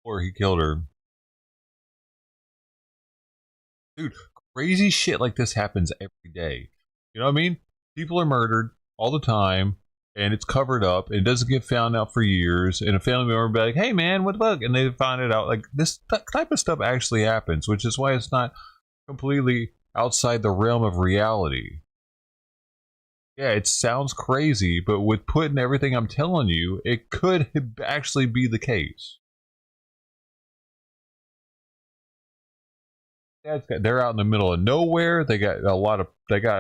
Or he killed her. Dude, crazy shit like this happens every day. You know what I mean? People are murdered all the time. and it's covered up and it doesn't get found out for years, and a family member will be like, hey man, what the fuck, and they find it out. Like, this type of stuff actually happens, which is why it's not completely outside the realm of reality. Yeah, it sounds crazy, but with putting everything I'm telling you, it could actually be the case. Yeah, they're out in the middle of nowhere. They got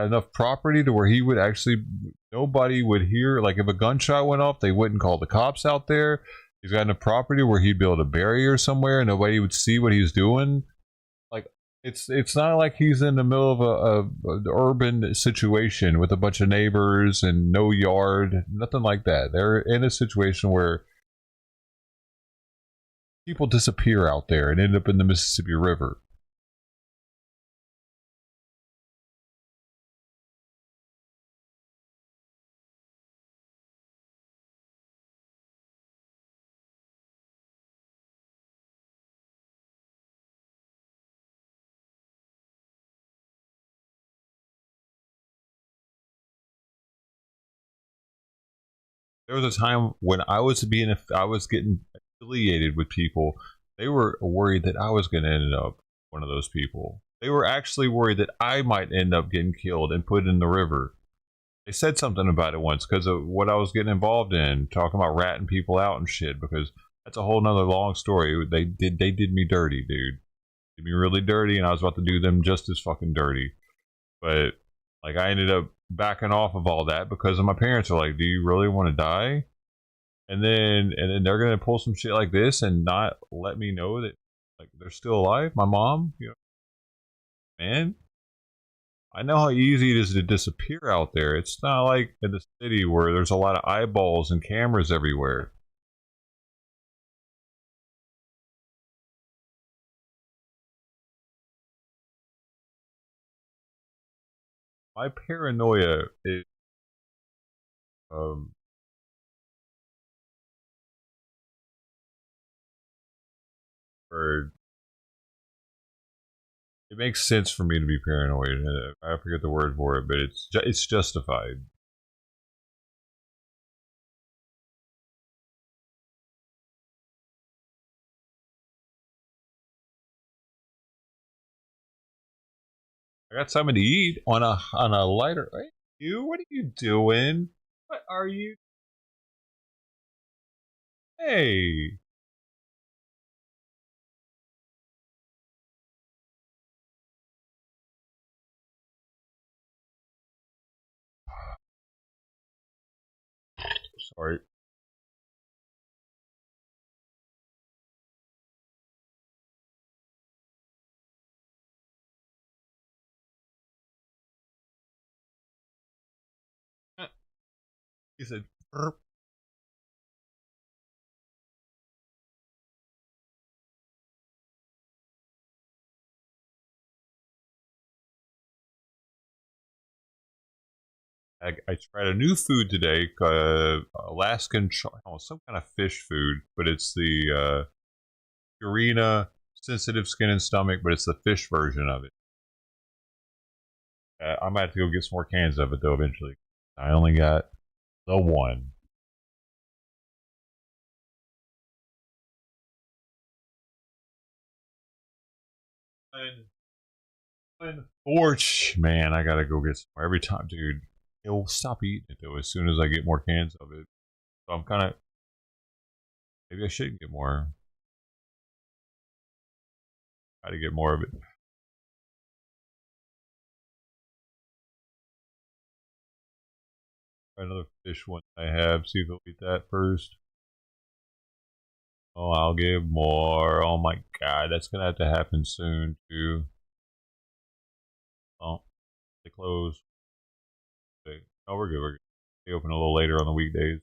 enough property to where he would actually, nobody would hear. Like, if a gunshot went off, they wouldn't call the cops out there. He's got enough property where he'd build a barrier somewhere and nobody would see what he's doing. Like, it's not like he's in the middle of an urban situation with a bunch of neighbors and no yard, nothing like that. They're in a situation where people disappear out there and end up in the Mississippi River. There was a time when I was getting affiliated with people. They were worried that I was going to end up one of those people. They were actually worried that I might end up getting killed and put in the river. They said something about it once because of what I was getting involved in, talking about ratting people out and shit. Because that's a whole nother long story. They did me dirty, dude. Did me really dirty, and I was about to do them just as fucking dirty. But like, I ended up backing off of all that because of my parents are like, do you really want to die? And then they're gonna pull some shit like this and not let me know that, like, they're still alive. My mom, man, I know how easy it is to disappear out there. It's not like in the city where there's a lot of eyeballs and cameras everywhere. My paranoia is um or it makes sense for me to be paranoid. I forget the word for it, but it's justified. I got something to eat on a lighter. Hey, what are you doing? What are you? Hey, sorry. He said, "Burp." I tried a new food today, Alaskan, some kind of fish food, but it's the Purina sensitive skin and stomach, but it's the fish version of it. I might have to go get some more cans of it though eventually. I only got the one. Torch, man, I gotta go get some more every time, dude. He'll stop eating it though as soon as I get more cans of it. So I'm kind of, maybe I should get more. Try to get more of it. Try another fish one I have. See if he'll eat that first. Oh, I'll give more. Oh my god, that's gonna have to happen soon too. Oh, they close. Okay. Oh, we're good. We're good. They open a little later on the weekdays.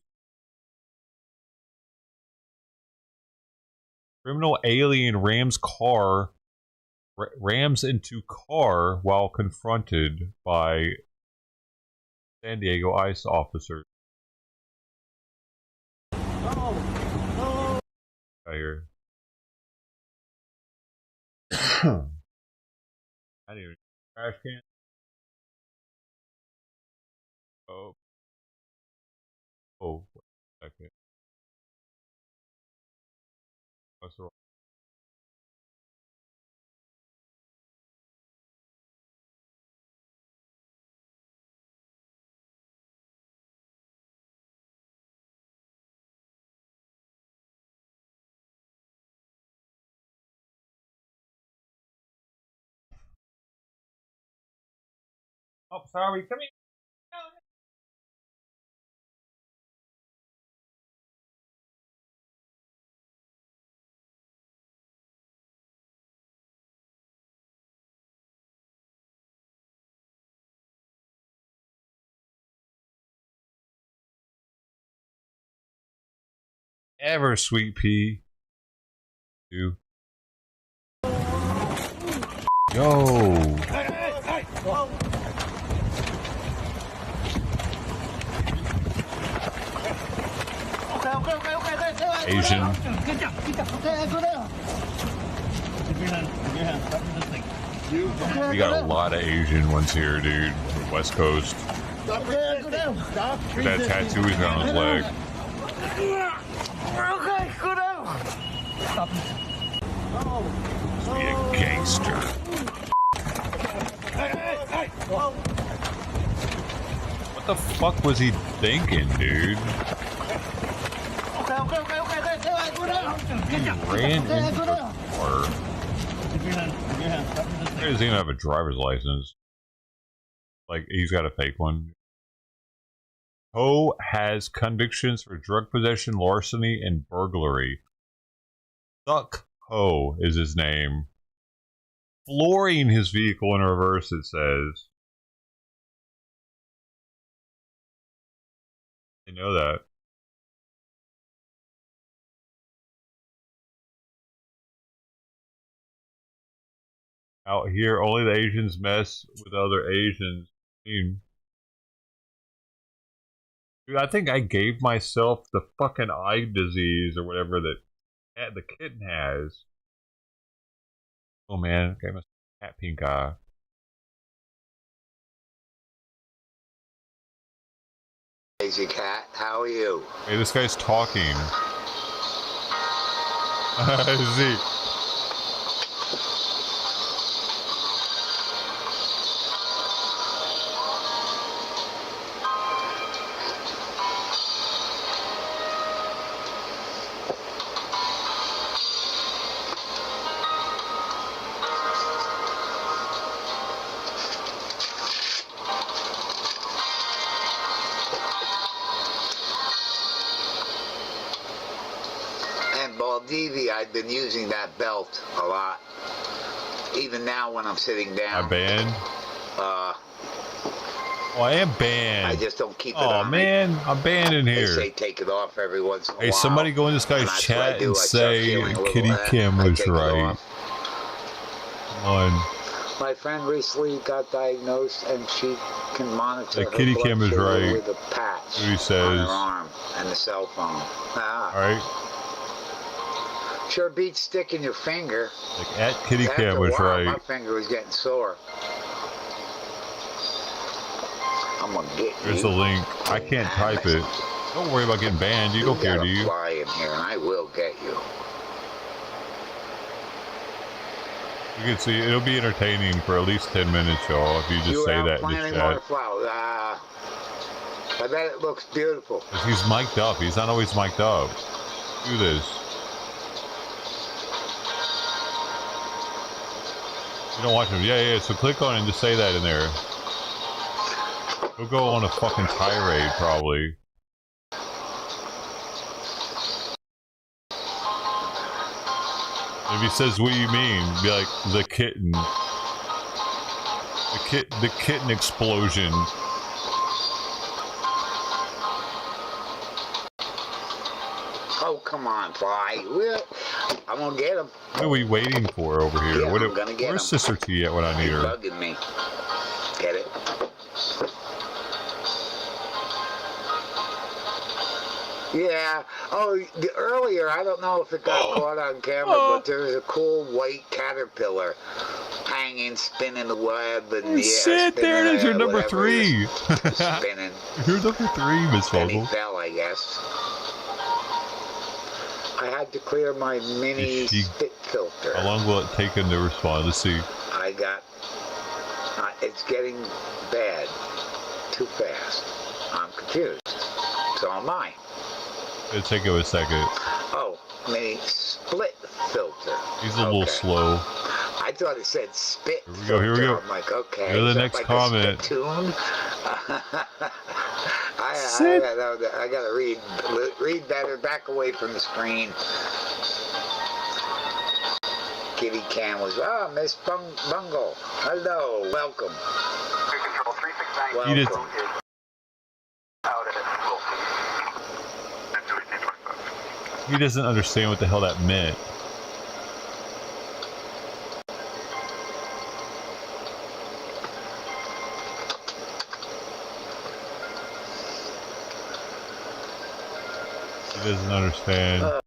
Criminal alien rams into car while confronted by San Diego ICE officers. Right here. I didn't even trash can. Oh. Oh, wait a second. What's the wrong? Oh, sorry. Come here. Ever, sweet pea. You. Yo. Asian. We got a lot of Asian ones here, dude. West Coast. Look at that tattoo he's got on his leg. Okay, go down. Stop. Be a gangster. What the fuck was he thinking, dude? He ran into the car. He doesn't even have a driver's license. Like, he's got a fake one. Ho has convictions for drug possession, larceny, and burglary. Suck Ho is his name. Flooring his vehicle in reverse, it says. I know that. Out here, only the Asians mess with other Asians. I mean, dude, I think I gave myself the fucking eye disease or whatever that the kitten has. Oh man, okay, my cat pink eye. Crazy cat, how are you? Hey, this guy's talking. Is he? I've been using that belt a lot. Even now when I'm sitting down. I'm banned? Oh, I am banned. I just don't keep it on. Oh man, I'm banned in here. They say take it off every once in a while. Hey, somebody go in this guy's chat and say Kitty Kim was right. Come on. My friend recently got diagnosed and she can monitor her Kitty Kim is right. With a patch he says. on her arm and the cell phone. Alright. Sure beats sticking your finger. Like at Kitty Kim was right. My finger was getting sore. I'm gonna get There's a link. I can't type it. Don't worry about getting banned. You don't care, do you? Fly in here and I will get you. You can see it'll be entertaining for at least 10 minutes, y'all. If you just say that in the chat. I bet it looks beautiful. He's mic'd up. He's not always mic'd up. Do this. You don't watch him. Yeah. So click on it and just say that in there. He'll go on a fucking tirade, probably. If he says, "What do you mean?" Be like, "The kitten. The kitten explosion." Oh, come on, Fly. I'm gonna get him. What are we waiting for over here? Yeah, I'm gonna get where's him. Sister T at when I need her? He's bugging me. Get it? Yeah, Oh, earlier, I don't know if it got caught on camera, but there was a cool white caterpillar hanging, spinning the web, and Sit there, there's your number 3. Spinning. You're number 3, Miss And he Vogel. fell, I guess. I had to clear my mini spit filter. How long will it take him to respond? Let's see. I got, it's getting bad, too fast. I'm confused. So am I. It'll take him a second. Oh, mini split filter. He's a little slow. I thought it said spit. Here we go. I'm like, okay. Here's the is that next like comment. A spittoon? I gotta read better. Back away from the screen. Kitty Cam was, Miss Bungle. Hello, welcome. Welcome. He doesn't understand what the hell that meant. He doesn't understand.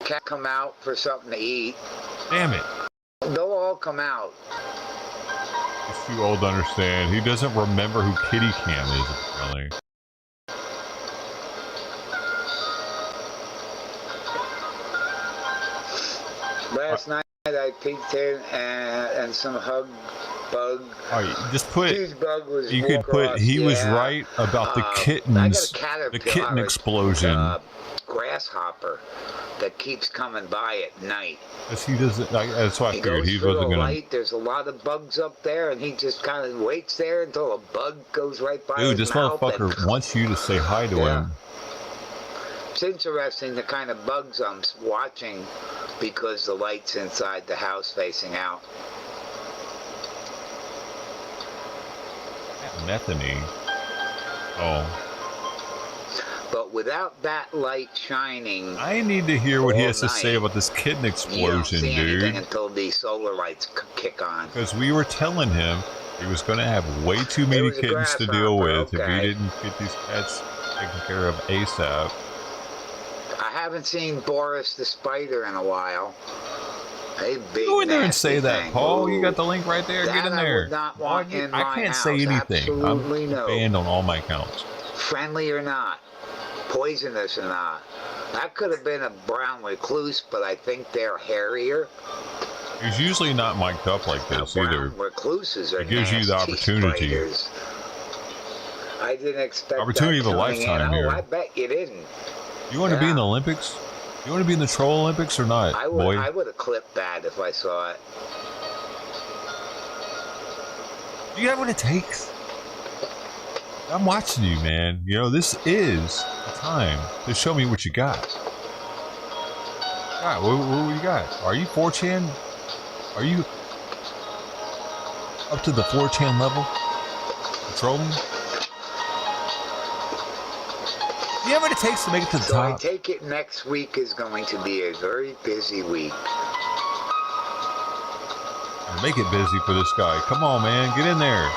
Can't come out for something to eat. Damn it. They'll all come out. He's too old to understand. He doesn't remember who Kitty Cam is, apparently. Last night I peeked in and some hug bug. Alright, just put. Was you could put. He was right about the kittens. The kitten explosion. Grasshopper that keeps coming by at night. Because he doesn't. That's why I figured he wasn't gonna. Light. There's a lot of bugs up there, and he just kind of waits there until a bug goes right by. Dude, this motherfucker wants you to say hi to him. It's interesting the kind of bugs I'm watching because the light's inside the house facing out. Methany. Oh. But without that light shining, I need to hear what he has to say about this kitten explosion, you don't see anything dude. until the solar lights kick on. Because we were telling him he was going to have way too many kittens to deal with if he didn't get these cats taken care of ASAP. I haven't seen Boris the spider in a while. Hey, big Go in there and say that, thing. Paul. You got the link right there. Get in there. I would not want in I my can't house. say anything. Absolutely I'm no. banned on all my accounts. Friendly or not, poisonous or not. That could have been a brown recluse, but I think they're hairier. He's usually not mic'd up like this either. Recluses are it gives you the opportunity. Spiders. I didn't expect opportunity that of a lifetime in. here. I bet you didn't. You want to be in the Olympics? You want to be in the Troll Olympics or not, boy? I would have clipped that if I saw it. Do you have what it takes? I'm watching you, man. You know, this is the time to show me what you got. God, what do you got? Are you 4chan? Are you up to the 4chan level? Trolling? Do you have what it takes to make it to the top? I take it next week is going to be a very busy week. Make it busy for this guy. Come on, man. Get in there.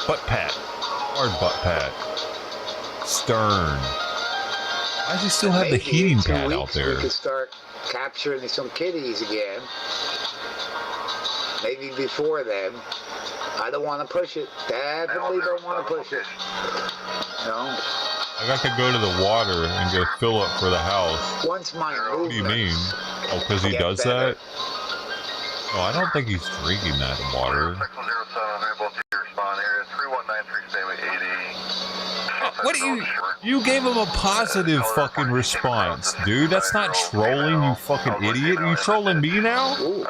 Butt pat. Hard butt pat. Stern. Why does he still have the heating pad out there? We could start capturing some kitties again. Maybe before then. I don't want to push it. Definitely don't want to push it. No. I could go to the water and go fill up for the house. Once my What do you mean? Oh, because he does that? No, I don't think he's drinking that water. What do you... You gave him a positive fucking response, dude. That's not trolling, you fucking idiot. Are you trolling me now? Ooh.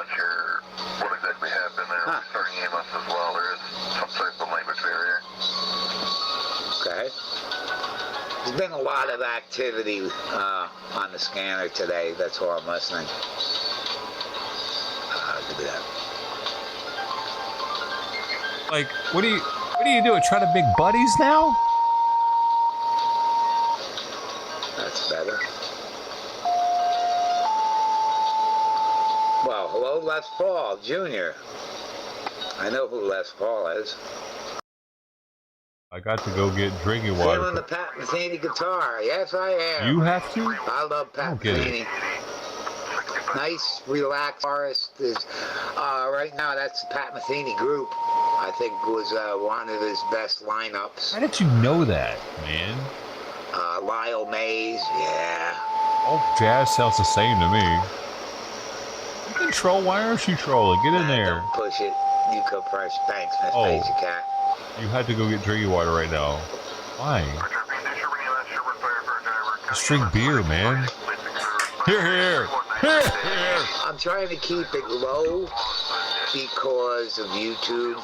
Okay. There's been a lot of activity on the scanner today. That's why I'm listening. Look at that. Like, what are you doing? Trying to make buddies now? That's better. Well, hello, Les Paul Jr. I know who Les Paul is. I got to go get drinking water. Feeling the Pat Metheny guitar. Yes, I am. You have to? I love Pat Metheny. Nice, relaxed forest. Right now, that's the Pat Metheny group. I think was one of his best lineups. How did you know that, man? Lyle Mays, yeah. All jazz sounds the same to me. You can troll. Why aren't you trolling? Get in there. Don't push it. You go first. Thanks, Miss Daisy Cat. You had to go get drinking water right now. Why? Just drink beer, man. Here. I'm trying to keep it low because of YouTube.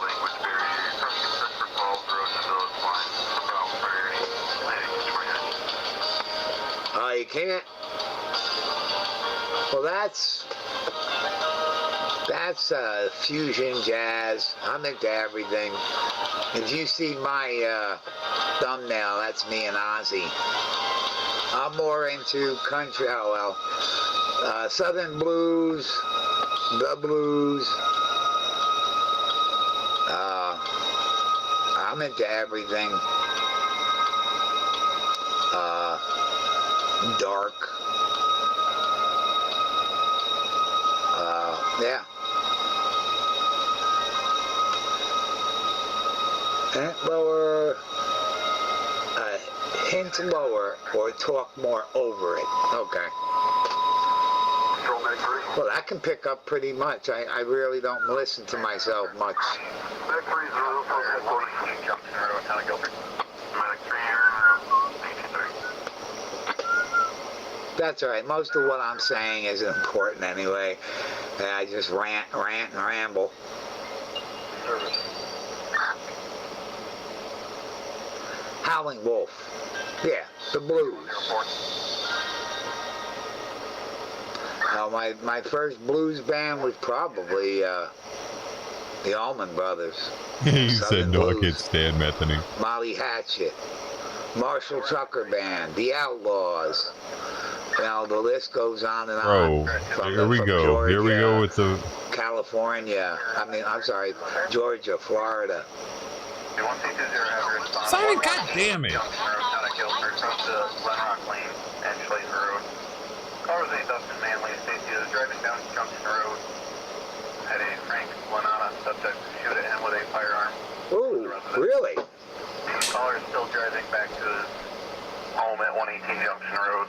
Oh, you can't? Well, that's fusion jazz. I'm into everything. If you see my thumbnail, that's me and Ozzy. I'm more into country, Southern blues, the blues. I'm into everything. Dark. Yeah. Lower, hint lower, or talk more over it. Okay. Well, that can pick up pretty much. I really don't listen to myself much. That's all right. Most of what I'm saying isn't important anyway. I just rant and ramble. Howling Wolf. Yeah, the blues. My first blues band was probably the Allman Brothers. You said no, I can't stand Metheny. Molly Hatchet, Marshall Tucker Band, The Outlaws. You know, the list goes on and on. Here we go. Here we go with the California. Georgia, Florida. Simon, God damn it! Driving down Junction Road, had a Frank Lanana suspect shoot at him with a firearm. Ooh, really? The caller is still driving back to his home at 118 Junction Road.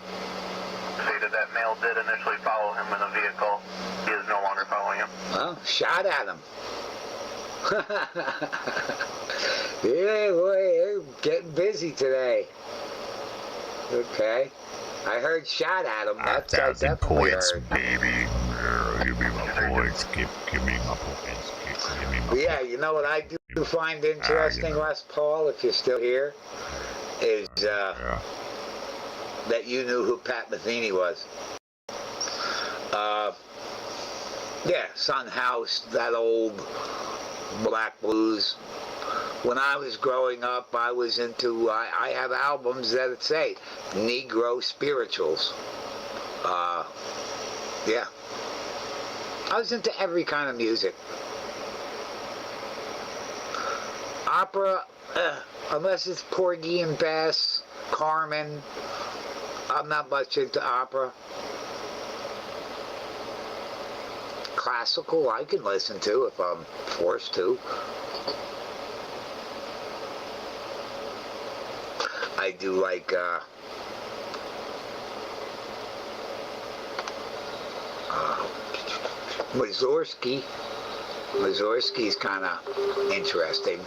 Stated that male did initially follow him in a vehicle. He is no longer following him. Well, shot at him. Yeah, boy, they're getting busy today. Okay. I heard shot at him. That's 1,000 points, baby. Give me my points. Give me my points. Give me my points. Yeah, you know what I do find interesting, Les Paul, if you're still here, is that you knew who Pat Metheny was. Yeah, Son House, that old black blues. When I was growing up, I was into, I have albums that say Negro Spirituals. Yeah. I was into every kind of music. Opera, unless it's Porgy and Bess, Carmen, I'm not much into opera. Classical, I can listen to if I'm forced to. I do like Mussorgsky. Mussorgsky's kind of interesting.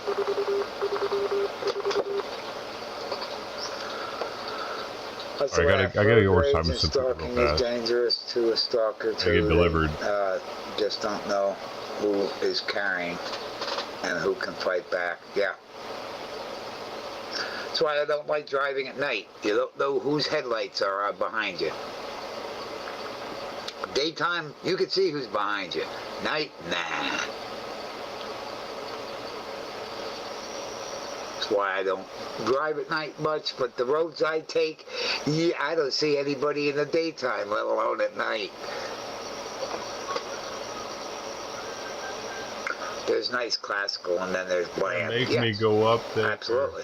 I gotta go where Simon Simpson real Stalking fast. is dangerous to a stalker too. I get delivered. Just don't know who is carrying and who can fight back. Yeah. That's why I don't like driving at night. You don't know whose headlights are behind you. Daytime, you can see who's behind you. Night, nah. That's why I don't drive at night much, but the roads I take, yeah, I don't see anybody in the daytime, let alone at night. There's nice classical, and then there's bland. Make yes. me go up there. Absolutely.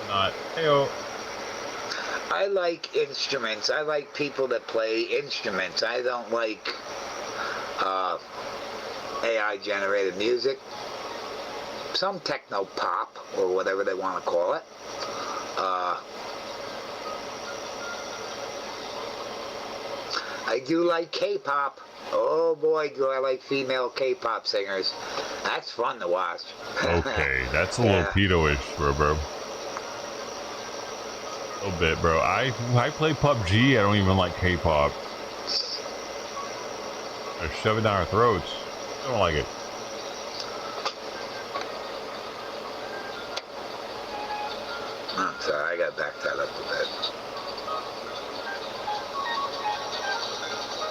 Not. Hey-o. I like instruments. I like people that play instruments. I don't like AI-generated music. Some techno pop, or whatever they want to call it. I do like K-pop. Oh boy, do I like female K-pop singers. That's fun to watch. Okay, that's a little pedo-ish, bro. A little bit, bro. I play PUBG. I don't even like K-pop. They're shoving down our throats. I don't like it. I'm sorry, I got to back that up a bit.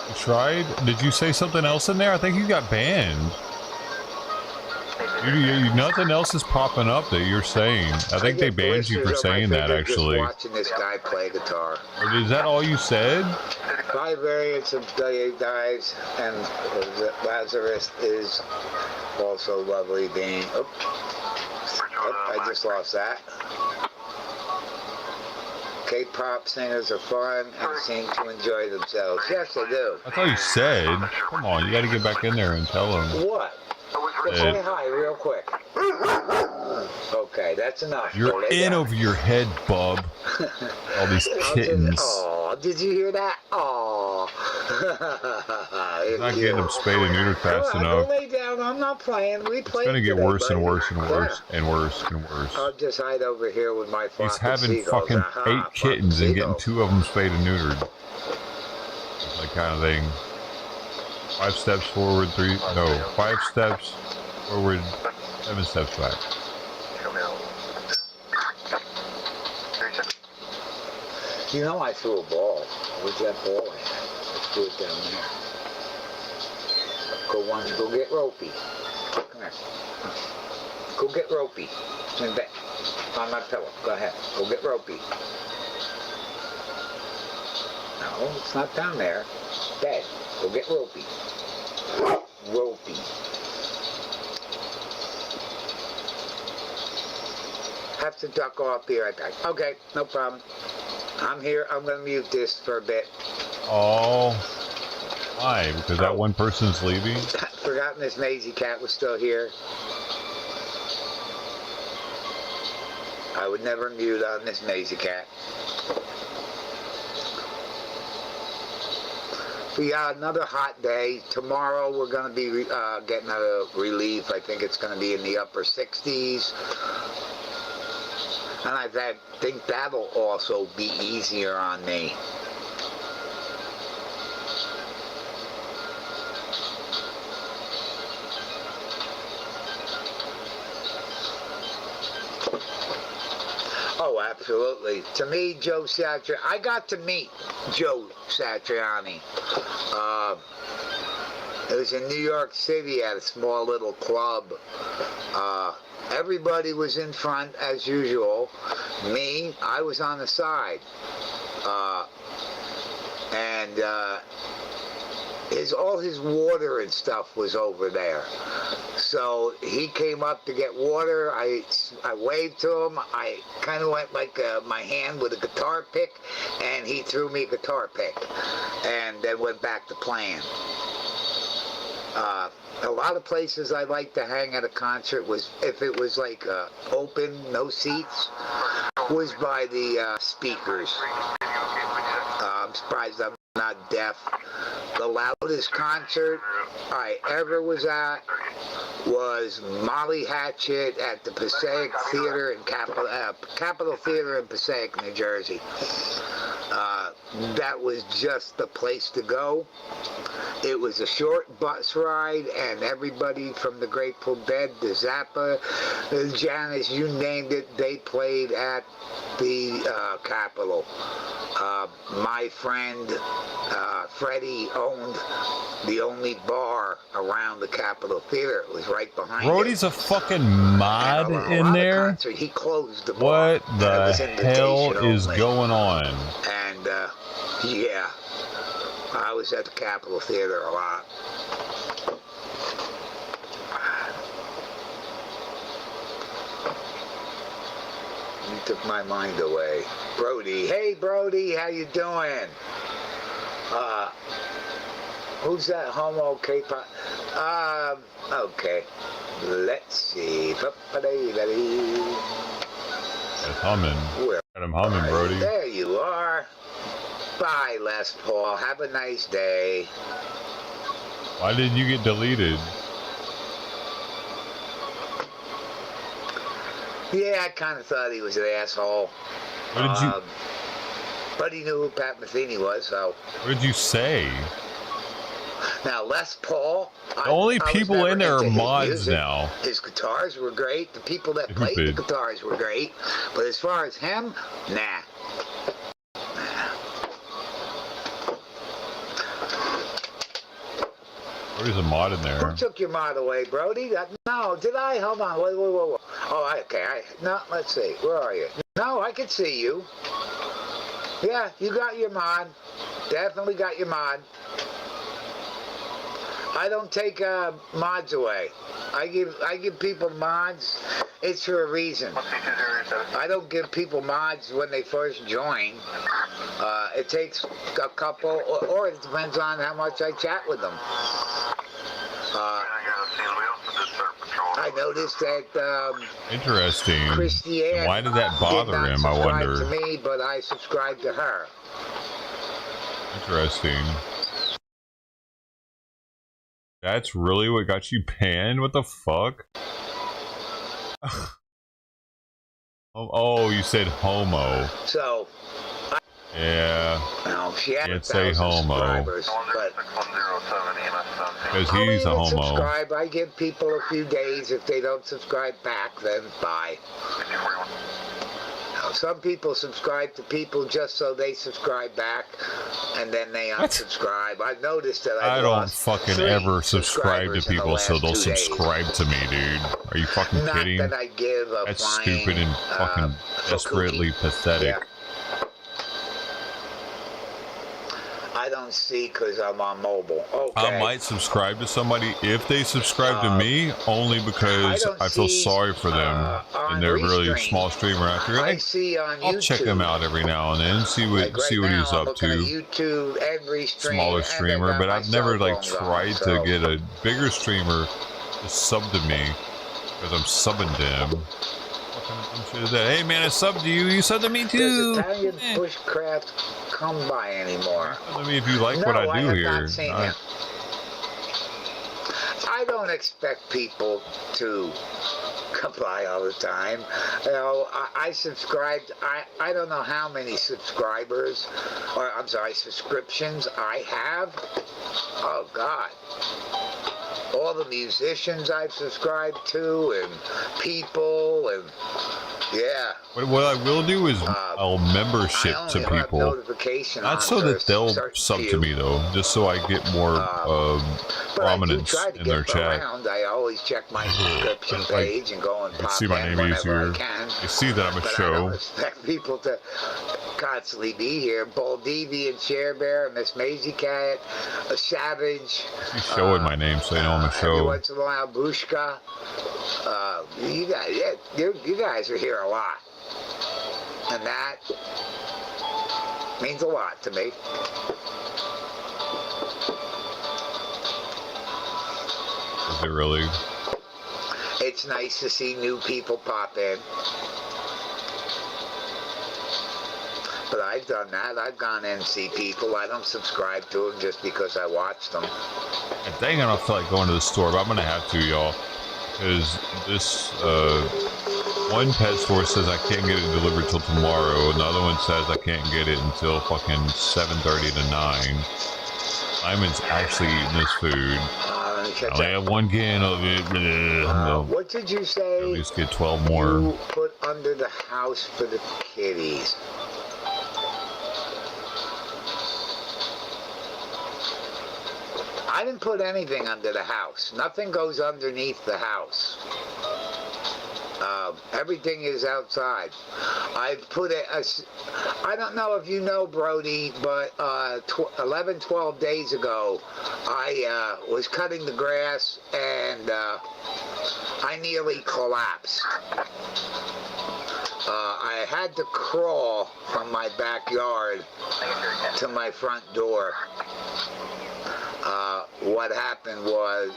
You tried? Did you say something else in there? I think you got banned. Nothing else is popping up that you're saying. I think they banned you for saying that, actually. Just watching this guy play guitar. Is that all you said? 5 variants of dives, and Lazarus is also lovely being. I just lost that. K-pop singers are fun and seem to enjoy themselves. Yes, they do. I thought you said. Come on, you got to get back in there and tell them. What? Say hi real quick. Okay, that's enough. You're in over your head, bub. All these kittens. Oh, did you hear that? Oh. Not getting them spayed and neutered fast enough. Lay down. I'm not playing. We play. It's gonna get worse and worse and worse and worse and worse. I'll just hide over here with my flock. He's having fucking 8 kittens and getting 2 of them spayed and neutered. That kind of thing. 5 steps forward, 5 steps forward, 7 steps back. You know I threw a ball. Where's that ball at? Let's do it down there. Go get Ropey. Come here. Go get Ropey. In bed. On my pillow. Go ahead. Go get Ropey. No, it's not down there. Bed. Go get Ropey. Ropey. Have to duck off, be right back. Okay, no problem. I'm here. I'm going to mute this for a bit. Oh. Why? Because that one person's leaving? Forgotten this Maisie cat was still here. I would never mute on this Maisie cat. We got another hot day. Tomorrow we're going to be getting a relief. I think it's going to be in the upper 60s. And I think that'll also be easier on me. Oh, absolutely. To me, Joe Satriani, I got to meet Joe Satriani. It was in New York City at a small little club. Everybody was in front as usual. Me, I was on the side. All his water and stuff was over there. So he came up to get water. I waved to him. I kind of went like my hand with a guitar pick, and he threw me a guitar pick, and then went back to playing. A lot of places I like to hang at a concert was, if it was like open, no seats, was by the speakers. I'm surprised I'm not deaf. The loudest concert I ever was at was Molly Hatchet at the Passaic Theater in Capitol Theater in Passaic, New Jersey. That was just the place to go. It was a short bus ride, and everybody from the Grateful Dead to Zappa, Janis, you named it, they played at the Capitol. My friend Freddie owned the only bar around the Capitol Theater. It was right behind Brody's a fucking mod in there? He closed the bar. What the hell is going on? And, yeah. I was at the Capitol Theater a lot. You took my mind away. Brody. Hey, Brody. How you doing? Who's that homo K-pop? Okay. Let's see. Got him humming, Brody. There you are. Bye, Les Paul. Have a nice day. Why did you get deleted? Yeah, I kind of thought he was an asshole. What did you... But he knew who Pat Metheny was, so... What did you say? Now, Les Paul... The only people in there are mods now. His guitars were great. The people that played the guitars were great. But as far as him, nah. Brody's a mod in there. Who took your mod away, Brody? No, did I? Hold on. Wait. Oh, okay. No, let's see. Where are you? No, I can see you. Yeah, you got your mod. Definitely got your mod. I don't take mods away. I give people mods. It's for a reason. I don't give people mods when they first join. It takes a couple, or it depends on how much I chat with them. I noticed that interesting. Christiane Why did that bother him, I wonder? To me, but I subscribed to her. Interesting. That's really what got you banned? What the fuck? Oh, you said homo. So, yeah. No, she had can't say homo. Because he's a homo. Subscribe. I give people a few days. If they don't subscribe back, then bye. Now, some people subscribe to people just so they subscribe back, and then they unsubscribe. I've noticed that I don't fucking ever subscribe to people so they'll subscribe to me, dude. Are you fucking kidding? Not that I give a That's stupid and fucking desperately pathetic. Yeah. I don't see because I'm on mobile. Okay. I might subscribe to somebody if they subscribe to me, only because I feel sorry for them and they're really a small streamer. After I see on I'll YouTube, check him out every now and then, see what he's up to. YouTube, every stream, smaller streamer, but I've never like tried to get a bigger streamer to sub to me because I'm subbing to him. What kind of dumb shit is that? Hey man, I subbed to you. You subbed to me too. Does Italian bushcraft come by anymore? I mean, if you like what I do here. Not seen him. I don't expect people to come by all the time. You know, I subscribed. I don't know how many subscribers, or I'm sorry, subscriptions I have. Oh God. All the musicians I've subscribed to, and people, and yeah. What I will do is I'll membership to people. Not so that they'll sub to me though, just so I get more prominence in their chat. I always check my subscription page and go and pop see my name easier. You see that I'm a show. I don't expect people to constantly be here. Boldivian, Share Bear, Miss Maisie Cat, a Savage. She's showing my name, so you know I'm a show. Every once in a while, Bushka. You guys are here a lot. And that means a lot to me. Is it really? It's nice to see new people pop in. But I've done that. I've gone in and see people. I don't subscribe to them just because I watch them. And dang, I don't feel like going to the store, but I'm going to have to, y'all. Because this, one pet store says I can't get it delivered till tomorrow. Another one says I can't get it until fucking 7:30 to 9. Simon's actually eating this food. I only have one can of it. What did you say? At least get 12 more. You put under the house for the kitties. I didn't put anything under the house. Nothing goes underneath the house. Everything is outside. I've put it, I don't know if you know, Brody, but 11, 12 days ago, I was cutting the grass and I nearly collapsed. I had to crawl from my backyard to my front door. What happened was,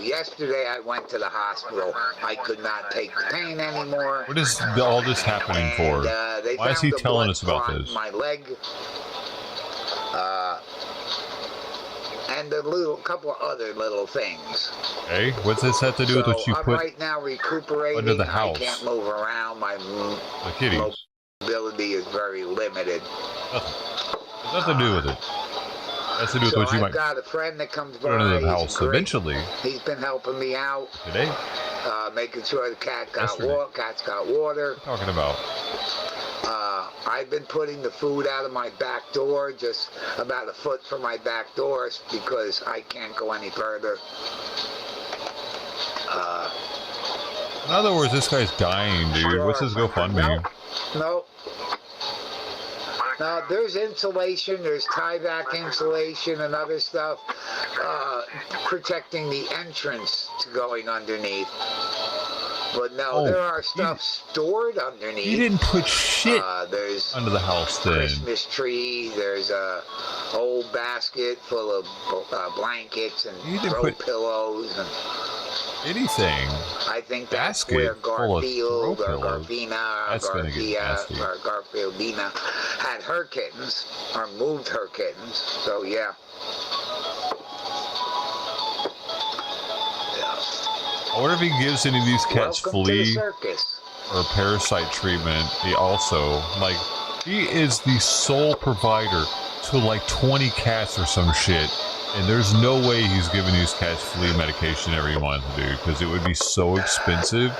yesterday I went to the hospital. I could not take the pain anymore. What is all this happening for? Why is he telling us about this? My leg, and a couple of other little things. Hey, what's this have to do with what you I'm put right now recuperating. under the house? I can't move around. My mobility is very limited. Nothing to do with it. Has to do with what you I've might got a friend that comes by. put under the house eventually. He's been helping me out. Today? Making sure the cat got Yesterday. water. Cat's got water. What are you talking about? I've been putting the food out of my back door, just about a foot from my back doors, because I can't go any further. In other words, this guy's dying, dude. What's his GoFundMe? Nope. Now, there's insulation, there's tie-back insulation and other stuff protecting the entrance to going underneath. But no, there are stuff stored underneath. He didn't put shit there's under the house then. Christmas tree, there's a old basket full of blankets and throw pillows and anything. I think that's where Garfield or Garfina or Garfieldina had her kittens, or moved her kittens. So yeah. I wonder if he gives any of these cats flea or parasite treatment. He also, he is the sole provider to like 20 cats or some shit. And there's no way he's giving these cats flea medication every month, dude, because it would be so expensive.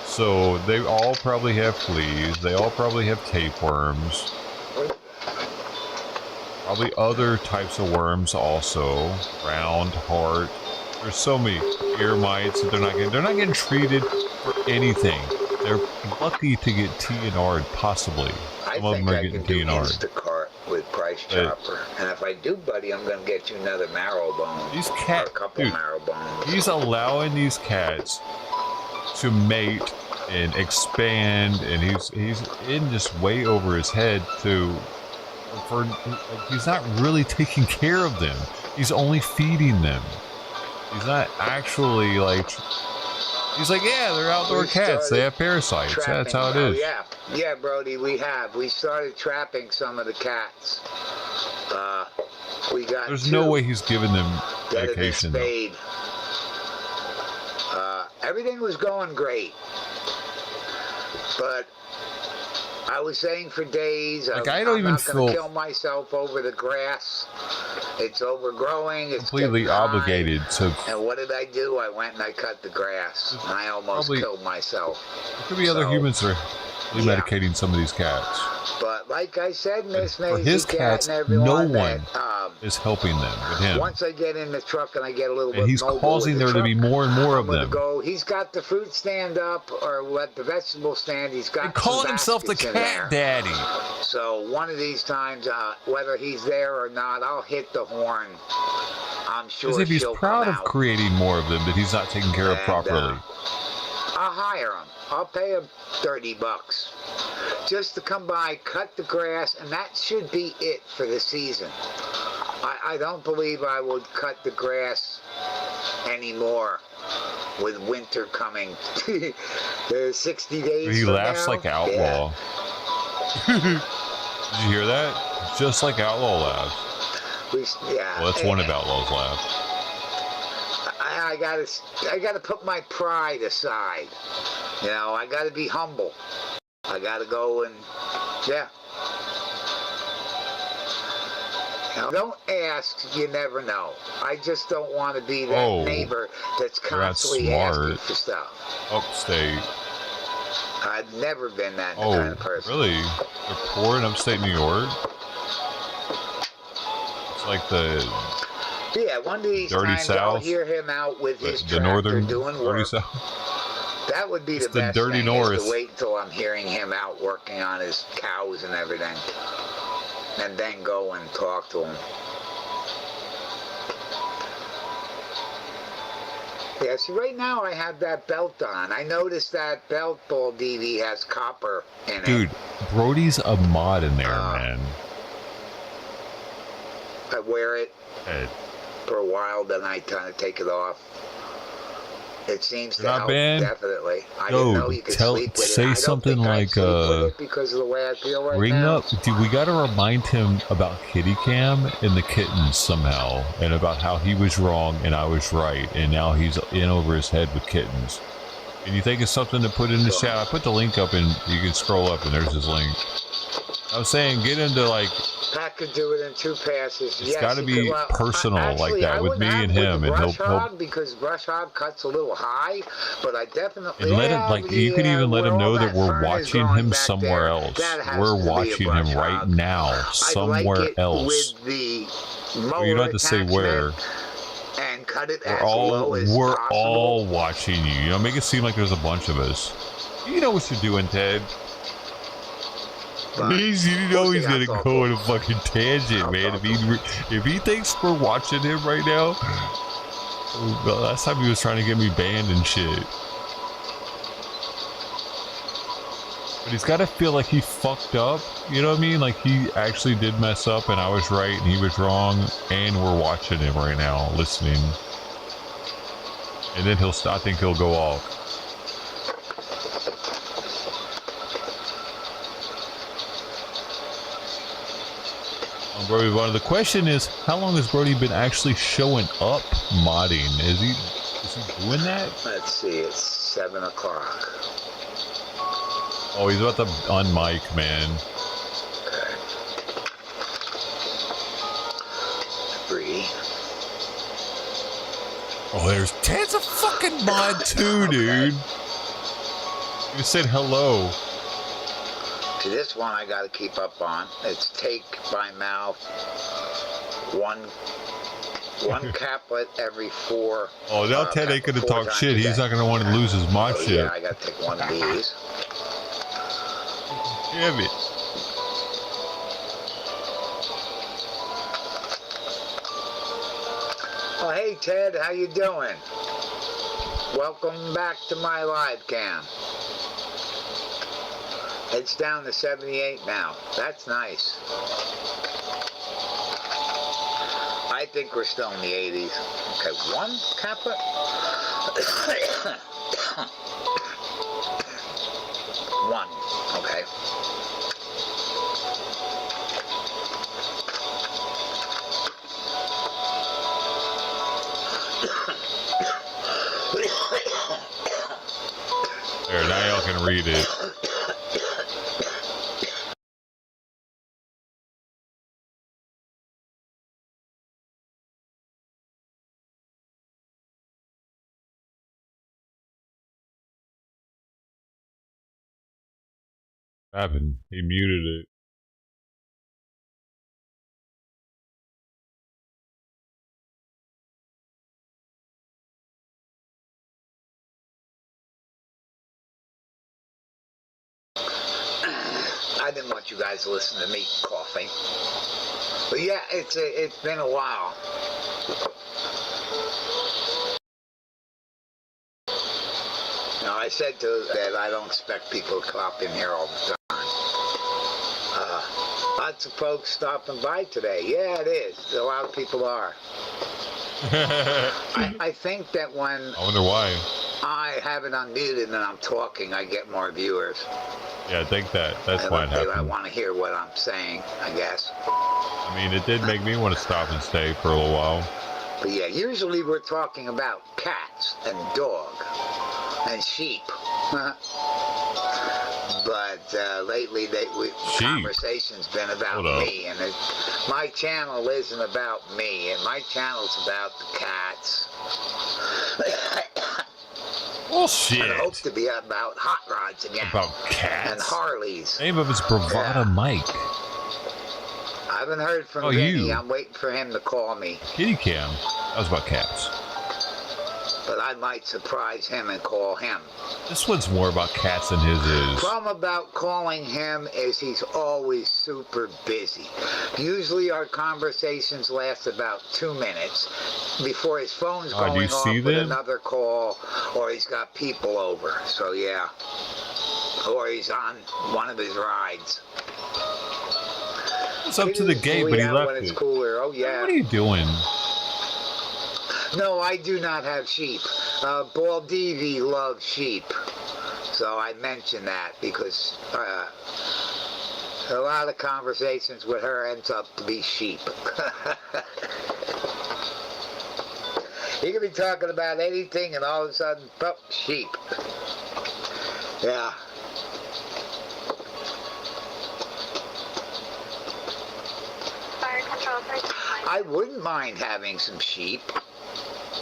So they all probably have fleas. They all probably have tapeworms. Probably other types of worms also. Round, heart. There's so many ear mites that they're not getting treated for anything. They're lucky to get TNR'd, possibly. Some of them are getting TNR'd. With Price Chopper, and if I do, buddy, I'm gonna get you another marrow bone. These cats, a couple marrow bones. He's allowing these cats to mate and expand, and he's in this way over his head he's not really taking care of them. He's only feeding them. He's not actually he's like, yeah, they're outdoor cats. They have parasites. That's how it is. Yeah, Brody, we started trapping some of the cats. We got There's no way he's giving them medication. Everything was going great, but I was saying for days, I'm not going to kill myself over the grass. It's overgrowing. It's completely obligated to. And what did I do? I went and I cut the grass. And I almost killed myself. There could be other humans that are medicating some of these cats. But like I said, Miss For Maisie, his Cat cats, and everyone, no one is helping them with him. Once I get in the truck and I get a little bit and he's mobile causing there to be more and more of them. He's got the fruit stand up, or what, the vegetable stand. He's got. And calling himself the cat daddy. So one of these times, whether he's there or not, I'll hit the horn. I'm sure. As if he's proud of creating more of them that he's not taking care of properly. I'll hire him. I'll pay him $30 just to come by, cut the grass, and that should be it for the season. I don't believe I would cut the grass anymore with winter coming. There's 60 days. He laughs like Outlaw. Yeah. Did you hear that? Just like Outlaw laughs. Well, that's one of Outlaw's laughs. I gotta put my pride aside. You know, I gotta be humble. I gotta go and, Now, don't ask, you never know. I just don't want to be that neighbor that's constantly asking for stuff. Upstate. I've never been that kind of person. Really? They're poor in upstate New York? It's like the... Yeah, one of these dirty times I'll South, hear him out with his the tractor northern doing dirty work. South. That would be It's the the best dirty thing, Norris. is to wait until I'm hearing him out working on his cows and everything. And then go and talk to him. Yeah, see, right now I have that belt on. I noticed that belt, Ball DV, has copper in it. Dude, Brody's a mod in there, man. I wear it Hey, for a while, then I kind of take it off. It seems to not help, bad. definitely. I didn't know you Dude, could sleep with it. say I don't something think I'd like, sleep with it because of the way I feel right bring now. up, dude, we gotta remind him about Kitty Cam and the kittens somehow, and about how he was wrong and I was right, and now he's in over his head with kittens. Can you think of something to put in the chat? I put the link up and you can scroll up and there's his link. I was saying, get into like, Pat could do it in 2 passes. it's gotta be personal actually, like that I with me wouldn't and have him, with and Brush he'll Hog because Brush Hog cuts a little high, but I definitely and let him, have like, you can even let where him know all that we're fern is watching growing him back somewhere there. else. That has We're to be a watching Brush him right Hog. now I'd somewhere like it else. with the Well, you don't have to say where. and cut it We're as low as we're possible. all watching you. You know, make it seem like there's a bunch of us. You know what you're doing, Ted. You know he's gonna go on a fucking tangent, man. If he thinks we're watching him right now, well, last time he was trying to get me banned and shit. But he's got to feel like he fucked up. You know what I mean? Like he actually did mess up, and I was right, and he was wrong, and we're watching him right now, listening. And then I think he'll go off. Brody, the question is, how long has Brody been actually showing up modding? Is he doing that? Let's see, it's 7 o'clock. Oh, he's about to unmic, man. Okay. 3. Oh, there's Ted's a fucking mod too, dude. You said hello. See, this one I gotta keep up on. It's take by mouth, one caplet every 4. Oh, now Ted ain't gonna talk shit. He's not gonna want to lose his mod shit. Yeah, I gotta take one of these. Damn it. Oh, hey Ted, how you doing? Welcome back to my live cam. It's down to 78 now. That's nice. I think we're still in the 80s. Okay, 1 caplet. 1. Okay. There, now y'all can read it. What happened? He muted it. I didn't want you guys to listen to me coughing. But yeah, it's been a while. Now I said that I don't expect people to come up in here all the time. Lots of folks stopping by today. Yeah, it is. A lot of people are. I think that when I wonder why. I have it unmuted and I'm talking, I get more viewers. Yeah, I think that's And why it I happened. want to hear what I'm saying, I guess. I mean, it did make me want to stop and stay for a little while. But yeah, usually we're talking about cats and dog and sheep. But lately, conversation's been about me, and my channel isn't about me, and my channel's about the cats. Bullshit. And I hope to be about hot rods again. About cats? And Harleys. Name of his Bravada Mike. I haven't heard from Oh, Vinny. you. I'm waiting for him to call me. Kitty Cam. That was about cats. but I might surprise him and call him. This one's more about cats than his is. Problem about calling him is he's always super busy. Usually our conversations last about 2 minutes before his phone's going off with another call, or he's got people over. So yeah, or he's on one of his rides. It's up to the gate, but he left when it's it. cooler. Oh yeah. What are you doing? No, I do not have sheep. Baldivi loves sheep. So I mention that because a lot of conversations with her ends up to be sheep. You can be talking about anything and all of a sudden, oh, sheep. Yeah. I wouldn't mind having some sheep.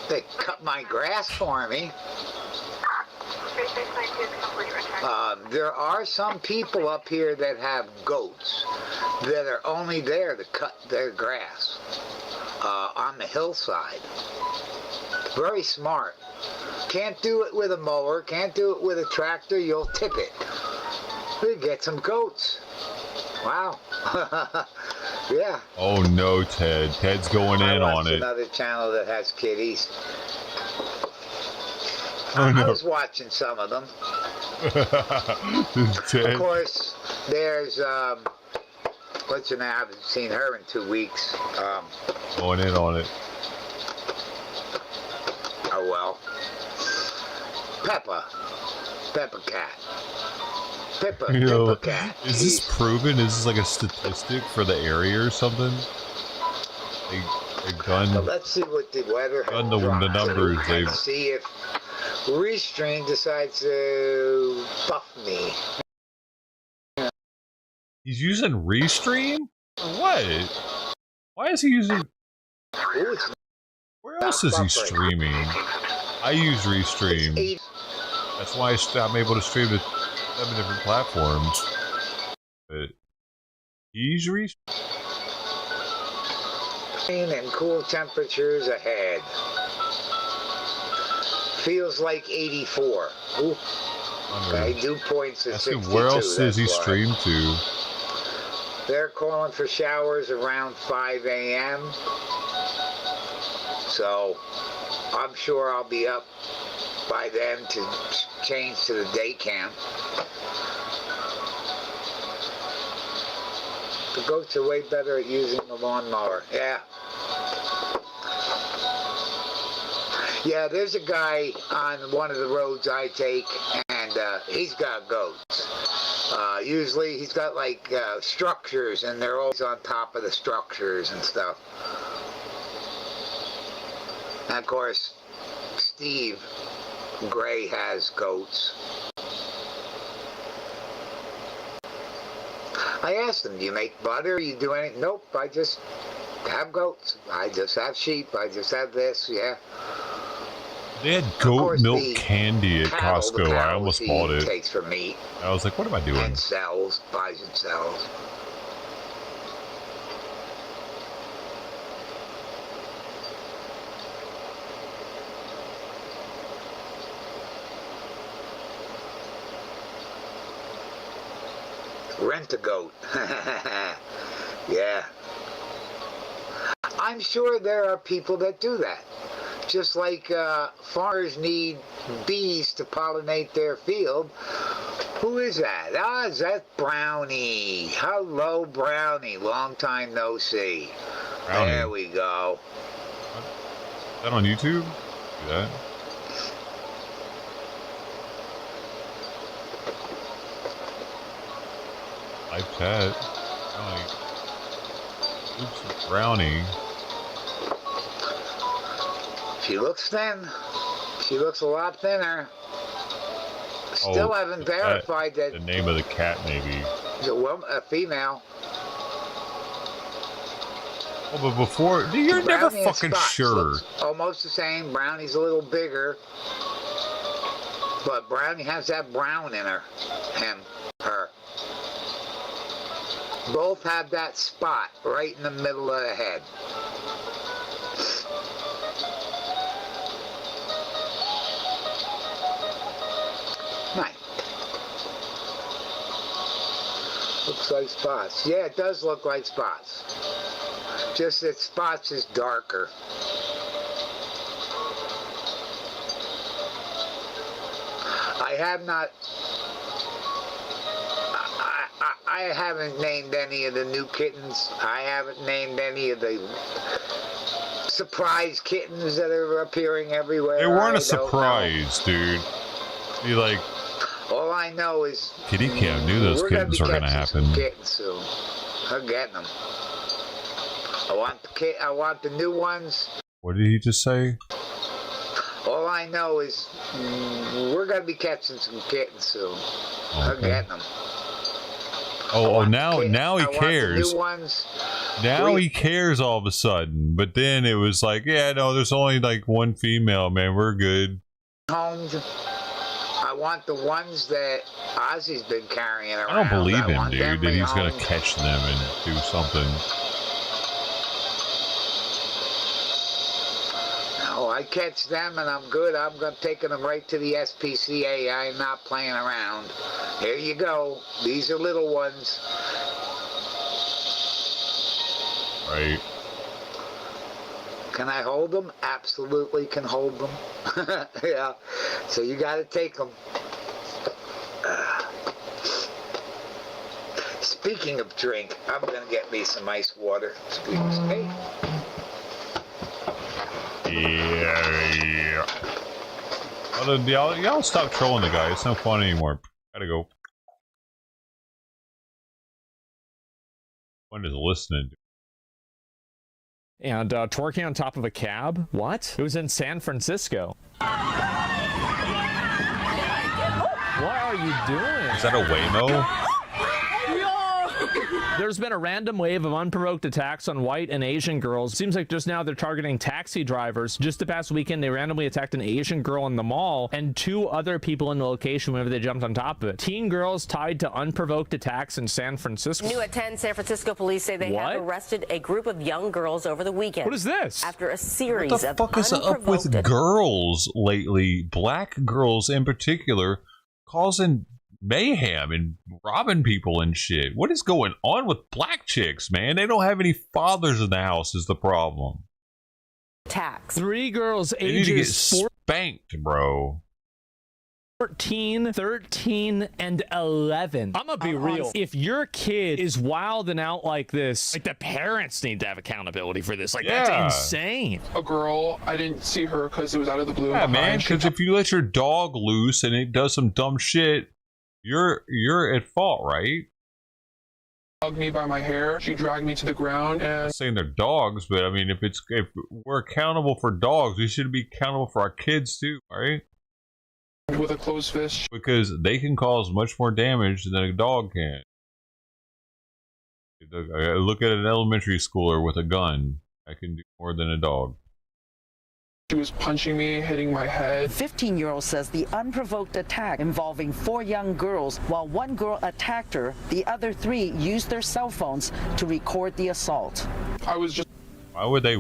They cut my grass for me. There are some people up here that have goats that are only there to cut their grass on the hillside. Very smart. Can't do it with a mower, can't do it with a tractor, you'll tip it. We get some goats. Wow. Yeah. Oh no, Ted. Ted's going in on it. Another channel that has kitties. Oh no. I was watching some of them. Ted. Of course, there's what's her name? I haven't seen her in 2 weeks. Going in on it. Oh well. Peppa Cat. Peppa Cat. Is this proven? Is this like a statistic for the area or something? They gun. Well, let's see what the weather gun the numbers. They see if Restream decides to buff me. He's using Restream? Or what? Why is he using? Where else is he streaming? I use Restream. That's why I'm able to stream to 7 different platforms. But he's Restream. And cool temperatures ahead. Feels like 84. Ooh. Okay, dew points at 62. Where else does he stream to? They're calling for showers around 5 a.m. So I'm sure I'll be up by then to change to the day camp. The goats are way better at using the lawnmower. Yeah. Yeah, there's a guy on one of the roads I take, and he's got goats. Usually he's got like structures, and they're always on top of the structures and stuff. And of course, Steve Gray has goats. I asked him, do you make butter? You do anything? Nope, I just have goats. I just have sheep. I just have this, yeah. They had goat milk candy at Costco. I almost bought it. Takes for meat. I was like, what am I doing? And sells, buys and sells. Rent a goat. Yeah. I'm sure there are people that do that. Just like farmers need bees to pollinate their field. Who is that? Ah, is that Brownie? Hello, Brownie. Long time no see. Brownie. There we go. Is that on YouTube? Do that. Live chat. Oops, Brownie. She looks thin. She looks a lot thinner. Still haven't verified that. The name of the cat, maybe. A female. Oh, but before, you're never fucking sure. Almost the same. Brownie's a little bigger. But Brownie has that brown in her. Her. Both have that spot right in the middle of the head. Looks like Spots. Yeah, it does look like Spots. Just that Spots is darker. I have not. I haven't named any of the new kittens. I haven't named any of the surprise kittens that are appearing everywhere. They weren't a surprise, dude. Be like, all I know is Kitty Cam knew those kittens were gonna happen. Kittens soon. I'm getting them. I want the new ones. What did he just say? All I know is we're gonna be catching some kittens soon. I'm getting them. Now he cares. Now he cares all of a sudden. But then it was like, yeah, no, there's only like one female, man. We're good. Homes. I want the ones that Ozzy's been carrying around. I don't believe him, dude, that he's gonna catch them and do something. No, I catch them and I'm good. I'm gonna taking them right to the SPCA. I'm not playing around. Here you go. These are little ones. Right. Can I hold them? Absolutely can hold them. Yeah. So you got to take them. Speaking of drink, I'm going to get me some ice water. Excuse me. Yeah. Y'all stop trolling the guy. It's not fun anymore. Gotta go. One is listening. And twerking on top of a cab? What? It was in San Francisco. What are you doing? Is that a Waymo? There's been a random wave of unprovoked attacks on white and Asian girls. Seems like just now they're targeting taxi drivers. Just the past weekend, they randomly attacked an Asian girl in the mall and 2 other people in the location whenever they jumped on top of it. Teen girls tied to unprovoked attacks in San Francisco. New at 10, San Francisco police say they have arrested a group of young girls over the weekend. What is this? After a series What the fuck is up with girls lately? Black girls in particular causing mayhem and robbing people and shit. What is going on with black chicks, man? They don't have any fathers in the house is the problem. Tax. 3 girls They need to get ages 4 spanked, bro. 14, 13, and 11. I'm gonna be real. If your kid is wild and out like this, like the parents need to have accountability for this. Like that's insane. A girl, I didn't see her because it was out of the blue. Yeah, man, because if you let your dog loose and it does some dumb shit, you're at fault, right? Hugged me by my hair. She dragged me to the ground and... I'm not saying they're dogs, but I mean, if we're accountable for dogs, we should be accountable for our kids too, right? With a closed fist. Because they can cause much more damage than a dog can. Look at an elementary schooler with a gun. I can do more than a dog. She was punching me, hitting my head. 15-year-old says the unprovoked attack involving 4 young girls. While 1 girl attacked her, the other 3 used their cell phones to record the assault. I was just... Why would they...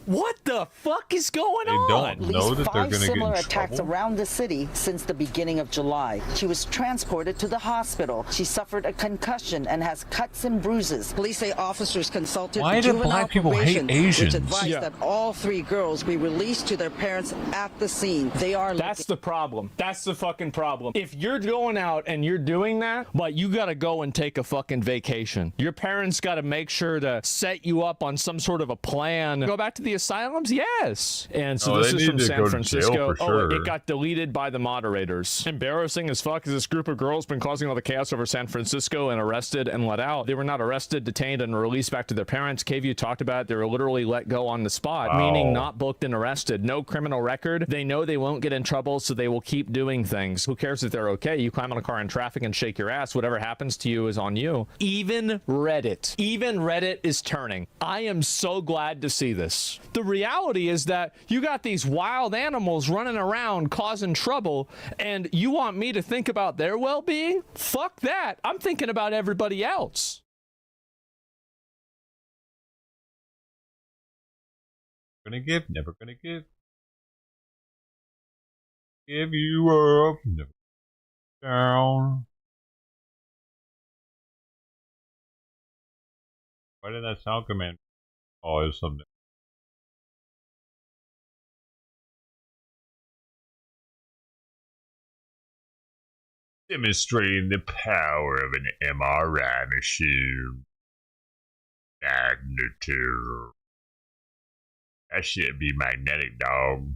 What the fuck is going on? They don't know that they're going to get in similar attacks trouble? around the city since the beginning of July. She was transported to the hospital. She suffered a concussion and has cuts and bruises. Police say officers consulted Why do black people hate Asians? which advised that all 3 girls be released to their parents at the scene. They are. That's the problem. That's the fucking problem. If you're going out and you're doing that, but you gotta go and take a fucking vacation. Your parents gotta make sure to set you up on some sort of a plan. Go back to the asylums? Yes. And so this is from San Francisco. Sure. It got deleted by the moderators. Embarrassing as fuck. Is this group of girls been causing all the chaos over San Francisco and arrested and let out? They were not arrested, detained, and released back to their parents. KVU talked about it. They were literally let go on the spot, meaning not booked and arrested. No criminal record. They know they won't get in trouble, so they will keep doing things. Who cares if they're okay? You climb on a car in traffic and shake your ass. Whatever happens to you is on you. Even Reddit is turning. I am so glad to see this. The reality is that you got these wild animals running around causing trouble, and you want me to think about their well-being? Fuck that. I'm thinking about everybody else. Gonna give, never gonna give. Give you up, never down. Why didn't that sound command? Oh, it was something. Demonstrating the power of an MRI machine. Magnetism. That should be magnetic, dog.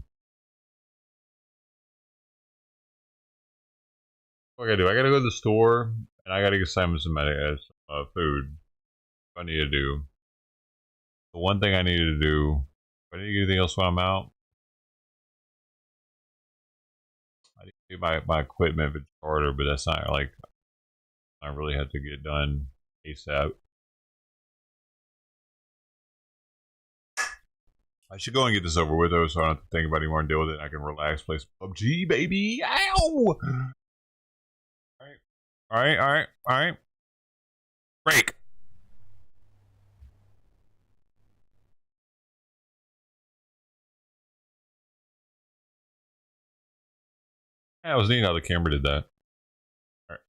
What I gotta do? I gotta go to the store and I gotta get Simon some food. What I need to do. The one thing I need to do. I need to do anything else when I'm out. I need to do my equipment with starter, but that's not like I really have to get done ASAP. I should go and get this over with though, so I don't have to think about it anymore and deal with it. I can relax, play some PUBG, baby. Ow! Alright. Break. Yeah, it was neat how the camera did that. Alright.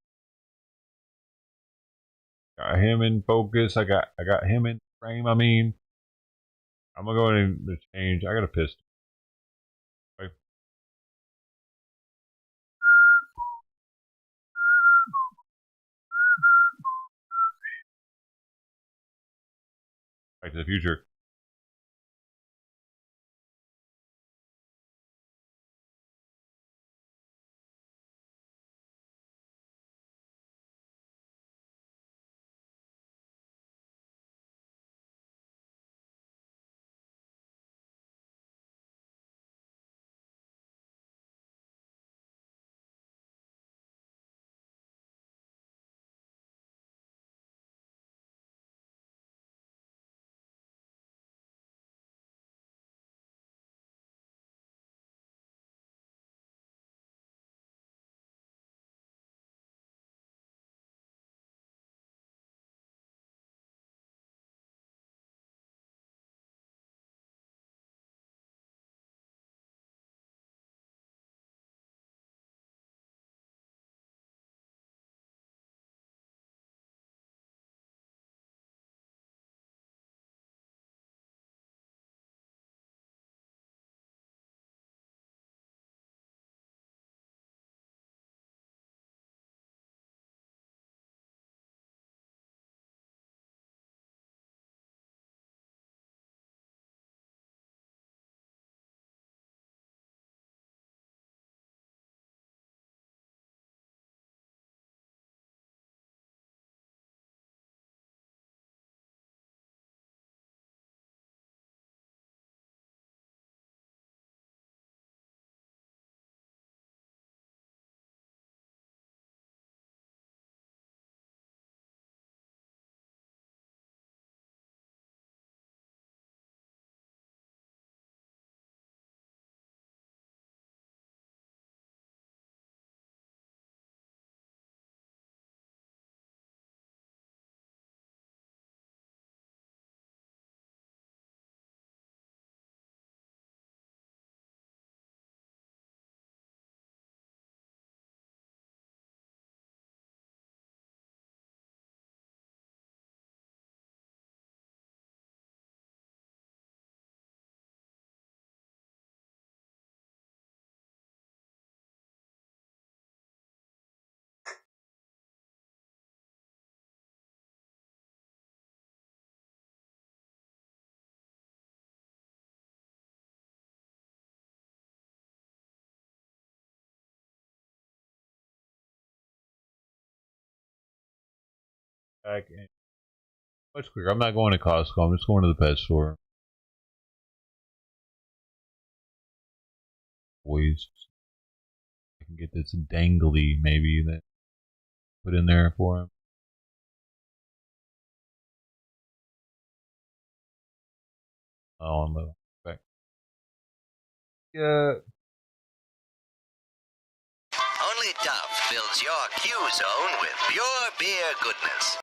Got him in focus. I got him in frame. I mean, I'm gonna go in and change. I got a pistol. Okay. Back to the future. Back in. Much quicker. I'm not going to Costco. I'm just going to the pet store. Boys. I can get this dangly maybe that put in there for him. Oh, on the back. Yeah. Only Dove builds your Q-Zone with pure beer goodness.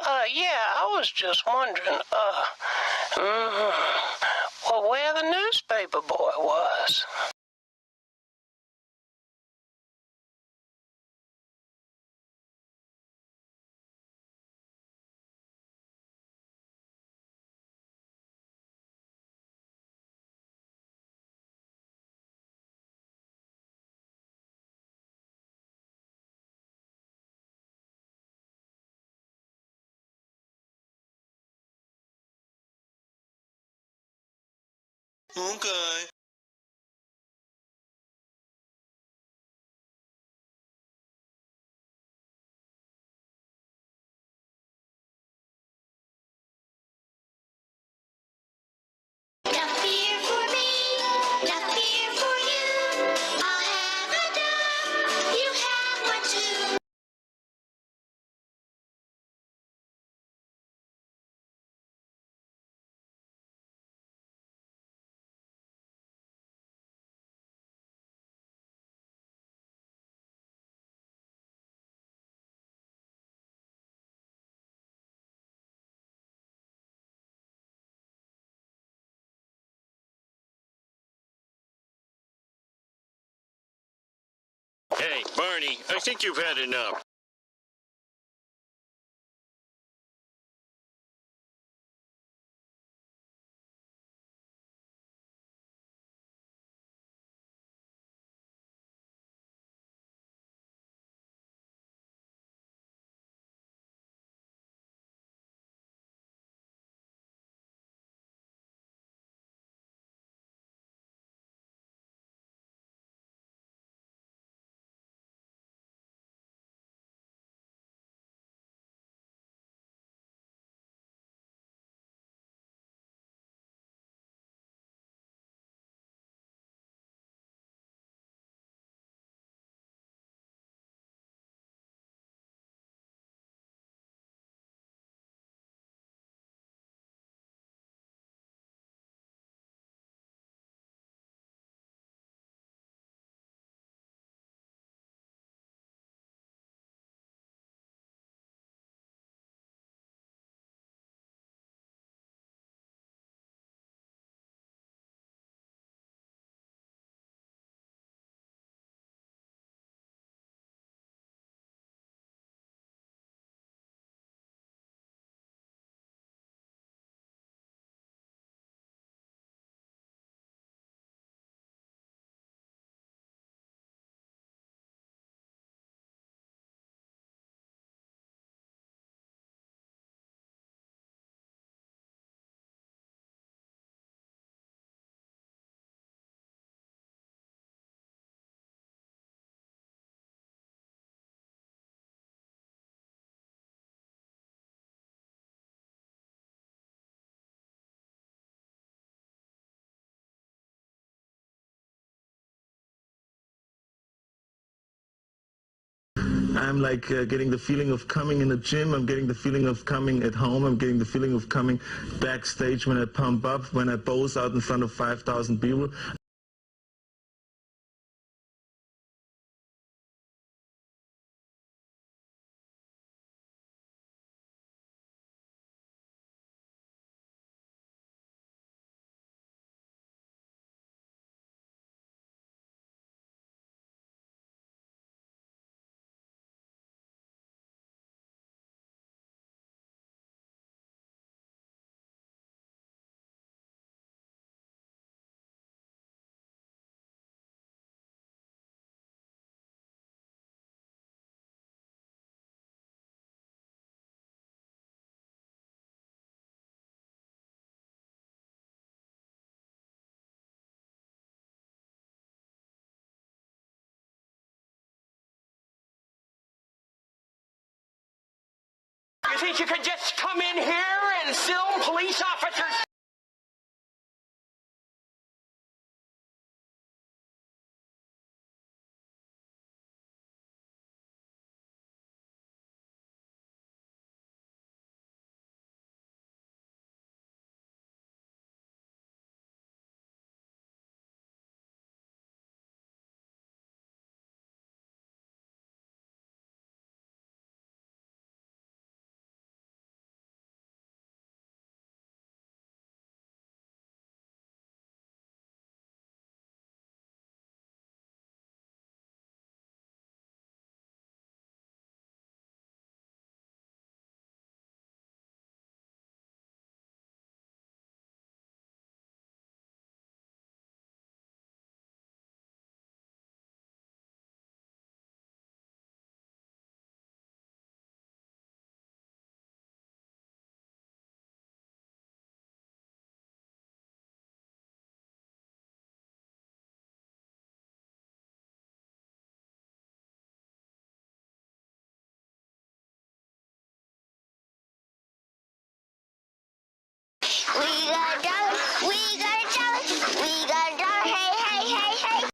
Yeah, I was just wondering, well, where the newspaper boy was. Okay. No fear for me, no fear for you. I'll have a dog, you have one too. Hey, Barney, I think you've had enough. I'm like getting the feeling of coming in the gym. I'm getting the feeling of coming at home. I'm getting the feeling of coming backstage when I pump up, when I pose out in front of 5,000 people. You think you could just come in here and film police officers? got a dollar. We got a dollar. We got a dollar. Hey, hey, hey, hey.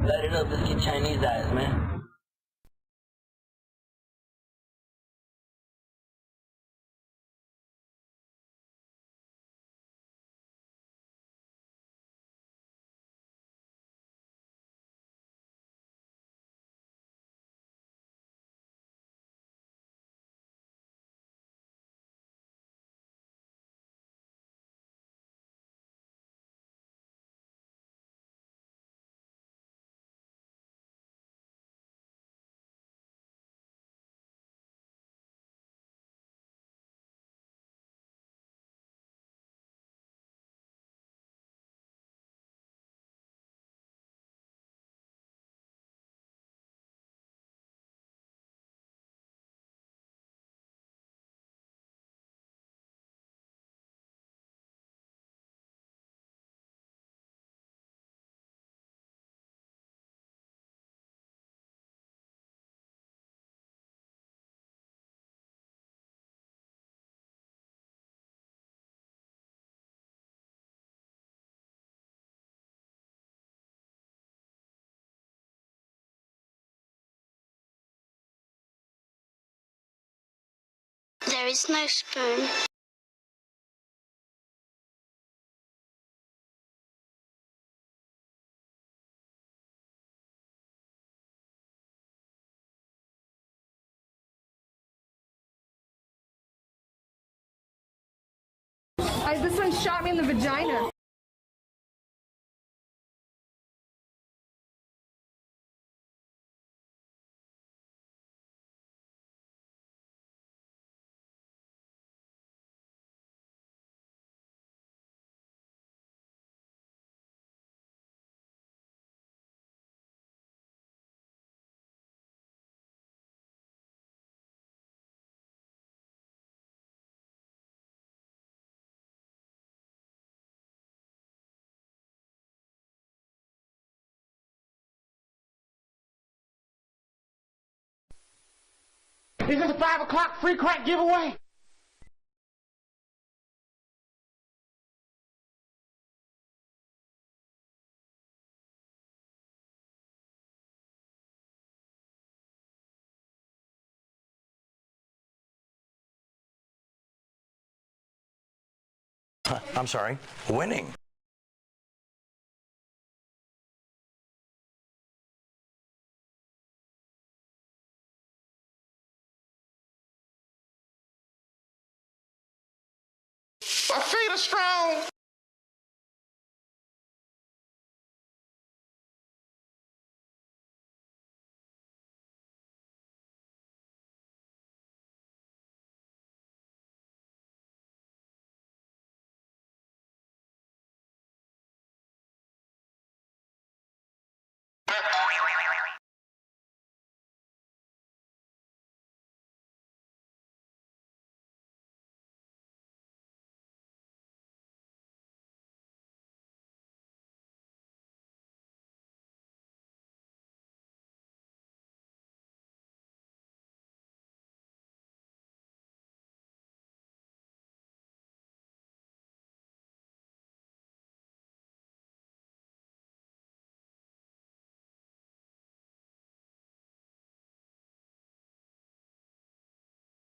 Light it up, let's get Chinese eyes, man. There is no spoon. This one shot me in the vagina. Is this a 5 o'clock free crack giveaway? I'm sorry, winning. My feet are strong.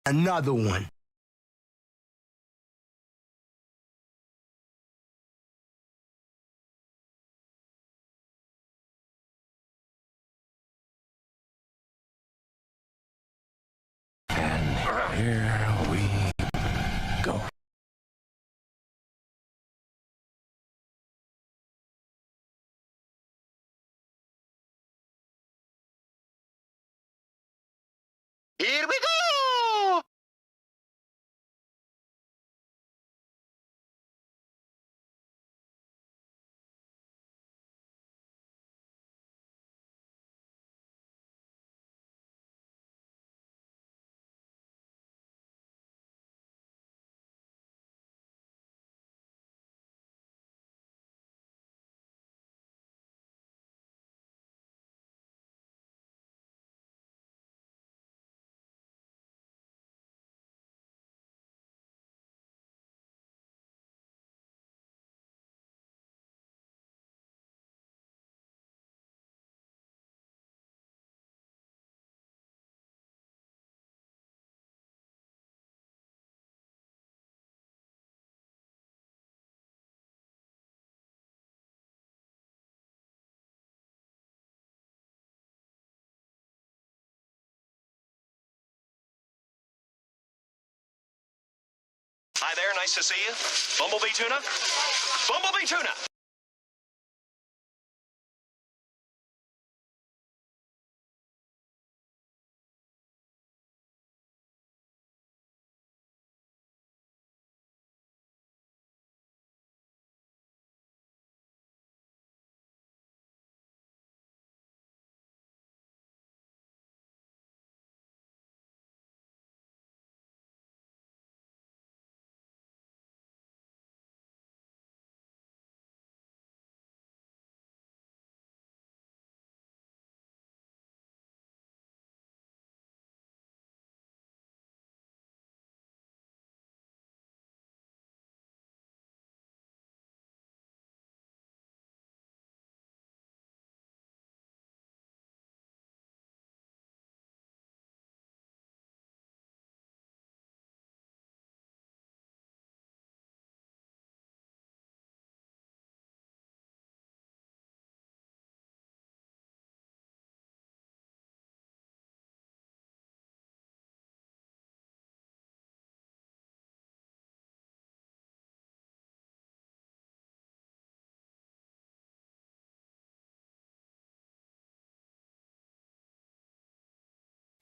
Another one. Here we go. Here we go! Hi there, nice to see you. Bumblebee tuna? Bumblebee tuna!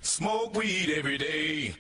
Smoke weed every day.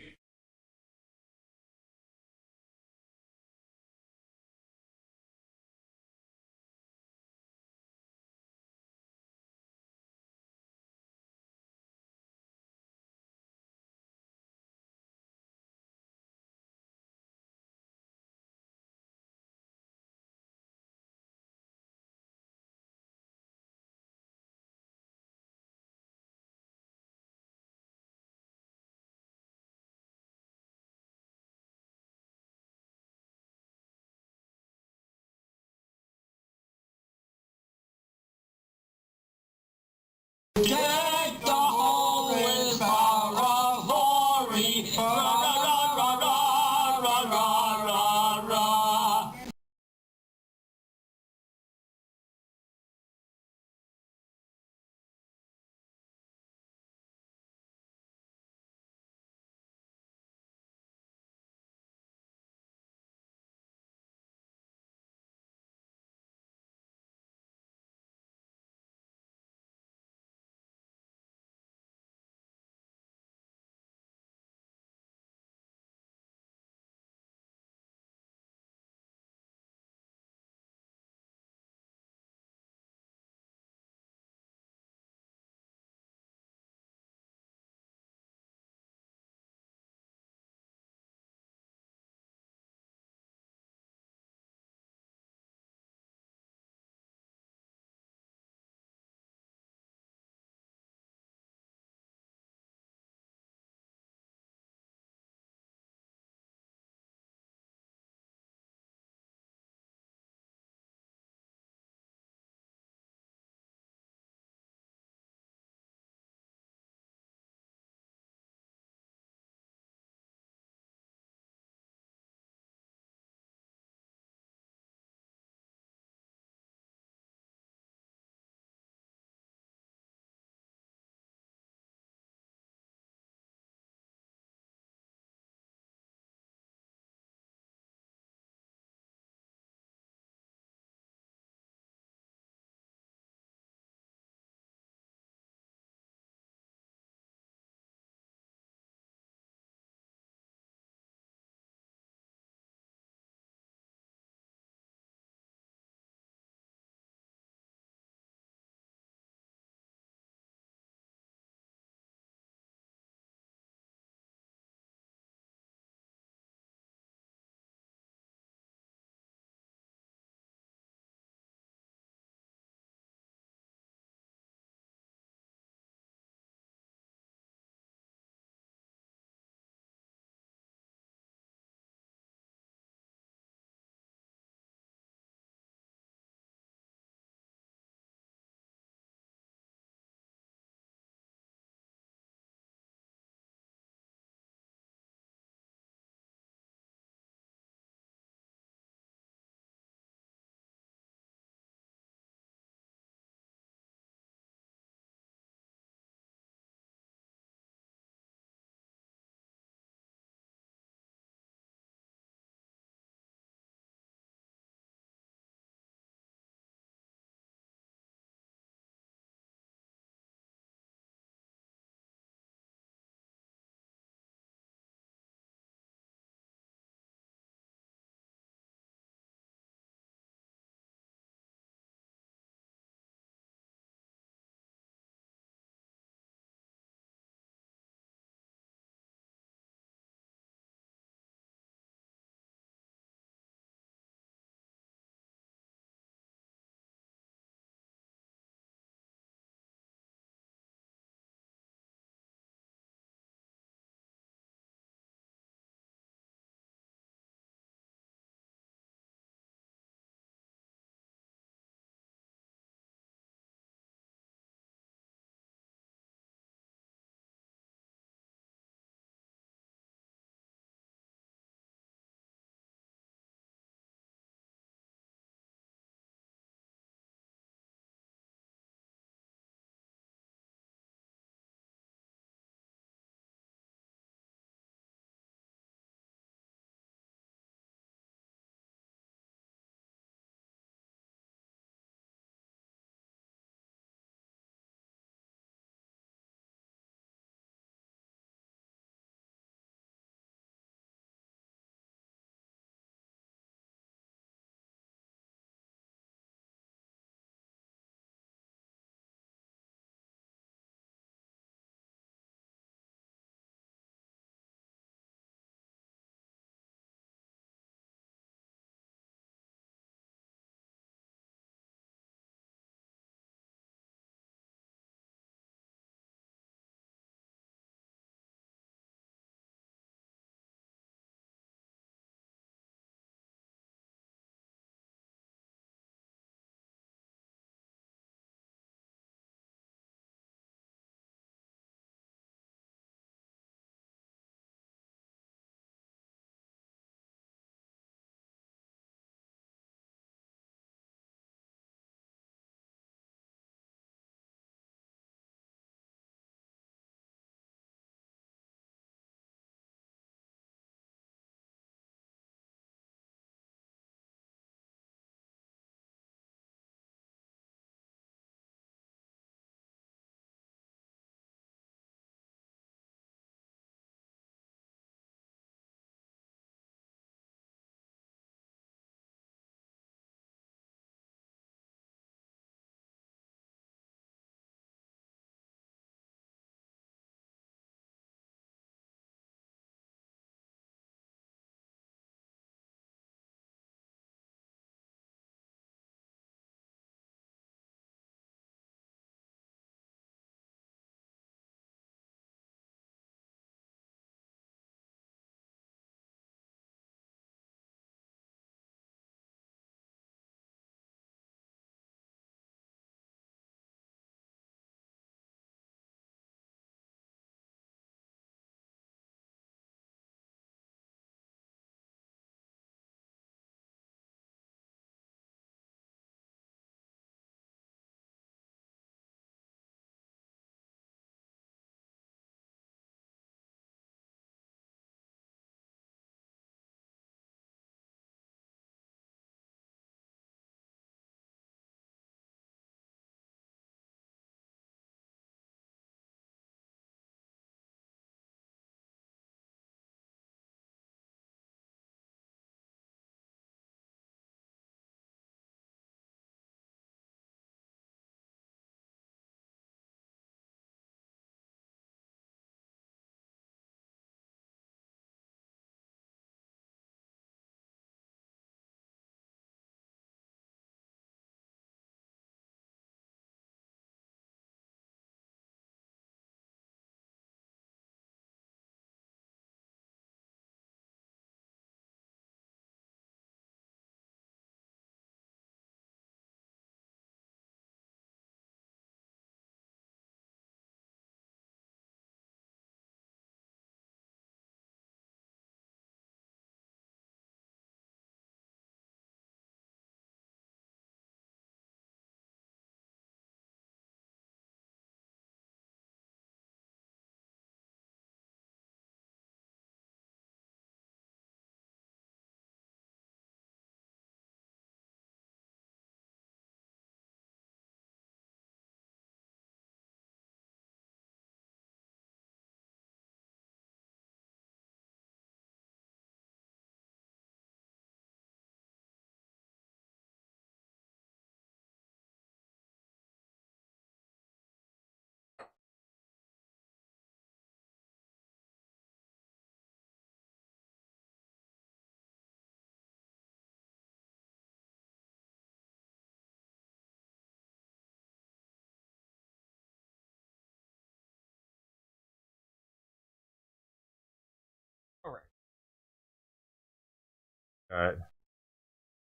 got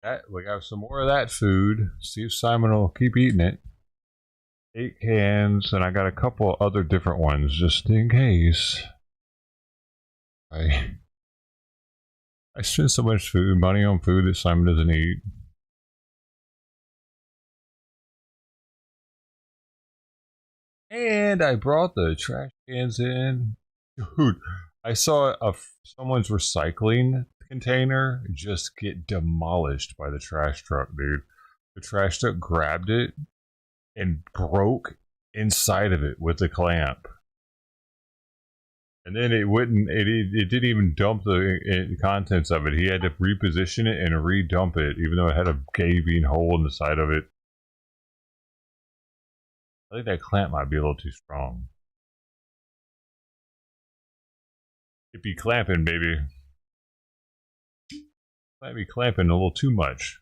that. We got some more of that food. See if Simon will keep eating it. 8 cans, and I got a couple other different ones just in case. I spend so much money on food that Simon doesn't eat. And I brought the trash cans in. Dude, I saw someone's recycling container just get demolished by the trash truck, dude. The trash truck grabbed it and broke inside of it with the clamp. And then it wouldn't, it didn't even dump the contents of it. He had to reposition it and re-dump it, even though it had a gaping hole in the side of it. I think that clamp might be a little too strong. It be clamping, baby. Might be clamping a little too much.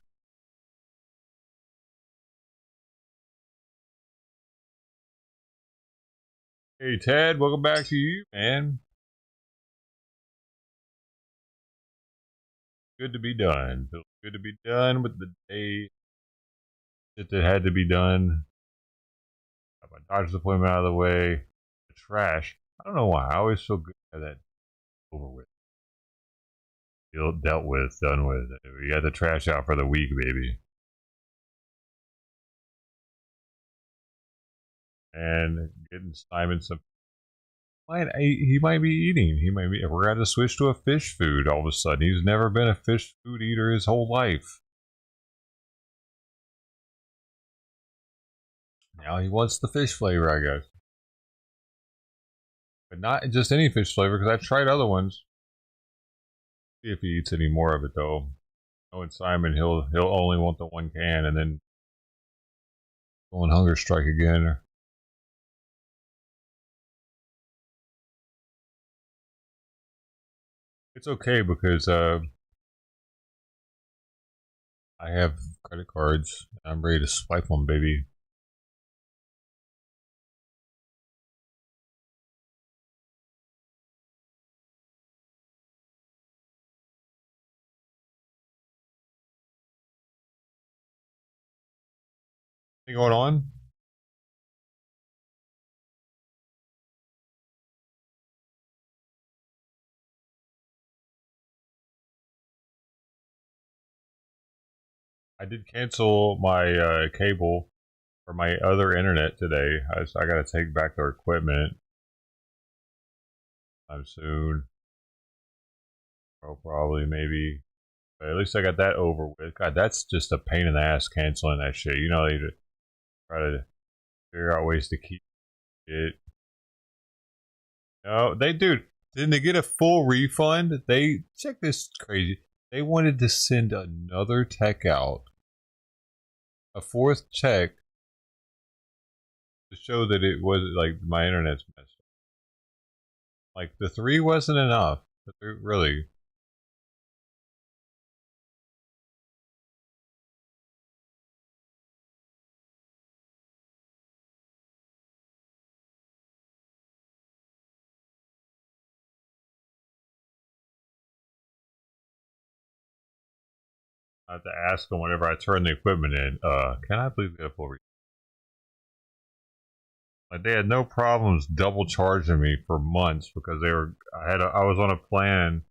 Hey Ted, welcome back to you, man. Good to be done. Feels good to be done with the day that had to be done. Got my doctor's appointment out of the way. The trash. I don't know why. I always feel good to have that over with. Dealt with, done with. We got the trash out for the week, baby. And getting Simon some. He might be eating. He might be. We're going to switch to a fish food all of a sudden. He's never been a fish food eater his whole life. Now he wants the fish flavor, I guess. But not just any fish flavor, because I've tried other ones. See if he eats any more of it, though. Knowing Simon, he'll only want the 1 can, and then go on hunger strike again. It's okay because I have credit cards. I'm ready to swipe them, baby. Anything going on? I did cancel my cable for my other internet today. I got to take back their equipment soon. Oh, probably, maybe. But at least I got that over with. God, that's just a pain in the ass canceling that shit. You know, they try to figure out ways to keep it. No, dude, didn't they get a full refund? They, check this crazy. They wanted to send another tech out. A 4th tech to show that it was like my internet's messed up. Like the 3 wasn't enough. Really. I have to ask them whenever I turn the equipment in, can I please get a full refund? Like they had no problems double charging me for months because I was on a plan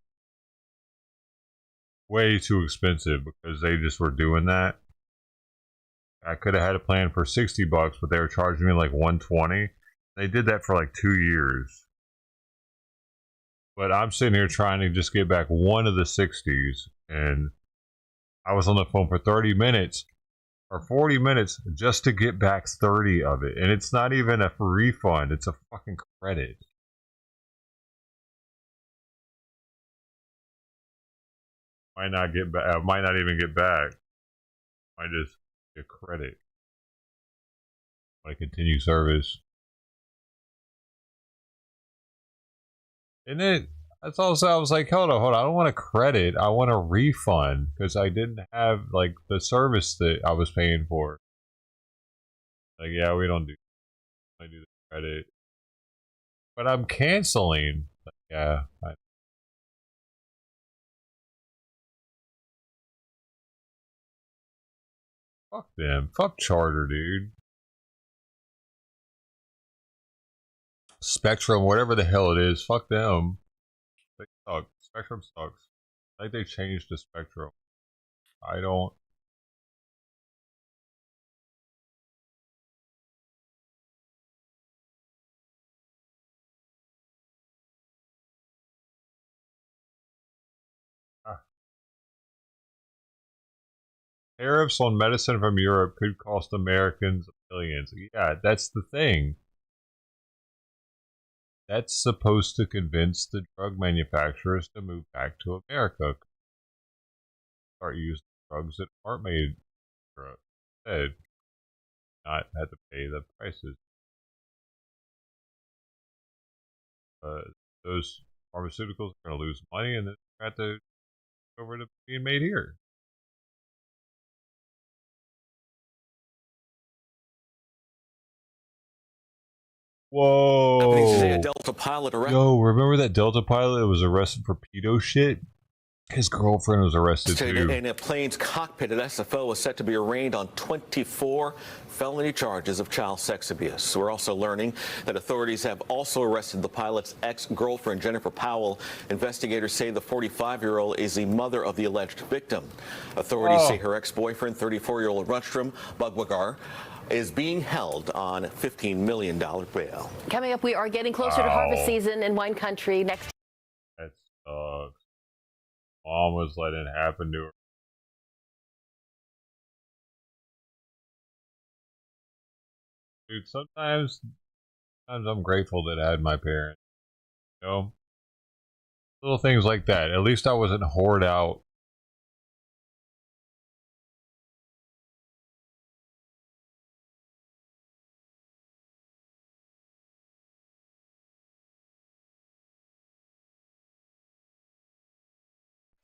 way too expensive because they just were doing that. I could have had a plan for $60, but they were charging me like $120. They did that for like 2 years. But I'm sitting here trying to just get back one of the 60s, and I was on the phone for 30 minutes or 40 minutes just to get back 30 of it. And it's not even a refund, it's a fucking credit. Might not get back, I might not even get back. Might just get credit. I continue service. And then that's also, I was like, hold on, I don't want a credit, I want a refund because I didn't have like the service that I was paying for. Like, yeah, we don't do the credit, but I'm canceling. Like, yeah, Fuck them. Fuck Charter, dude. Spectrum, whatever the hell it is, fuck them. They suck. Spectrum sucks. I think they changed the Spectrum. I don't. Tariffs on medicine from Europe could cost Americans millions. Yeah, that's the thing. That's supposed to convince the drug manufacturers to move back to America. Start using drugs that aren't made in Europe instead. Not have to pay the prices. Those pharmaceuticals are going to lose money and then have to go over to being made here. Whoa. Today, a Delta pilot arrested. Yo, remember that Delta pilot that was arrested for pedo shit? His girlfriend was arrested too. In a plane's cockpit at SFO was set to be arraigned on 24 felony charges of child sex abuse. We're also learning that authorities have also arrested the pilot's ex-girlfriend, Jennifer Powell. Investigators say the 45-year-old is the mother of the alleged victim. Authorities say her ex-boyfriend, 34-year-old Rutstrom Bugwagar, is being held on $15 million bail. Coming up, we are getting closer to harvest season in wine country next. That sucks. Mom was letting it happen to her. Dude, sometimes I'm grateful that I had my parents. You know? Little things like that. At least I wasn't whored out.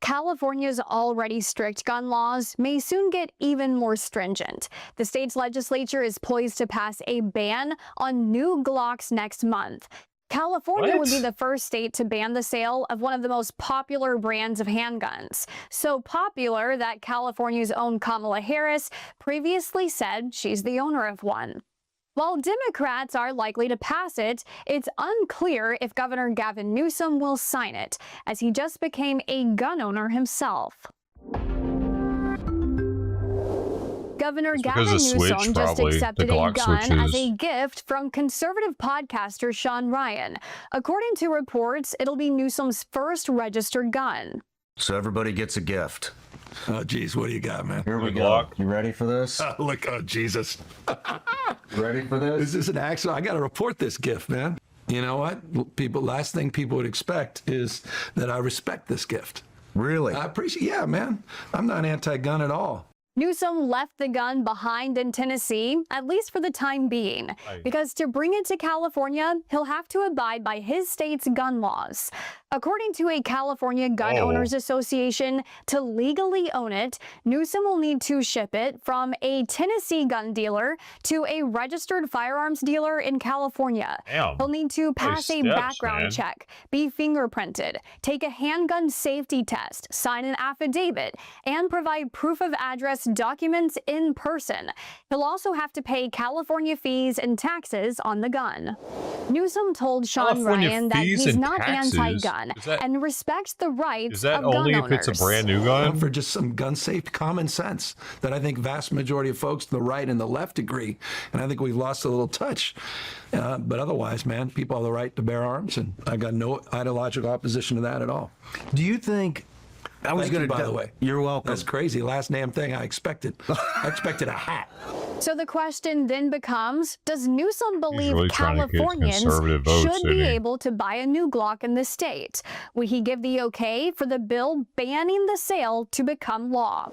California's already strict gun laws may soon get even more stringent. The state's legislature is poised to pass a ban on new Glocks next month. California would be the first state to ban the sale of one of the most popular brands of handguns. So popular that California's own Kamala Harris previously said she's the owner of one. While Democrats are likely to pass it, it's unclear if Governor Gavin Newsom will sign it, as he just became a gun owner himself. Governor Gavin Newsom just accepted a gun as a gift from conservative podcaster Sean Ryan. According to reports, it'll be Newsom's first registered gun. So everybody gets a gift. Oh, geez, what do you got, man? Here we go. You ready for this? Look, oh, Jesus. Ready for this? This is an accident. I got to report this gift, man. You know what? Last thing people would expect is that I respect this gift. Really? I appreciate, yeah, man. I'm not anti-gun at all. Newsom left the gun behind in Tennessee, at least for the time being, because to bring it to California, he'll have to abide by his state's gun laws. According to a California Gun Owners Association, to legally own it, Newsom will need to ship it from a Tennessee gun dealer to a registered firearms dealer in California. Damn. He'll need to pass a background check, be fingerprinted, take a handgun safety test, sign an affidavit, and provide proof of address documents in person. He'll also have to pay California fees and taxes on the gun. Newsom told Sean Ryan that he's not anti-gun and respects the rights of gun owners. Is that only if it's a brand new gun? For just some gun safe common sense that I think vast majority of folks to the right and the left agree. And I think we've lost a little touch. But otherwise, man, people have the right to bear arms, and I got no ideological opposition to that at all. Do you think... I was going to, by the way. You're welcome. That's crazy. Last damn thing I expected. I expected a hat. So the question then becomes, does Newsom believe Californians should be able to buy a new Glock in the state? Would he give the okay for the bill banning the sale to become law?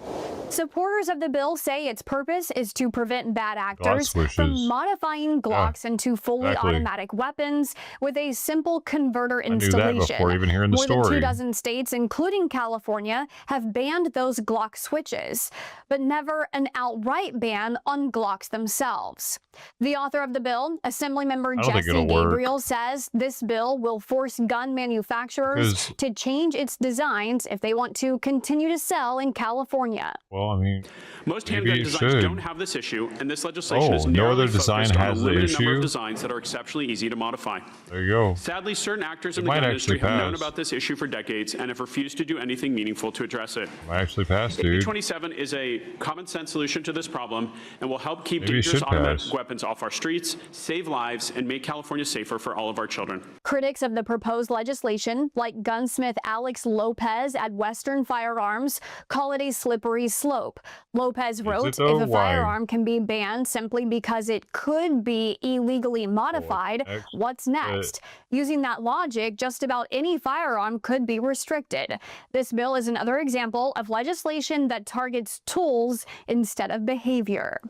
Supporters of the bill say its purpose is to prevent bad actors from modifying Glocks into fully automatic weapons with a simple converter installation. Before even hearing the More story. than 2 dozen states, including California, have banned those Glock switches, but never an outright ban on Glock Glocks themselves. The author of the bill, Assemblymember I don't think Jesse it'll work. Gabriel, says this bill will force gun manufacturers to change its designs if they want to continue to sell in California. Well, I mean, most maybe handgun it designs should. don't have this issue, and this legislation is no narrowly other design focused on has a the limited number issue? of designs that are exceptionally easy to modify. There you go. Sadly, certain actors in It the might gun actually industry have known pass. about this issue for decades and have refused to do anything meaningful to address it. Might actually pass, AB dude. 27 is a common sense solution to this problem and will help keep Maybe it dangerous should automatic pass. weapons off our streets, save lives, and make California safer for all of our children. Critics of the proposed legislation, like gunsmith Alex Lopez at Western Firearms, call it a slippery slope. Lopez wrote, though? if a Why? firearm can be banned simply because it could be illegally modified, what's next? Using that logic, just about any firearm could be restricted. This bill is another example of legislation that targets tools instead of behavior.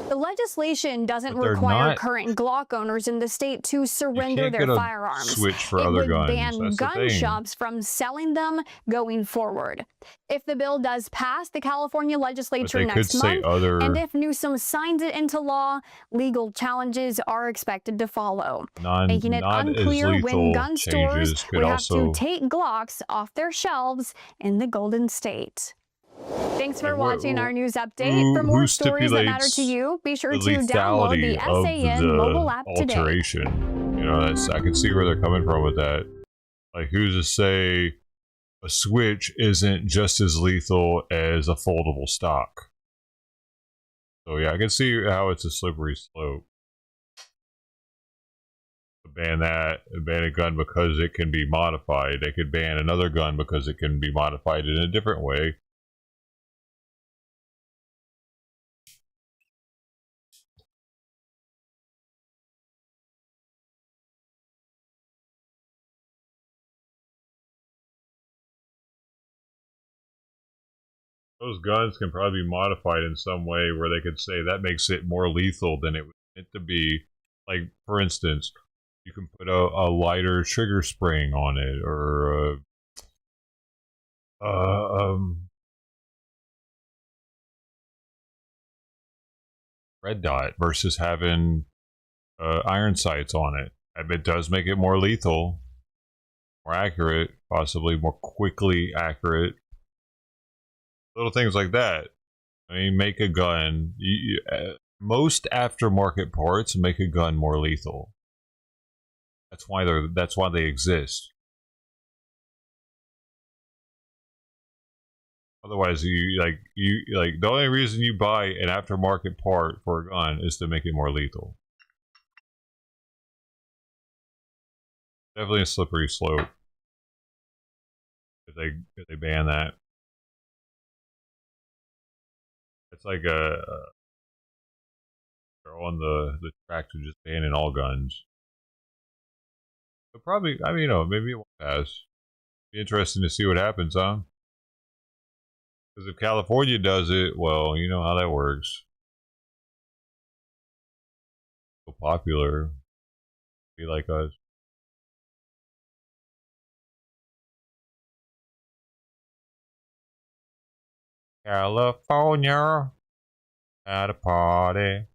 The legislation doesn't But they're require not- current Glock owners in the state to surrender can't their get a firearms. switch for it other would guns. ban That's the gun thing. shops from selling them going forward. If the bill does pass the California legislature they could next say month, other- and if Newsom signs it into law, legal challenges are expected to follow, making it not as unclear when lethal gun stores changes could would have also- to take Glocks off their shelves in the Golden State. Thanks for Like, what- watching our news update. For more who stories that matter stipulates to you, be sure the to download the lethality of SAN the mobile app today. alteration? You know, that's, I can see where they're coming from with that. Like, who's to say a switch isn't just as lethal as a foldable stock? So yeah, I can see how it's a slippery slope. To ban that, ban a gun because it can be modified. They could ban another gun because it can be modified in a different way. Those guns can probably be modified in some way where they could say that makes it more lethal than it was meant to be. Like, for instance, you can put a lighter trigger spring on it, or red dot versus having iron sights on it. It does make it more lethal, more accurate, possibly more quickly accurate. Little things like that. I mean, make a gun. Most aftermarket parts make a gun more lethal. That's why they exist. Otherwise, the only reason you buy an aftermarket part for a gun is to make it more lethal. Definitely a slippery slope if they ban that. It's like they're on the track to just banning all guns. But probably, I mean, maybe it won't pass. Be interesting to see what happens, huh? Because if California does it, well, you know how that works. So popular, be like us. California at a party.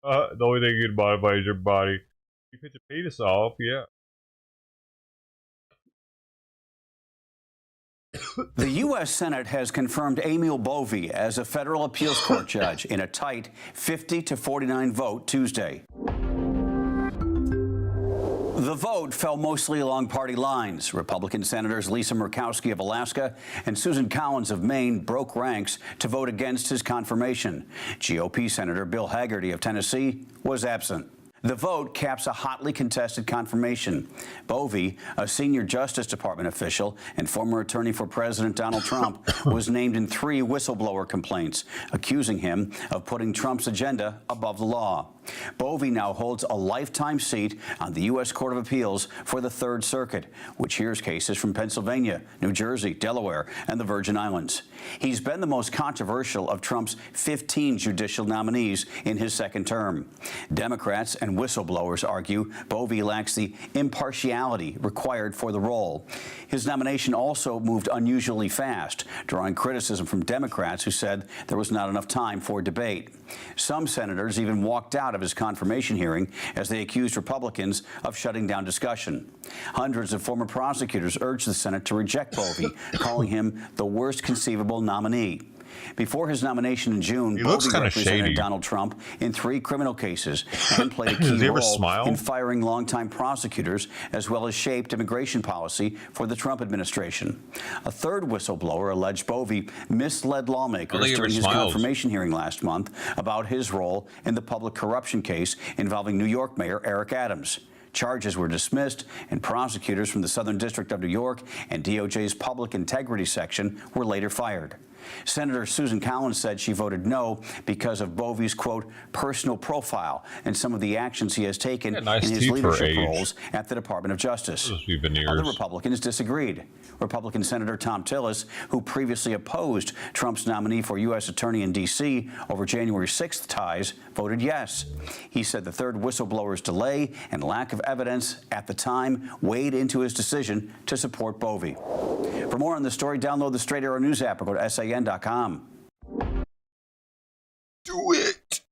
The only thing you can modify is your body. You cut your penis off, yeah. The U.S. Senate has confirmed Emil Bovee as a federal appeals court judge in a tight 50-49 vote Tuesday. The vote fell mostly along party lines. Republican Senators Lisa Murkowski of Alaska and Susan Collins of Maine broke ranks to vote against his confirmation. GOP Senator Bill Hagerty of Tennessee was absent. The vote caps a hotly contested confirmation. Bovee, a senior Justice Department official and former attorney for President Donald Trump, was named in 3 whistleblower complaints, accusing him of putting Trump's agenda above the law. Bovee now holds a lifetime seat on the U.S. Court of Appeals for the Third Circuit, which hears cases from Pennsylvania, New Jersey, Delaware, and the Virgin Islands. He's been the most controversial of Trump's 15 judicial nominees in his second term. Democrats and whistleblowers argue Bovee lacks the impartiality required for the role. His nomination also moved unusually fast, drawing criticism from Democrats who said there was not enough time for debate. Some senators even walked out of his confirmation hearing as they accused Republicans of shutting down discussion. Hundreds of former prosecutors urged the Senate to reject Bovee, calling him the worst conceivable nominee. Before his nomination in June, Bovee represented Donald Trump in 3 criminal cases and played a key role in firing longtime prosecutors, as well as shaped immigration policy for the Trump administration. A third whistleblower alleged Bovee misled lawmakers during his confirmation hearing last month about his role in the public corruption case involving New York Mayor Eric Adams. Charges were dismissed, and prosecutors from the Southern District of New York and DOJ's Public Integrity Section were later fired. Senator Susan Collins said she voted no because of Bovee's, quote, personal profile and some of the actions he has taken in his leadership roles at the Department of Justice. Other Republicans disagreed. Republican Senator Tom Tillis, who previously opposed Trump's nominee for U.S. Attorney in D.C. over January 6th ties, voted yes. He said the third whistleblower's delay and lack of evidence at the time weighed into his decision to support Bovee. For more on the story, download the Straight Arrow News app or go to SAN.com. Do it.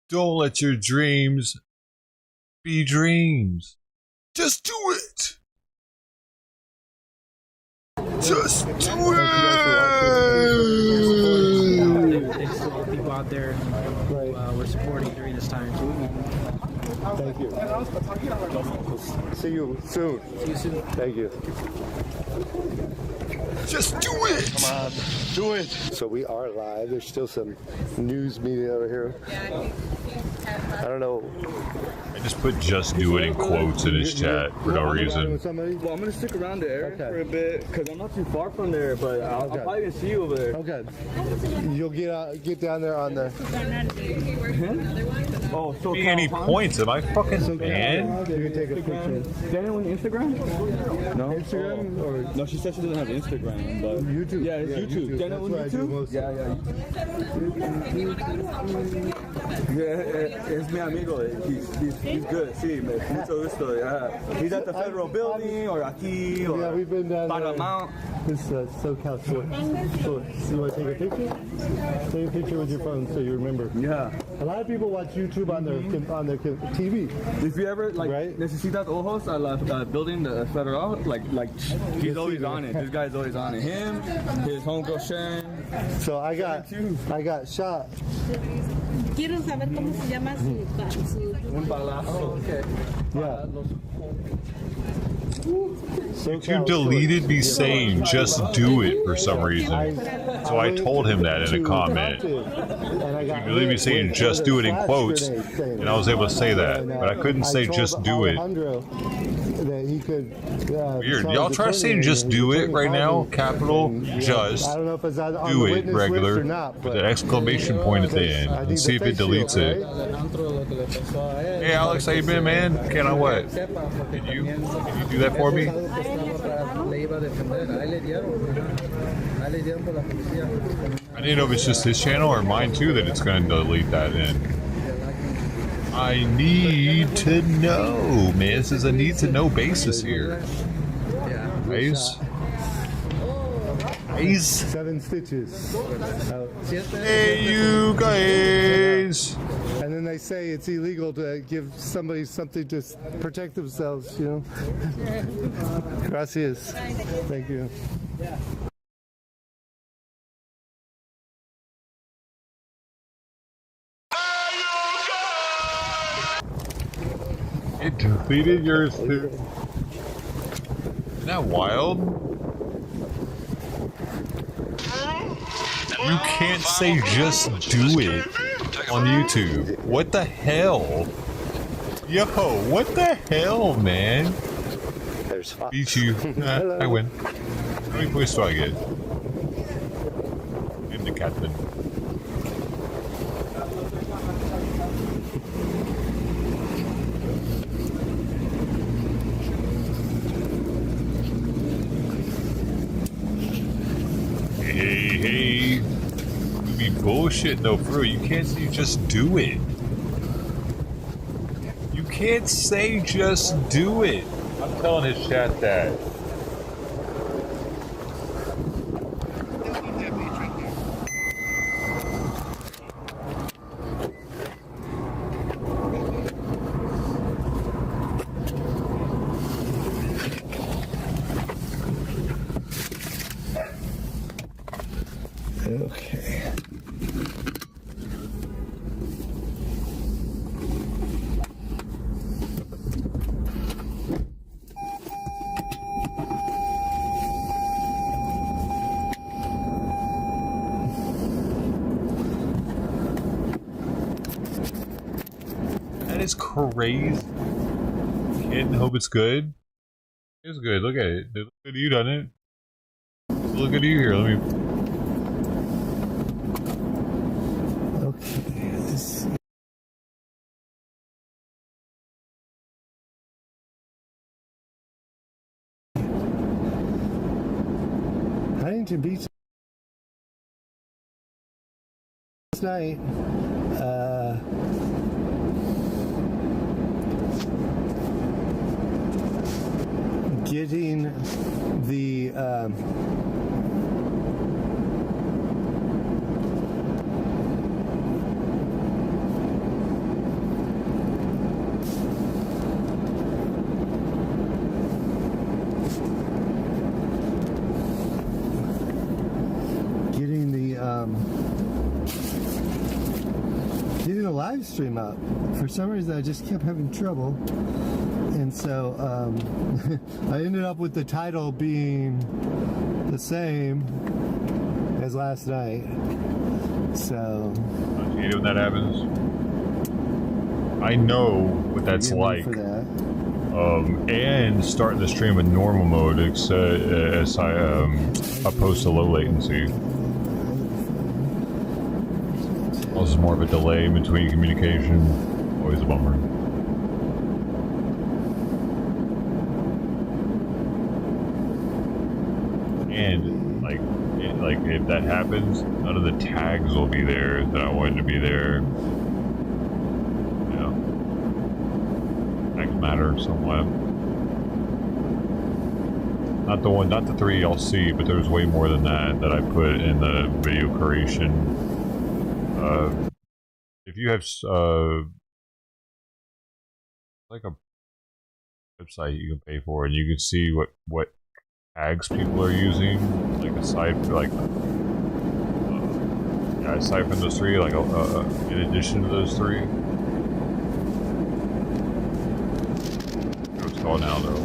Don't let your dreams be dreams. Just do it. Just do it. Thanks to all the people out there who we're supporting during this time. Thank you. See you soon. See you soon. Thank you. Just do it. Come on, do it. So we are live. There's still some news media over here. I don't know. I just put "just do it" in quotes in his chat for no reason. Well, I'm gonna stick around there for a bit because I'm not too far from there, but I'll probably gonna see you over there. Okay. You'll get down there on the. Oh, so any points? Am I fucking banned? You can take a picture. Is anyone Instagram? No. Instagram or no? She said she doesn't have Instagram, but YouTube. Yeah, it's YouTube. Is anyone YouTube? Yeah, es mi amigo. He's good. Sí, mucho gusto. Yeah. He's at the federal building or aquí or we've been down Paramount. This is SoCal Sports. You want to take a picture? Take a picture with your phone so you remember. Yeah. A lot of people watch YouTube on their TV. If you ever necesitas ojos at la building, the federal, like he's always on it. This guy's always on it. Him, his homegirl Sharon. So I got shot. Quiero saber cómo se llama su Un balazo. Okay. Yeah. YouTube deleted me saying "just do it" for some reason. So I told him that in a comment. You deleted me saying "just do it" in quotes, and I was able to say that, but I couldn't say "just do it." Weird. Y'all try saying "just do it" right now. Capital just do it regular with an exclamation point at the end, and see if it deletes it. Hey Alex, how you been, man? Can I what? Can you do that for me? I didn't know if it's just his channel or mine too that it's going to delete that in. I need to know, man. This is a need to know basis here. Guys. 7 stitches. Hey, you guys. And then they say it's illegal to give somebody something to protect themselves, you know. Gracias. Thank you. It deleted yours too. Isn't that wild? You can't say "just do it" on YouTube. What the hell? Yo, what the hell, man? Beat you. I win. How many points do I get? I'm the captain. bullshit though, for real. You can't say just do it. You can't say just do it. I'm telling his chat that. Okay. That is crazy. Kitten, hope it's good. It's good. Look at it. Look at you, doesn't it? Look at you here. Let me. Okay. Huntington Beach last night. Getting the getting the live stream up. For some reason, I just kept having trouble, and so I ended up with the title being the same as last night. So I hate it when that happens. I know what that's like. For that. And starting the stream in normal mode, as opposed to low latency. Causes more of a delay between communication. Always a bummer. And like if that happens, none of the tags will be there that I wanted to be there. Yeah, tags matter somewhat. Not the 3 y'all see, but there's way more than that I put in the video creation. If you have like a website you can pay for, and you can see what tags people are using, like aside from those 3, like in addition to those 3. What's called now though?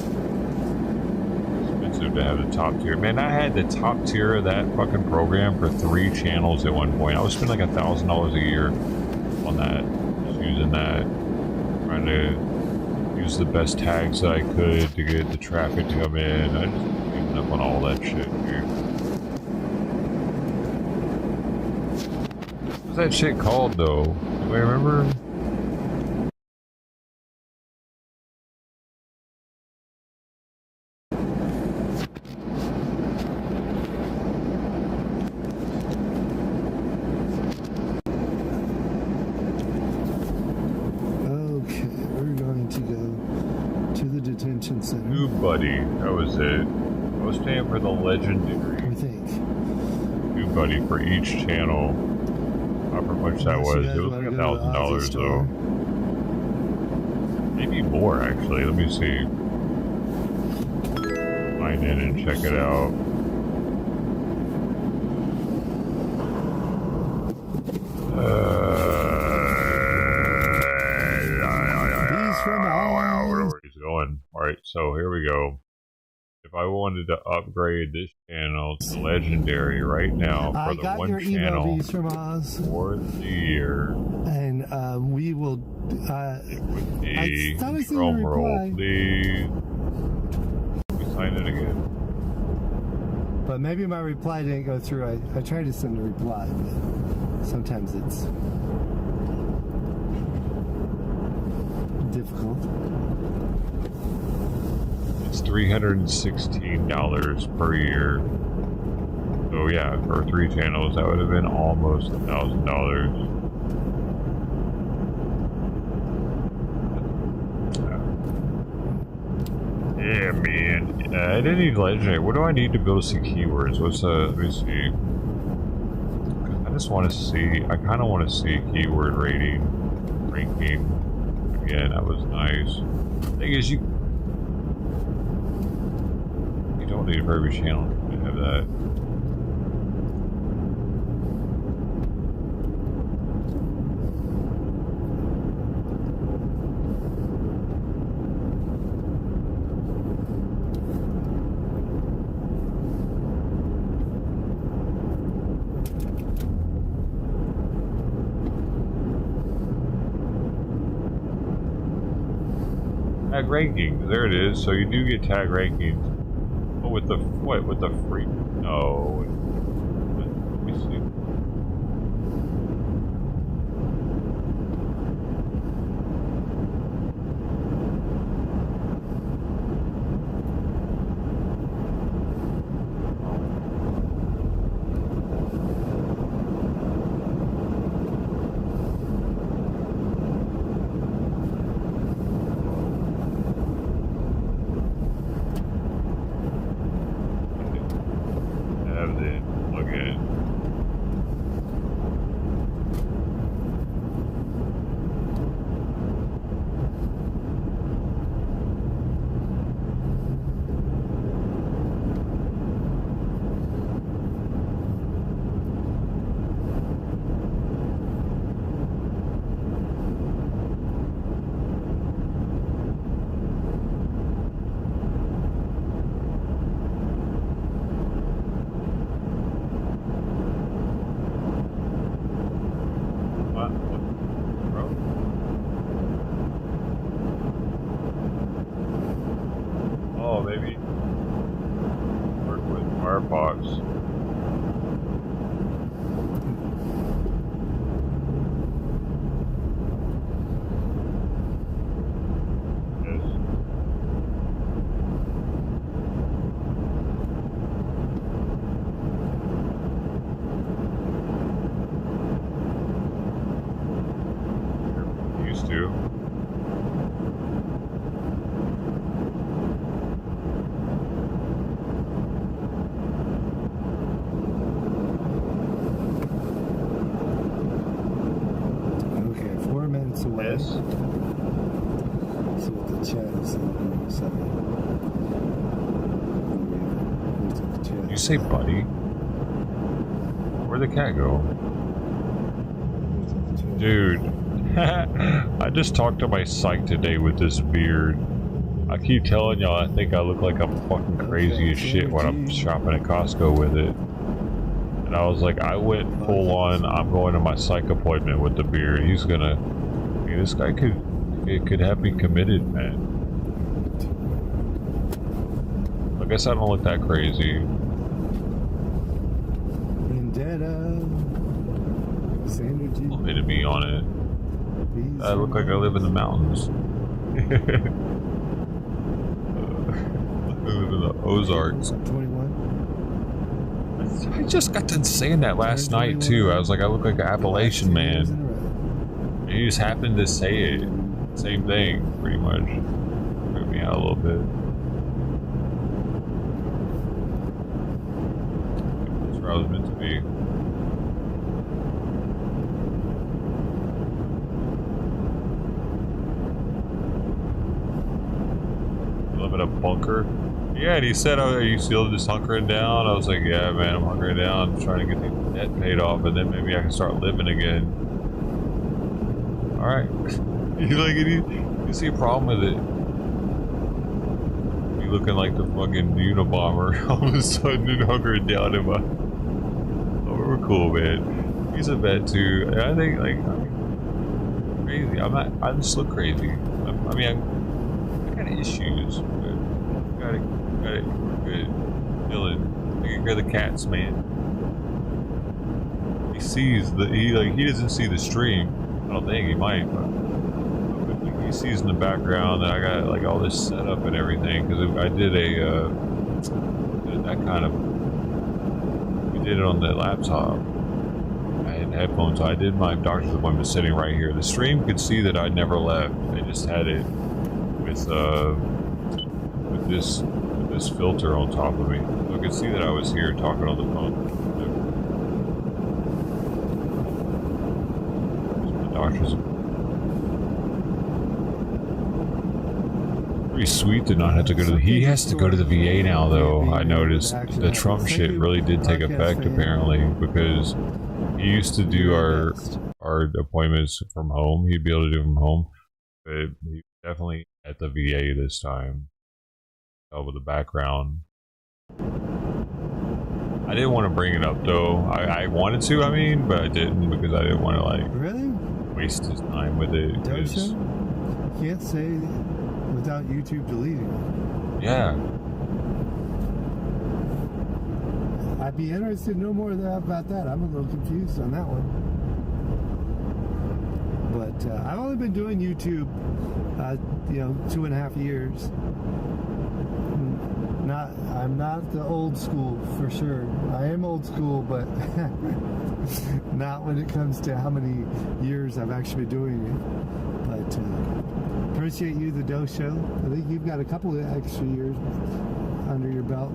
Expensive to have the top tier. Man, I had the top tier of that fucking program for 3 channels at one point. I was spending like $1,000 a year on that, just using that, trying to use the best tags that I could to get the traffic to come in. I just giving up on all that shit, dude. What's that shit called though? Do I remember? Center. Buddy, that was it. I was paying for the legendary. I think. Buddy for each channel. However much that was. It was like $1,000 though. Maybe more actually. Let me see. Sign in and check it out. Where he's going. Alright, so here we go. If I wanted to upgrade this channel to legendary right now for the one channel for the year, and we will. Drum roll, please. Sign in again. But maybe my reply didn't go through. I tried to send a reply, but sometimes it's difficult. It's $316 per year. So yeah, for 3 channels, that would have been almost $1,000. Yeah, man. I didn't need legendary. What do I need to be able to see keywords? What's let me see. I just want to see. I kind of want to see keyword ranking. Again, that was nice. Thing is, you don't need for every channel to have that. Tag rankings, there it is. So you do get tag rankings. Oh, with the what? With the free? No. Let me see. You say buddy? Where'd the cat go? Dude. I just talked to my psych today with this beard. I keep telling y'all I think I look like I'm fucking crazy as shit when I'm shopping at Costco with it. And I was like, I went full on, I'm going to my psych appointment with the beard. He's gonna... Hey, this guy could have me committed, man. I guess I don't look that crazy. Committed me on it. I look like I live in the mountains. I live in the Ozarks. I just got done saying that last night too. I was like, I look like an Appalachian man. And you just happened to say it. Same thing, pretty much. Freaked me out a little bit. That's where I was meant to be. In a bunker. Yeah, and he said, "Oh, are you still just hunkering down?" I was like, "Yeah, man, I'm hunkering down, I'm trying to get the debt paid off, and then maybe I can start living again." All right. You see a problem with it? You looking like the fucking Unabomber all of a sudden and hunkering down in my. Oh, we're cool, man. He's a vet too. And I think like I'm crazy. I'm not. I just look crazy. I got issues. Got it. We're good. Chilling. Taking care of the cats, man. He sees he doesn't see the stream. I don't think he might, but he sees in the background that I got like all this set up and everything because I did that kind of did it on the laptop. I had headphones, so I did my doctor's appointment sitting right here. The stream could see that I never left. I just had it with this filter on top of me. So I could see that I was here talking on the phone. My doctor's pretty sweet to not have to go to the... He has to go to the VA now, though. I noticed the Trump shit really did take effect, apparently, because he used to do our appointments from home. He'd be able to do them from home, but he definitely at the VA this time. With the background. I didn't want to bring it up, though. I wanted to, I mean, but I didn't because I didn't want to, like, waste his time with it. Dosha? Can't say without YouTube deleting it. Yeah. I'd be interested to know more about that. I'm a little confused on that one. But I've only been doing YouTube, 2.5 years. I'm not the old school for sure. I am old school, but not when it comes to how many years I've actually been doing it. But appreciate you, the Doe Show. I think you've got a couple of extra years under your belt.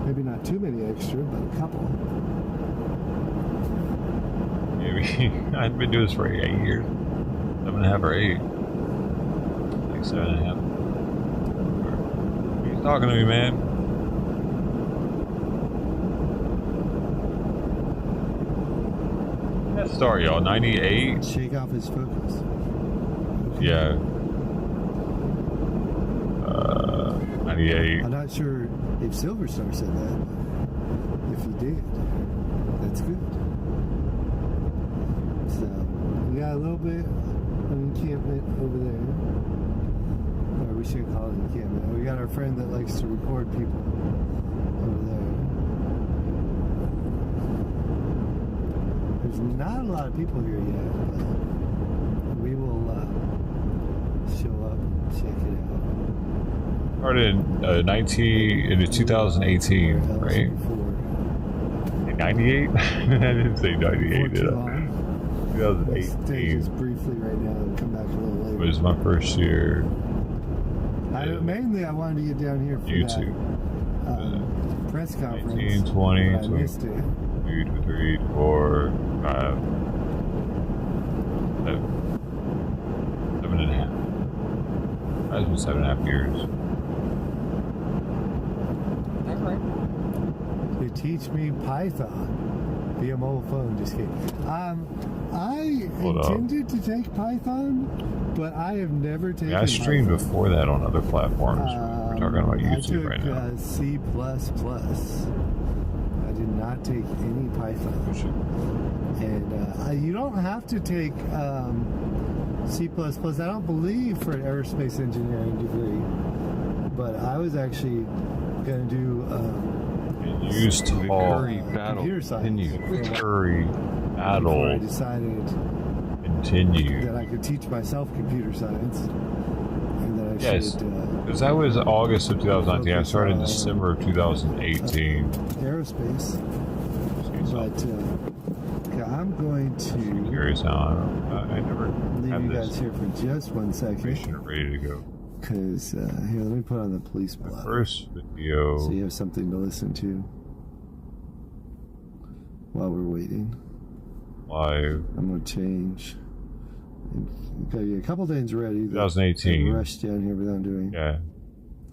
Maybe not too many extra, but a couple. Maybe. I've been doing this for 8 years. 7.5 or 8. Like 7.5. Talking to me, man. Let's start, y'all. 98. Shake off his focus. Okay. Yeah. 98. I'm not sure if Silverstar said that, but if he did, that's good. So, we got a little bit of encampment over there. Or we should call it encampment. We got our friend that likes to record people over there. There's not a lot of people here yet, but we will show up and check it out. Started in 2018, right? 98? I didn't say 98, did I? 2018. Just briefly right now and come back a little later. It was my first year. Mainly, I wanted to get down here for YouTube. That press conference. 19, 20, I missed it. 2, 3, 4, 5, 7.5. That's been 7.5 years. To teach me Python via mobile phone. Just kidding. I intended to take Python, but I have never taken. Yeah, I streamed Python. before that on other platforms. We're talking about YouTube right now. I took C++. I did not take any Python. And you don't have to take C++. I don't believe for an aerospace engineering degree. But I was actually going to do. Used to computer science. Curry battle. Before I decided continue that I could teach myself computer science, and that I yes, because that was August of 2019. I started in December of 2018. Aerospace, but I'm going to. I'm curious how I never leave you guys here for just 1 second. Ready to go. Because here, let me put on the police blotter. First video. So you have something to listen to while we're waiting. Live. I'm going to change. Okay, a couple things ready. 2018. Rush down here without doing. Yeah.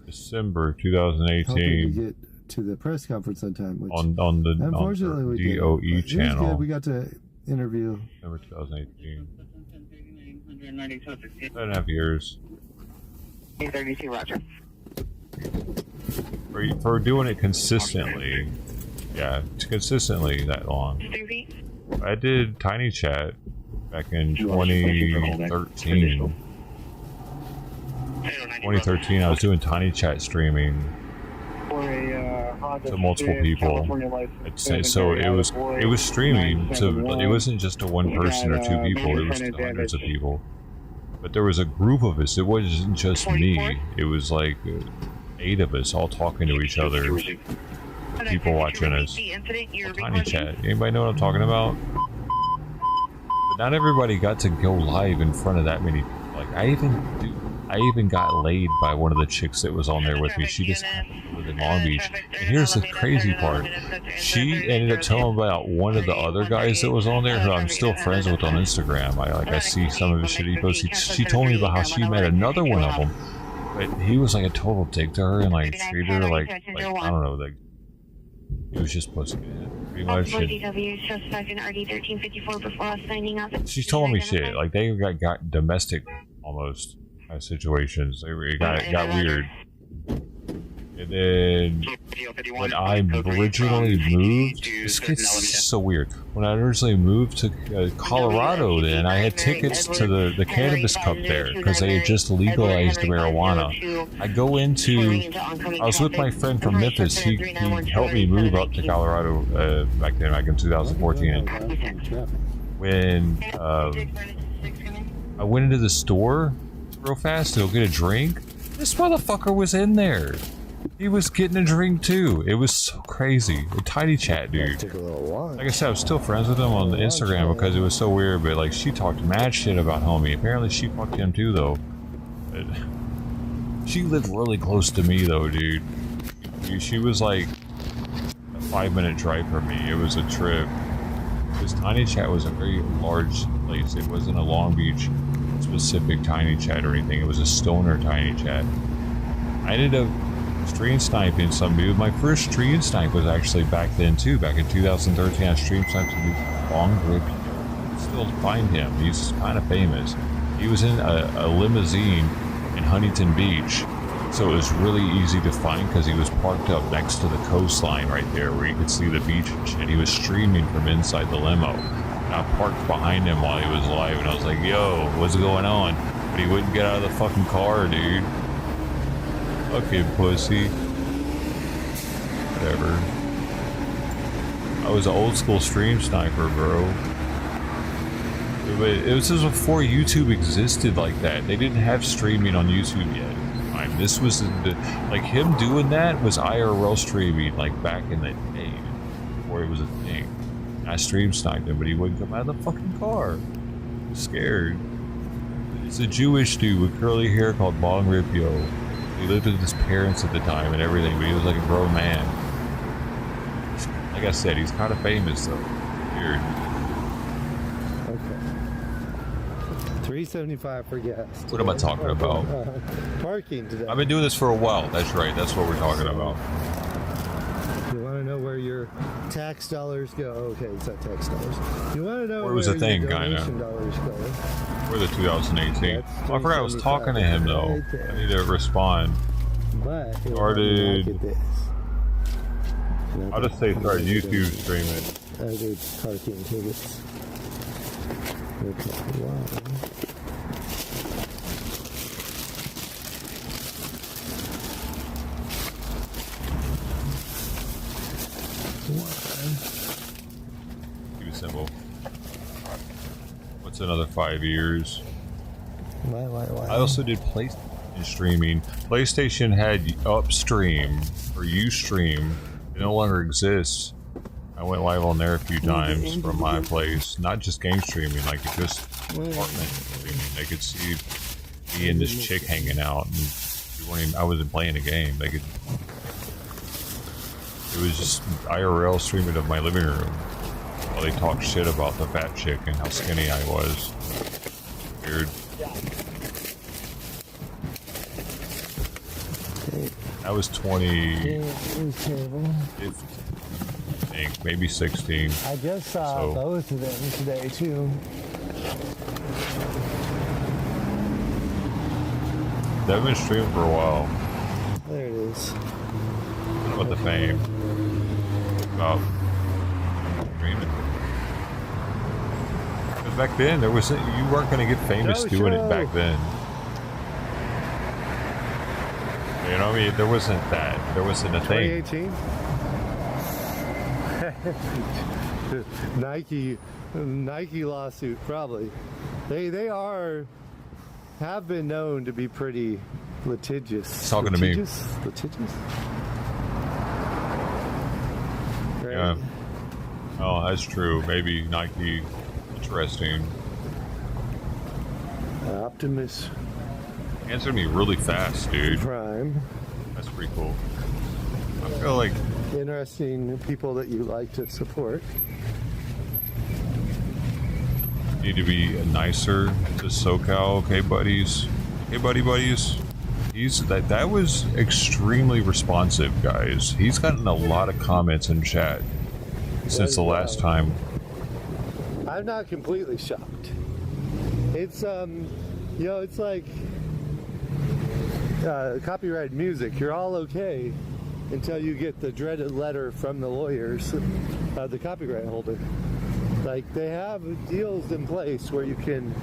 December 2018. Hoping to get to the press conference on time. Which on the unfortunately on the we DOE did. channel. It was good. We got to interview. December 2018. 7.5 years. 832, Roger. For doing it consistently, yeah, consistently that long. I did Tiny Chat back in 2013. 2013, I was doing Tiny Chat streaming to multiple people. So it was streaming to. It wasn't just to one person or 2 people. It was to hundreds of people. But there was a group of us. It wasn't just me. It was like 8 of us all talking to each other. people watching us. Tiny chat. Anybody know what I'm talking about? But not everybody got to go live in front of that many. Like I even got laid by one of the chicks that was on there with me. She just lived in Long Beach. And here's the crazy part. She ended up telling me about one of the other guys that was on there who I'm still friends with on Instagram. I see some of his shit he posted. She told me about how she met another one of them. But he was like a total dick to her and like treated her like I don't know, like he was just pussy. Pretty much. She's telling me shit. Like they got domestic almost situations. It got weird. And then when I originally moved, this gets so weird. When I originally moved to Colorado, then I had tickets to the Cannabis Cup there because they had just legalized marijuana. I was with my friend from Memphis. He helped me move up to Colorado back in 2014. When I went into the store real fast to go get a drink, this motherfucker was in there. He was getting a drink too. It was so crazy. A tiny chat, dude. Like I said, I was still friends with him on Instagram because it was so weird, but like she talked mad shit about homie. Apparently she fucked him too though. But she lived really close to me though, dude. She was like a 5-minute drive from me. It was a trip. This tiny chat was a very large place. It wasn't a Long Beach specific tiny chat or anything. It was a stoner tiny chat. I ended up stream sniping some dude. My first stream snipe was actually back then too. Back in 2013, I stream sniped some dude, Long Grip. Still find him. He's kind of famous. He was in a limousine in Huntington Beach, so it was really easy to find because he was parked up next to the coastline right there where you could see the beach and shit. He was streaming from inside the limo. And I parked behind him while he was live, and I was like, "Yo, what's going on?" But he wouldn't get out of the fucking car, dude. Fucking pussy. Whatever. I was an old school stream sniper, bro. It was just before YouTube existed like that. They didn't have streaming on YouTube yet. This was like him doing that was IRL streaming like back in the day before it was a thing. I stream sniped him, but he wouldn't come out of the fucking car. I was scared. It's a Jewish dude with curly hair called Long Ripio. He lived with his parents at the time and everything, but he was like a grown man. Like I said, he's kind of famous though. Weird. Okay. $3.75 for gas. Today. What am I talking about? Parking today. I've been doing this for a while. That's right. That's what we're talking about. You want to know where your tax dollars go? Okay, it's not tax dollars. You want to know where was the thing, kind of? Dollars go? We're the 2018. Oh, I forgot I was talking to him though. Right, I need to respond. But started. I'll just say started YouTube streaming. Other parking tickets. Okay, wow. Too simple. What's another 5 years? Why? I also did PlayStation streaming. PlayStation had Upstream or Ustream. It no longer exists. I went live on there a few times from my place. Not just game streaming, like just apartment streaming. They could see me and this chick hanging out, and I wasn't playing a game. It was just IRL streaming of my living room while they talked shit about the fat chick and how skinny I was. Weird. I was 20. It was terrible. I think maybe 16. I just saw both of them today too. They've been streaming for a while. There it is. About the fame. About streaming. Because back then, you weren't going to get famous doing it back then. You know what I mean? There wasn't that. There wasn't a thing. 2018? Nike lawsuit, probably. They have been known to be pretty litigious. Talking to me. Litigious? Yeah. Oh, that's true. Maybe Nike. Interesting. Optimus Answered me really fast, dude. Prime. That's pretty cool. I feel like Interesting people that you like to support. need to be nicer to SoCal. Okay, buddies. Hey, buddies. That was extremely responsive, guys. He's gotten a lot of comments in chat since the last time. I'm not completely shocked. It's it's like copyrighted music. You're all okay until you get the dreaded letter from the lawyers, the copyright holder. Like, they have deals in place where you can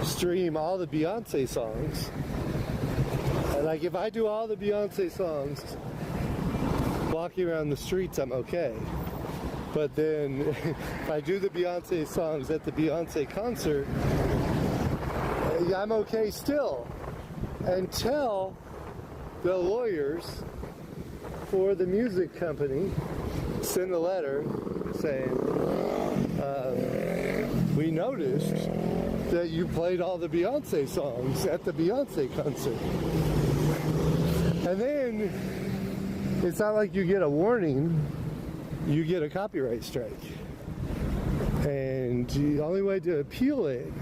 stream all the Beyonce songs. And like, if I do all the Beyonce songs walking around the streets, I'm okay. But then if I do the Beyonce songs at the Beyonce concert, I'm okay still. Until the lawyers for the music company send a letter saying, we noticed that you played all the Beyonce songs at the Beyonce concert. And then it's not like you get a warning, you get a copyright strike. And the only way to appeal it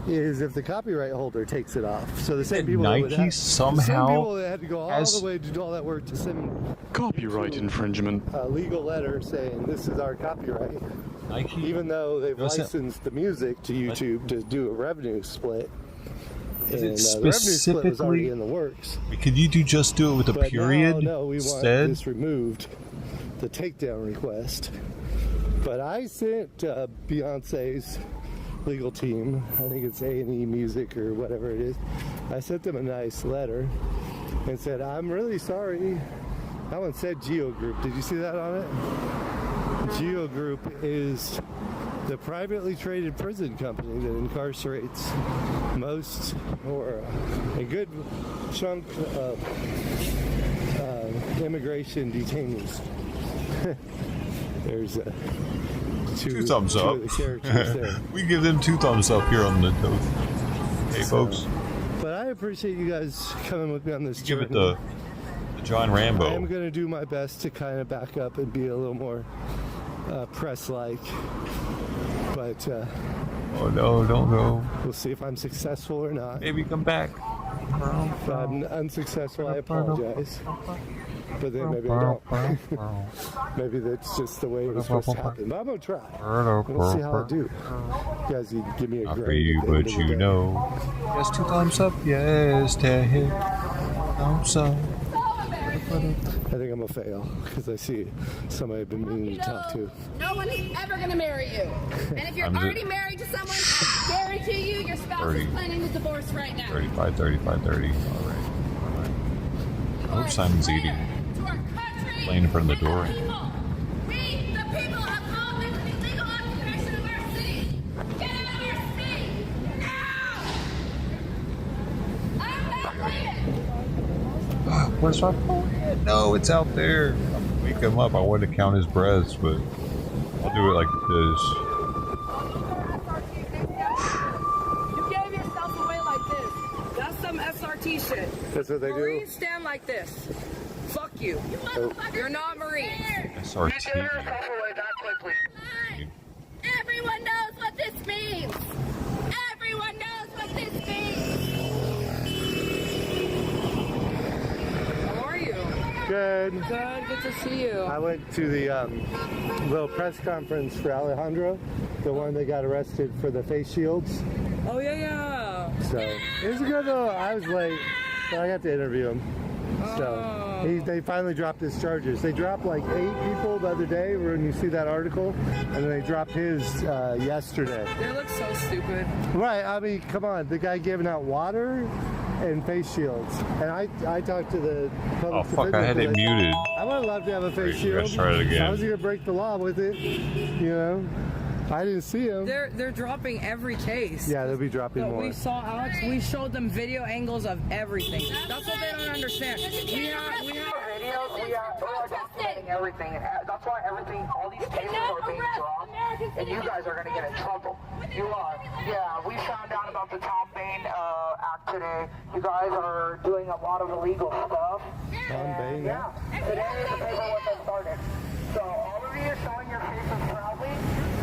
is if the copyright holder takes it off. So the same people Nike that would have, somehow the same people that had to go all the way to do all that work to send copyright infringement a legal letter saying this is our copyright. Nike, even though they've licensed the music to YouTube to do a revenue split. Is and it the revenue split was already specifically in the works. Could you just do it with a But period no, we want instead? this removed, the takedown request. But I sent Beyonce's legal team, I think it's A&E Music or whatever it is, I sent them a nice letter and said, I'm really sorry. That one said Geo Group. Did you see that on it? Geo Group is the privately traded prison company that incarcerates most, or a good chunk of immigration detainees. There's two thumbs up. Of the characters there. We give them 2 thumbs up here on the Hey, folks. But I appreciate you guys coming with me on this Give journey. it the John Rambo. I am going to do my best to kind of back up and be a little more press-like. But oh no, don't go. We'll see if I'm successful or not. Maybe come back. If I'm unsuccessful, I apologize. But then maybe I don't. Maybe that's just the way it was supposed to happen. But I'm going to try. We'll see how I do. You guys need to give me a Not grade. for you, but you know. Yes, 2 thumbs up. Yes, 10 thumbs up. I think I'm a fail because I see somebody I've been meaning to talk to. No one is ever going to marry you. And if you're already married to someone, I guarantee you your spouse 30. is planning the divorce right now. 35, 35, 30. All right. I hope Simon's eating. Laying in front of the door. We, the people, have called this the illegal occupation of our city. Get out of our city! Now! I'm not leaving! Where's my phone? No, it's out there. I'll wake him up. I wanted to count his breaths, but I'll do it like this. You gave yourself away like this. That's some SRT shit. That's what they do? Marines stand like this. Fuck you. You're not Marines. SRT. You gave yourself away that quickly. Everyone knows what this means. Everyone knows what this means. How are you? Good. Good. Good to see you. I went to the little press conference for Alejandro, the one that got arrested for the face shields. Oh, yeah. So it was good though. I was late, but I got to interview him. So they finally dropped his charges. They dropped like 8 people the other day when you see that article, and then they dropped his yesterday. They look so stupid. Right, I mean, come on. The guy giving out water and face shields. And I talked to the public Oh, fuck, I had it muted. I would love to have a face Wait, shield. let's try it again. I was going to break the law with it, you know. I didn't see him. They're dropping every case. Yeah, they'll be dropping But more. we saw Alex. We showed them video angles of everything. That's what they don't understand. We have videos, we are documenting everything. And that's why all these cases are being dropped, and you guys are going to get in trouble. You are. Yeah, we found out about the Tom Bain act today. You guys are doing a lot of illegal stuff. Tom Bain? Yeah. Today the paperwork has started. So all of you showing your faces proudly,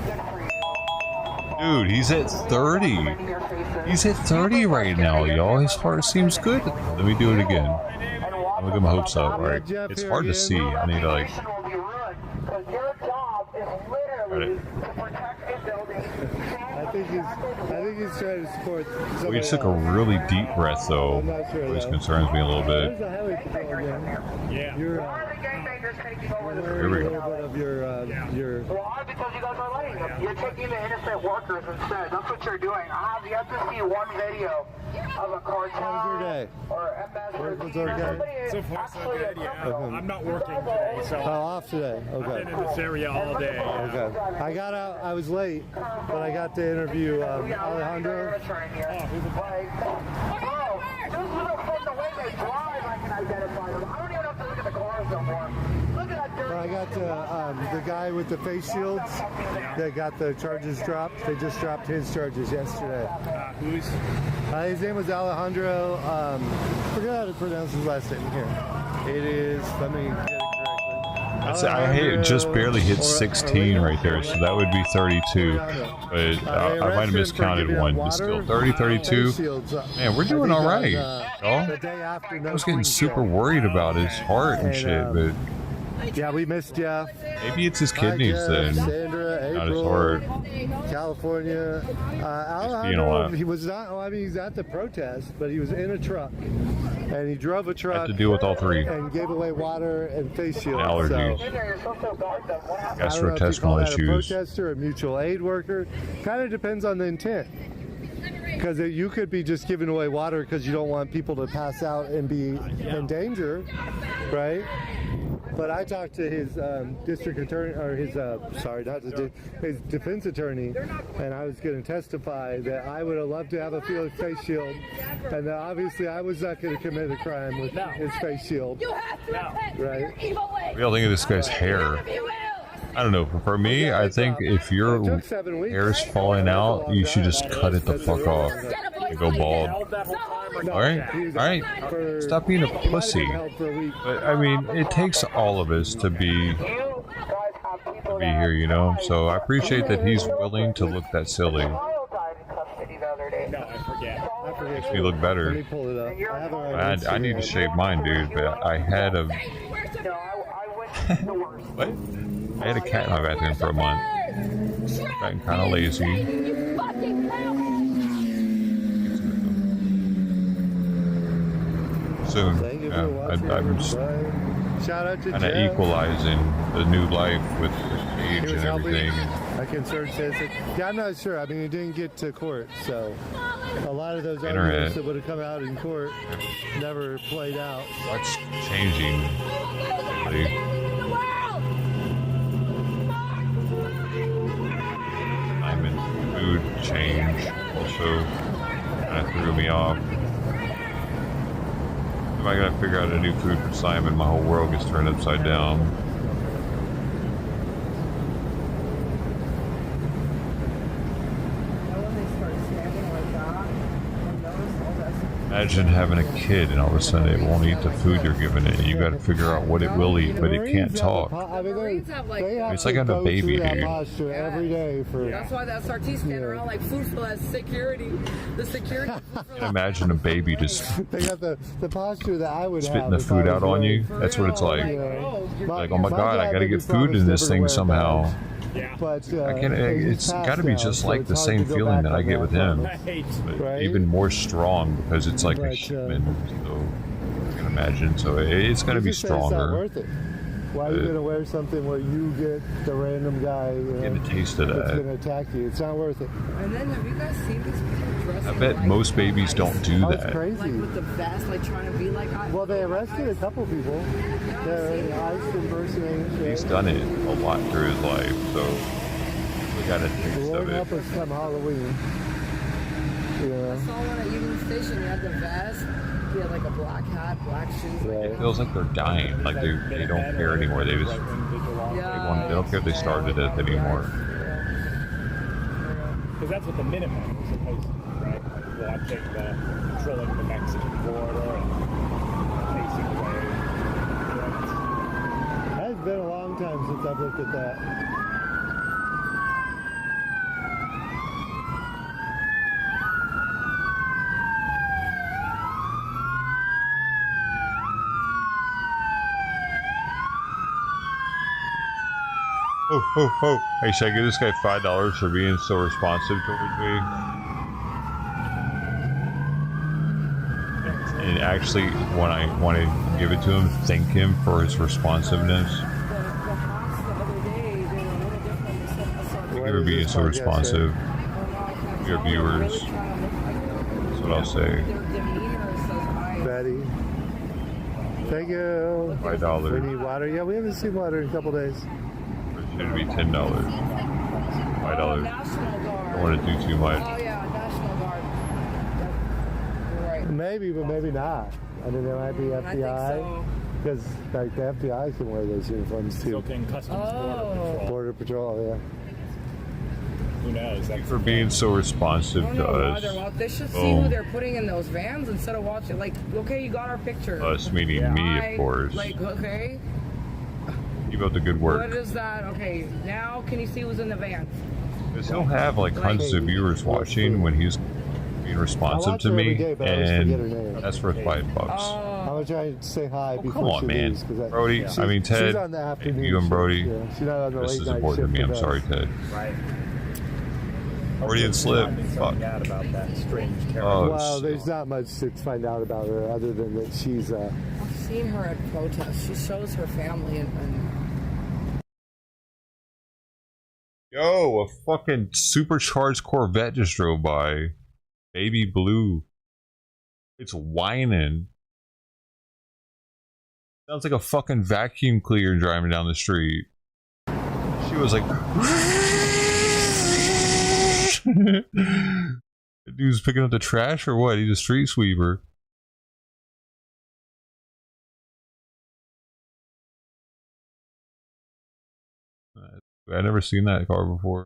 good for you. Dude, he's at 30. He's at 30 right now, y'all. His heart seems good. Let me do it again. I'll give him hopes up. Alright. It's hard to see. I need to like. Your job is literally to protect a building. I think he's trying to support. We just took a really deep breath, though. Which concerns me a little bit. Yeah. Here we go. Why? Because you guys are letting them. You're taking the innocent workers instead. That's what you're doing. I have yet to see one video of a cartel or MS. What's okay? So far, so good. Yeah. Okay. I'm not working today, so. Off today. Okay. I've been in this area all day. Okay. I got out. I was late, but I got to interview Alejandro. I got the guy with the face shields that got the charges dropped. They just dropped his charges yesterday. Who's? His name was Alejandro. Forgot how to pronounce his last name here. It is. Let me get it correctly. I hate just barely hit 16 right there, so that would be 32. But I might have miscounted one. But still, 30, 32. Man, we're doing all right, y'all. I was getting super worried about his heart and shit, but. Yeah, we missed you. Maybe it's his kidneys then, Sandra, not his April, heart. California. Alejandro, he was not. I mean, he's at the protest, but he was in a truck, and he drove a truck. Had to deal with all three. And gave away water and face shields. Allergies. So, gastrointestinal issues. A protester, a mutual aid worker. Kind of depends on the intent. Because you could be just giving away water because you don't want people to pass out and be in danger, right? But I talked to his district attorney, or his, his defense attorney, and I was going to testify that I would have loved to have a face shield, and that obviously I was not going to commit a crime with his face shield. You have to right? What do y'all think of this guy's hair? I don't know. For me, I think if your hair's falling out, you should just cut it the fuck off and go bald. Alright. Stop being a pussy. But I mean, it takes all of us to be here, you know? So I appreciate that he's willing to look that silly. No, I forget. Makes me look better. I need to shave mine, dude, but I had a... What? I had a cat in my bathroom for a month. Gotten kind of lazy. Soon. I'm just kind of equalizing the new life with age and everything. A concerned citizen. Yeah, I'm not sure. I mean, it didn't get to court, so a lot of those arguments that would have come out in court never played out. What's changing? I'm in food change also kind of threw me off. If I gotta figure out a new food for Simon, my whole world gets turned upside down. Imagine having a kid and all of a sudden it won't eat the food you're giving it. You gotta figure out what it will eat, but it can't talk. It's like having a baby, dude. Every day for that's why that SRT standing around like food still has security. The security. You can imagine a baby just they got the posture that I would spitting the food out on you. That's what it's like. Like, oh my god, I gotta get food in this thing somehow. But I can't, it's got to be just like the same feeling that I get with him, but even more strong because it's like a human. So I can imagine. So it's going to be stronger. Why are you going to wear something where you get the random guy get a taste of that's that? going to attack you? It's not worth it. And then have you guys seen these people dressing? I bet most babies don't do that. That's crazy. Like with the vest, like trying to be like. Well, they arrested a couple people. They're ICE impersonating. He's done it a lot through his life, so we got a taste of Lord it. help us come Halloween. I saw one at Union Station. He had the vest, He had like a black hat, black shoes. It feels like they're dying. Like they don't care anymore. They just they don't care if they started it anymore. Because that's what the Minutemen were supposed to do, right? Like controlling the Mexican border and chasing away. It's been a long time since I've looked at that. Oh. Hey, should I give this guy $5 for being so responsive towards me? And actually, when I want to give it to him, thank him for his responsiveness. Thank you for being so responsive. Your viewers. That's what I'll say. Betty. Thank you. $5. We need water. Yeah, we haven't seen water in a couple days. It'd be $10. $5. Don't want to do too much. Oh yeah, National Guard. You're right. Maybe, but maybe not. I mean, there might be FBI. Because like the FBI can wear those uniforms too. Still Customs Border Patrol, yeah. Who knows? Thank you for being so responsive to us. They should see who they're putting in those vans instead of watching. Like, okay, you got our picture. Us meaning me, of course. Like, okay. Keep up the good work. What is that? Okay, now can you see who's in the van? Because he'll have like hundreds of viewers watching when he's being responsive to me, and that's worth $5. I'm gonna try to say hi before come on, she man. leaves, Brody, I mean Ted, she's on the afternoon you and Brody, shift, she's not on the this late is night important to me. shift I'm with sorry, us. Ted. Right. Freudian slip. Fuck. Out about that strange character. Oh, well, there's not much to find out about her other than that she's I've seen her at protests. She shows her family and Yo, a fucking supercharged Corvette just drove by. Baby blue. It's whining. Sounds like a fucking vacuum cleaner driving down the street. She was like... The dude's picking up the trash or what? He's a street sweeper. I've never seen that car before.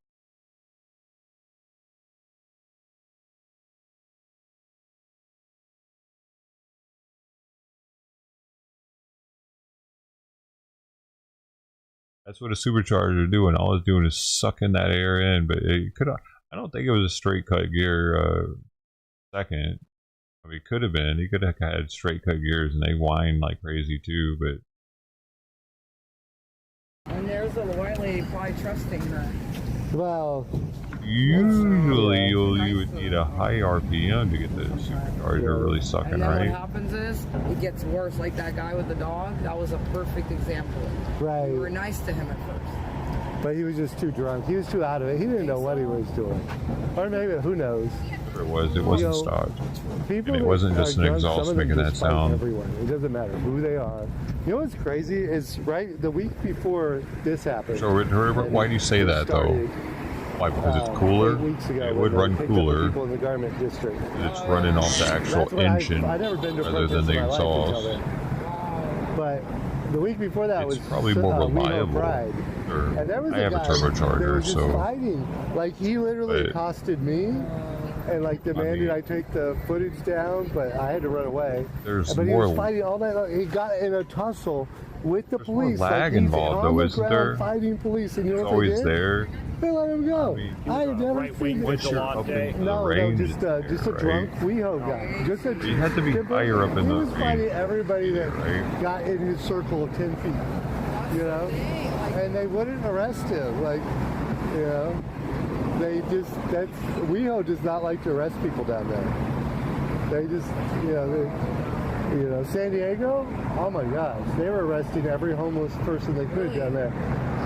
That's what a supercharger is doing. All it's doing is sucking that air in, but it could. I don't think it was a straight cut gear second. I mean, it could have been. He could have had straight cut gears, and they whine like crazy too. But and there's a white lady probably trusting her. Well, usually you would need a high RPM to get the supercharger really sucking, and then right? what happens is it gets worse. Like that guy with the dog. That was a perfect example. Right. We were nice to him at first. But he was just too drunk. He was too out of it. He didn't know what he was doing. Or maybe, who knows? It wasn't stopped. And it wasn't just an exhaust making that sound. Everyone. It doesn't matter who they are. You know what's crazy is right the week before this happened. So why do you say that though? Why? Because it's cooler? 8 weeks ago, It would run cooler. People in the garment district. It's running off the actual engine I've never been to rather than the exhaust. But the week before that was probably more reliable. And there was I have a guy that turbocharger, was just so fighting. Like he literally accosted me and like demanded I take the footage down, but I had to run away. But he was fighting all night long. He got in a tussle with the police. More lag like involved, though, isn't there? Fighting police, and you know It's what they always did? there. They let him go. I had never seen What's your up into the no, range? just a drunk WeHo guy. Just a You had to be higher up in he the was fighting range. everybody that got in his circle of 10 feet. You know, and they wouldn't arrest him. Like, you know, they just WeHo does not like to arrest people down there. They just, you know, San Diego. Oh my gosh, they were arresting every homeless person they could down there.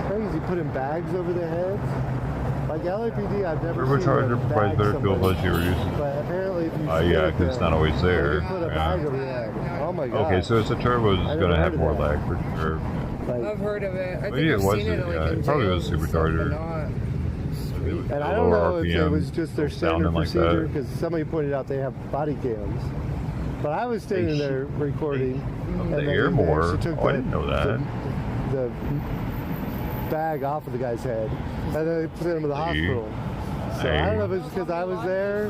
Crazy, putting bags over their heads. Like LAPD, I've never seen Turbocharger provides better fuel efficiency reduces. But apparently, if you Yeah, because it's not always there. put a bag over their head. Oh my god. Okay, so it's a turbo is going to have more lag for sure. I've heard of it. I think Maybe it I've was. seen it like in It probably jails was a and stuff, supercharger. but not. And I don't know if it RPM, was just their standard sounding like procedure, that. because somebody pointed out they have body cams. But I was standing there recording. The Airmore. Oh, I didn't know that. The bag off of the guy's head, and then they sent him to the hospital. So I don't know if it's because I was there,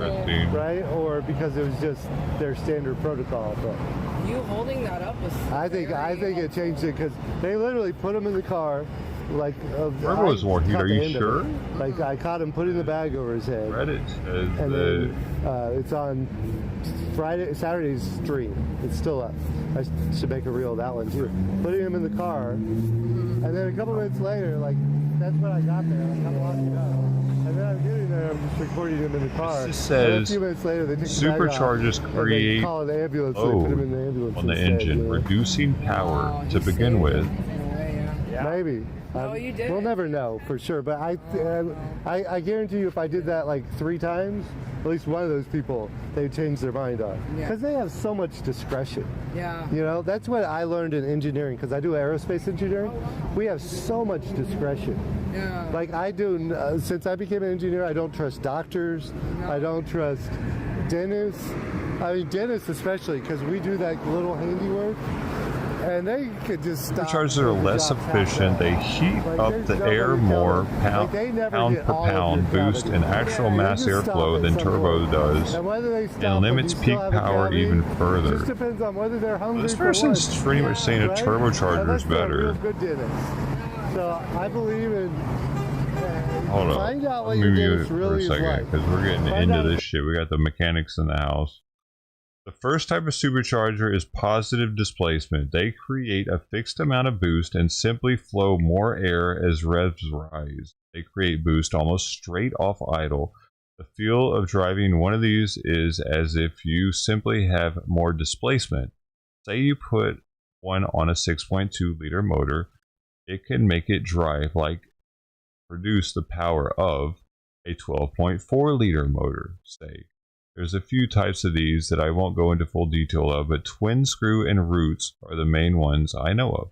right, or because it was just their standard protocol. But you holding that up was. I think it changed it because they literally put him in the car. Like Where was Warheed? Are you sure? Like I caught him putting the bag over his head. Reddit says and then it's on Saturday's stream. It's still up. I should make a reel of that one too. Putting him in the car, and then a couple minutes later, like that's when I got there. Like, I'm walking up, and then I'm getting there. I'm just recording him in the car. This says a few minutes later, they take superchargers create call an ambulance. They put him in the ambulance on the instead, engine, you know? reducing power to begin with. Maybe. No, you did. We'll never know for sure, but I guarantee you, if I did that like 3 times, at least one of those people, they'd change their mind on, because they have so much discretion. Yeah. You know, that's what I learned in engineering, because I do aerospace engineering. We have so much discretion. Yeah. Like I do, since I became an engineer, I don't trust doctors. I don't trust dentists. I mean, dentists especially, because we do that little handiwork. And they could just stop. Superchargers are less efficient. They heat up the air more pound per pound, boost in actual mass airflow than turbo does, and limits peak power even further. Just depends on whether they're hungry. This person's pretty much saying a turbocharger is better. So I believe in. Hold on. Find out what Let your me mute it dentist for really a is second, like. because we're getting into this shit. We got the mechanics in the house. The first type of supercharger is positive displacement. They create a fixed amount of boost and simply flow more air as revs rise. They create boost almost straight off idle. The feel of driving one of these is as if you simply have more displacement. Say you put one on a 6.2 liter motor, it can make it drive like produce the power of a 12.4 liter motor, say. There's a few types of these that I won't go into full detail of, but twin screw and roots are the main ones I know of.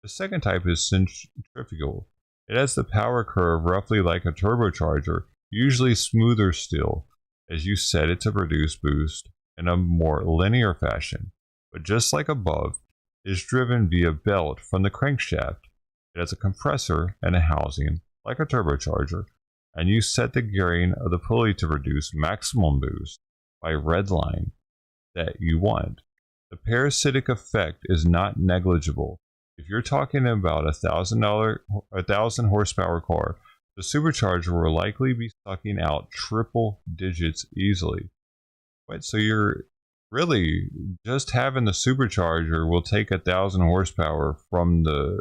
The second type is centrifugal. It has the power curve roughly like a turbocharger, usually smoother still, as you set it to produce boost in a more linear fashion. But just like above, it is driven via belt from the crankshaft. It has a compressor and a housing, like a turbocharger, and you set the gearing of the pulley to produce maximum boost by redline that you want. The parasitic effect is not negligible. If you're talking about a 1,000 horsepower car, the supercharger will likely be sucking out triple digits easily. But so you're really just having the supercharger will take 1,000 horsepower from the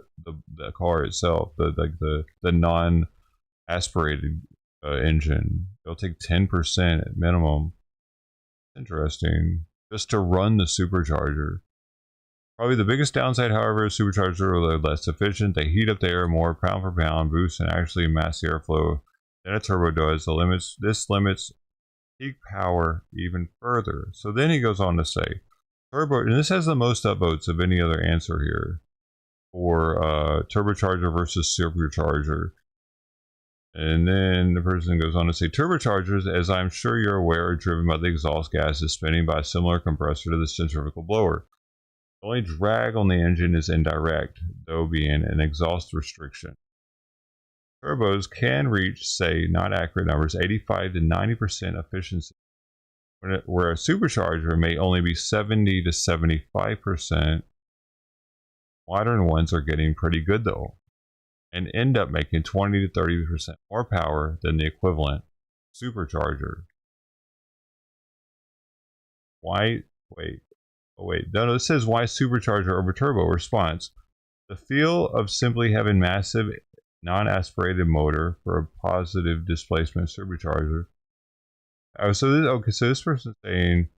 car itself, the non-aspirated engine. It'll take 10% at minimum. Interesting. Just to run the supercharger. Probably the biggest downside, however, is superchargers are less efficient. They heat up the air more pound for pound, boost and actually mass airflow than a turbo does. This limits peak power even further. So then he goes on to say, turbo, and this has the most upvotes of any other answer here for turbocharger versus supercharger. And then the person goes on to say, turbochargers, as I'm sure you're aware, are driven by the exhaust gases spinning by a similar compressor to the centrifugal blower. The only drag on the engine is indirect, though being an exhaust restriction. Turbos can reach, say, not accurate numbers, 85 to 90% efficiency, where a supercharger may only be 70 to 75%. Modern ones are getting pretty good, though, and end up making 20 to 30% more power than the equivalent supercharger. Why? Wait. No, it says why supercharger over turbo. Response: the feel of simply having massive non-aspirated motor for a positive displacement supercharger. So this person's saying,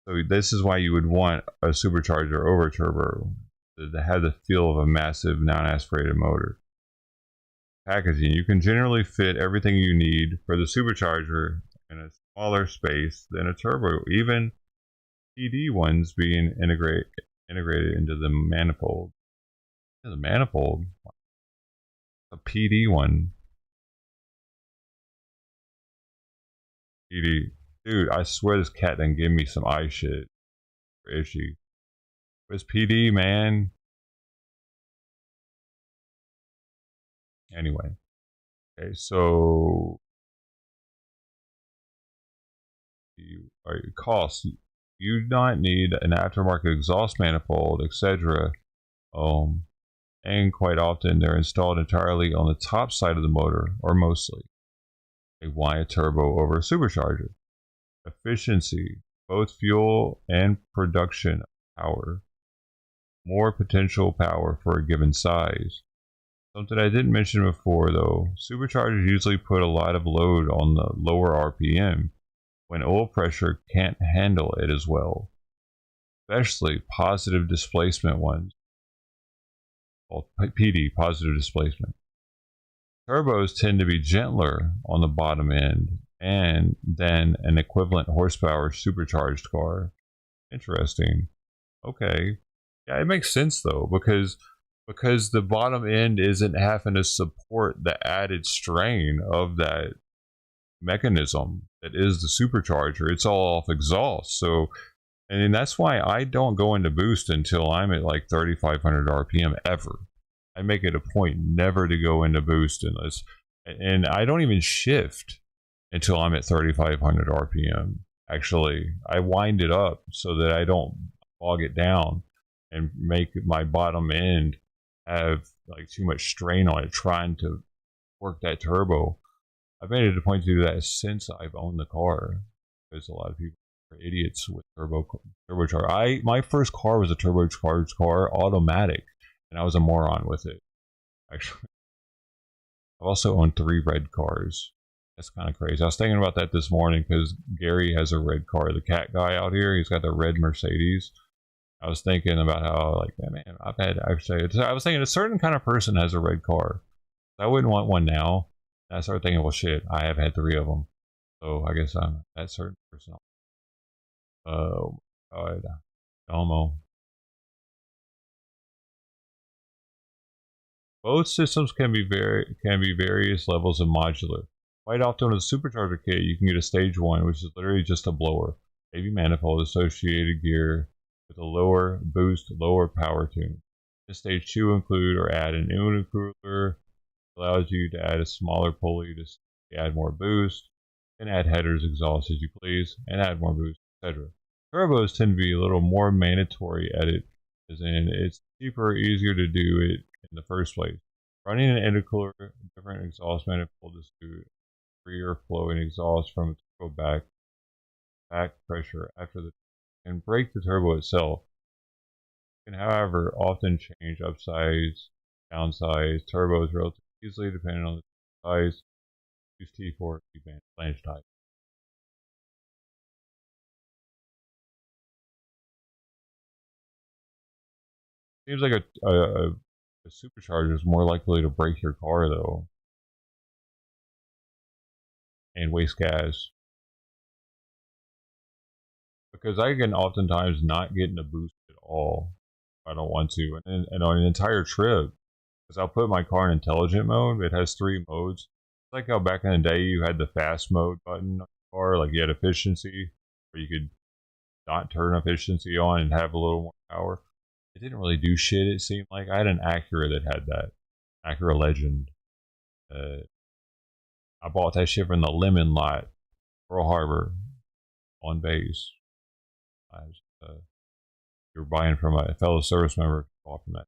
so this is why you would want a supercharger over turbo, to have the feel of a massive non-aspirated motor. Packaging: you can generally fit everything you need for the supercharger in a smaller space than a turbo, even PD ones being integrated into the manifold. The manifold, a PD one. PD, dude, I swear this cat done give me some eye shit. Where is she? Where's PD, man? Anyway. Okay, so costs. You do not need an aftermarket exhaust manifold, etc. And quite often they're installed entirely on the top side of the motor, or mostly. Why a turbo over a supercharger? Efficiency, both fuel and production power. More potential power for a given size. Something I didn't mention before though, superchargers usually put a lot of load on the lower RPM when oil pressure can't handle it as well, especially positive displacement ones, called PD, positive displacement. Turbos tend to be gentler on the bottom end and than an equivalent horsepower supercharged car. Interesting. Okay. Yeah, it makes sense though, because the bottom end isn't having to support the added strain of that mechanism that is the supercharger. It's all off exhaust. So, and that's why I don't go into boost until I'm at like 3,500 RPM ever. I make it a point never to go into boost unless, and I don't even shift until I'm at 3,500 RPM. Actually, I wind it up so that I don't bog it down and make my bottom end have like too much strain on it trying to work that turbo. I've made it a point to do that since I've owned the car, because a lot of people are idiots with turbocharger. My first car was a turbocharged car, automatic, and I was a moron with it. Actually, I've also owned 3 red cars. That's kind of crazy. I was thinking about that this morning because Gary has a red car. The cat guy out here, he's got the red Mercedes. I was thinking about how, like, man, I was thinking a certain kind of person has a red car. I wouldn't want one now. And I started thinking, well, shit, I have had 3 of them. So I guess I'm that certain person. Oh, God. Domo. Both systems can be various levels of modular. Quite often with a supercharger kit, you can get a stage 1, which is literally just a blower, maybe manifold, associated gear with a lower boost, lower power tune. The stage 2 include or add an intercooler, allows you to add a smaller pulley to add more boost, and add headers, exhaust as you please, and add more boost, etc. Turbos tend to be a little more mandatory edit, as in it's cheaper, easier to do it in the first place. Running an intercooler, different exhaust manifold is to freer flowing exhaust from a turbo back pressure after the and break the turbo itself. You can, however, often change upsize, downsize turbos relatively easily depending on the size. Use T4 T-band flange type. Seems like a supercharger is more likely to break your car though, and waste gas. Because I can oftentimes not get in a boost at all if I don't want to, and on an entire trip, because I'll put my car in intelligent mode. It has 3 modes. It's like how back in the day you had the fast mode button on the car, like you had efficiency, where you could not turn efficiency on and have a little more power. It didn't really do shit, it seemed like. I had an Acura that had that. Acura Legend. I bought that shit from the Lemon lot, Pearl Harbor, on base. You're buying from a fellow service member, bought from that.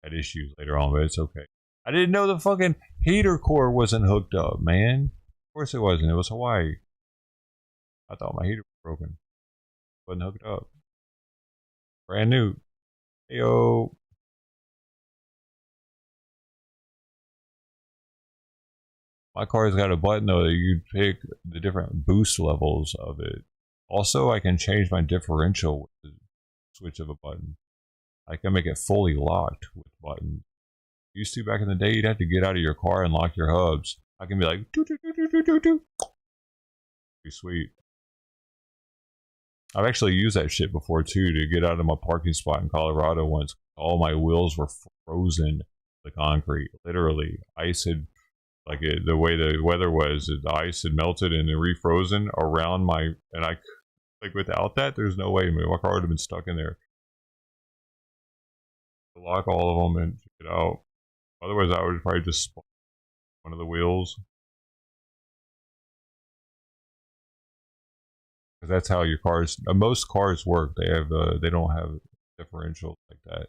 Had issues later on, but it's okay. I didn't know the fucking heater core wasn't hooked up, man. Of course it wasn't. It was Hawaii. I thought my heater was broken. It wasn't hooked up. Brand new. Heyo. My car's got a button though that you pick the different boost levels of it. Also, I can change my differential with the switch of a button. I can make it fully locked with buttons. Used to back in the day, you'd have to get out of your car and lock your hubs. I can be like, doo doo doo doo doo doo doo. Be sweet. I've actually used that shit before too to get out of my parking spot in Colorado once. All my wheels were frozen to the concrete. Literally, ice had, like the way the weather was, the ice had melted and then refrozen around my, and Like without that, there's no way. My car would have been stuck in there. So lock all of them and check it out. Otherwise, I would probably just spot one of the wheels. Because that's how your cars, most cars work. They have, they don't have differentials like that,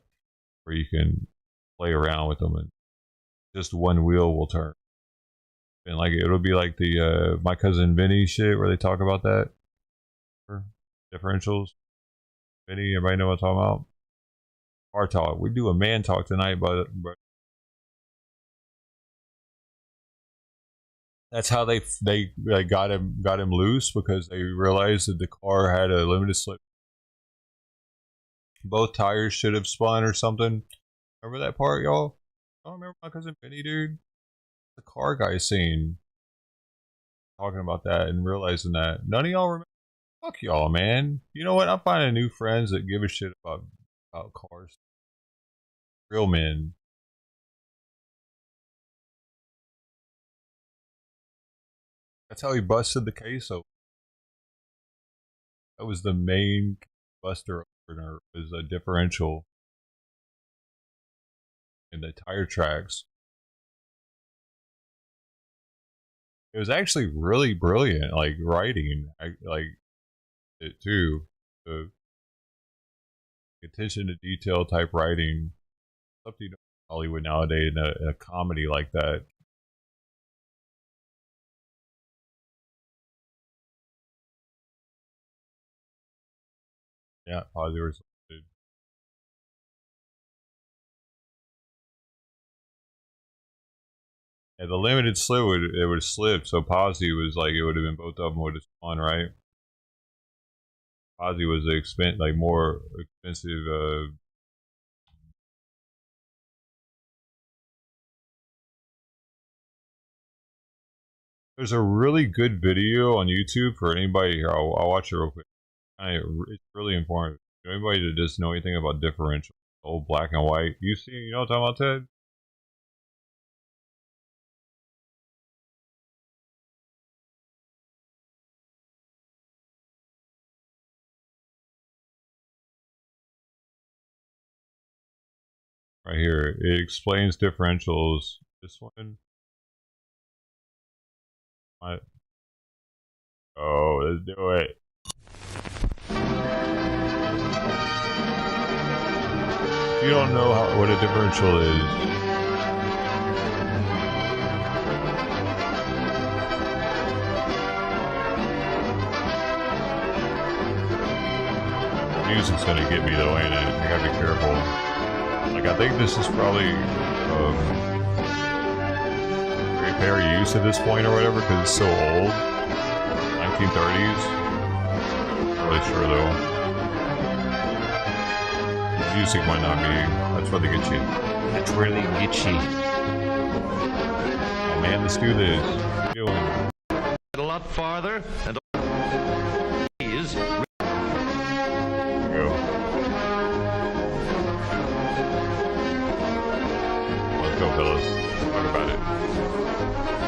where you can play around with them and just one wheel will turn. And like it'll be like the my cousin Vinny shit where they talk about that differentials. Vinny, everybody know what I'm talking about? Car talk. We do a man talk tonight, but that's how they like got him loose, because they realized that the car had a limited slip. Both tires should have spun or something. Remember that part, y'all? I don't remember my cousin Vinny, dude. The car guy scene. Talking about that and realizing that. None of y'all remember. Fuck y'all, man. You know what? I'm finding new friends that give a shit about cars. Real men. That's how he busted the case open. That was the main buster opener, was a differential in the tire tracks. It was actually really brilliant, like writing, like it too. The attention to detail type writing, something you know in Hollywood nowadays in a comedy like that. Yeah, Posy was good. Yeah, the limited slip would have slipped, so Posy was like, it would have been both of them would have spun, right? Posy was more expensive. There's a really good video on YouTube for anybody here. I'll watch it real quick. It's really important. Anybody that doesn't know anything about differential, old black and white. You know what I'm talking about, Ted? Right here, it explains differentials. This one. Oh, let's do it. You don't know what a differential is. Music's gonna get me though, ain't it? I gotta be careful. Like, I think this is probably very used at this point or whatever, because it's so old. 1930s. Not really sure though. Music might not be. That's where they get you. That's where they get you. Oh man, let's do this. What are you doing? A lot farther and is. Go. Let's go, fellas. Talk about it.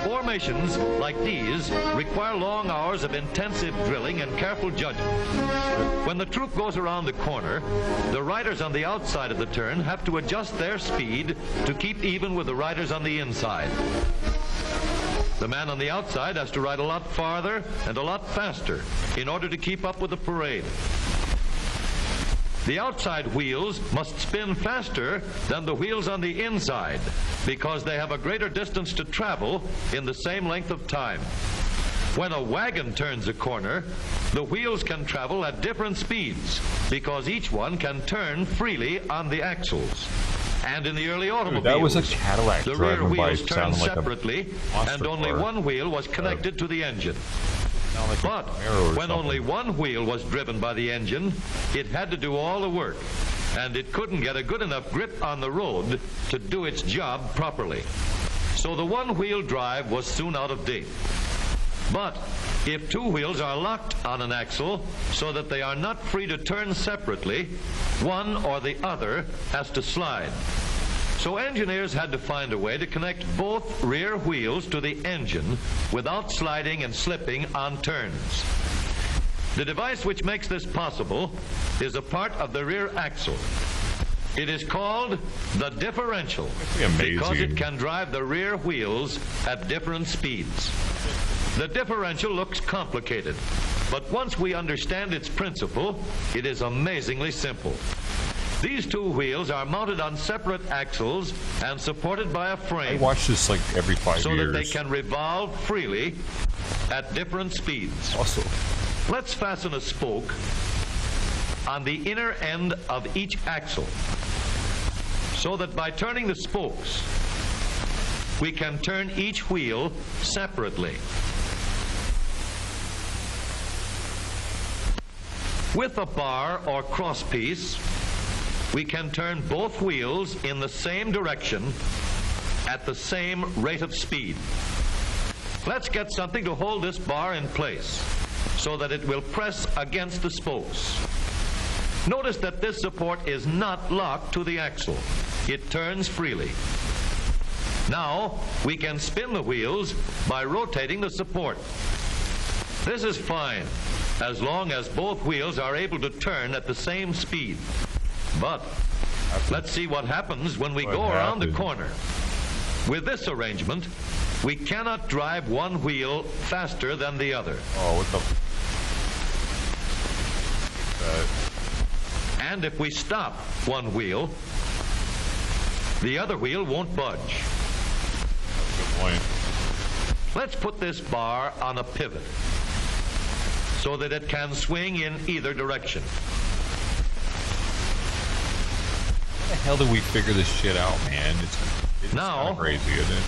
Formations like these require long hours of intensive drilling and careful judgment. When the troop goes around the corner, the riders on the outside of the turn have to adjust their speed to keep even with the riders on the inside. The man on the outside has to ride a lot farther and a lot faster in order to keep up with the parade. The outside wheels must spin faster than the wheels on the inside because they have a greater distance to travel in the same length of time. When a wagon turns a corner, the wheels can travel at different speeds because each one can turn freely on the axles. And in the early automobiles, that was a Cadillac the rear driving by. wheels turned Like separately and only one wheel was connected to the engine. But when only one wheel was driven by the engine, it had to do all the work, and it couldn't get a good enough grip on the road to do its job properly. So the one-wheel drive was soon out of date. But if two wheels are locked on an axle so that they are not free to turn separately, one or the other has to slide. So engineers had to find a way to connect both rear wheels to the engine without sliding and slipping on turns. The device which makes this possible is a part of the rear axle. It is called the differential because it can drive the rear wheels at different speeds. The differential looks complicated, but once we understand its principle, it is amazingly simple. These two wheels are mounted on separate axles and supported by a frame. I watch this like every 5 years. So that they can revolve freely at different speeds. Awesome. Let's fasten a spoke on the inner end of each axle so that by turning the spokes, we can turn each wheel separately. With a bar or crosspiece, we can turn both wheels in the same direction at the same rate of speed. Let's get something to hold this bar in place so that it will press against the spokes. Notice that this support is not locked to the axle. It turns freely. Now we can spin the wheels by rotating the support. This is fine as long as both wheels are able to turn at the same speed. But let's see what happens when we go around the corner. With this arrangement, we cannot drive one wheel faster than the other. Oh, what the... And if we stop one wheel, the other wheel won't budge. Good point. Let's put this bar on a pivot so that it can swing in either direction. How the hell do we figure this shit out, man? It's now crazy, isn't it?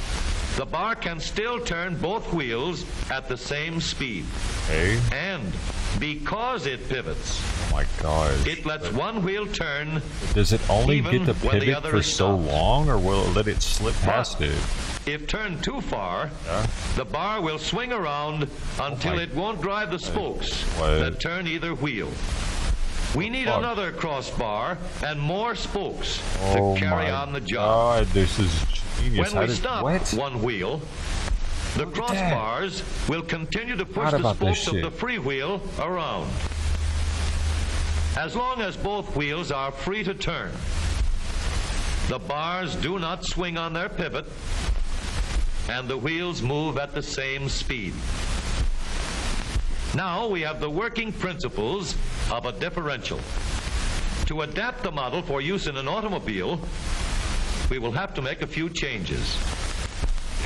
The bar can still turn both wheels at the same speed. Okay. And because it pivots, oh my God, it lets one wheel turn. Does it only get to pivot for so stopped. long, or will it let it slip past it? If turned too far, the bar will swing around until it won't drive the spokes that turn either wheel. We need another crossbar and more spokes to carry on the job. God, this is genius. When we stop one wheel, the crossbars will continue to push the spokes of the free wheel around. As long as both wheels are free to turn, the bars do not swing on their pivot, and the wheels move at the same speed. Now we have the working principles of a differential. To adapt the model for use in an automobile, we will have to make a few changes.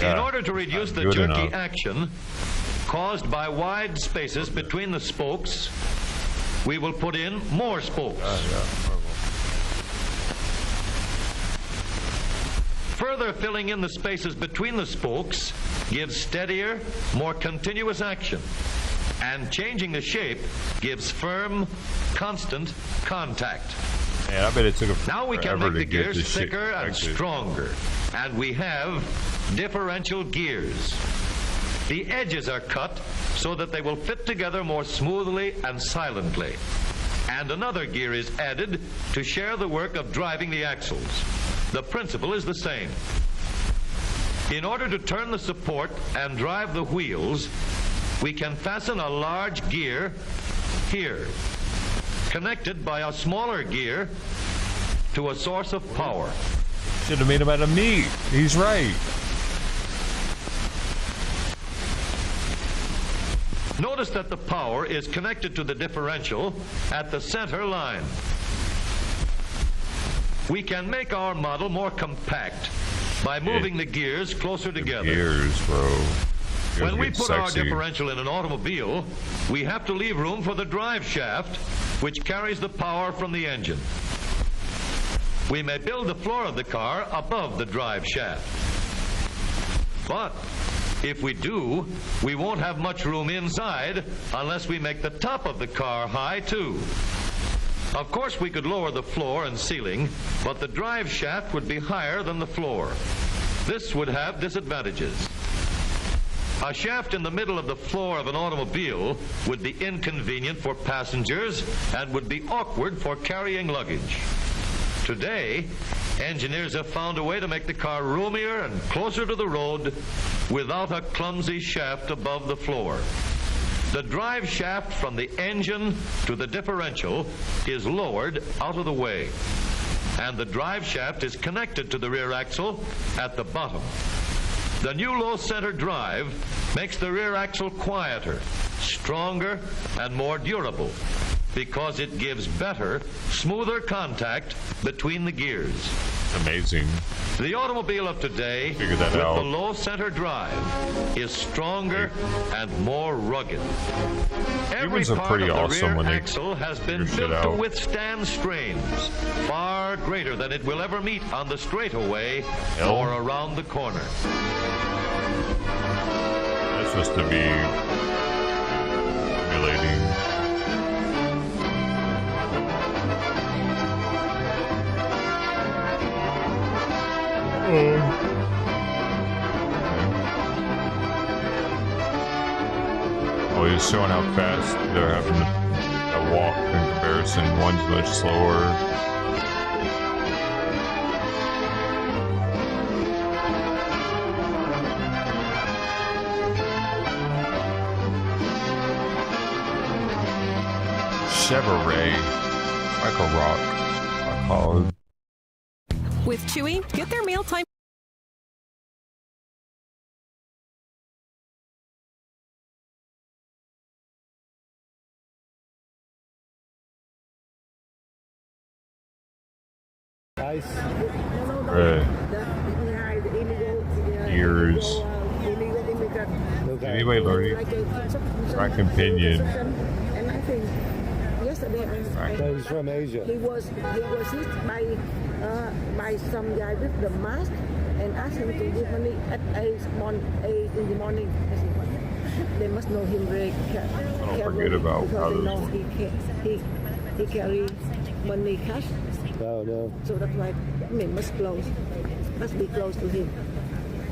In order to reduce the jerky action caused by wide spaces between the spokes, we will put in more spokes. Further filling in the spaces between the spokes gives steadier, more continuous action. And changing the shape gives firm, constant contact. Man, I bet it took now we can make the gears thicker and stronger. And we have differential gears. The edges are cut so that they will fit together more smoothly and silently. And another gear is added to share the work of driving the axles. The principle is the same. In order to turn the support and drive the wheels, we can fasten a large gear here, connected by a smaller gear to a source of power. Should have made him out of meat. He's right. Notice that the power is connected to the differential at the center line. We can make our model more compact by moving the gears closer together. Gears, bro. When we put our differential in an automobile, we have to leave room for the drive shaft, which carries the power from the engine. We may build the floor of the car above the drive shaft. But if we do, we won't have much room inside unless we make the top of the car high too. Of course, we could lower the floor and ceiling, but the drive shaft would be higher than the floor. This would have disadvantages. A shaft in the middle of the floor of an automobile would be inconvenient for passengers and would be awkward for carrying luggage. Today, engineers have found a way to make the car roomier and closer to the road without a clumsy shaft above the floor. The drive shaft from the engine to the differential is lowered out of the way, and the drive shaft is connected to the rear axle at the bottom. The new low center drive makes the rear axle quieter, stronger, and more durable because it gives better, smoother contact between the gears. Amazing. The automobile of today with that out. the low center drive is stronger and more rugged. Every Humans are part pretty of the awesome rear when they axle has been figure shit built to out. withstand strains far greater than it will ever meet on the straightaway Hell. or around the corner. That's just to be simulating. Oh, he's showing how fast they're having to walk in comparison. One's much slower. Chevrolet, Michael Rock, I call it. With Chewy, get their mealtime. Ice. Years. Anyway, Lordy. Rack and Pinion. And I think yesterday He's from Asia. he was hit by some guy with the mask and asked him to give money at 8 in the morning. I said, what? They must know him very carefully. Don't forget about because they know others. he carry money cash. Oh no. So that's why must be close to him.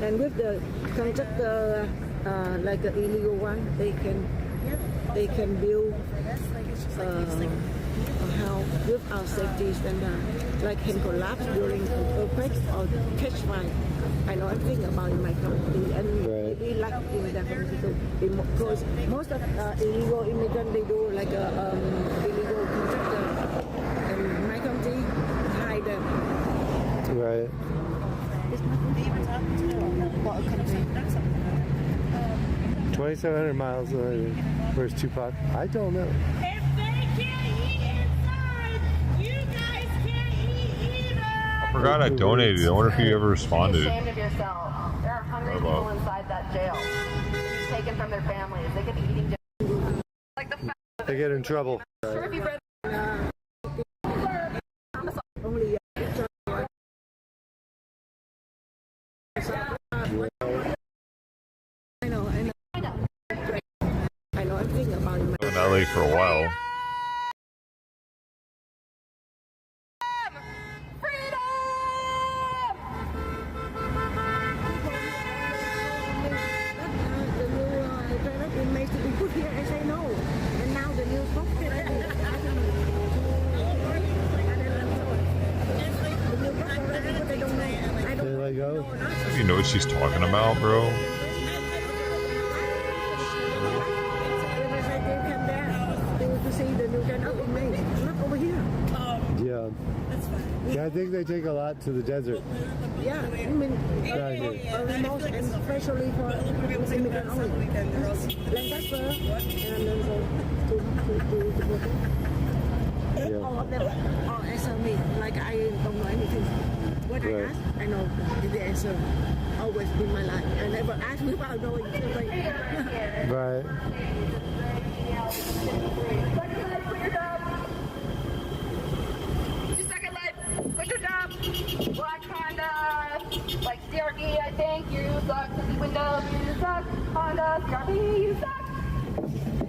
And with the contractor, like the illegal one, they can build a house without safety standard, like can collapse during an earthquake or catch fire. I know everything about in my country, and maybe like in that country because most of illegal immigrants they do like a illegal contractor, and my country hide them. Right. It's not even talking to about a country. 2,700 miles. Where's Tupac? I don't know. I forgot I donated. I wonder if you ever responded. Be ashamed of yourself. There are hungry people inside that jail. Taken from their families. They could be eating like the They get in trouble. I know everything about him. In LA for a while. They let go. You know what she's talking about, bro? Yeah. Yeah, I think they take a lot to the desert. Yeah, I mean, Right here. remote and especially for immigrant only. Lancaster, and then go to all of them all answer me like I don't know anything. What I ask, I know the answer. Always in my life. I never ask without knowing something. Right. Quit your job. Black Honda, like CRD, I think. You suck. Tinted windows, you suck. Honda, CRD, you suck.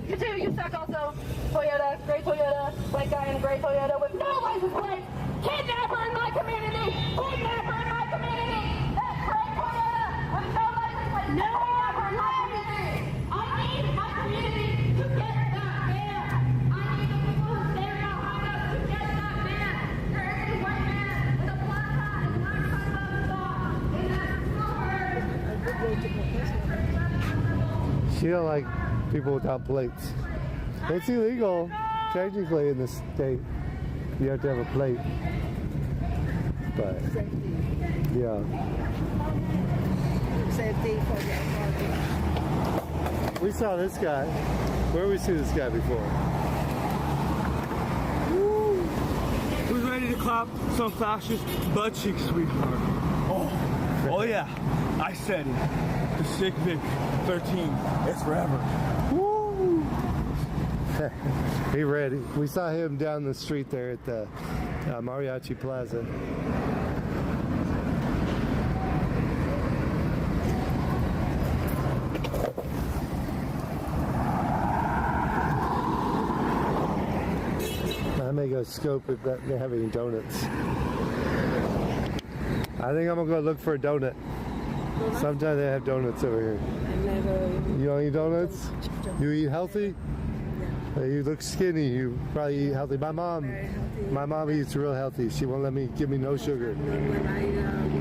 You too, you suck also. Toyota, gray Toyota, white guy in a gray Toyota with no license plate. Kidnapper in my community. Kidnapper in my community. That gray Toyota with no license plate. No kidnapper in my community. I need my community to get that man. I need the people who stand behind us to get that man. There is a white man with a black hat and black sunglasses on in that silver. She don't like people without plates. It's illegal, technically, in this state. You have to have a plate. But, yeah. Safety for the authority. We saw this guy. Where did we see this guy before? Woo! Who's ready to clap some fascist butt cheeks, sweetheart? Oh yeah, I said it. The Sick Vic 13 is forever. Woo! He ready. We saw him down the street there at the Mariachi Plaza. I may go scope if they have any donuts. I think I'm gonna go look for a donut. Sometimes they have donuts over here. You don't eat donuts? You eat healthy? You look skinny. You probably eat healthy. My mom eats real healthy. She won't let me give me no sugar. When I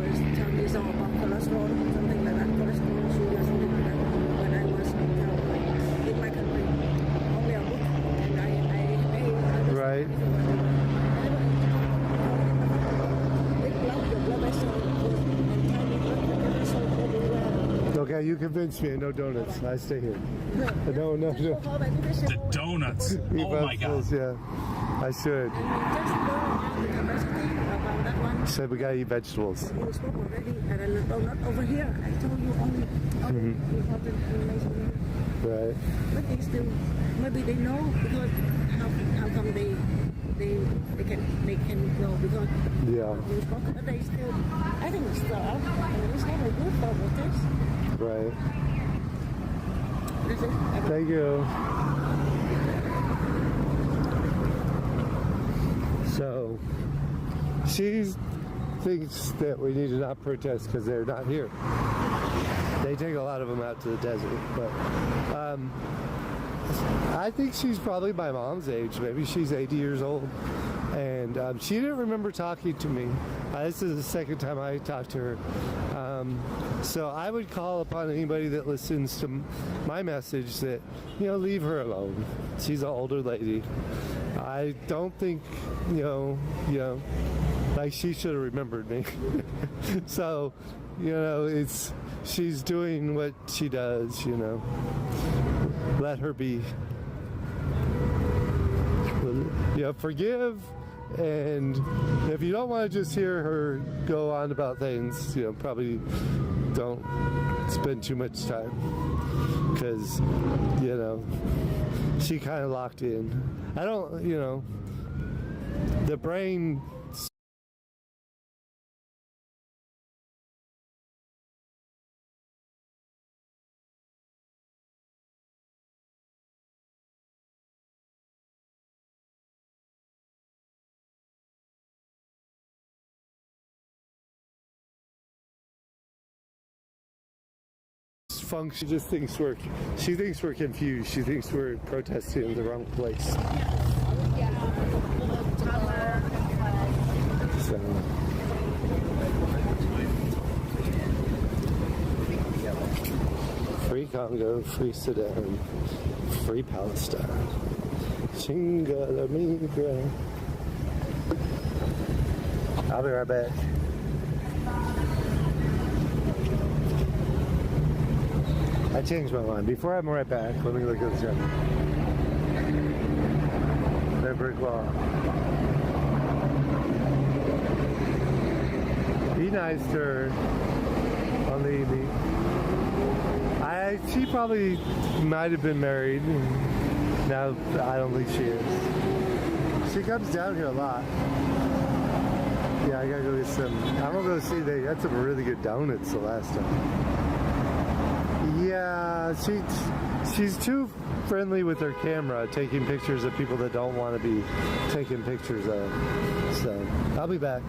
was telling you something about cholesterol, something like that, cholesterol, sugar, something like that, when I was in my country, only a book, and I right. Okay, you convinced me. No donuts. I stay here. No. The donuts. Oh my God. Yeah, I should. Said we gotta eat vegetables. You spoke already, and a donut over here. I told you only important information. Right. But they still, maybe they know because how come they can know because yeah. You spoke, but they still. I think it's still up. It's not a good for this. Right. That's it. Thank you. So, she thinks that we need to not protest because they're not here. They take a lot of them out to the desert, but I think she's probably my mom's age. Maybe she's 80 years old. And she didn't remember talking to me. This is the second time I talked to her. So I would call upon anybody that listens to my message that, leave her alone. She's an older lady. I don't think, like she should have remembered me. So, she's doing what she does, Let her be. Forgive, and if you don't want to just hear her go on about things, probably don't spend too much time, because, she kind of locked in. I don't, the brain function. She thinks we're confused. She thinks we're protesting in the wrong place. So, free Congo, free Sudan, free Palestine. Chingalamigra. I'll be right back. I changed my mind. Before I'm right back, let me look at this guy. That brick wall. Be nice to her on the evening. She probably might have been married. Now I don't think she is. She comes down here a lot. Yeah, I gotta go get some. I'm gonna go see. They had some really good donuts the last time. Yeah, she's too friendly with her camera, taking pictures of people that don't want to be taken pictures of. So, I'll be back.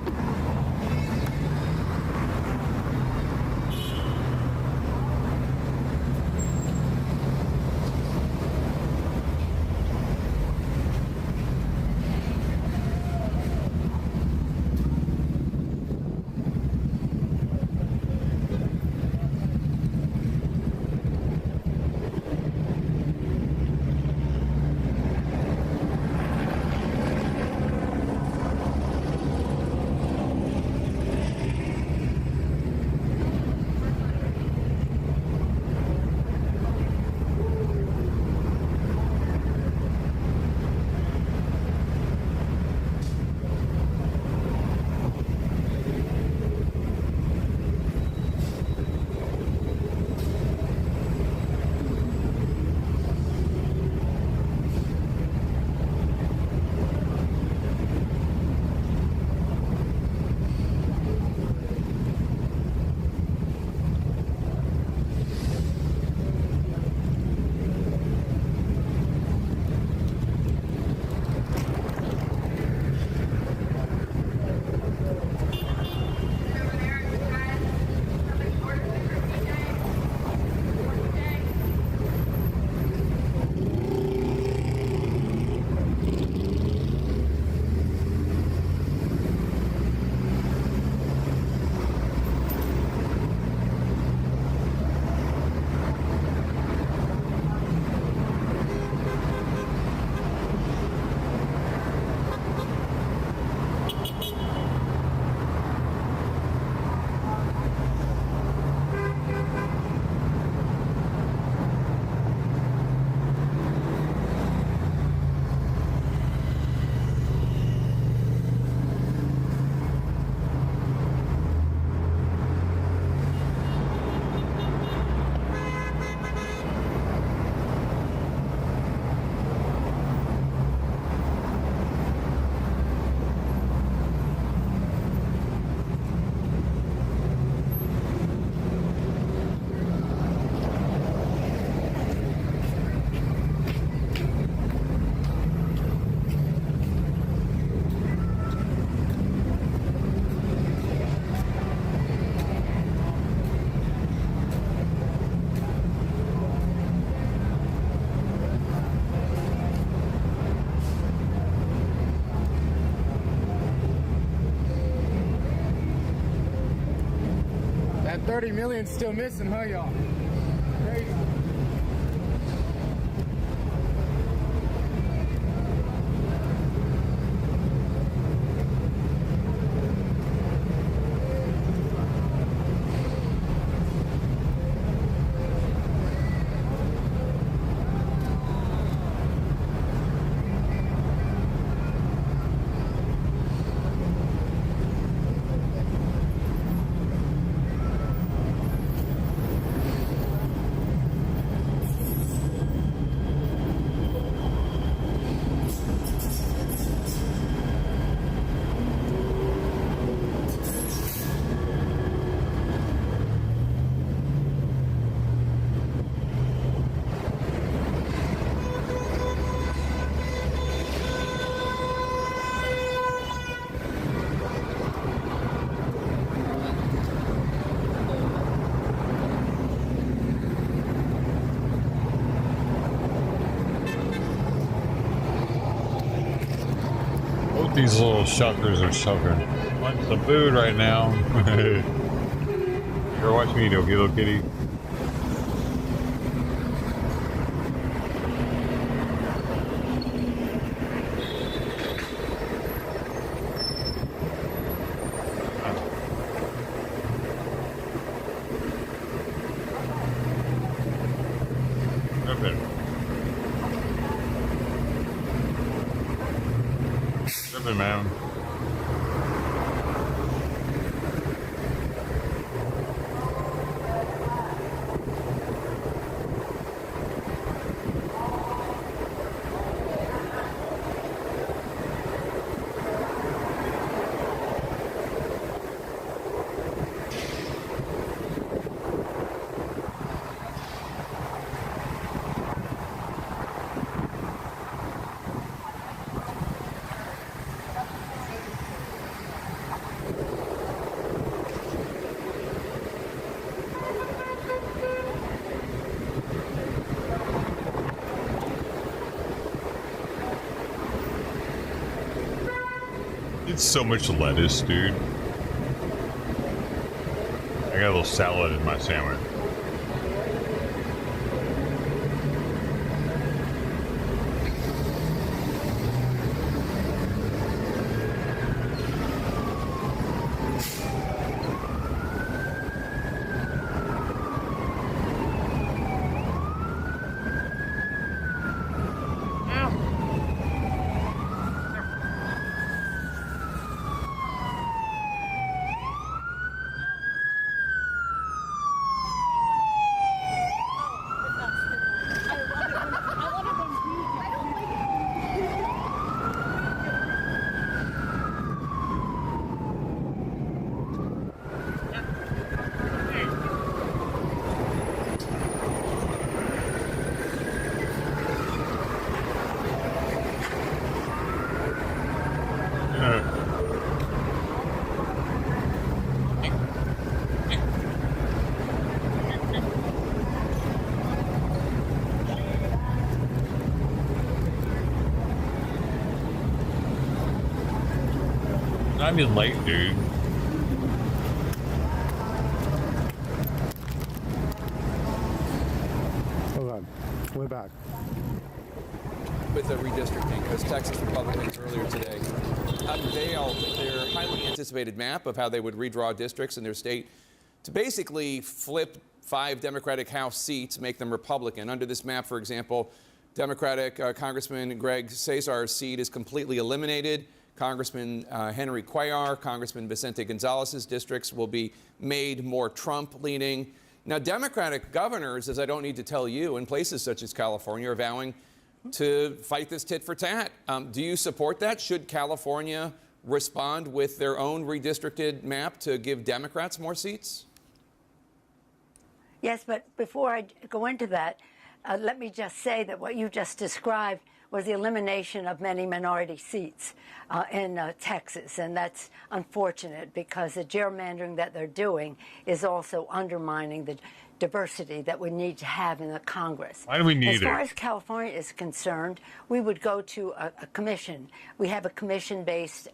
30 million still missing, huh, y'all? Crazy. These little suckers are sucking. Want some food right now. Here, watch me, little kitty. Man. It's so much lettuce, dude. I got a little salad in my sandwich. Not even late, dude. Hold on. We're back. With the redistricting, because Texas Republicans earlier today unveiled their highly anticipated map of how they would redraw districts in their state to basically flip 5 Democratic House seats, make them Republican. Under this map, for example, Democratic Congressman Greg Cesar's seat is completely eliminated. Congressman Henry Cuellar, Congressman Vicente Gonzalez's districts will be made more Trump-leaning. Now, Democratic governors, as I don't need to tell you, in places such as California, are vowing to fight this tit for tat. Do you support that? Should California respond with their own redistricted map to give Democrats more seats? Yes, but before I go into that, let me just say that what you just described was the elimination of many minority seats in Texas. And that's unfortunate because the gerrymandering that they're doing is also undermining the diversity that we need to have in the Congress. Why do we need As far it? as California is concerned, we would go to a commission. We have a commission-based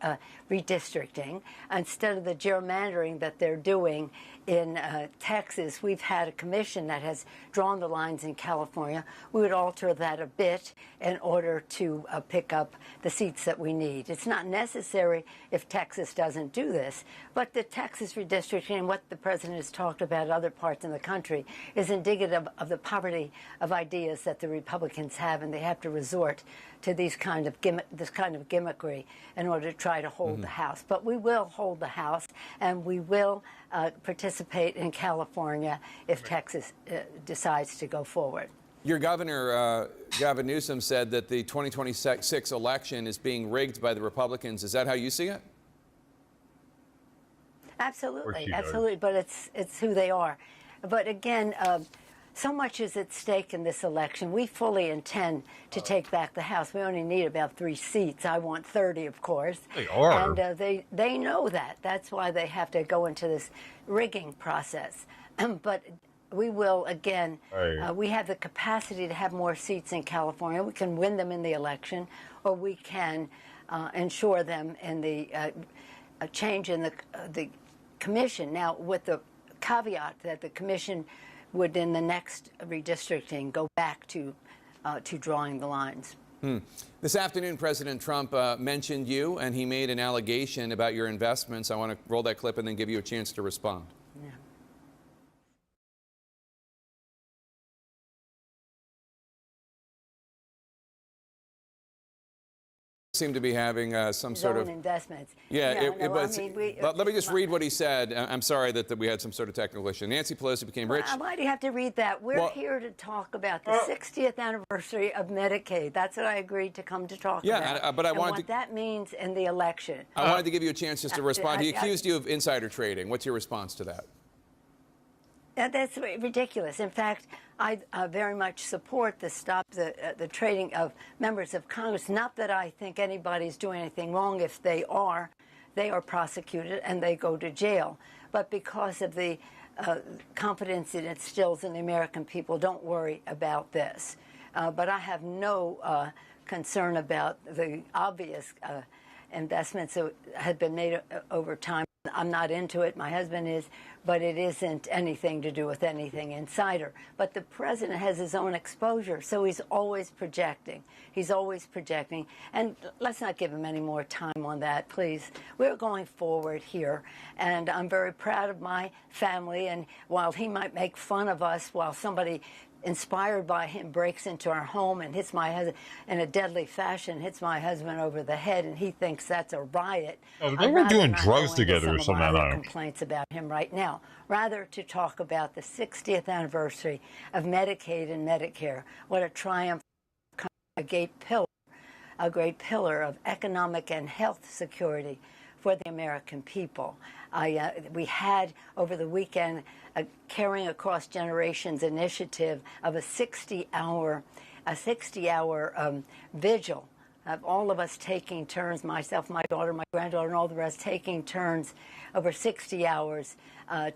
redistricting. Instead of the gerrymandering that they're doing in Texas, we've had a commission that has drawn the lines in California. We would alter that a bit in order to pick up the seats that we need. It's not necessary if Texas doesn't do this, but the Texas redistricting and what the president has talked about in other parts in the country is indicative of the poverty of ideas that the Republicans have, and they have to resort to this kind of gimmickry in order to try to hold the House. But we will hold the House, and we will participate in California if Texas decides to go forward. Your governor, Gavin Newsom, said that the 2026 election is being rigged by the Republicans. Is that how you see it? Absolutely, absolutely. But it's who they are. But again, so much is at stake in this election. We fully intend to take back the House. We only need about 3 seats. I want 30, of course. They are. And they know that. That's why they have to go into this rigging process. But we will, again, we have the capacity to have more seats in California. We can win them in the election, or we can ensure them in the change in the commission. Now, with the caveat that the commission would, in the next redistricting, go back to drawing the lines. This afternoon, President Trump mentioned you, and he made an allegation about your investments. I want to roll that clip and then give you a chance to respond. Seem to be having some sort of investments. Yeah, No, it was. I mean, let me just read what he said. I'm sorry that we had some sort of technical issue. Nancy Pelosi became rich. Why do you have to read that? We're here to talk about the 60th anniversary of Medicaid. That's what I agreed to come to talk about. But I and wanted what that means in the election. I wanted to give you a chance just to respond. He accused you of insider trading. What's your response to that? That's ridiculous. In fact, I very much support the stop the trading of members of Congress. Not that I think anybody's doing anything wrong. If they are prosecuted and they go to jail. But because of the confidence it instills in the American people, don't worry about this. But I have no concern about the obvious investments that have been made over time. I'm not into it. My husband is, but it isn't anything to do with anything insider. But the president has his own exposure, so he's always projecting. He's always projecting. And let's not give him any more time on that, please. We're going forward here, and I'm very proud of my family. And while he might make fun of us, while somebody inspired by him breaks into our home and hits my husband in a deadly fashion, hits my husband over the head, and he thinks that's a riot. Oh, they were doing drugs together or something. I don't know. Complaints about him right now. Rather to talk about the 60th anniversary of Medicaid and Medicare. What a triumph! A great pillar of economic and health security for the American people. We had over the weekend a Caring Across Generations initiative of a 60-hour vigil of all of us taking turns, myself, my daughter, my granddaughter, and all the rest taking turns over 60 hours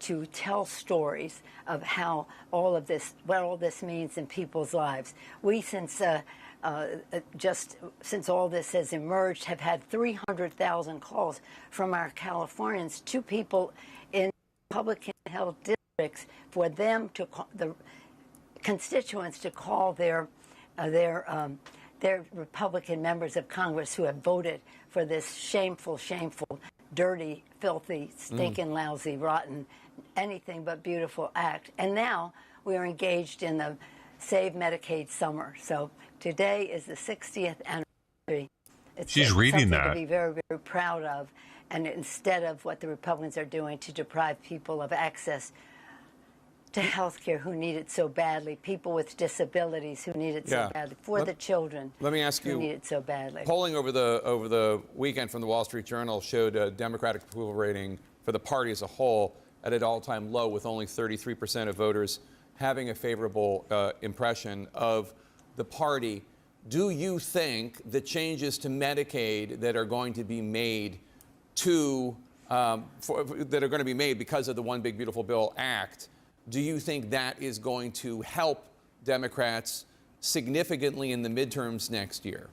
to tell stories of how all of this, what all this means in people's lives. We, since all this has emerged, have had 300,000 calls from our Californians to people in Republican-held districts for them to call, the constituents to call their Republican members of Congress who have voted for this shameful, dirty, filthy, stinking, lousy, rotten, anything but beautiful act. And now we are engaged in the Save Medicaid Summer. So today is the 60th anniversary. She's reading something that. to be very, very proud of. And instead of what the Republicans are doing to deprive people of access to health care who need it so badly, people with disabilities who need it so badly, for the children let me ask who you, need it so badly. Polling over the weekend from the Wall Street Journal showed a Democratic approval rating for the party as a whole at an all-time low, with only 33% of voters having a favorable impression of the party. Do you think the changes to Medicaid that are going to be made because of the One Big Beautiful Bill Act do you think that is going to help Democrats significantly in the midterms next year?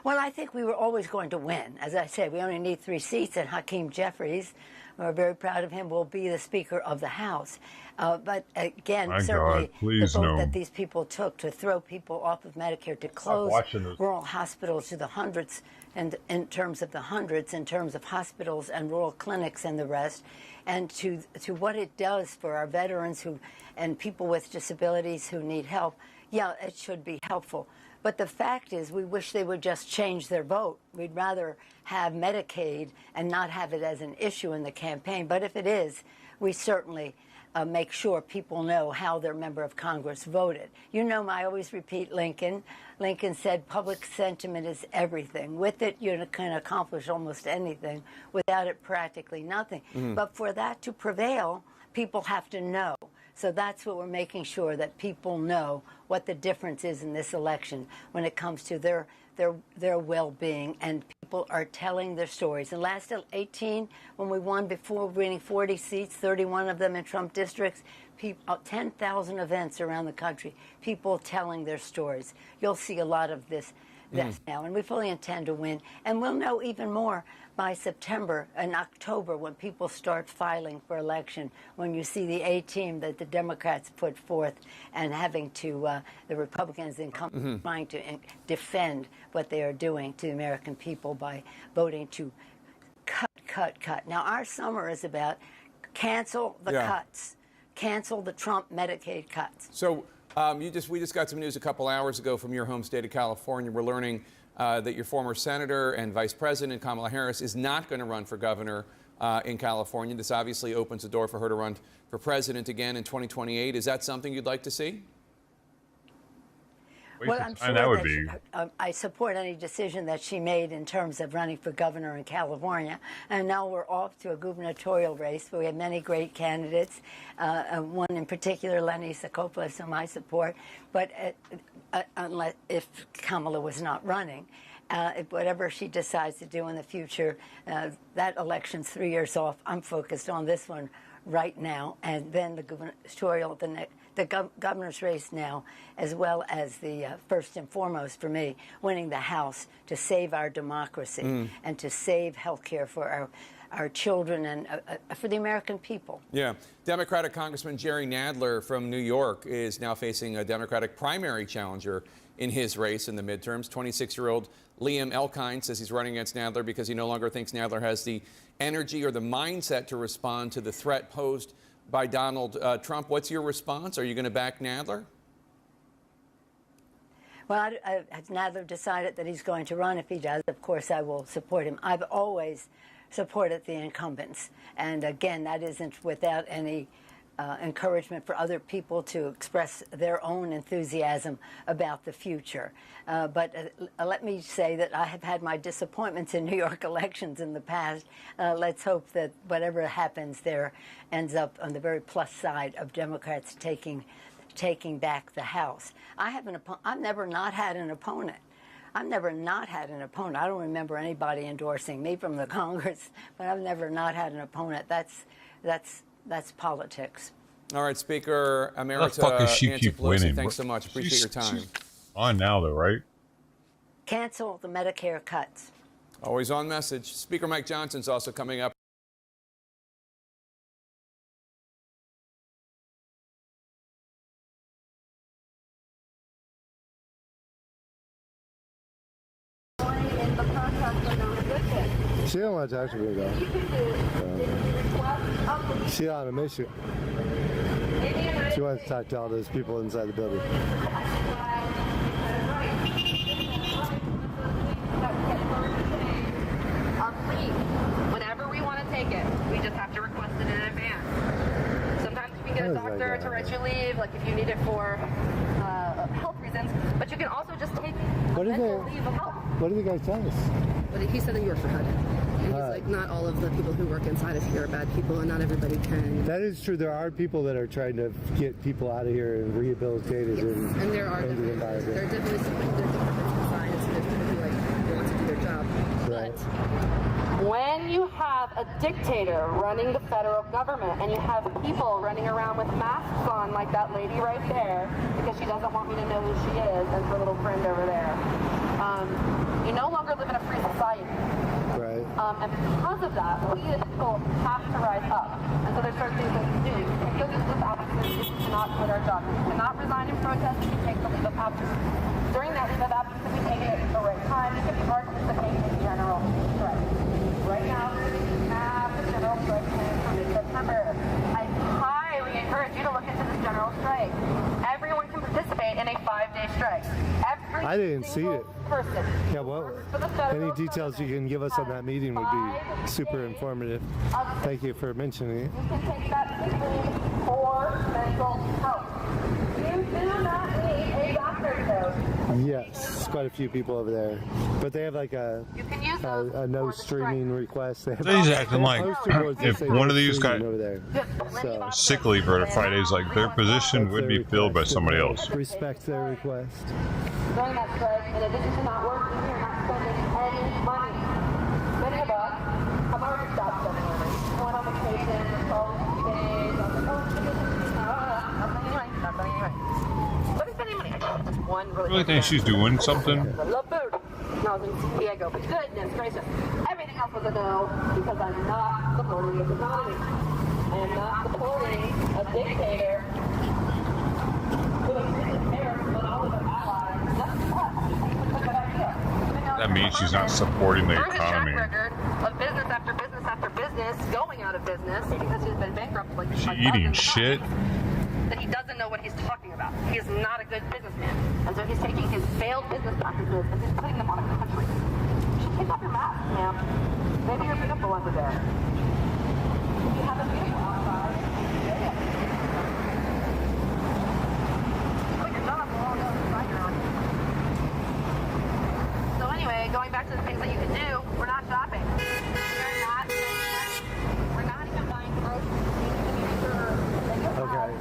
Well, I think we were always going to win. As I said, we only need 3 seats, and Hakeem Jeffries, we're very proud of him, will be the Speaker of the House. But again, certainly the vote that these people took to throw people off of Medicare, to close rural hospitals to the hundreds, and in terms of the hundreds, in terms of hospitals and rural clinics and the rest, and to what it does for our veterans and people with disabilities who need help, yeah, it should be helpful. But the fact is, we wish they would just change their vote. We'd rather have Medicaid and not have it as an issue in the campaign. But if it is, we certainly make sure people know how their member of Congress voted. You know, I always repeat Lincoln. Lincoln said public sentiment is everything. With it, you can accomplish almost anything. Without it, practically nothing. But for that to prevail, people have to know. So that's what we're making sure, that people know what the difference is in this election when it comes to their well-being, and people are telling their stories. And last 18, when we won, before winning 40 seats, 31 of them in Trump districts, 10,000 events around the country, people telling their stories. You'll see a lot of this now, and we fully intend to win. And we'll know even more by September and October, when people start filing for election, when you see the A-team that the Democrats put forth, and having to, the Republicans trying to defend what they are doing to the American people by voting to cut. Now, our summer is about cancel the cuts. Cancel the Trump Medicaid cuts. So we just got some news a couple hours ago from your home state of California. We're learning that your former senator and vice president, Kamala Harris, is not going to run for governor in California. This obviously opens the door for her to run for president again in 2028. Is that something you'd like to see? Well, I'm sure that I support any decision that she made in terms of running for governor in California. And now we're off to a gubernatorial race where we have many great candidates, one in particular, Lenny Sakopoulos, whom I support. But unless if Kamala was not running, whatever she decides to do in the future, that election's 3 years off. I'm focused on this one right now, and then the gubernatorial, the governor's race now, as well as the first and foremost for me, winning the House to save our democracy and to save health care for our children and for the American people. Yeah. Democratic Congressman Jerry Nadler from New York is now facing a Democratic primary challenger in his race in the midterms. 26-year-old Liam Elkind says he's running against Nadler because he no longer thinks Nadler has the energy or the mindset to respond to the threat posed by Donald Trump. What's your response? Are you going to back Nadler? Well, has Nadler decided that he's going to run? If he does, of course, I will support him. I've always supported the incumbents. And again, that isn't without any encouragement for other people to express their own enthusiasm about the future. But let me say that I have had my disappointments in New York elections in the past. Let's hope that whatever happens there ends up on the very plus side of Democrats taking back the House. I've never not had an opponent. I've never not had an opponent. I don't remember anybody endorsing me from the Congress, but I've never not had an opponent. That's politics. All right, Speaker Emerita Nancy Pelosi, thanks so much. Appreciate your time. She's on now, though, right? Cancel the Medicare cuts. Always on message. Speaker Mike Johnson's also coming up. She don't want to talk to me, though. She's on a mission. She wants to talk to all those people inside the building. Are free whenever we want to take it. We just have to request it in advance. Sometimes you can get a doctor to write you leave, like if you need it for health reasons, but you can also just take mental leave of health. What did the guy tell us? But he said that he works for HUD. And he's like, not all of the people who work inside of here are bad people, and not everybody can. That is true. There are people that are trying to get people out of here and rehabilitated. Yes. And there are definitely departments inside, and so there's people who want to do their job. Right. But when you have a dictator running the federal government, and you have people running around with masks on like that lady right there because she doesn't want me to know who she is, and her little friend over there. You no longer live in a free society. Right. And because of that, we as people have to rise up. And so there's certain things that we do. We take the leave of absence if we cannot quit our job. If we cannot resign in protest, we take the leave of absence. During that leave of absence, if we take it at the right time, we can participate in general strike. Right now, we're going to have the general strike plan for mid-September. I highly encourage you to look into this general strike. Everyone can participate in a 5-day strike. I didn't see it. Person. Yeah, well, any details you can give us on that meeting would be super informative. Thank you for mentioning it. You can take that sick leave for mental health. You do not need a doctor's note. Yes, quite a few people over there, but they have like a no streaming request. They have, He's acting like poster boards that if say one no of these got streaming over there. So sick leave for Fridays, like their position would be filled by somebody else. Respect their request. During that strike, in addition to not working, we are not spending any money. Many of us have already stopped spending money. Going on vacation, for 12 days, not spending anyway. What is spending money? I just one really. I really think she's doing something. I love food. No, I was in San Diego, but goodness gracious. Everything else was a no because I'm not supporting this economy. I am not supporting a dictator who is there with all of our allies. That means she's not supporting the economy. Record of business after business after business going out of business because he's been bankrupt like She eating shit. that he doesn't know what he's talking about. He is not a good businessman. And so he's taking his failed business practices and he's putting them on a country. You should take off your mask, ma'am. Maybe you're beautiful under there. You have a beautiful outside. Put your job all outside you're on. So anyway, going back to the things that you can do, we're not shopping. We're not even buying groceries. Okay.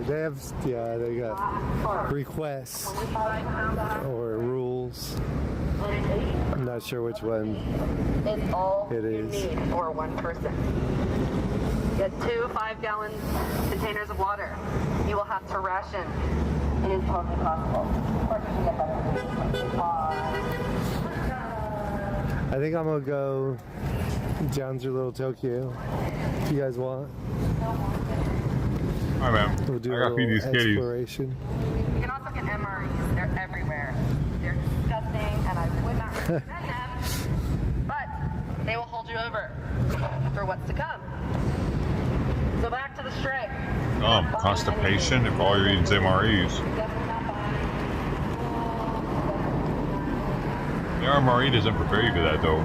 They have, yeah, they got requests or rules. I'm not sure which one It's all it is. you need for one person. Get 2 5-gallon containers of water. You will have to ration. It is totally possible. Of course, you can get better. I think I'm gonna go down through Little Tokyo. If you guys want. All right, man. We'll do I gotta feed these kitties. You can also get MREs. They're everywhere. They're disgusting, and I would not recommend them. But they will hold you over for what's to come. So back to the strike. Constipation if all you're eating is MREs. The MRE doesn't prepare you for that though.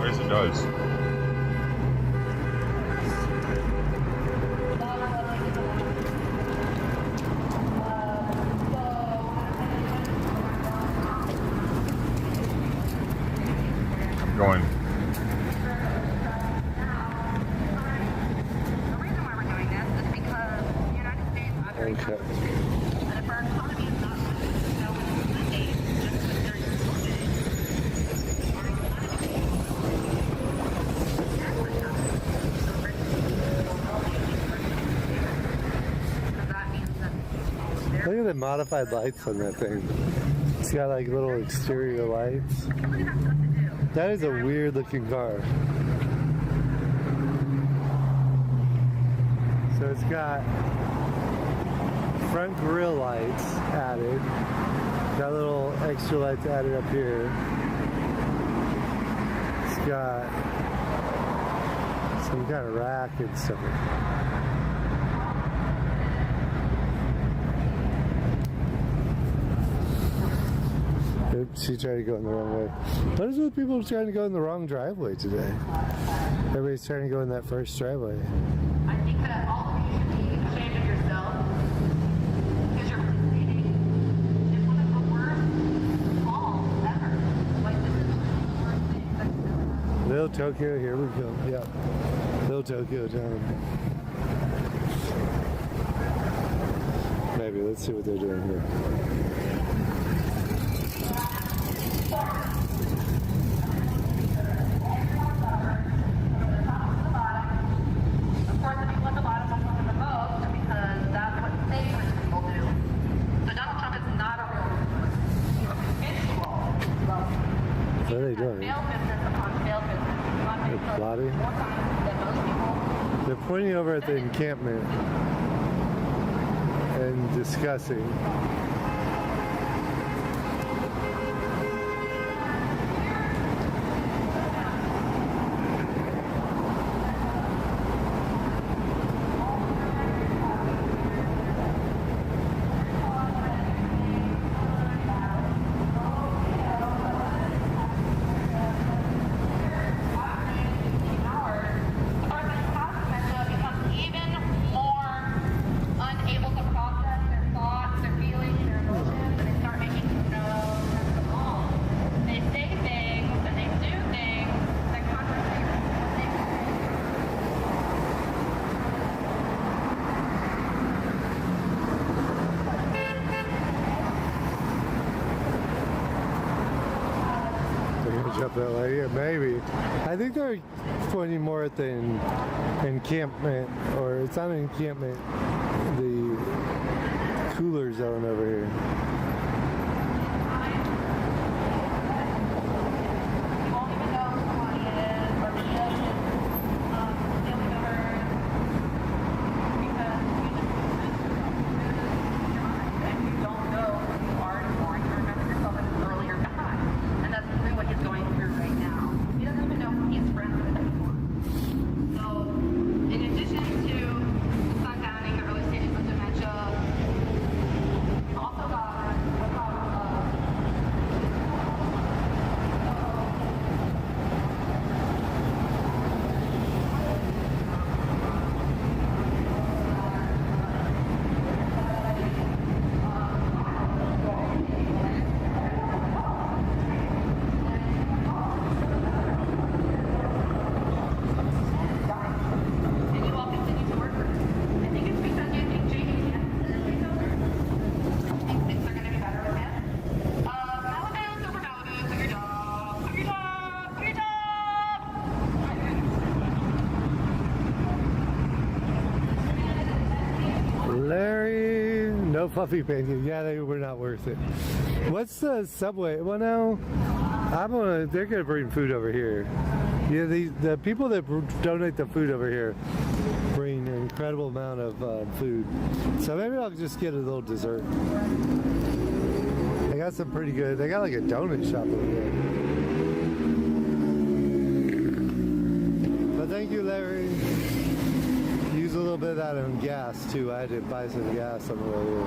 I guess it does. I'm going. Okay. Look at the modified lights on that thing. It's got like little exterior lights. That is a weird looking car. So it's got front grille lights added. Got little extra lights added up here. It's got some kind of rack and stuff. She tried to go in the wrong way. What is with people trying to go in the wrong driveway today? Everybody's trying to go in that first driveway. I think that all of you should be ashamed of yourself because you're participating in one of the worst falls ever. Like, this is the worst thing that's going on. Little Tokyo, here we go. Yeah. Little Tokyo town. Maybe, let's see what they're doing here. What are they doing? They're plotting? They're pointing over at the encampment and discussing. Jump that way, yeah, maybe. I think they're pointing more at the encampment, or it's not an encampment, the cooler zone over here. No fluffy pancakes. Yeah, they were not worth it. What's the Subway? Well, no, they're gonna bring food over here. Yeah, the people that donate the food over here bring an incredible amount of food. So maybe I'll just get a little dessert. They got some pretty good. They got like a donut shop over there. But thank you, Larry. Use a little bit of that on gas too. I had to buy some gas on the way here.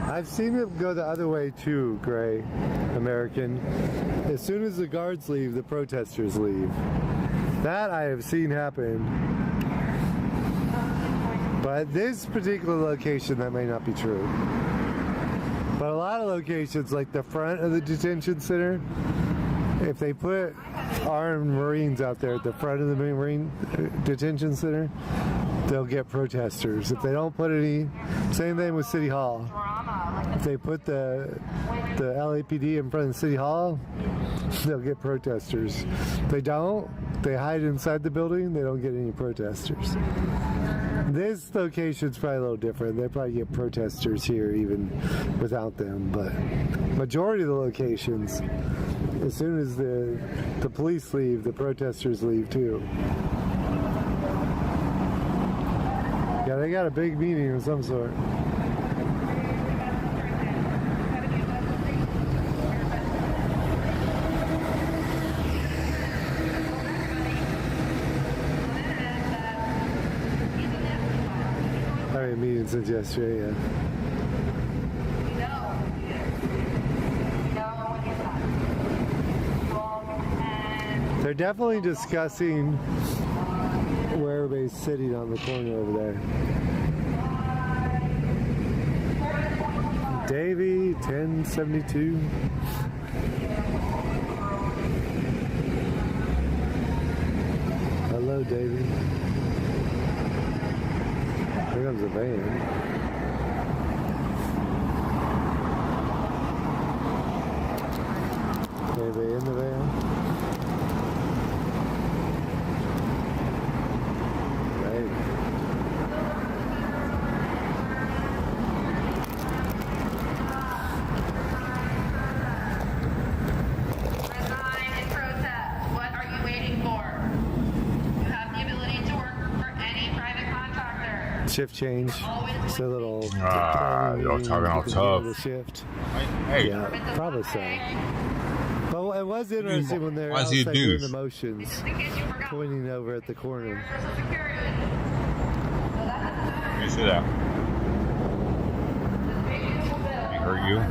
I've seen it go the other way too, Gray American. As soon as the guards leave, the protesters leave. That I have seen happen. But this particular location, that may not be true. But a lot of locations, like the front of the detention center, if they put armed Marines out there at the front of the Marine detention center, they'll get protesters. If they don't put any, same thing with City Hall. If they put the LAPD in front of City Hall, they'll get protesters. If they don't, they hide inside the building, they don't get any protesters. This location's probably a little different. They probably get protesters here even without them, but majority of the locations, as soon as the police leave, the protesters leave too. Yeah, they got a big meeting of some sort. I haven't meeting since yesterday, yeah. They're definitely discussing where everybody's sitting on the corner over there. Davey, 1072. Hello, Davey. Here comes a van. Are they in the van? shift change. So a little. You're talking all tough. The shift. Hey. Yeah, probably so. But it was interesting when they're outside doing the motions, pointing over at the corner. Let me see that. He hurt you?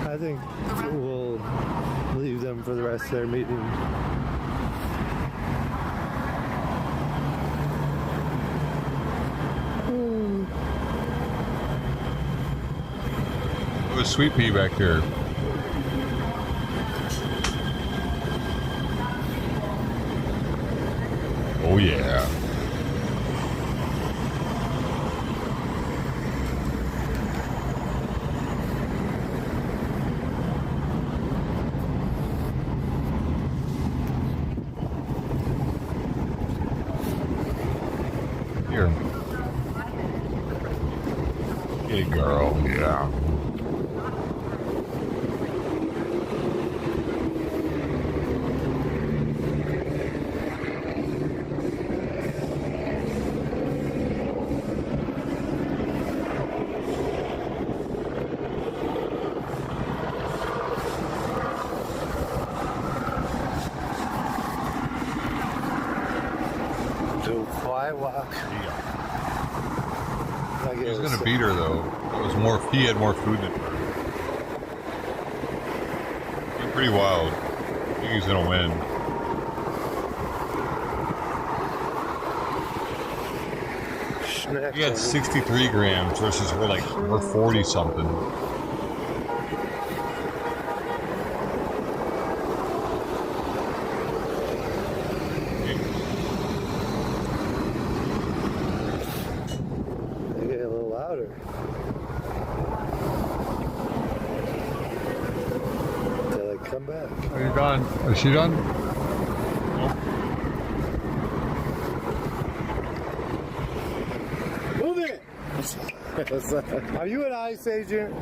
I think we'll leave them for the rest of their meeting. It was Sweet Pea back there. Oh yeah. Here. Hey girl, yeah. Quiet walk. He's gonna beat her though. It was more. He had more food than her. He's pretty wild. I think he's gonna win. He had 63 grams versus her like her 40 something. Come back. Are you done? Is she done? Move it! Are you an ICE agent?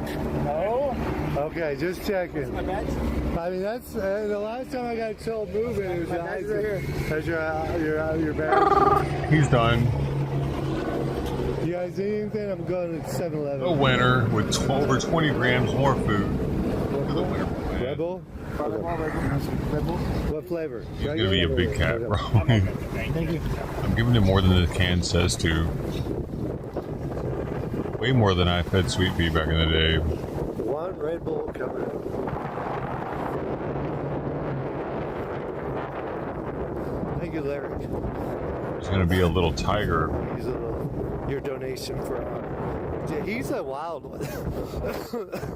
No. Okay, just checking. My badge? I mean, that's the last time I got told move it. It was an ICE agent. That's your badge. He's done. You guys need anything? I'm going to 7-Eleven. The winner with over 20 grams more food. The winner. Red Bull? What flavor? He's gonna be a big cat, bro. Thank you. I'm giving him more than the can says to. Way more than I fed Sweet Pea back in the day. One Red Bull coming. Thank you, Larry. He's gonna be a little tiger. He's your donation for yeah, he's a wild one.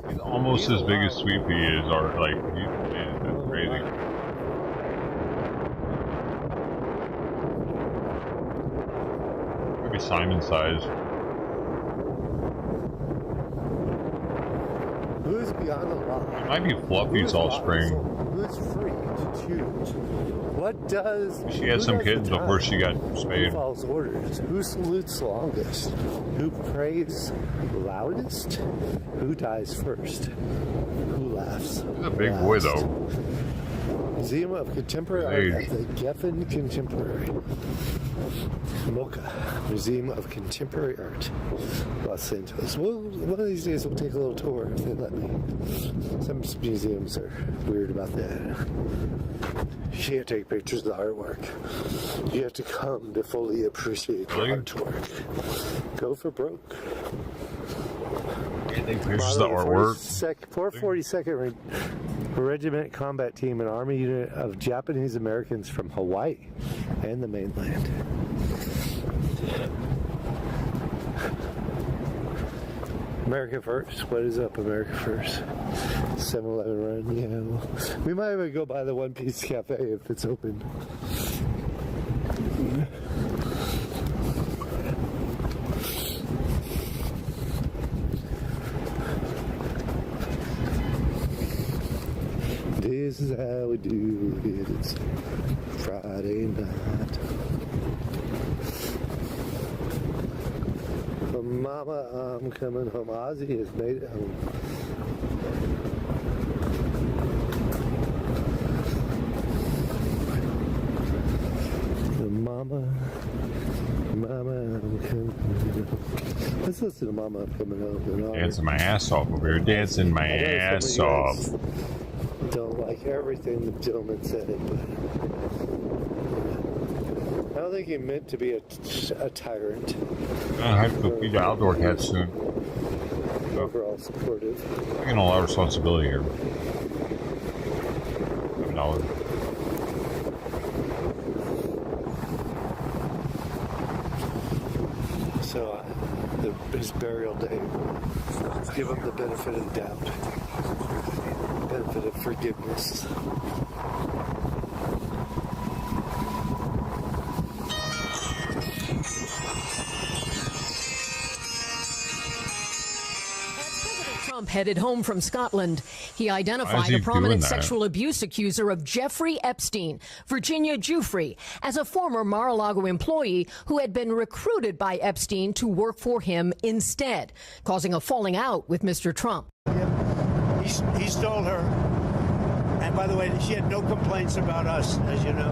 He's almost as big as Sweet Pea is. Man, that's crazy. Maybe Simon size. Who's beyond the law? It might be Fluffy's offspring. Who's free to choose? What does... She had some kittens before she got spayed. Who follows orders? Who salutes longest? Who prays loudest? Who dies first? Who laughs? He's a big boy, though. Museum of Contemporary Art at the Geffen Contemporary. MoCA, Museum of Contemporary Art, Los Angeles. Well, one of these days we'll take a little tour if they let me. Some museums are weird about that. You can't take pictures of the artwork. You have to come to fully appreciate the artwork. Go for broke. Can't take pictures of the artwork. 442nd Regiment Combat Team, an Army unit of Japanese Americans from Hawaii and the mainland. America First. What is up, America First? 7-Eleven run, yeah. We might even go by the One Piece Cafe if it's open. This is how we do it. It's Friday night. Mama, I'm coming home. Ozzy has made it home. Mama, I'm coming home. Let's listen to Mama, I'm coming home. Dancing my ass off over here. Dancing my ass off. Don't like everything the gentleman said, but I don't think he meant to be a tyrant. I have to feed the outdoor cat soon. Overall supportive. I'm getting a lot of responsibility here. $7. So, his burial day, give him the benefit of the doubt. Benefit of forgiveness. Trump headed home from Scotland. He identified a prominent sexual abuse accuser of Jeffrey Epstein, Virginia Giuffre, as a former Mar-a-Lago employee who had been recruited by Epstein to work for him instead, causing a falling out with Mr. Trump. He stole her. And by the way, she had no complaints about us, as you know.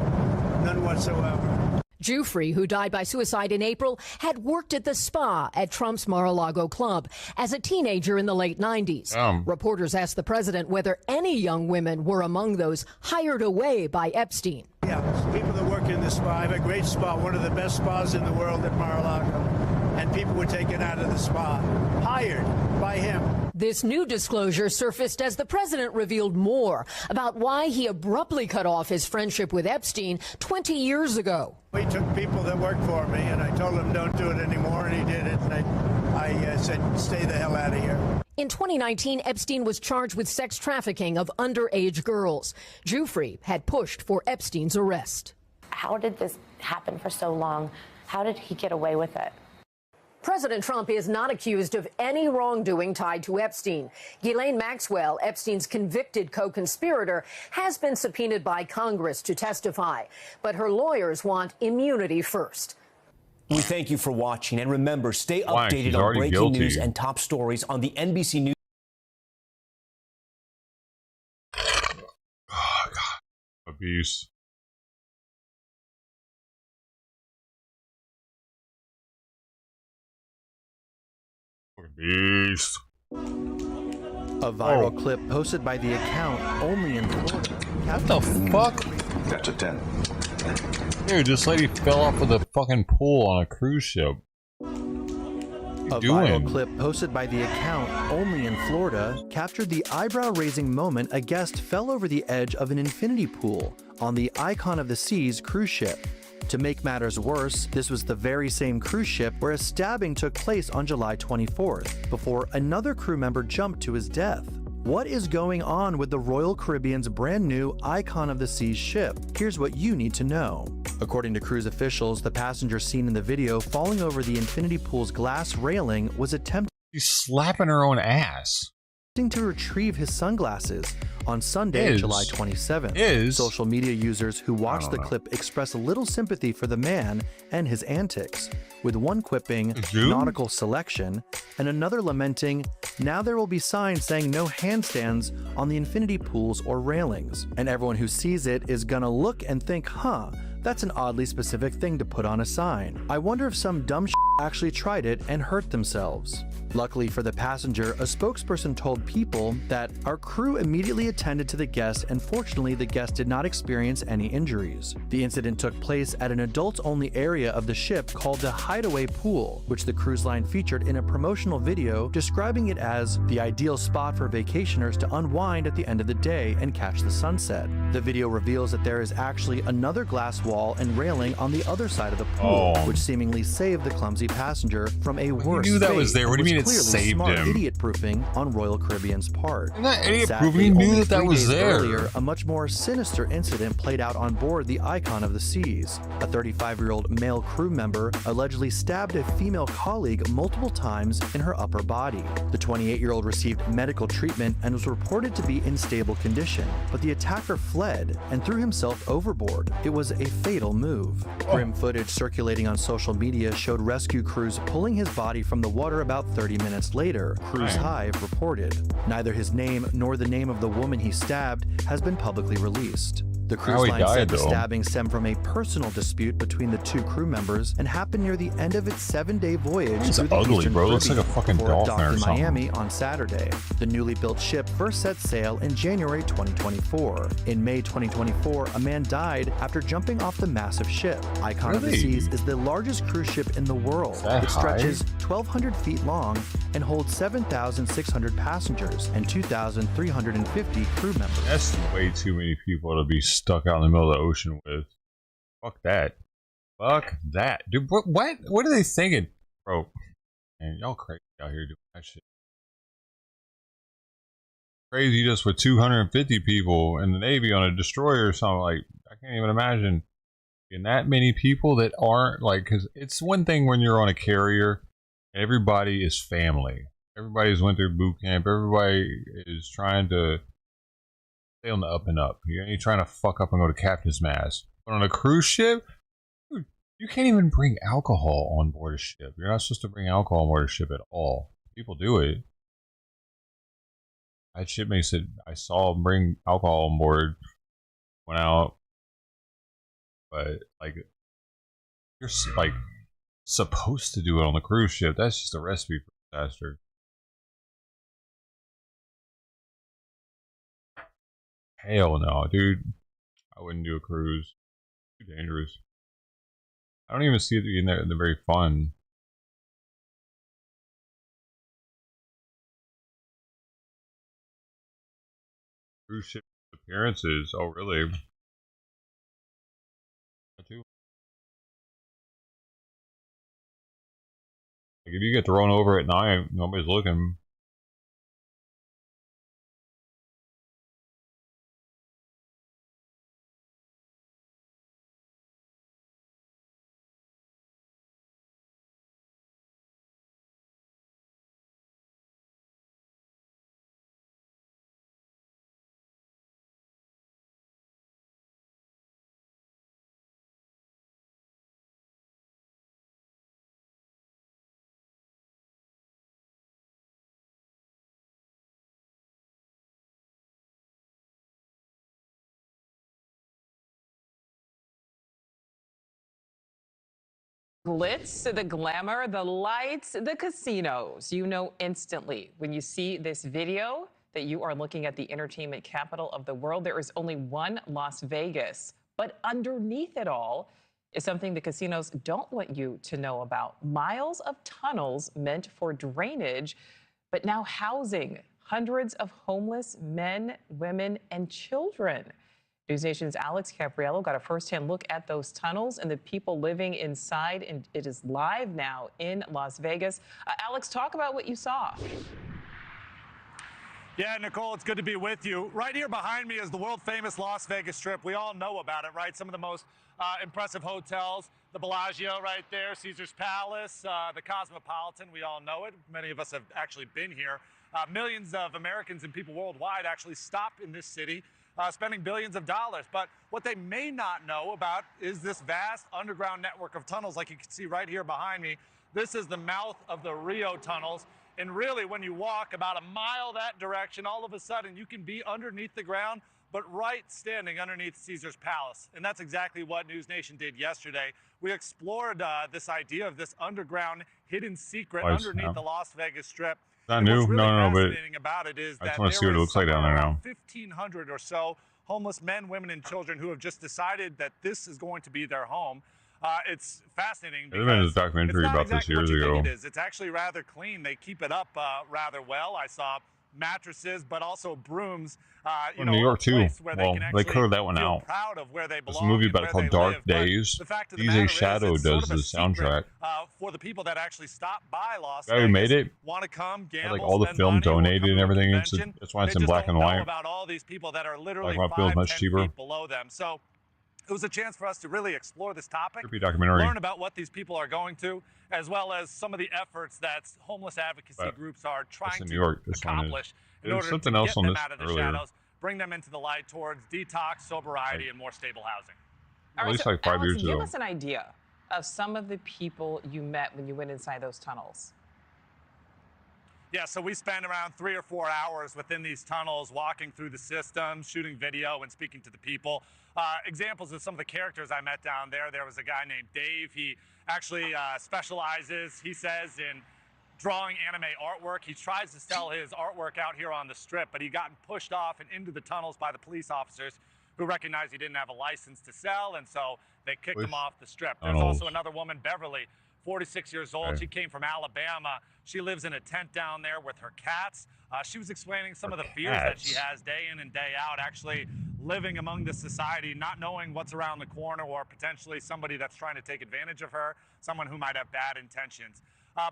None whatsoever. Giuffre, who died by suicide in April, had worked at the spa at Trump's Mar-a-Lago club as a teenager in the late 90s. Reporters asked the president whether any young women were among those hired away by Epstein. Yeah, people that work in the spa. I have a great spa, one of the best spas in the world at Mar-a-Lago. And people were taken out of the spa, hired by him. This new disclosure surfaced as the president revealed more about why he abruptly cut off his friendship with Epstein 20 years ago. We took people that worked for me, and I told him don't do it anymore, and he did it. And I said, stay the hell out of here. In 2019, Epstein was charged with sex trafficking of underage girls. Giuffre had pushed for Epstein's arrest. How did this happen for so long? How did he get away with it? President Trump is not accused of any wrongdoing tied to Epstein. Ghislaine Maxwell, Epstein's convicted co-conspirator, has been subpoenaed by Congress to testify, but her lawyers want immunity first. We thank you for watching, and remember, stay updated on breaking news and top stories on the NBC News. Oh, God. Abuse. Beast. A viral clip posted by the account only in Florida. What the fuck? That's a 10. Dude, this lady fell off of the fucking pool on a cruise ship. A viral clip posted by the account only in Florida captured the eyebrow-raising moment a guest fell over the edge of an infinity pool on the Icon of the Seas cruise ship. To make matters worse, this was the very same cruise ship where a stabbing took place on July 24th, before another crew member jumped to his death. What is going on with the Royal Caribbean's brand new Icon of the Seas ship? Here's what you need to know. According to cruise officials, the passenger seen in the video falling over the infinity pool's glass railing was attempting. She's slapping her own ass. to retrieve his sunglasses on Sunday, July 27th. Social media users who watched the clip expressed little sympathy for the man and his antics, with one quipping, nautical selection, and another lamenting, now there will be signs saying no handstands on the infinity pools or railings. And everyone who sees it is gonna look and think, huh, that's an oddly specific thing to put on a sign. I wonder if some dumb actually tried it and hurt themselves. Luckily for the passenger, a spokesperson told People that our crew immediately attended to the guest, and fortunately the guest did not experience any injuries. The incident took place at an adults-only area of the ship called the Hideaway Pool, which the cruise line featured in a promotional video describing it as the ideal spot for vacationers to unwind at the end of the day and catch the sunset. The video reveals that there is actually another glass wall and railing on the other side of the pool, which seemingly saved the clumsy passenger from a worse fate. He knew that was there. What do you mean it Clearly saved smart him? Idiot-proofing on Royal Caribbean's part. Not idiot-proofing, Sadly, he knew only that 3 was days there. Earlier, a much more sinister incident played out on board the Icon of the Seas. A 35-year-old male crew member allegedly stabbed a female colleague multiple times in her upper body. The 28-year-old received medical treatment and was reported to be in stable condition, but the attacker fled and threw himself overboard. It was a fatal move. Grim footage circulating on social media showed rescue crews pulling his body from the water about 30 minutes later, Cruise Hive reported. Neither his name nor the name of the woman he stabbed has been publicly released. The cruise line said the stabbing stemmed from a personal dispute between the 2 crew members and happened near the end of its 7-day voyage through the ugly, Eastern bro. It looks like a Caribbean fucking before it dolphin docked or in something. Miami on Saturday. The newly built ship first set sail in January 2024. In May 2024, a man died after jumping off the massive ship. Icon of the Seas is the largest cruise ship in the world. It stretches 1,200 feet long and holds 7,600 passengers and 2,350 crew members. That's way too many people to be stuck out in the middle of the ocean with. Fuck that. Fuck that. Dude, what are they thinking? Bro, man, y'all crazy out here doing that shit. Crazy just with 250 people in the Navy on a destroyer or something. Like, I can't even imagine getting that many people that aren't, like, because it's one thing when you're on a carrier, everybody is family. Everybody's went through boot camp. Everybody is trying to stay on the up and up. You ain't trying to fuck up and go to captain's mast. But on a cruise ship, dude, you can't even bring alcohol on board a ship. You're not supposed to bring alcohol on board a ship at all. People do it. That ship makes it. I saw them bring alcohol on board. Went out, but like you're like supposed to do it on the cruise ship. That's just a recipe for disaster. Hell no, dude. I wouldn't do a cruise. Too dangerous. I don't even see it being they're very fun. Cruise ship appearances. Oh, really? I do. Like if you get thrown over at night, nobody's looking. Glitz, the glamour, the lights, the casinos. You know instantly when you see this video that you are looking at the entertainment capital of the world. There is only one Las Vegas, but underneath it all is something the casinos don't want you to know about. Miles of tunnels meant for drainage, but now housing hundreds of homeless men, women, and children. News Nation's Alex Capriello got a firsthand look at those tunnels and the people living inside, and it is live now in Las Vegas. Alex, talk about what you saw. Yeah, Nicole, it's good to be with you. Right here behind me is the world-famous Las Vegas Strip. We all know about it, right? Some of the most impressive hotels, the Bellagio right there, Caesar's Palace, the Cosmopolitan, we all know it. Many of us have actually been here. Millions of Americans and people worldwide actually stop in this city, spending billions of dollars. But what they may not know about is this vast underground network of tunnels, like you can see right here behind me. This is the mouth of the Rio tunnels. And really, when you walk about a mile that direction, all of a sudden you can be underneath the ground, but right standing underneath Caesar's Palace. And that's exactly what News Nation did yesterday. We explored this idea of this underground hidden secret underneath the Las Vegas Strip. Not and new, what's really no, but fascinating about it is I that just want to see what it looks like down there now. 1,500 or so homeless men, women, and children who have just decided that this is going to be their home. It's fascinating. There's been a documentary about this years ago. It's actually rather clean. They keep it up rather well. I saw mattresses, but also brooms. In New York too. Well, they cleared that one out. Proud of where they belong. There's a movie about it called Dark Days. DJ Shadow does the soundtrack. For the people that actually stop by Las Vegas, who made it, want to come, gamble, like all the film donated and everything. That's why it's in black and white. About all these people that are literally black and white much cheaper below them. So it was a chance for us to really explore this topic, creepy documentary, learn about what these people are going to, as well as some of the efforts that homeless advocacy groups are trying to accomplish in order to get them out of the shadows, bring them into the light towards detox, sobriety, and more stable housing. At least like 5 years ago. Give us an idea of some of the people you met when you went inside those tunnels. Yeah, so we spent around 3 or 4 hours within these tunnels, walking through the system, shooting video, and speaking to the people. Examples of some of the characters I met down there. There was a guy named Dave. He actually specializes, he says, in drawing anime artwork. He tries to sell his artwork out here on the Strip, but he got pushed off and into the tunnels by the police officers who recognized he didn't have a license to sell, and so they kicked him off the Strip. There's also another woman, Beverly, 46 years old. She came from Alabama. She lives in a tent down there with her cats. She was explaining some of the fears that she has day in and day out, actually living among this society, not knowing what's around the corner, or potentially somebody that's trying to take advantage of her, someone who might have bad intentions.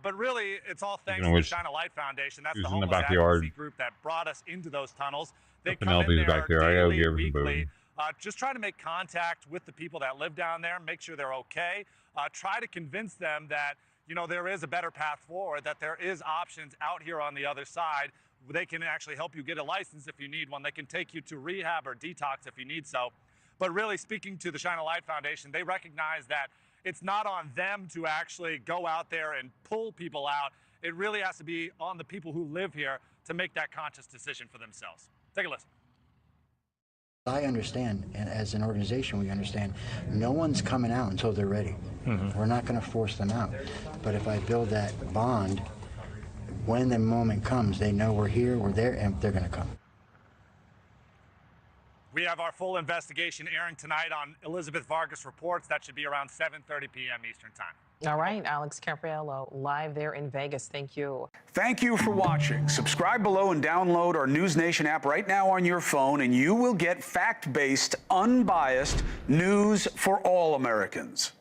But really, it's all thanks to the Shine a Light Foundation. That's the homeless advocacy group that brought us into those tunnels. They come in there daily, weekly, just try to make contact with the people that live down there, make sure they're okay, try to convince them that, you know, there is a better path forward, that there is options out here on the other side. They can actually help you get a license if you need one. They can take you to rehab or detox if you need so. But really, speaking to the Shine a Light Foundation, they recognize that it's not on them to actually go out there and pull people out. It really has to be on the people who live here to make that conscious decision for themselves. Take a listen. I understand, and as an organization, we understand no one's coming out until they're ready. We're not going to force them out. But if I build that bond, when the moment comes, they know we're here, we're there, and they're going to come. We have our full investigation airing tonight on Elizabeth Vargas Reports. That should be around 7:30 p.m. Eastern Time. All right, Alex Capriello, live there in Vegas. Thank you. Thank you for watching. Subscribe below and download our News Nation app right now on your phone, and you will get fact-based, unbiased news for all Americans.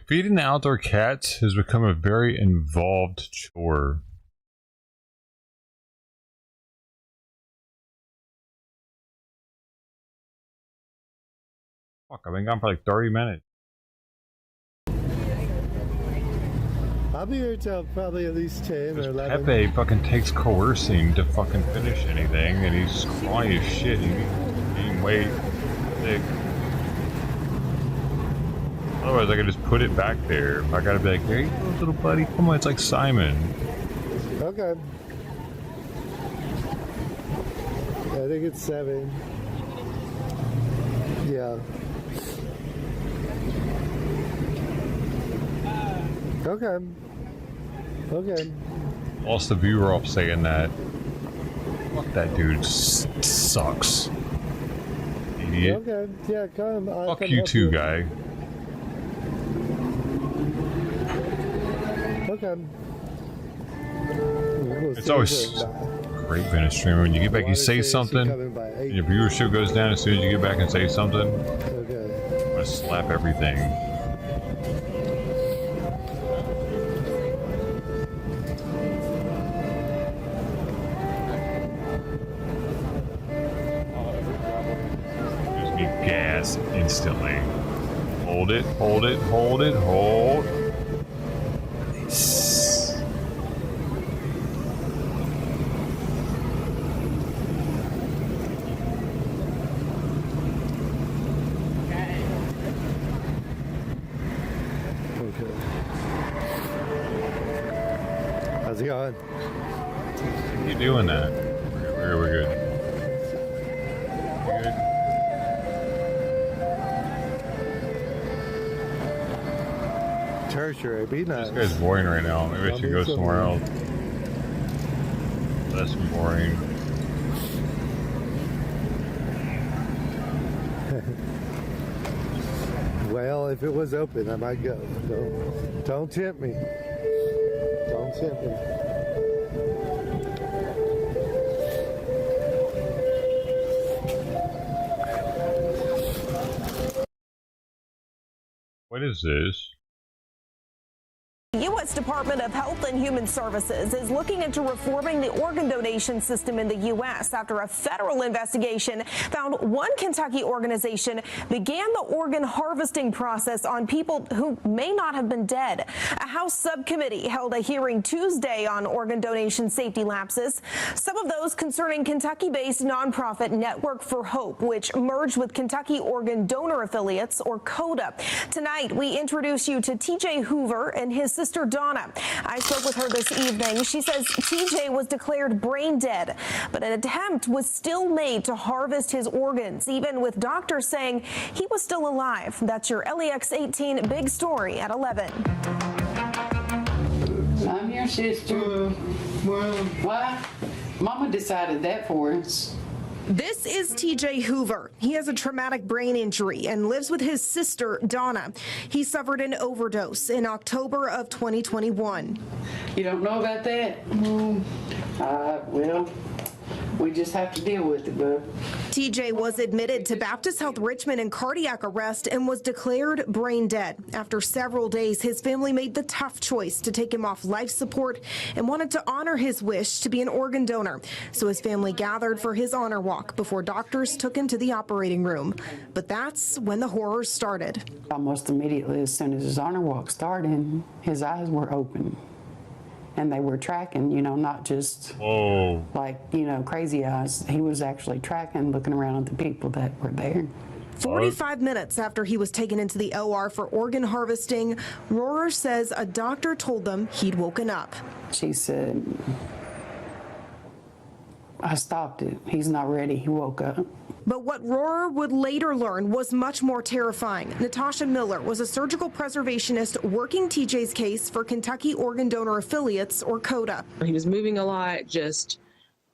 Feeding the outdoor cats has become a very involved chore. Fuck, I've been gone for like 30 minutes. I'll be here till probably at least 10 or 11. Pepe fucking takes coercing to fucking finish anything, and he's scrawny as shit. He's gaining weight, thick. Otherwise, I could just put it back there. I gotta be like, here you go, little buddy. Come on, it's like Simon. Okay. I think it's 7. Yeah. Okay. Okay. Lost the viewer off saying that. Fuck that dude. Sucks. Idiot. Okay. Yeah, come. Fuck you too, guy. Okay. It's always great being a streamer. When you get back, you say something, and your viewership goes down as soon as you get back and say something. Okay. I'm gonna slap everything. Gives me gas instantly. Hold it, hold it, hold it, hold. Nice. How's it going? You doing that? We're good. You good? Tertiary, be nice. This guy's boring right now. Maybe I should go somewhere else. Less boring. Well, if it was open, I might go. Don't tempt me. Don't tempt me. What is this? The U.S. Department of Health and Human Services is looking into reforming the organ donation system in the U.S. after a federal investigation found one Kentucky organization began the organ harvesting process on people who may not have been dead. A House subcommittee held a hearing Tuesday on organ donation safety lapses, some of those concerning Kentucky-based nonprofit Network for Hope, which merged with Kentucky Organ Donor Affiliates, or CODA. Tonight, we introduce you to TJ Hoover and his sister Donna. I spoke with her this evening. She says TJ was declared brain dead, but an attempt was still made to harvest his organs, even with doctors saying he was still alive. That's your LEX 18 big story at 11. I'm your sister. Why? Mama decided that for us. This is TJ Hoover. He has a traumatic brain injury and lives with his sister, Donna. He suffered an overdose in October of 2021. You don't know about that? Well, we just have to deal with it, bud. TJ was admitted to Baptist Health Richmond in cardiac arrest and was declared brain dead. After several days, his family made the tough choice to take him off life support and wanted to honor his wish to be an organ donor. So his family gathered for his honor walk before doctors took him to the operating room. But that's when the horror started. Almost immediately, as soon as his honor walk started, his eyes were open. And they were tracking, you know, not just like, you know, crazy eyes. He was actually tracking, looking around at the people that were there. 45 minutes after he was taken into the OR for organ harvesting, Rohrer says a doctor told them he'd woken up. She said, I stopped it. He's not ready. He woke up. But what Rohrer would later learn was much more terrifying. Natasha Miller was a surgical preservationist working TJ's case for Kentucky Organ Donor Affiliates, or CODA. He was moving a lot, just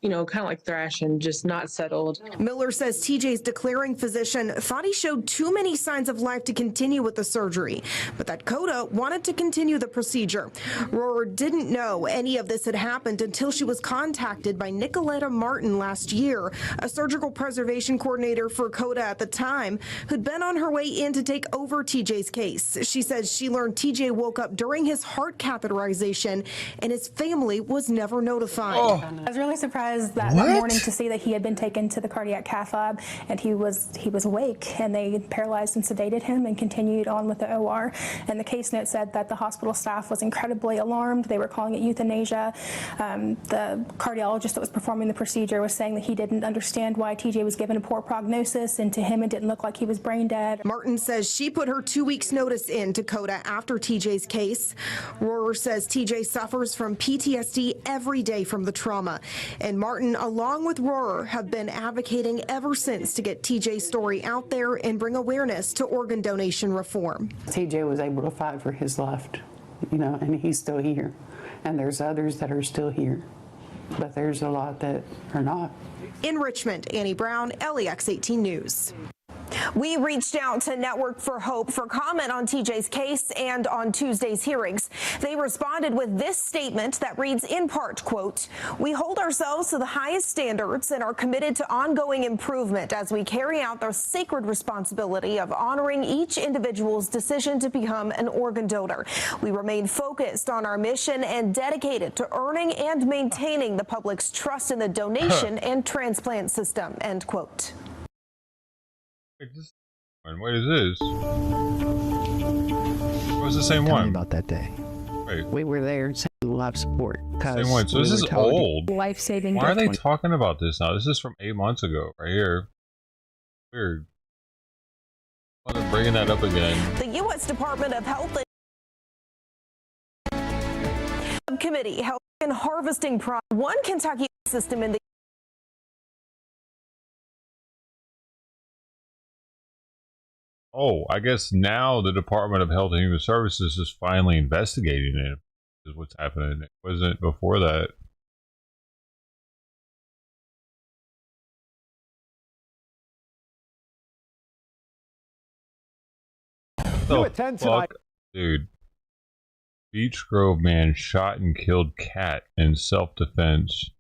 kind of like thrash and just not settled. Miller says TJ's declaring physician thought he showed too many signs of life to continue with the surgery, but that Coda wanted to continue the procedure. Rohrer didn't know any of this had happened until she was contacted by Nicoletta Martin last year, a surgical preservation coordinator for Coda at the time, who'd been on her way in to take over TJ's case. She says she learned TJ woke up during his heart catheterization and his family was never notified. I was really surprised that morning to see that he had been taken to the cardiac cath lab and he was awake, and they paralyzed and sedated him and continued on with the OR. And the case note said that the hospital staff was incredibly alarmed. They were calling it euthanasia. The cardiologist that was performing the procedure was saying that he didn't understand why TJ was given a poor prognosis, and to him it didn't look like he was brain dead. Martin says she put her 2 weeks notice in to Coda after TJ's case. Rohrer says TJ suffers from PTSD every day from the trauma, and Martin, along with Rohrer, have been advocating ever since to get TJ's story out there and bring awareness to organ donation reform. TJ was able to fight for his life, and he's still here. And there's others that are still here, but there's a lot that are not. In Richmond, Annie Brown, LEX 18 News. We reached out to Network for Hope for comment on TJ's case and on Tuesday's hearings. They responded with this statement that reads in part, quote, "We hold ourselves to the highest standards and are committed to ongoing improvement as we carry out the sacred responsibility of honoring each individual's decision to become an organ donor. We remain focused on our mission and dedicated to earning and maintaining the public's trust in the donation and transplant system," end quote. What is this? What's the same one? About that day. Wait. We were there saying life support. Same one. So this is old. Life-saving. Why are they talking about this now? This is from 8 months ago, right here. Weird. Why are they bringing that up again? The U.S. Department of Health Subcommittee Health and Harvesting one Kentucky system in the Oh, I guess now the Department of Health and Human Services is finally investigating it. Is what's happening. It wasn't before that. New at 10 tonight. Dude. Beech Grove man shot and killed cat in self-defense.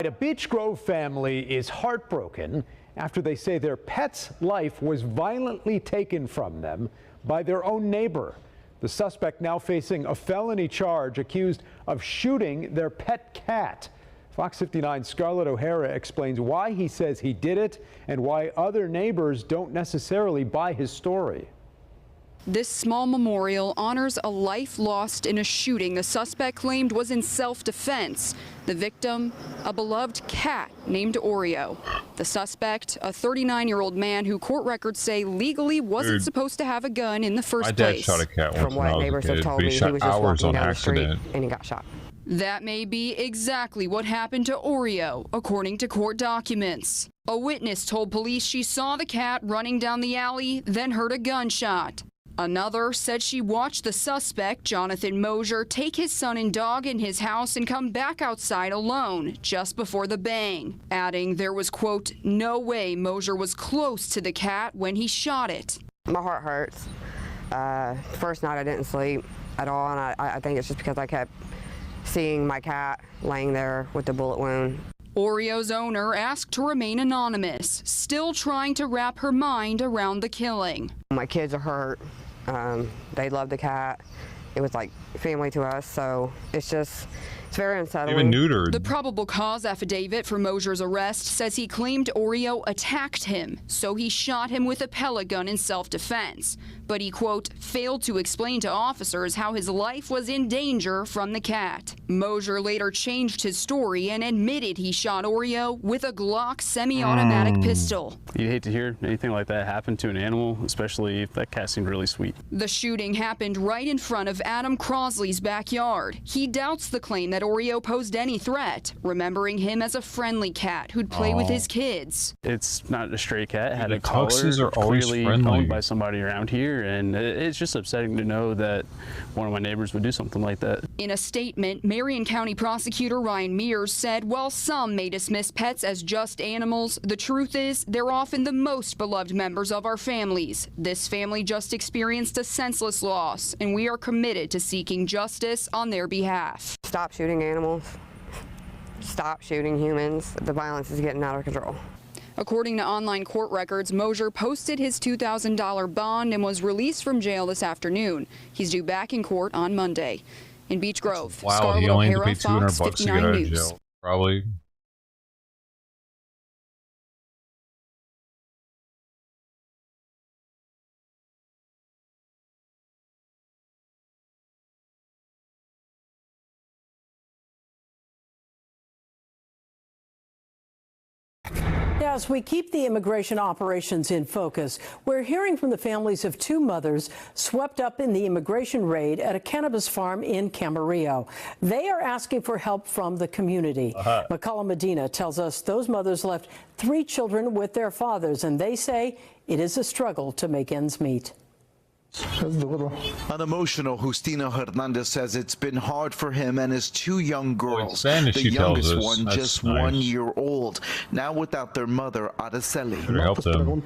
A Beech Grove family is heartbroken after they say their pet's life was violently taken from them by their own neighbor. The suspect now facing a felony charge, accused of shooting their pet cat. Fox 59's Scarlett O'Hara explains why he says he did it and why other neighbors don't necessarily buy his story. This small memorial honors a life lost in a shooting the suspect claimed was in self-defense. The victim, a beloved cat named Oreo. The suspect, a 39-year-old man who court records say legally wasn't supposed to have a gun in the first place. My dad shot a cat once when I was a kid, but he shot hours on accident. And he got shot. That may be exactly what happened to Oreo, according to court documents. A witness told police she saw the cat running down the alley, then heard a gunshot. Another said she watched the suspect, Jonathan Mosier, take his son and dog in his house and come back outside alone just before the bang, adding there was, quote, no way Mosier was close to the cat when he shot it. My heart hurts. First night I didn't sleep at all, and I think it's just because I kept seeing my cat laying there with the bullet wound. Oreo's owner asked to remain anonymous, still trying to wrap her mind around the killing. My kids are hurt. They love the cat. It was like family to us, so it's very unsettling. Even neutered. The probable cause affidavit for Mosier's arrest says he claimed Oreo attacked him, so he shot him with a pellet gun in self-defense. But he, quote, failed to explain to officers how his life was in danger from the cat. Mosier later changed his story and admitted he shot Oreo with a Glock semi-automatic pistol. You'd hate to hear anything like that happen to an animal, especially if that cat seemed really sweet. The shooting happened right in front of Adam Crosley's backyard. He doubts the claim that Oreo posed any threat, remembering him as a friendly cat who'd play with his kids. It's not a stray cat. It had The a collar, Tuxes are always clearly friendly. owned by somebody around here, and it's just upsetting to know that one of my neighbors would do something like that. In a statement, Marion County Prosecutor Ryan Mears said while some may dismiss pets as just animals, the truth is they're often the most beloved members of our families. This family just experienced a senseless loss, and we are committed to seeking justice on their behalf. Stop shooting animals. Stop shooting humans. The violence is getting out of control. According to online court records, Mosier posted his $2,000 bond and was released from jail this afternoon. He's due back in court on Monday. In Beech Grove, Wow, Scarlett he only had to O'Hara, pay 200 Fox bucks to get 59 out of News. jail. Probably. As we keep the immigration operations in focus, we're hearing from the families of two mothers swept up in the immigration raid at a cannabis farm in Camarillo. They are asking for help from the community. McCullough Medina tells us those mothers left 3 children with their fathers, and they say it is a struggle to make ends meet. An emotional Justino Hernandez says it's been hard for him and his 2 young girls. Spanish, The she tells youngest us. one That's just nice. 1 year old, now without their mother, Araceli. Better help them.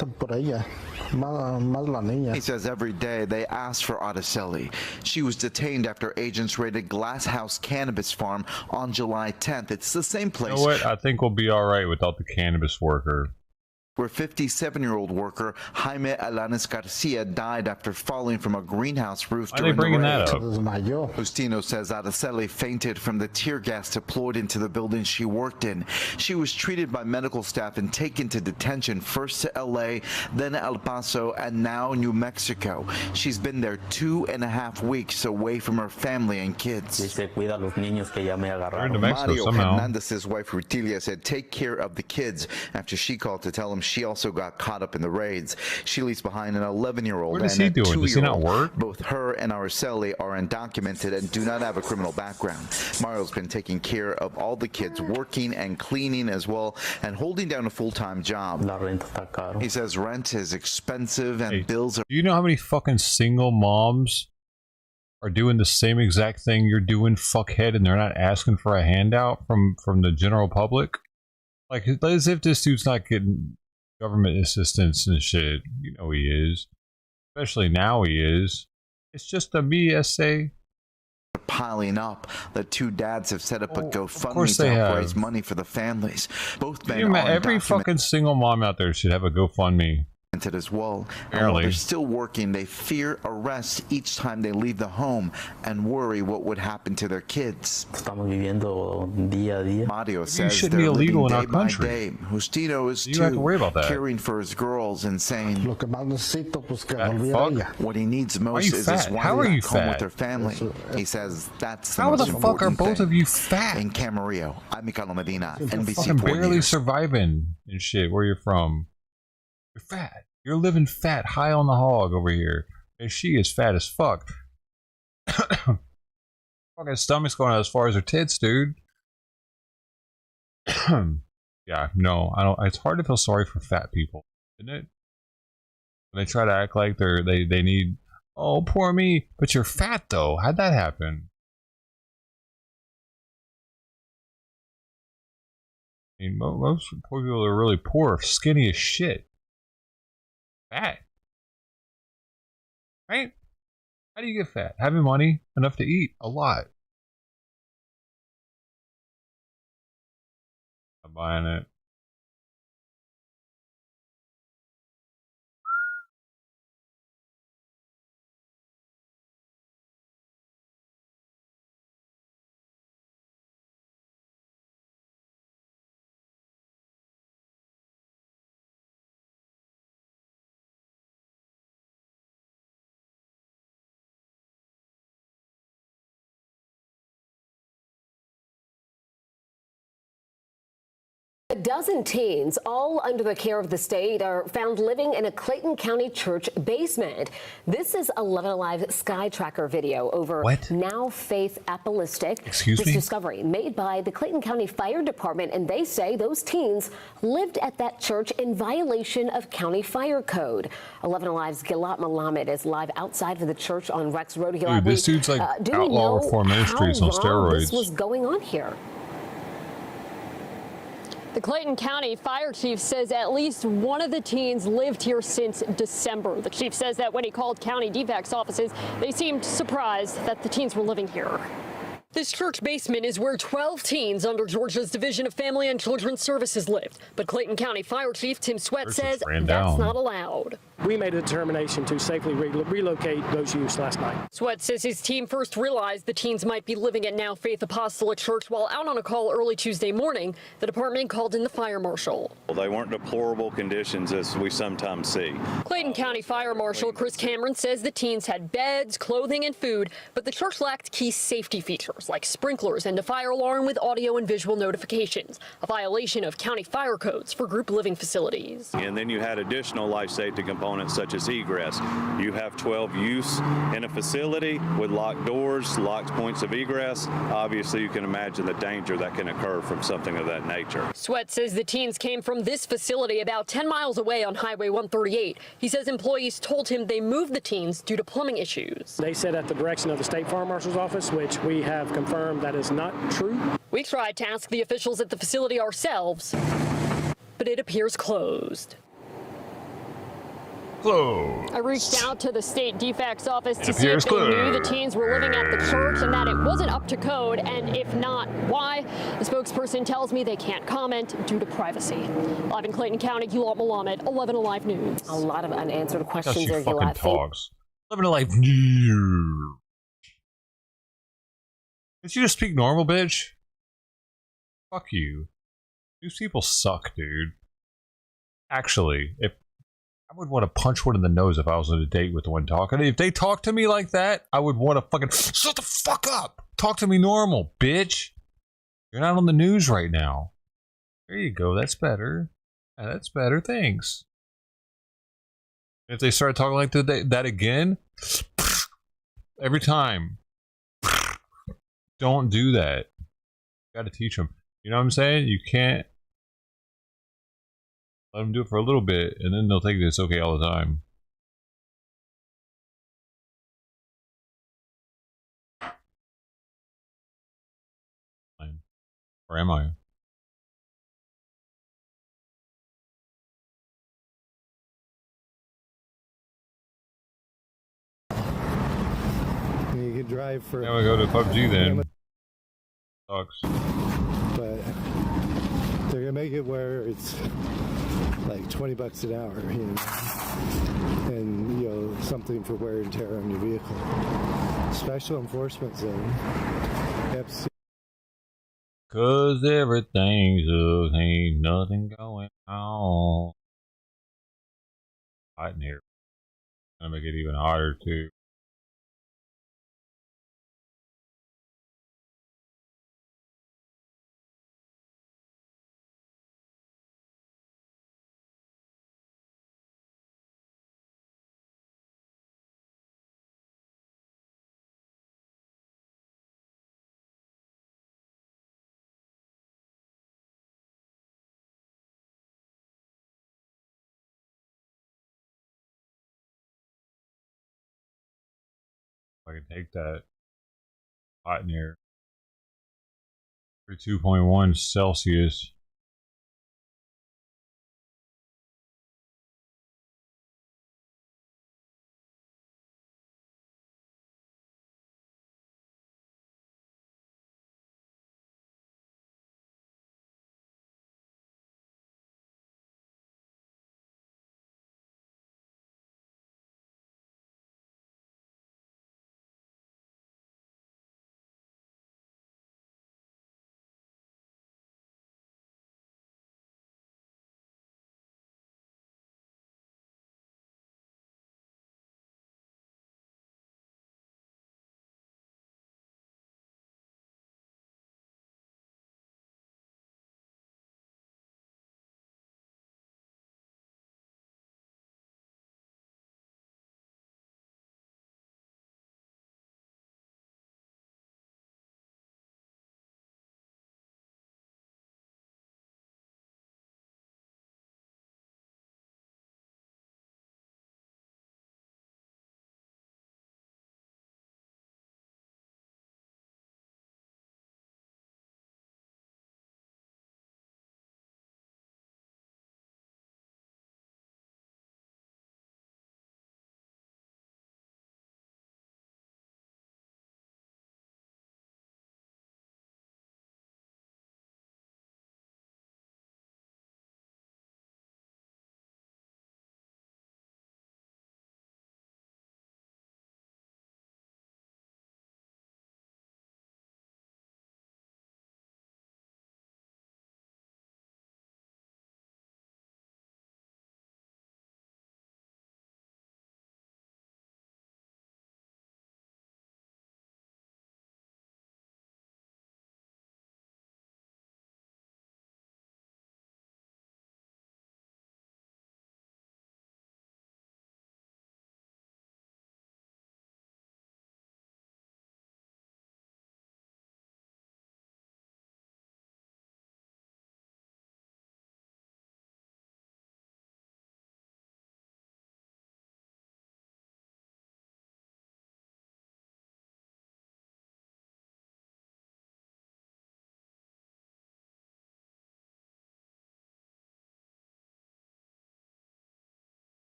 He says every day they ask for Araceli. She was detained after agents raided Glass House Cannabis Farm on July 10th. It's the same You place know what? I think we'll be all right without the cannabis worker. where 57-year-old worker Jaime Alanis Garcia died after falling from a greenhouse roof Why are they during bringing the that raid. up? Justino says Araceli fainted from the tear gas deployed into the building she worked in. She was treated by medical staff and taken to detention, first to LA, then El Paso, and now New Mexico. She's been there 2.5 weeks away from her family and kids. They're in New Mexico Mario somehow. Hernandez's wife Rutilia said take care of the kids after she called to tell him she also got caught up in the raids. She leaves behind an 11-year-old What and is he a doing? 2-year-old. Does he not work? Both her and Araceli are undocumented and do not have a criminal background. Mario's been taking care of all the kids, working and cleaning as well, and holding down a full-time job. He says rent is expensive and bills are... Do you know how many fucking single moms are doing the same exact thing you're doing, fuckhead, and they're not asking for a handout from the general public? Like, as if this dude's not getting government assistance and shit. You know he is. Especially now he is. It's just a BSA. piling up. The 2 dads have set up a GoFundMe course to they help have. raise money for the families. Both men You know, are every undocumented fucking single mom out there should have a GoFundMe. as well. And while Apparently. they're still working, they fear arrest each time they leave the home and worry what would happen to their kids. Mario says shouldn't they're be illegal living in our day by country. day. Justino is You don't have to worry about that. caring for his girls and saying fuck? what he needs most you is fat? his wife How are you back home fat? with their family. He says that's the How most the fuck are important both thing. of you fat? In Camarillo, I'm Mikalo Medina, You're NBC fucking 4 barely News. surviving and shit where you're from. You're fat. You're living fat, high on the hog over here. And she is fat as fuck. Fucking stomach's going out as far as her tits, dude. Yeah, no, I don't. It's hard to feel sorry for fat people, isn't it? When they try to act like they need. Oh, poor me. But you're fat though. How'd that happen? I mean, most poor people are really poor, skinny as shit. Fat. Right? How do you get fat? Having money, enough to eat, a lot. I'm buying it. dozen teens, all under the care of the state, are found living in a Clayton County church basement. This is 11 Alive Sky Tracker video over Now Faith Apostolic. Excuse this me? discovery made by the Clayton County Fire Department, and they say those teens lived at that church in violation of county fire code. 11 Alive's Gilad Malamed is live outside of the church on Rex Road. Dude, this dude's like Outlaw Reform Ministries on steroids. This was going on here. The Clayton County Fire Chief says at least one of the teens lived here since December. The chief says that when he called county DFAC's offices, they seemed surprised that the teens were living here. This church basement is where 12 teens under Georgia's Division of Family and Children's Services lived. But Clayton County Fire Chief Tim Sweat says that's not allowed. We made a determination to safely relocate those youths last night. Sweat says his team first realized the teens might be living at Now Faith Apostolic Church while out on a call early Tuesday morning. The department called in the fire marshal. Well, they weren't deplorable conditions as we sometimes see. Clayton County Fire Marshal Chris Cameron says the teens had beds, clothing, and food, but the church lacked key safety features like sprinklers and a fire alarm with audio and visual notifications, a violation of county fire codes for group living facilities. And then you had additional life safety components such as egress. You have 12 youths in a facility with locked doors, locked points of egress. Obviously, you can imagine the danger that can occur from something of that nature. Sweat says the teens came from this facility about 10 miles away on Highway 138. He says employees told him they moved the teens due to plumbing issues. They said at the direction of the State Fire Marshal's office, which we have confirmed that is not true. We tried to ask the officials at the facility ourselves, but it appears closed. Closed. I reached out to the state DFAC's office to see if they knew the teens were living at the church and that it wasn't up to code, and if not, why. The spokesperson tells me they can't comment due to privacy. Live in Clayton County, Gilad Malamed, 11 Alive News. A lot of unanswered questions there, Gilad. Gilad. 11 Alive News. Did you just speak normal, bitch? Fuck you. These people suck, dude. Actually, if I would want to punch one in the nose if I was on a date with the one talking. If they talk to me like that, I would want to fucking shut the fuck up. Talk to me normal, bitch. You're not on the news right now. There you go. That's better. Yeah, that's better. Thanks. If they start talking like that again, every time, don't do that. You got to teach them. You know what I'm saying? You can't. Let them do it for a little bit, and then they'll think it's okay all the time. Or am I? You could drive for. Now we go to PUBG then. Sucks. But they're gonna make it where it's like $20 an hour, you know, and you know something for wear and tear on your vehicle. Special enforcement zone. Yep. Cause everything's up, ain't nothing going on. Hot in here. Gonna make it even hotter too. I can take that. Hot in here. 32.1 Celsius.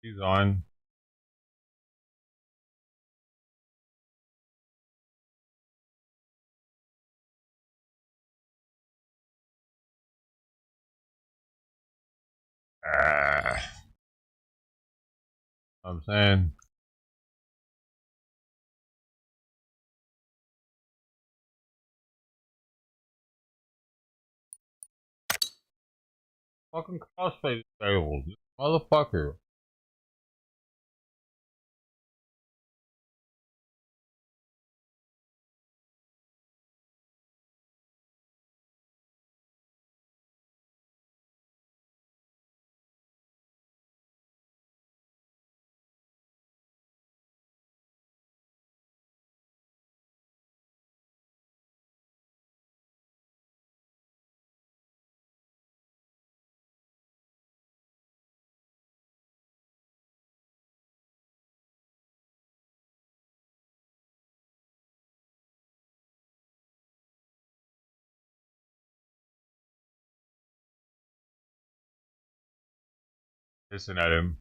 He's on. I'm saying. Fucking crossfade disabled. Motherfucker. Listen at him.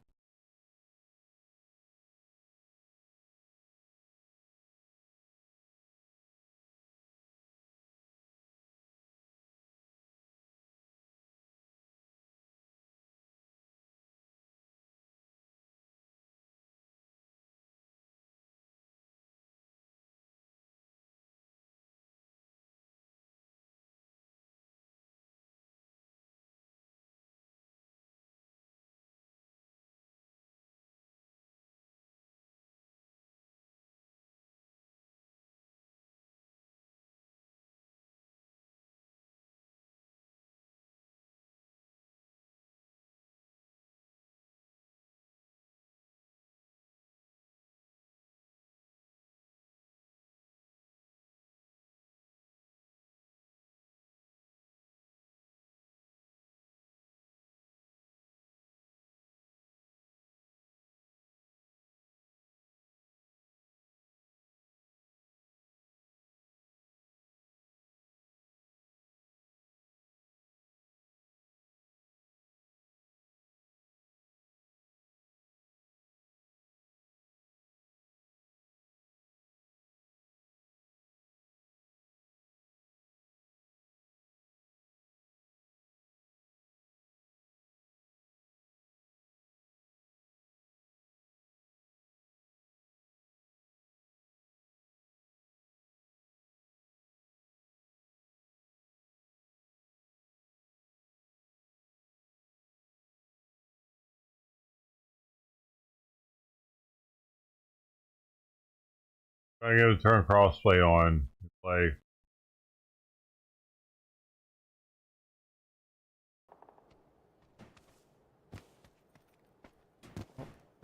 Trying to get a turn crossplay on. Play.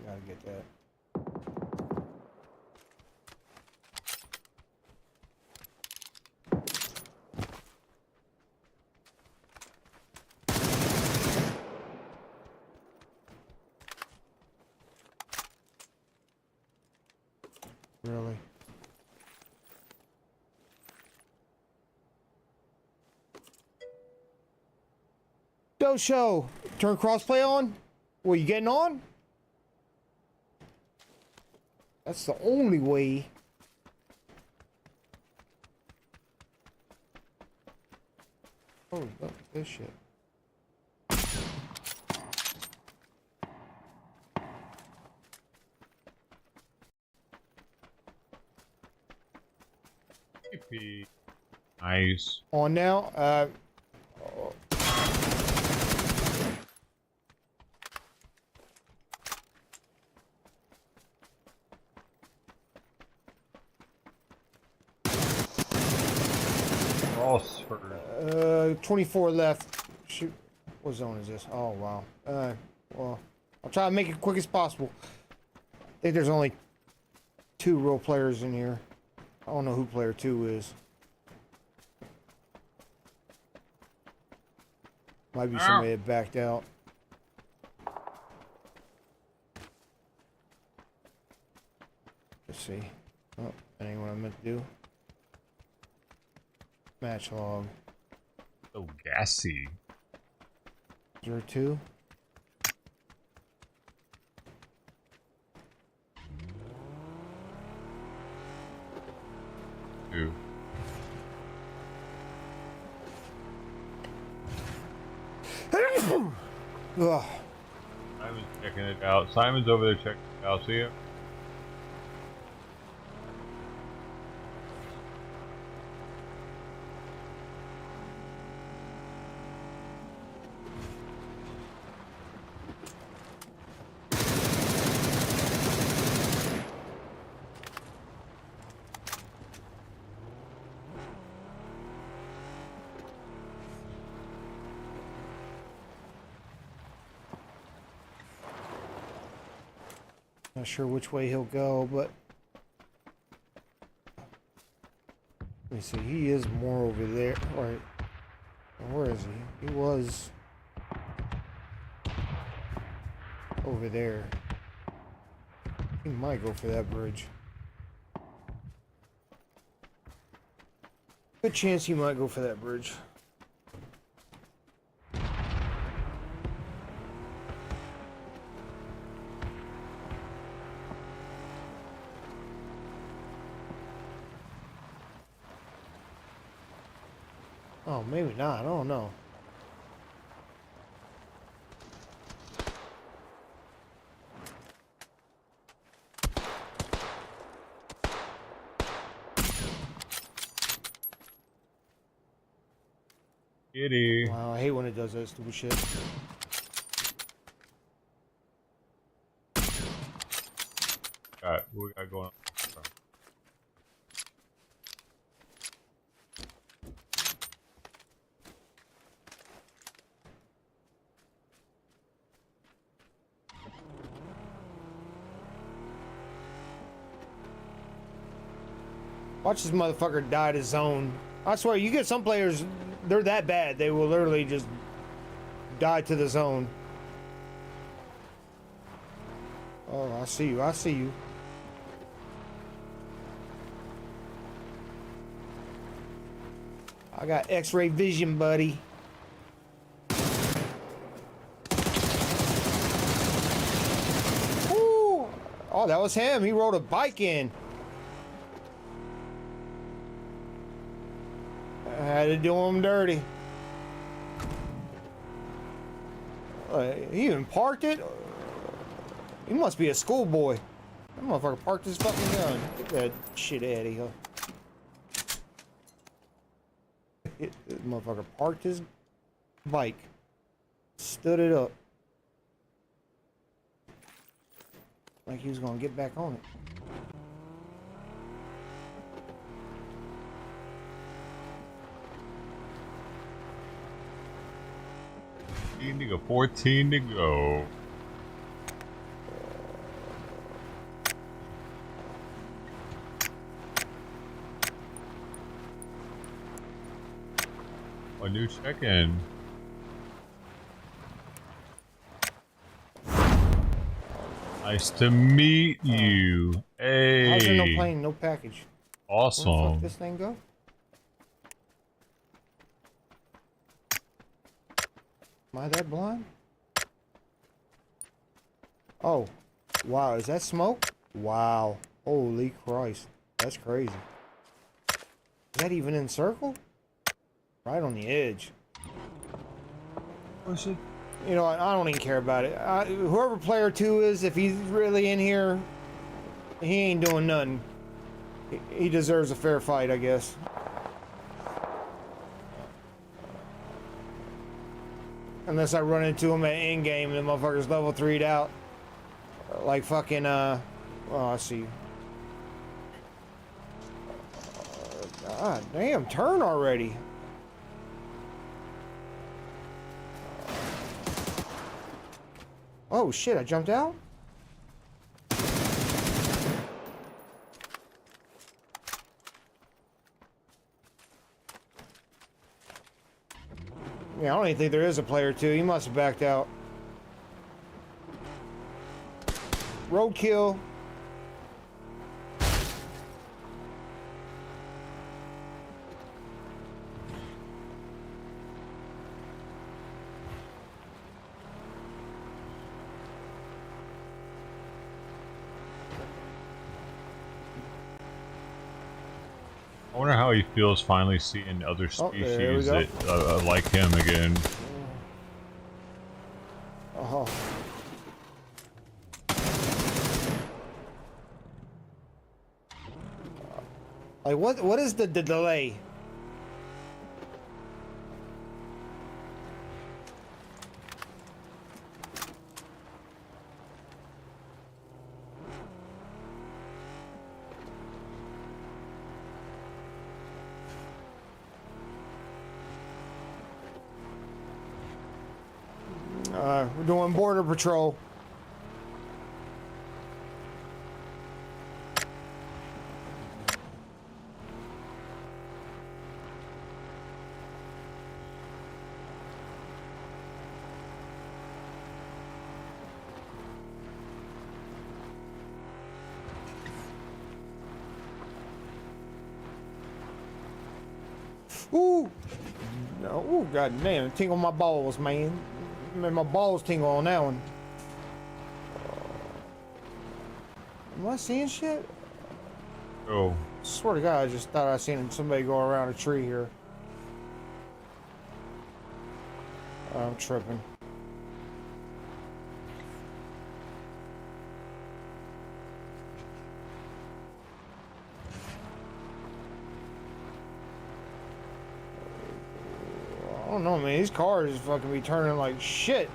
Gotta get that. Really? Show. Turn crossplay on? What, you getting on? That's the only way. Oh, look at this shit. Nice. On now. Crossford. 24 left. Shoot. What zone is this? Oh, wow. Well, I'll try to make it quick as possible. I think there's only 2 real players in here. I don't know who player 2 is. Might be somebody that backed out. Let's see. Oh, that ain't what I meant to do. Match log. So gassy. 02. Two. Ugh. Simon's checking it out. Simon's over there checking it out. See ya. Not sure which way he'll go, but let me see. He is more over there. Right. Where is he? He was over there. He might go for that bridge. Good chance he might go for that bridge. Oh, maybe not. I don't know. Kitty. Wow, I hate when it does that stupid shit. Alright, what we got going on? Watch this motherfucker die to zone. I swear, you get some players, they're that bad. They will literally just die to the zone. Oh, I see you. I see you. I got X-ray vision, buddy. Ooh. Oh, that was him. He rode a bike in. I had to do him dirty. He even parked it? He must be a schoolboy. That motherfucker parked his fucking gun. Get that shit out of here. This motherfucker parked his bike. Stood it up. Like he was gonna get back on it. 14 to go. 14 to go. A new check-in. Nice to meet you. Hey. How's there no plane, no package? Awesome. Where the fuck this thing go? Am I that blind? Oh, wow, is that smoke? Wow, holy Christ, that's crazy. Is that even in circle? Right on the edge. What's it? You know what, I don't even care about it. Whoever player 2 is, if he's really in here, he ain't doing nothing. He deserves a fair fight, I guess. Unless I run into him at in-game and the motherfucker's level 3'd out. Like fucking, oh, I see. God damn, turn already. Oh shit, I jumped out? Yeah, I don't even think there is a player 2. He must have backed out. Roadkill. I wonder how he feels finally seeing other species that like him again. Oh. Like what is the delay? We're doing border patrol. Ooh! No, ooh, god damn, it tingled my balls, man. Made my balls tingle on that one. Am I seeing shit? Oh. Swear to God, I just thought I seen somebody go around a tree here. I'm tripping. I don't know, man. These cars is fucking be turning like shit.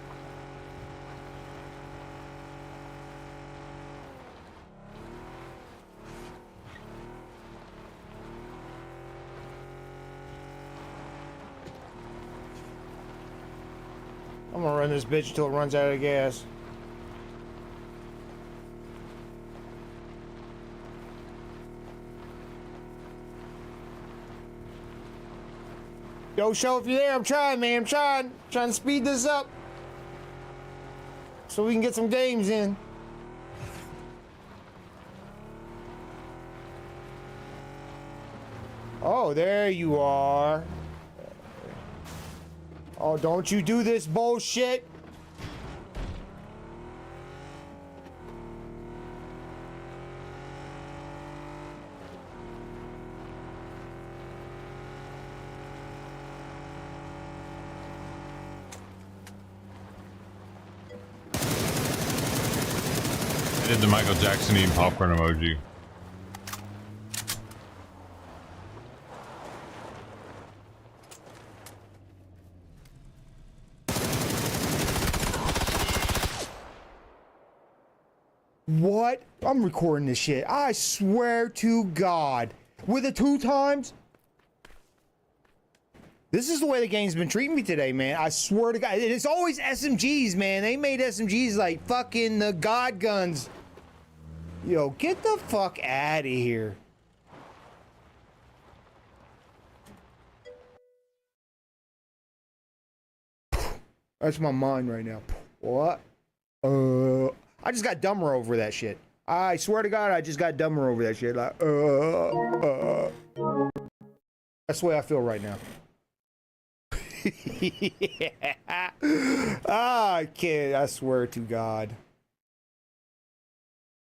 I'm gonna run this bitch till it runs out of gas. Yo, show if you're there. I'm trying, man. I'm trying to speed this up so we can get some games in. Oh, there you are. Oh, don't you do this bullshit. I did the Michael Jackson eating popcorn emoji. What? I'm recording this shit. I swear to God. With it 2 times? This is the way the game's been treating me today, man. I swear to God. And it's always SMGs, man. They made SMGs like fucking the God guns. Yo, get the fuck out of here. That's my mind right now. What? I just got dumber over that shit. I swear to God, I just got dumber over that shit. Like, That's the way I feel right now. Yeah. I can't. I swear to God.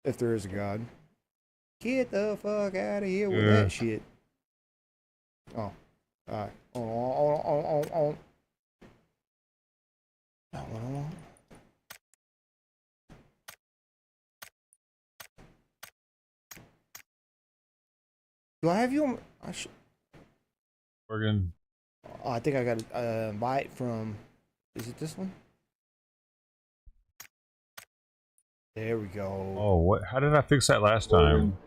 If there is a God. Get the fuck out of here with that shit. Oh. Alright. On. Do I have you on? Oregon. Oh, I think I got a bite from. Is it this one? There we go. Oh, what? How did I fix that last time?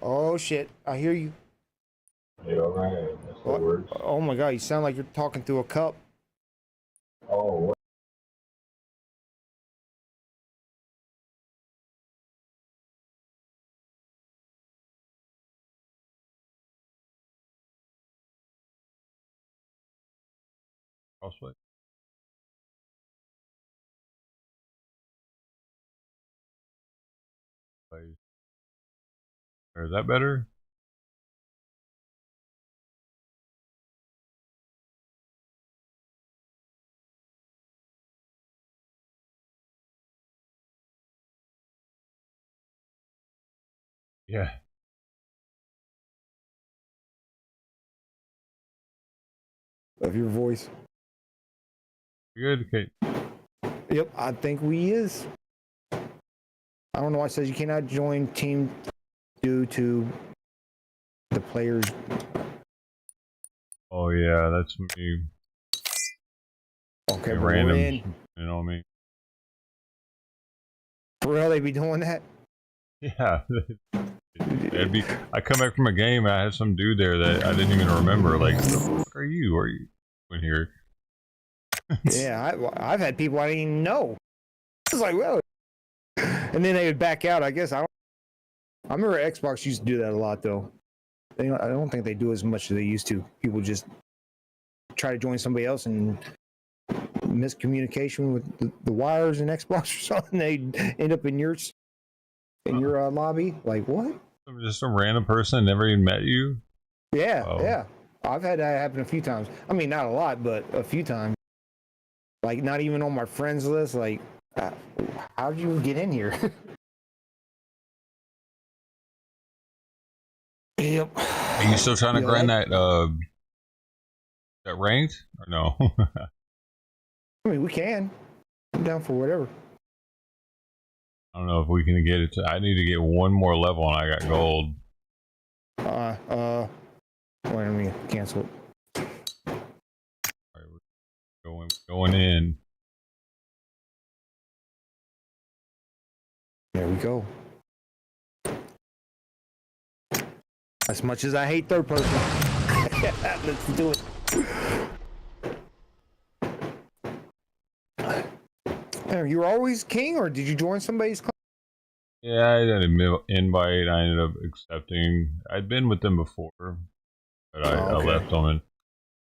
Oh shit! I hear you. Yeah, right. That's the words. Oh my God! You sound like you're talking through a cup. Oh. What? Crossway. Is that better? Yeah. Of your voice. Good, Kate. Yep, I think we is. I don't know why it says you cannot join team due to the players. Oh yeah, that's me. Okay, random. in. You know me. For real, they be doing that? Yeah. I come back from a game and I had some dude there that I didn't even remember. Like, who the fuck are you? Are you in here? Yeah, I've had people I didn't even know. It's like, well, and then they would back out. I guess I remember Xbox used to do that a lot, though. I don't think they do as much as they used to. People just try to join somebody else and miscommunication with the wires in Xbox or something. They end up in your lobby. Like what? Just some random person never even met you. Yeah, oh. Yeah. I've had that happen a few times. I mean, not a lot, but a few times. Like not even on my friends list. Like, how did you get in here? Yep. Are you still trying to grind that ranked or no? I mean, we can. I'm down for whatever. I don't know if we can get it to. I need to get one more level and I got gold. Wait a minute, cancel it. Alright, we're going in. There we go. As much as I hate third person. Let's do it. You were always king, or did you join somebody's clan? Yeah, I had an invite. I ended up accepting. I'd been with them before, but I left them, and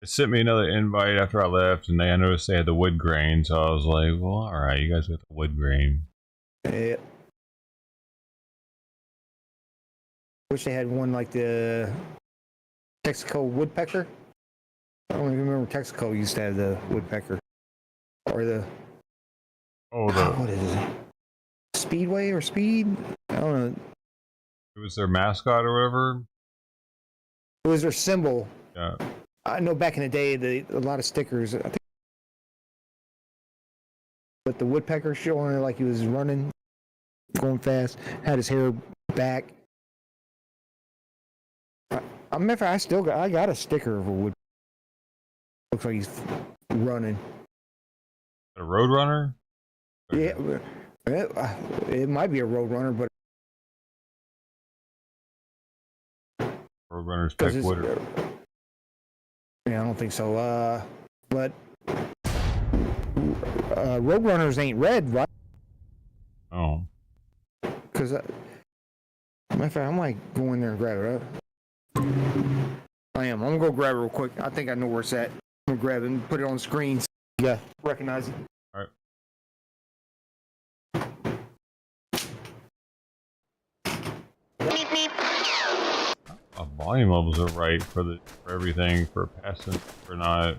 they sent me another invite after I left, and I noticed they had the wood grain, so I was like, well, all right, you guys got the wood grain. Yeah. Wish they had one like the Texaco woodpecker. I don't even remember Texaco used to have the woodpecker. Or the... what is it? Speedway or Speed? I don't know. It was their mascot or whatever? It was their symbol. Yeah. I know back in the day, a lot of stickers. I think, but the woodpecker showing it like he was running, going fast, had his hair back. I remember I got a sticker of a wood. Looks like he's running. A Roadrunner? Yeah, it might be a Roadrunner, but Roadrunners pick wood. Yeah, I don't think so. But Roadrunners ain't red, right? Oh. Because, matter of fact, I might go in there and grab it. I am. I'm gonna go grab it real quick. I think I know where it's at. I'm gonna grab it and put it on the screen. Yeah, recognize it. All right. Volume levels are right for everything, for passing or not.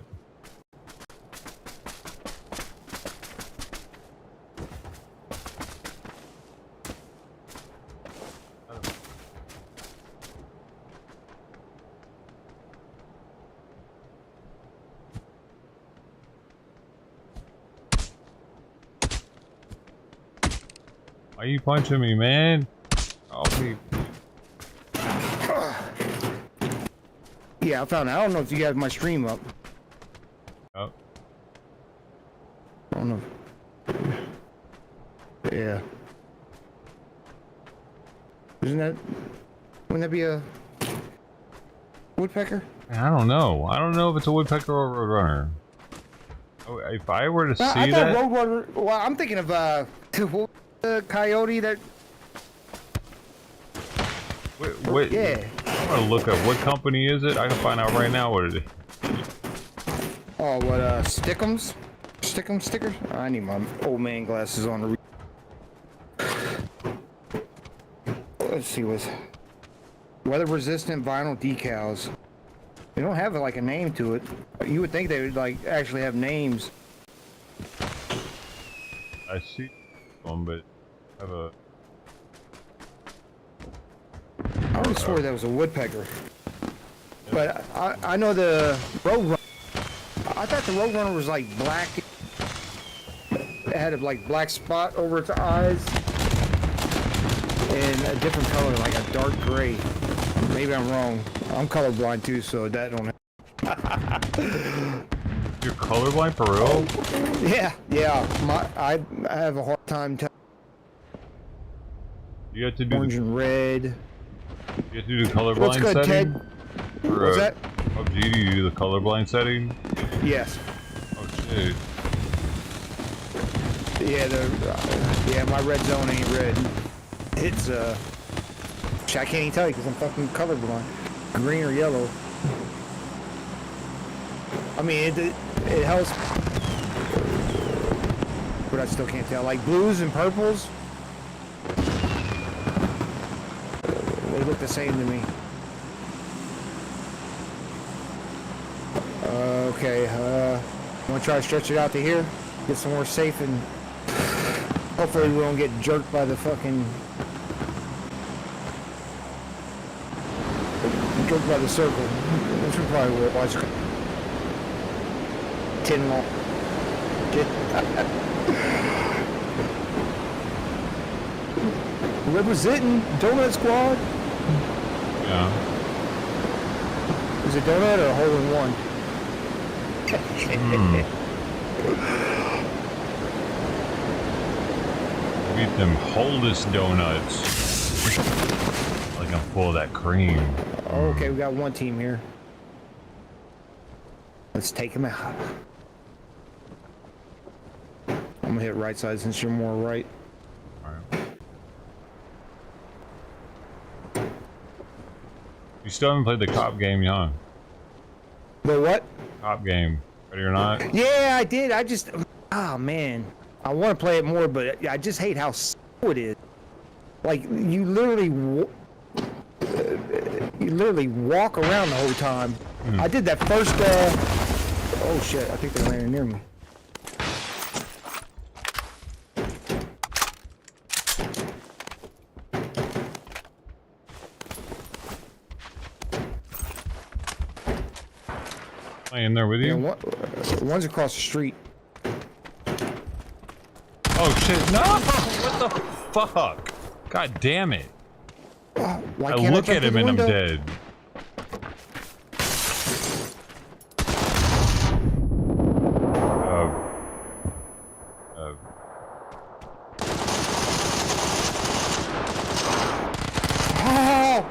Why are you punching me, man? Oh, me. Yeah, I found it. I don't know if you guys have my stream up. Oh. I don't know. Yeah. Wouldn't that be a woodpecker? I don't know. I don't know if it's a woodpecker or a roadrunner. Oh, if I were to see I thought that, Roadrunner. Well, I'm thinking of the coyote that. wait, yeah. I'm gonna look up what company is it. I can find out right now what it is. Oh, what Stickums? Stickums stickers? I need my old man glasses on. Let's see what's weather-resistant vinyl decals. They don't have like a name to it. You would think they would like actually have names. I see one, but I have a. I always swore that was a woodpecker. But I know the Roadrunner. I thought the Roadrunner was like black. It had a like black spot over its eyes. And a different color, like a dark gray. Maybe I'm wrong. I'm colorblind too, so that don't You're colorblind for real? Yeah. I have a hard time telling. You have to do orange and red. You have to do the colorblind What's good, setting? Ted? For, What's that? Oh, do you do the colorblind setting? Yes. Oh shit. Yeah, my red zone ain't red. It's I can't even tell you because I'm fucking colorblind. Green or yellow. I mean, it helps, but I still can't tell. Like blues and purples, they look the same to me. Okay, I'm gonna try to stretch it out to here, get somewhere safe, and hopefully we won't get jerked by the fucking. Jerked by the circle. Which we probably will. Watch. Tin long. Representing Donut Squad. Yeah. Is it donut or a hole in one? Eat them wholest donuts. Like I'm full of that cream. Okay, we got one team here. Let's take him out. I'm gonna hit right side since you're more right. You still haven't played the cop game, huh? The what? Cop game. Ready or not? Yeah, I did. I just, oh man, I want to play it more, but I just hate how slow it is. Like you literally walk around the whole time. I did that first. Oh shit! I think they're landing near me. In there with you? Yeah, one's across the street. Oh shit! No! What the fuck? God damn it! Why I can't look jump at through him the and I'm window? dead. Oh!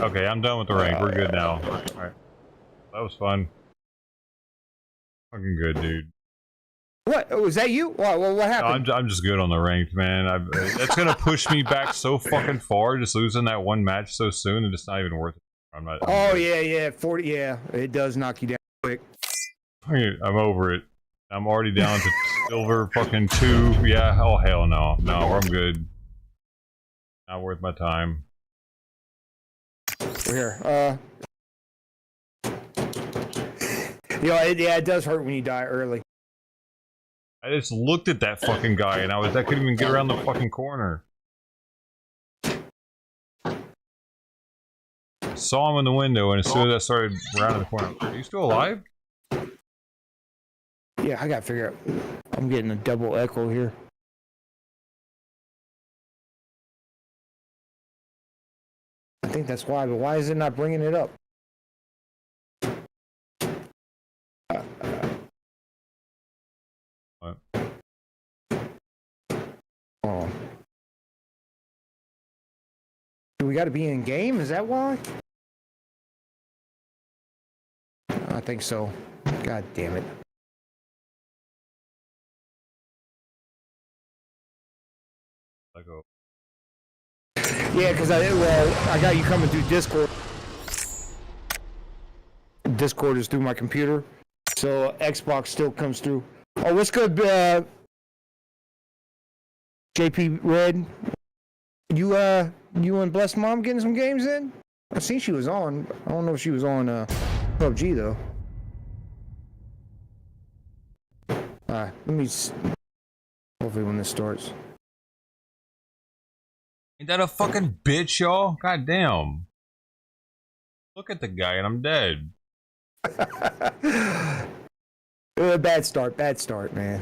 Okay, I'm done with the rank. We're good now. Alright. was fun. Fucking good, dude. What? Was that you? What happened? No, I'm just good on the ranked, man. That's gonna push me back so fucking far. Just losing that one match so soon, and it's not even worth it. I'm yeah, 40. Yeah, it does knock you down quick. I'm over it. I'm already down to silver fucking 2. Yeah. Oh hell no. No, I'm good. Not worth my time. Here. It does hurt when you die early. I just looked at that fucking guy and I couldn't even get around the fucking corner. Saw him in the window, and as soon as I started rounding the corner, are you still alive? Yeah, I gotta figure out. I'm getting a double echo here. I think that's why, but why is it not bringing it up? What? Oh. Do we gotta be in game? Is that why? I think so. God damn it. Yeah, because I got you coming through Discord. Discord is through my computer, so Xbox still comes through. Oh, what's good, JP Red? You and Blessed Mom getting some games in? I seen she was on. I don't know if she was on PUBG though. Alright, let me. Hopefully, when this starts. Ain't that a fucking bitch, y'all? God damn. Look at the guy and I'm dead. Bad start, man.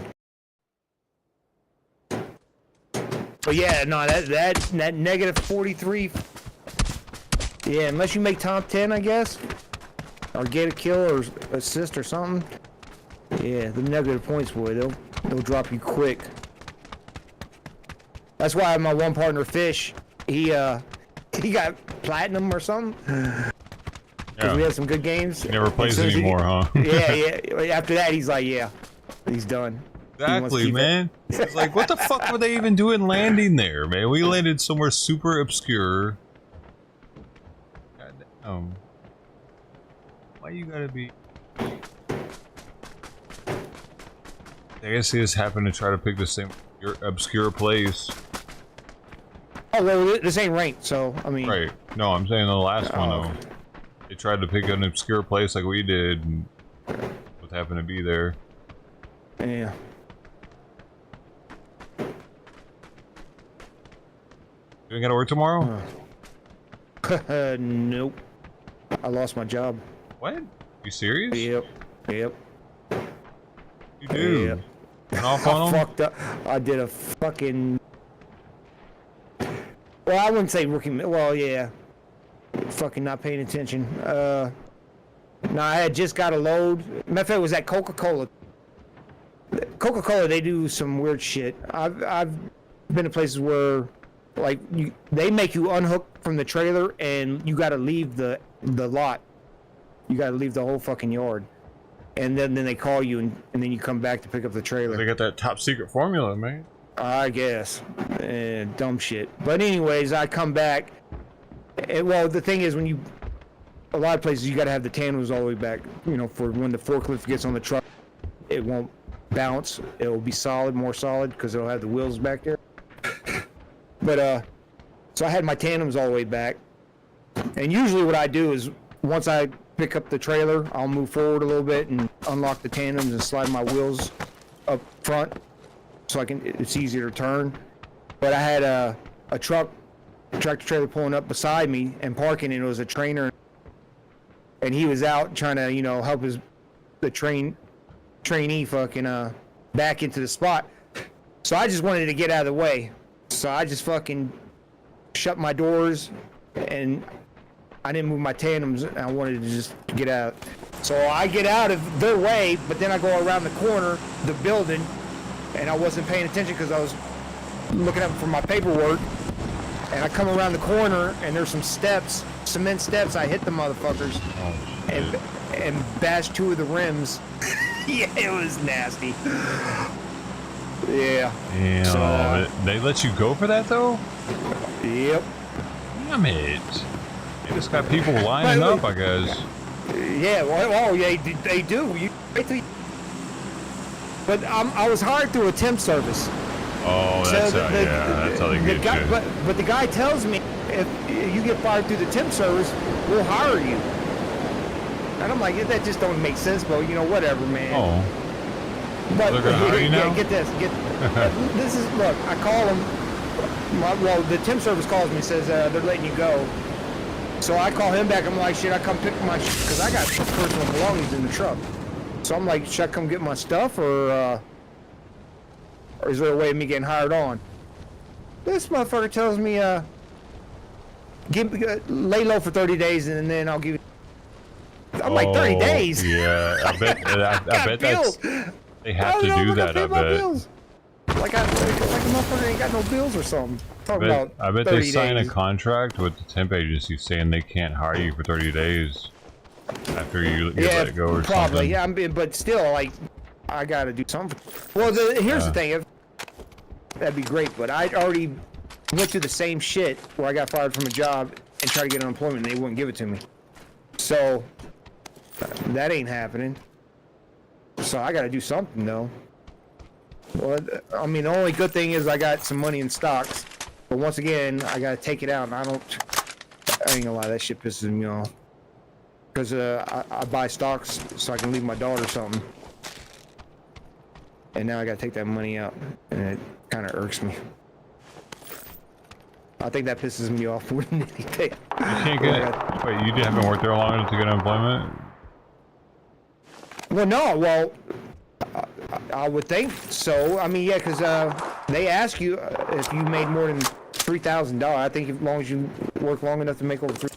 But yeah, no, that negative 43. Yeah, unless you make top 10, I guess, or get a kill or assist or something. Yeah, the negative points, boy, they'll drop you quick. That's why my one partner Fish, he got platinum or something. Yeah. We had some good games. He never plays anymore, huh? Yeah. After that, he's like, yeah, he's done. Exactly, man. It's like, what the fuck were they even doing landing there, man? We landed somewhere super obscure. God damn. Why you gotta be... I guess he just happened to try to pick the same obscure place. Oh, well, this ain't ranked, so, I mean... Right. No, I'm saying the last one, though. They tried to pick an obscure place like we did, and what happened to be there. Yeah. You ain't gotta work tomorrow? Nope. I lost my job. What? You serious? Yep. You do? Yep. Went off on them? Fucked up. I did a fucking... Well, I wouldn't say rookie... Well, yeah. Fucking not paying attention. No, I had just got a load. Matter of fact, it was at Coca-Cola. Coca-Cola, they do some weird shit. I've been to places where, like, they make you unhook from the trailer and you gotta leave the lot. You gotta leave the whole fucking yard. And then they call you and then you come back to pick up the trailer. They got that top secret formula, man. I guess. Dumb shit. But anyways, I come back. Well, the thing is, a lot of places you got to have the tandems all the way back. You know, for when the forklift gets on the truck, it won't bounce. It will be solid, more solid, because it'll have the wheels back there. But so I had my tandems all the way back, and usually what I do is once I pick up the trailer, I'll move forward a little bit and unlock the tandems and slide my wheels up front, so it's easier to turn. But I had a tractor trailer pulling up beside me and parking, and it was a trainer, and he was out trying to, you know, help the trainee fucking back into the spot. So I just wanted to get out of the way. So I just fucking shut my doors, and I didn't move my tandems, and I wanted to just get out. So I get out of their way, but then I go around the corner, the building, and I wasn't paying attention because I was looking up for my paperwork. And I come around the corner, and there's some steps, cement steps. I hit the motherfuckers, and bashed 2 of the rims. Yeah, it was nasty. Yeah. Damn. So, they let you go for that though? Yep. Damn it. They just got people lining up, I guess. Yeah, well, yeah, they do. But I was hired through a temp service. Oh, that's that's how they get you. But the guy tells me, if you get fired through the temp service, we'll hire you. And I'm like, that just don't make sense, but you know, whatever, man. Oh. But they're gonna hire you now? Yeah, get this. This is, look, I call them. Well, the temp service calls me and says they're letting you go. So I call him back. I'm like, shit, I come pick my shit because I got personal belongings in the truck. So I'm like, should I come get my stuff or is there a way of me getting hired on? This motherfucker tells me, lay low for 30 days and then I'll give you. I'm like, 30 days? Yeah, I bet that's. They have to do that, I bet. Bills. Like a motherfucker ain't got no bills or something. I bet they sign a contract with the temp agency saying they can't hire you for 30 days after you let it go or probably. something. Yeah, but still, like, I gotta do something. Well, here's the thing. That'd be great, but I already went through the same shit where I got fired from a job and tried to get unemployment and they wouldn't give it to me. So, that ain't happening. So I gotta do something, though. Well, I mean, the only good thing is I got some money in stocks. But once again, I gotta take it out, and I ain't gonna lie, that shit pisses me off. Because I buy stocks so I can leave my daughter something. And now I gotta take that money out, and it kind of irks me. I think that pisses me off more than anything. You can't get. Wait, you haven't worked there long enough to get unemployment? Well, no. Well, I would think so. I mean, yeah, because they ask you if you made more than $3,000. I think as long as you work long enough to make over $3,000,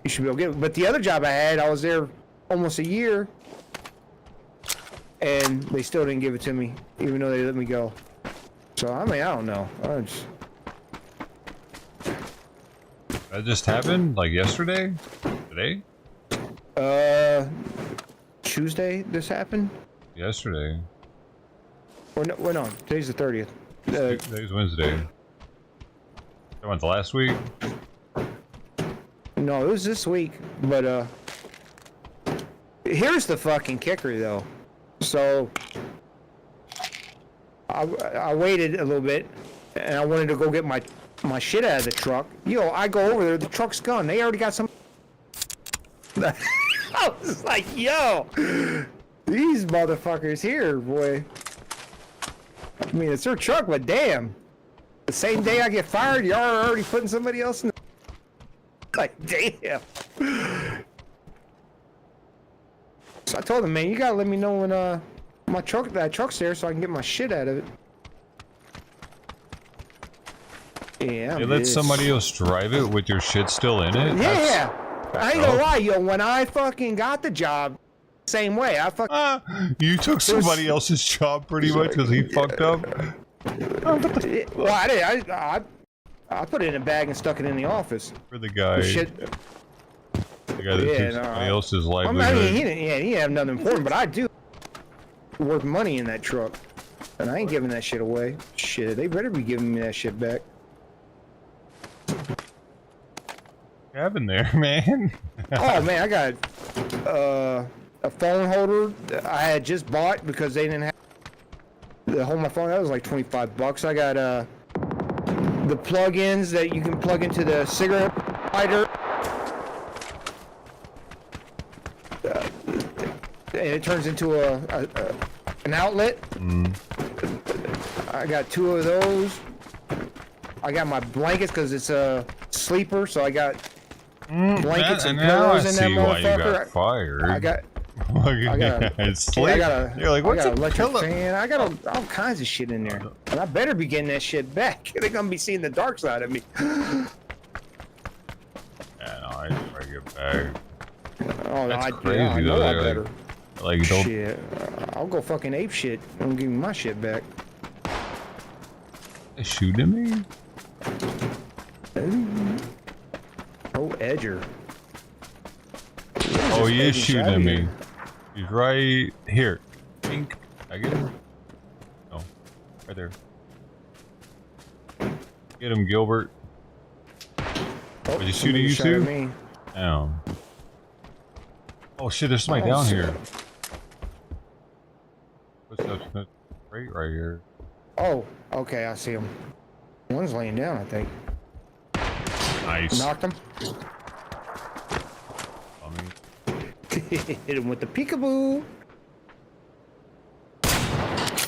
you should be able to get it. But the other job I had, I was there almost a year, and they still didn't give it to me, even though they let me go. So, I mean, I don't know. That just happened? Like yesterday? Today? Tuesday this happened? Yesterday. Or no, today's the 30th. Today's Wednesday. That went last week? No, it was this week, but here's the fucking kicker though. So I waited a little bit and I wanted to go get my shit out of the truck. Yo, I go over there, the truck's gone. They already got some. I was like, yo, these motherfuckers here, boy. I mean, it's their truck, but damn. The same day I get fired, y'all are already putting somebody else in the... Like, damn. So I told them, man, you gotta let me know when that truck's there so I can get my shit out of it. Yeah. You let somebody else drive it with your shit still in it? Yeah. I ain't gonna lie, yo. When I fucking got the job, same way. You took somebody else's job pretty much because he fucked up. Well, I did. I put it in a bag and stuck it in the office. For the guy. The guy that took somebody else's livelihood. I mean, he didn't have nothing important, but I do worth money in that truck, and I ain't giving that shit away. Shit, they better be giving me that shit back. Happened there, man? Oh man, I got a phone holder that I had just bought because they didn't have to hold my phone. That was like $25. I got the plug-ins that you can plug into the cigarette lighter, and it turns into an outlet. I got 2 of those. I got my blankets because it's a sleeper, so I got blankets and pillows in that motherfucker. You got fired. I got You're like, what's a electric pillow? fan? I got all kinds of shit in there, and I better be getting that shit back. They're gonna be seeing the dark side of me. Yeah, no, I just bring it back. Oh, that's crazy I know though. I better. Like don't. Shit, I'll go fucking ape shit and give me my shit back. They shooting me? Oh, Edger. Oh, just he is taking shooting shot at me. here. He's right here. Pink. I get him? No. Right there. Get him, Gilbert. Oh, Was he somebody shooting you shot at too? me. Damn. Oh shit, there's somebody Oh, down shit. here. What's that? Right here. Oh, okay, I see him. One's laying down, I think. Nice. Knocked him. Hit him with the peekaboo.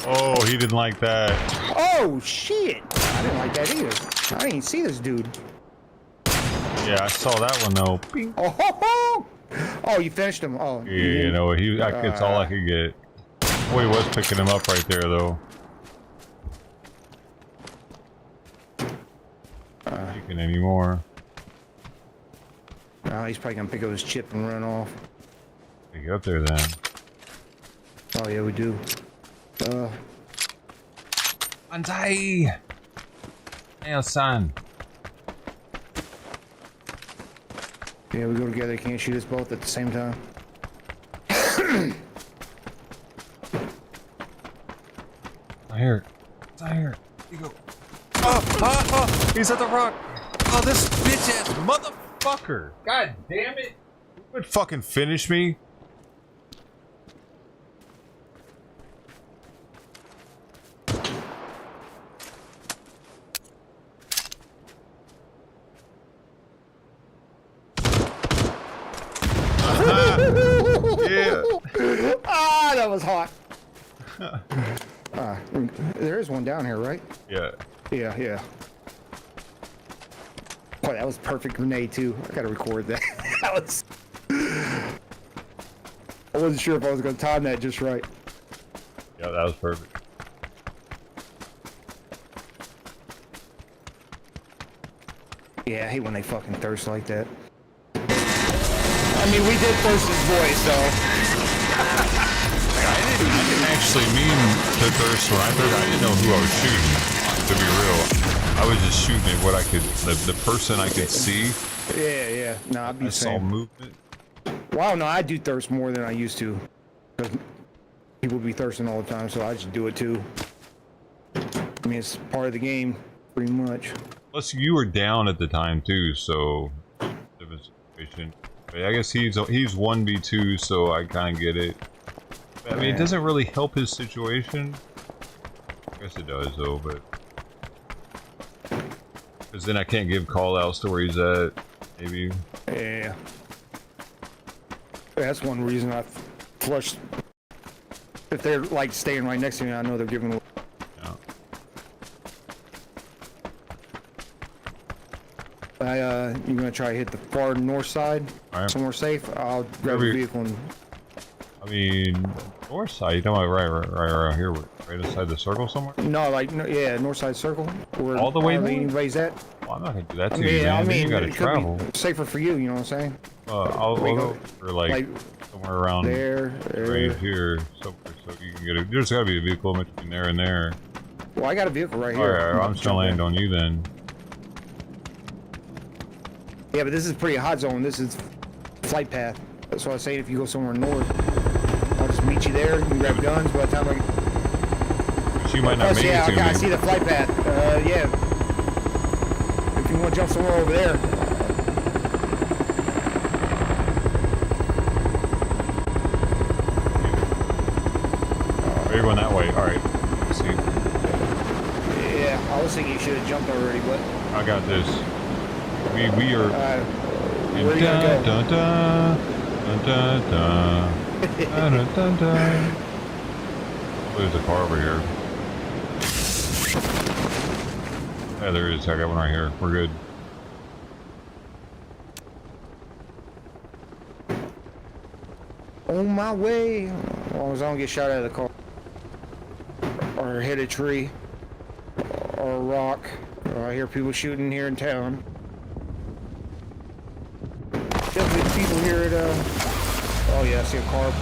Oh, he didn't like that. Oh shit! I didn't like that either. I didn't even see this dude. Yeah, I saw that one though. Bing. Oh, ho, ho. Oh, you finished him. Oh, Yeah, you know, it's all I could get. Boy, he was picking him up right there though. Taking any more? Oh, he's probably gonna pick up his chip and run off. Get up there then. Oh yeah, we do. Anzai! Hey, son. Yeah, we go together. You can't shoot us both at the same time. I hear it. I hear it. You go. Oh! He's at the rock. Oh, this bitch ass motherfucker. God damn it. You would fucking finish me? Yeah. Ah, that was hot. There is one down here, right? Yeah. Yeah. Boy, that was perfect grenade too. I gotta record that. That was. I wasn't sure if I was gonna time that just right. Yeah, that was perfect. Yeah, I hate when they fucking thirst like that. I mean, we did thirst his voice, so. I didn't actually mean to thirst when I didn't know who I was shooting, to be real. I was just shooting at what I could, the person I could see. Yeah. No, I'd be I saw movement. Wow, no, I do thirst more than I used to. Because people be thirsting all the time, so I just do it too. I mean, it's part of the game, pretty much. Plus, you were down at the time too, so different situation. But I guess he's 1v2, so I kind of get it. But, I mean, it doesn't really help his situation. I guess it does though, but because then I can't give call outs to where he's at. Maybe. Yeah. That's one reason I flushed. If they're like staying right next to me, I know they're giving away. You're gonna try to hit the far north side, somewhere safe. I'll grab a vehicle and. I mean, north side. You talking about right around here, right inside the circle somewhere? No, yeah, north side circle. Where all the way north? Anybody's at. Well, I'm not gonna do that to you, man. Then you gotta travel. Safer for you, you know what I'm saying? I'll go for like somewhere around there, right here, somewhere, so you can get a. There's gotta be a vehicle in between there and there. Well, I got a vehicle right here. Alright, I'm just gonna land on you then. Yeah, but this is pretty hot zone. This is flight path. That's why I say if you go somewhere north, I'll just meet you there. You can grab guns by the time I. You might not make it to me. I see the flight path. Yeah. If you want to jump somewhere over there. You're going that way. Alright. Let's see. Yeah, I was thinking you should have jumped already, but. I got this. We are. Where are you gonna go? There's a car over here. Yeah, there is. I got one right here. We're good. On my way. As long as I don't get shot out of the car. Or hit a tree. Or a rock. I hear people shooting here in town. Definitely people here at, oh yeah, I see a car.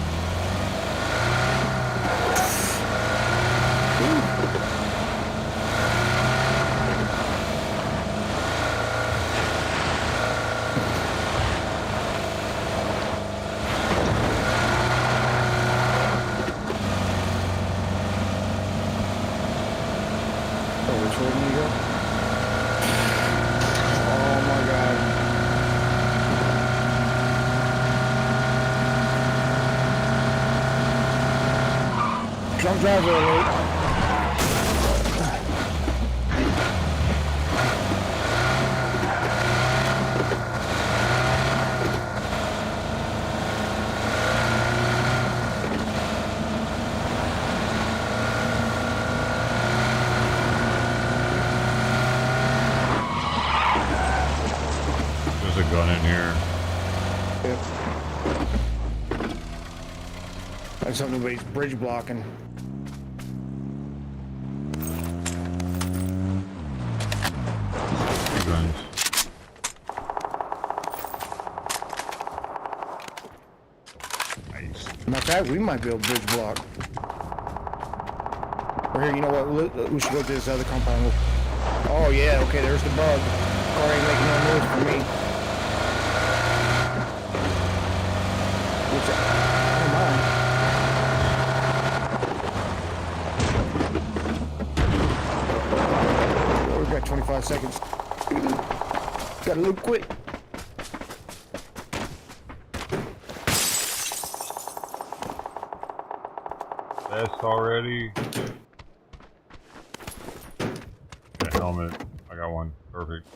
That's where we need to go. Oh my god. Drunk driver alert. There's a gun in here. Yep. That's something nobody's bridge blocking. Guns. Nice. Matter of fact, we might be able to bridge block. Or here, you know what? We should go to this other compound. Oh yeah, okay, there's the bug. Car ain't making no noise for me. Which, I don't mind. Oh, we got 25 seconds. Gotta loot quick. Vest already. The helmet. I got one. Perfect.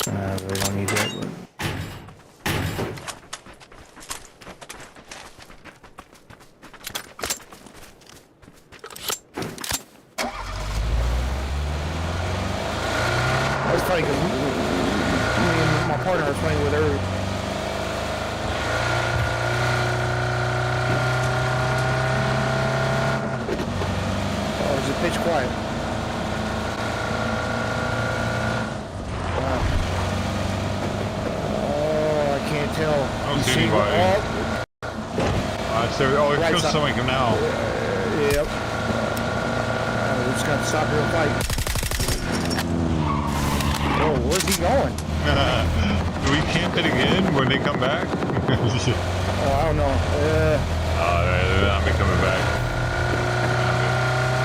I really don't need that, but... That's funny because me and my partner are playing with her. Oh, it's just pitch quiet. Wow. Oh, I can't tell. I don't see anybody. So, oh, it Right feels side. something like him now. Yep. We just gotta stop here and fight. Oh, where's he going? Do we camp it again when they come back? Oh, I don't know. I'm coming back.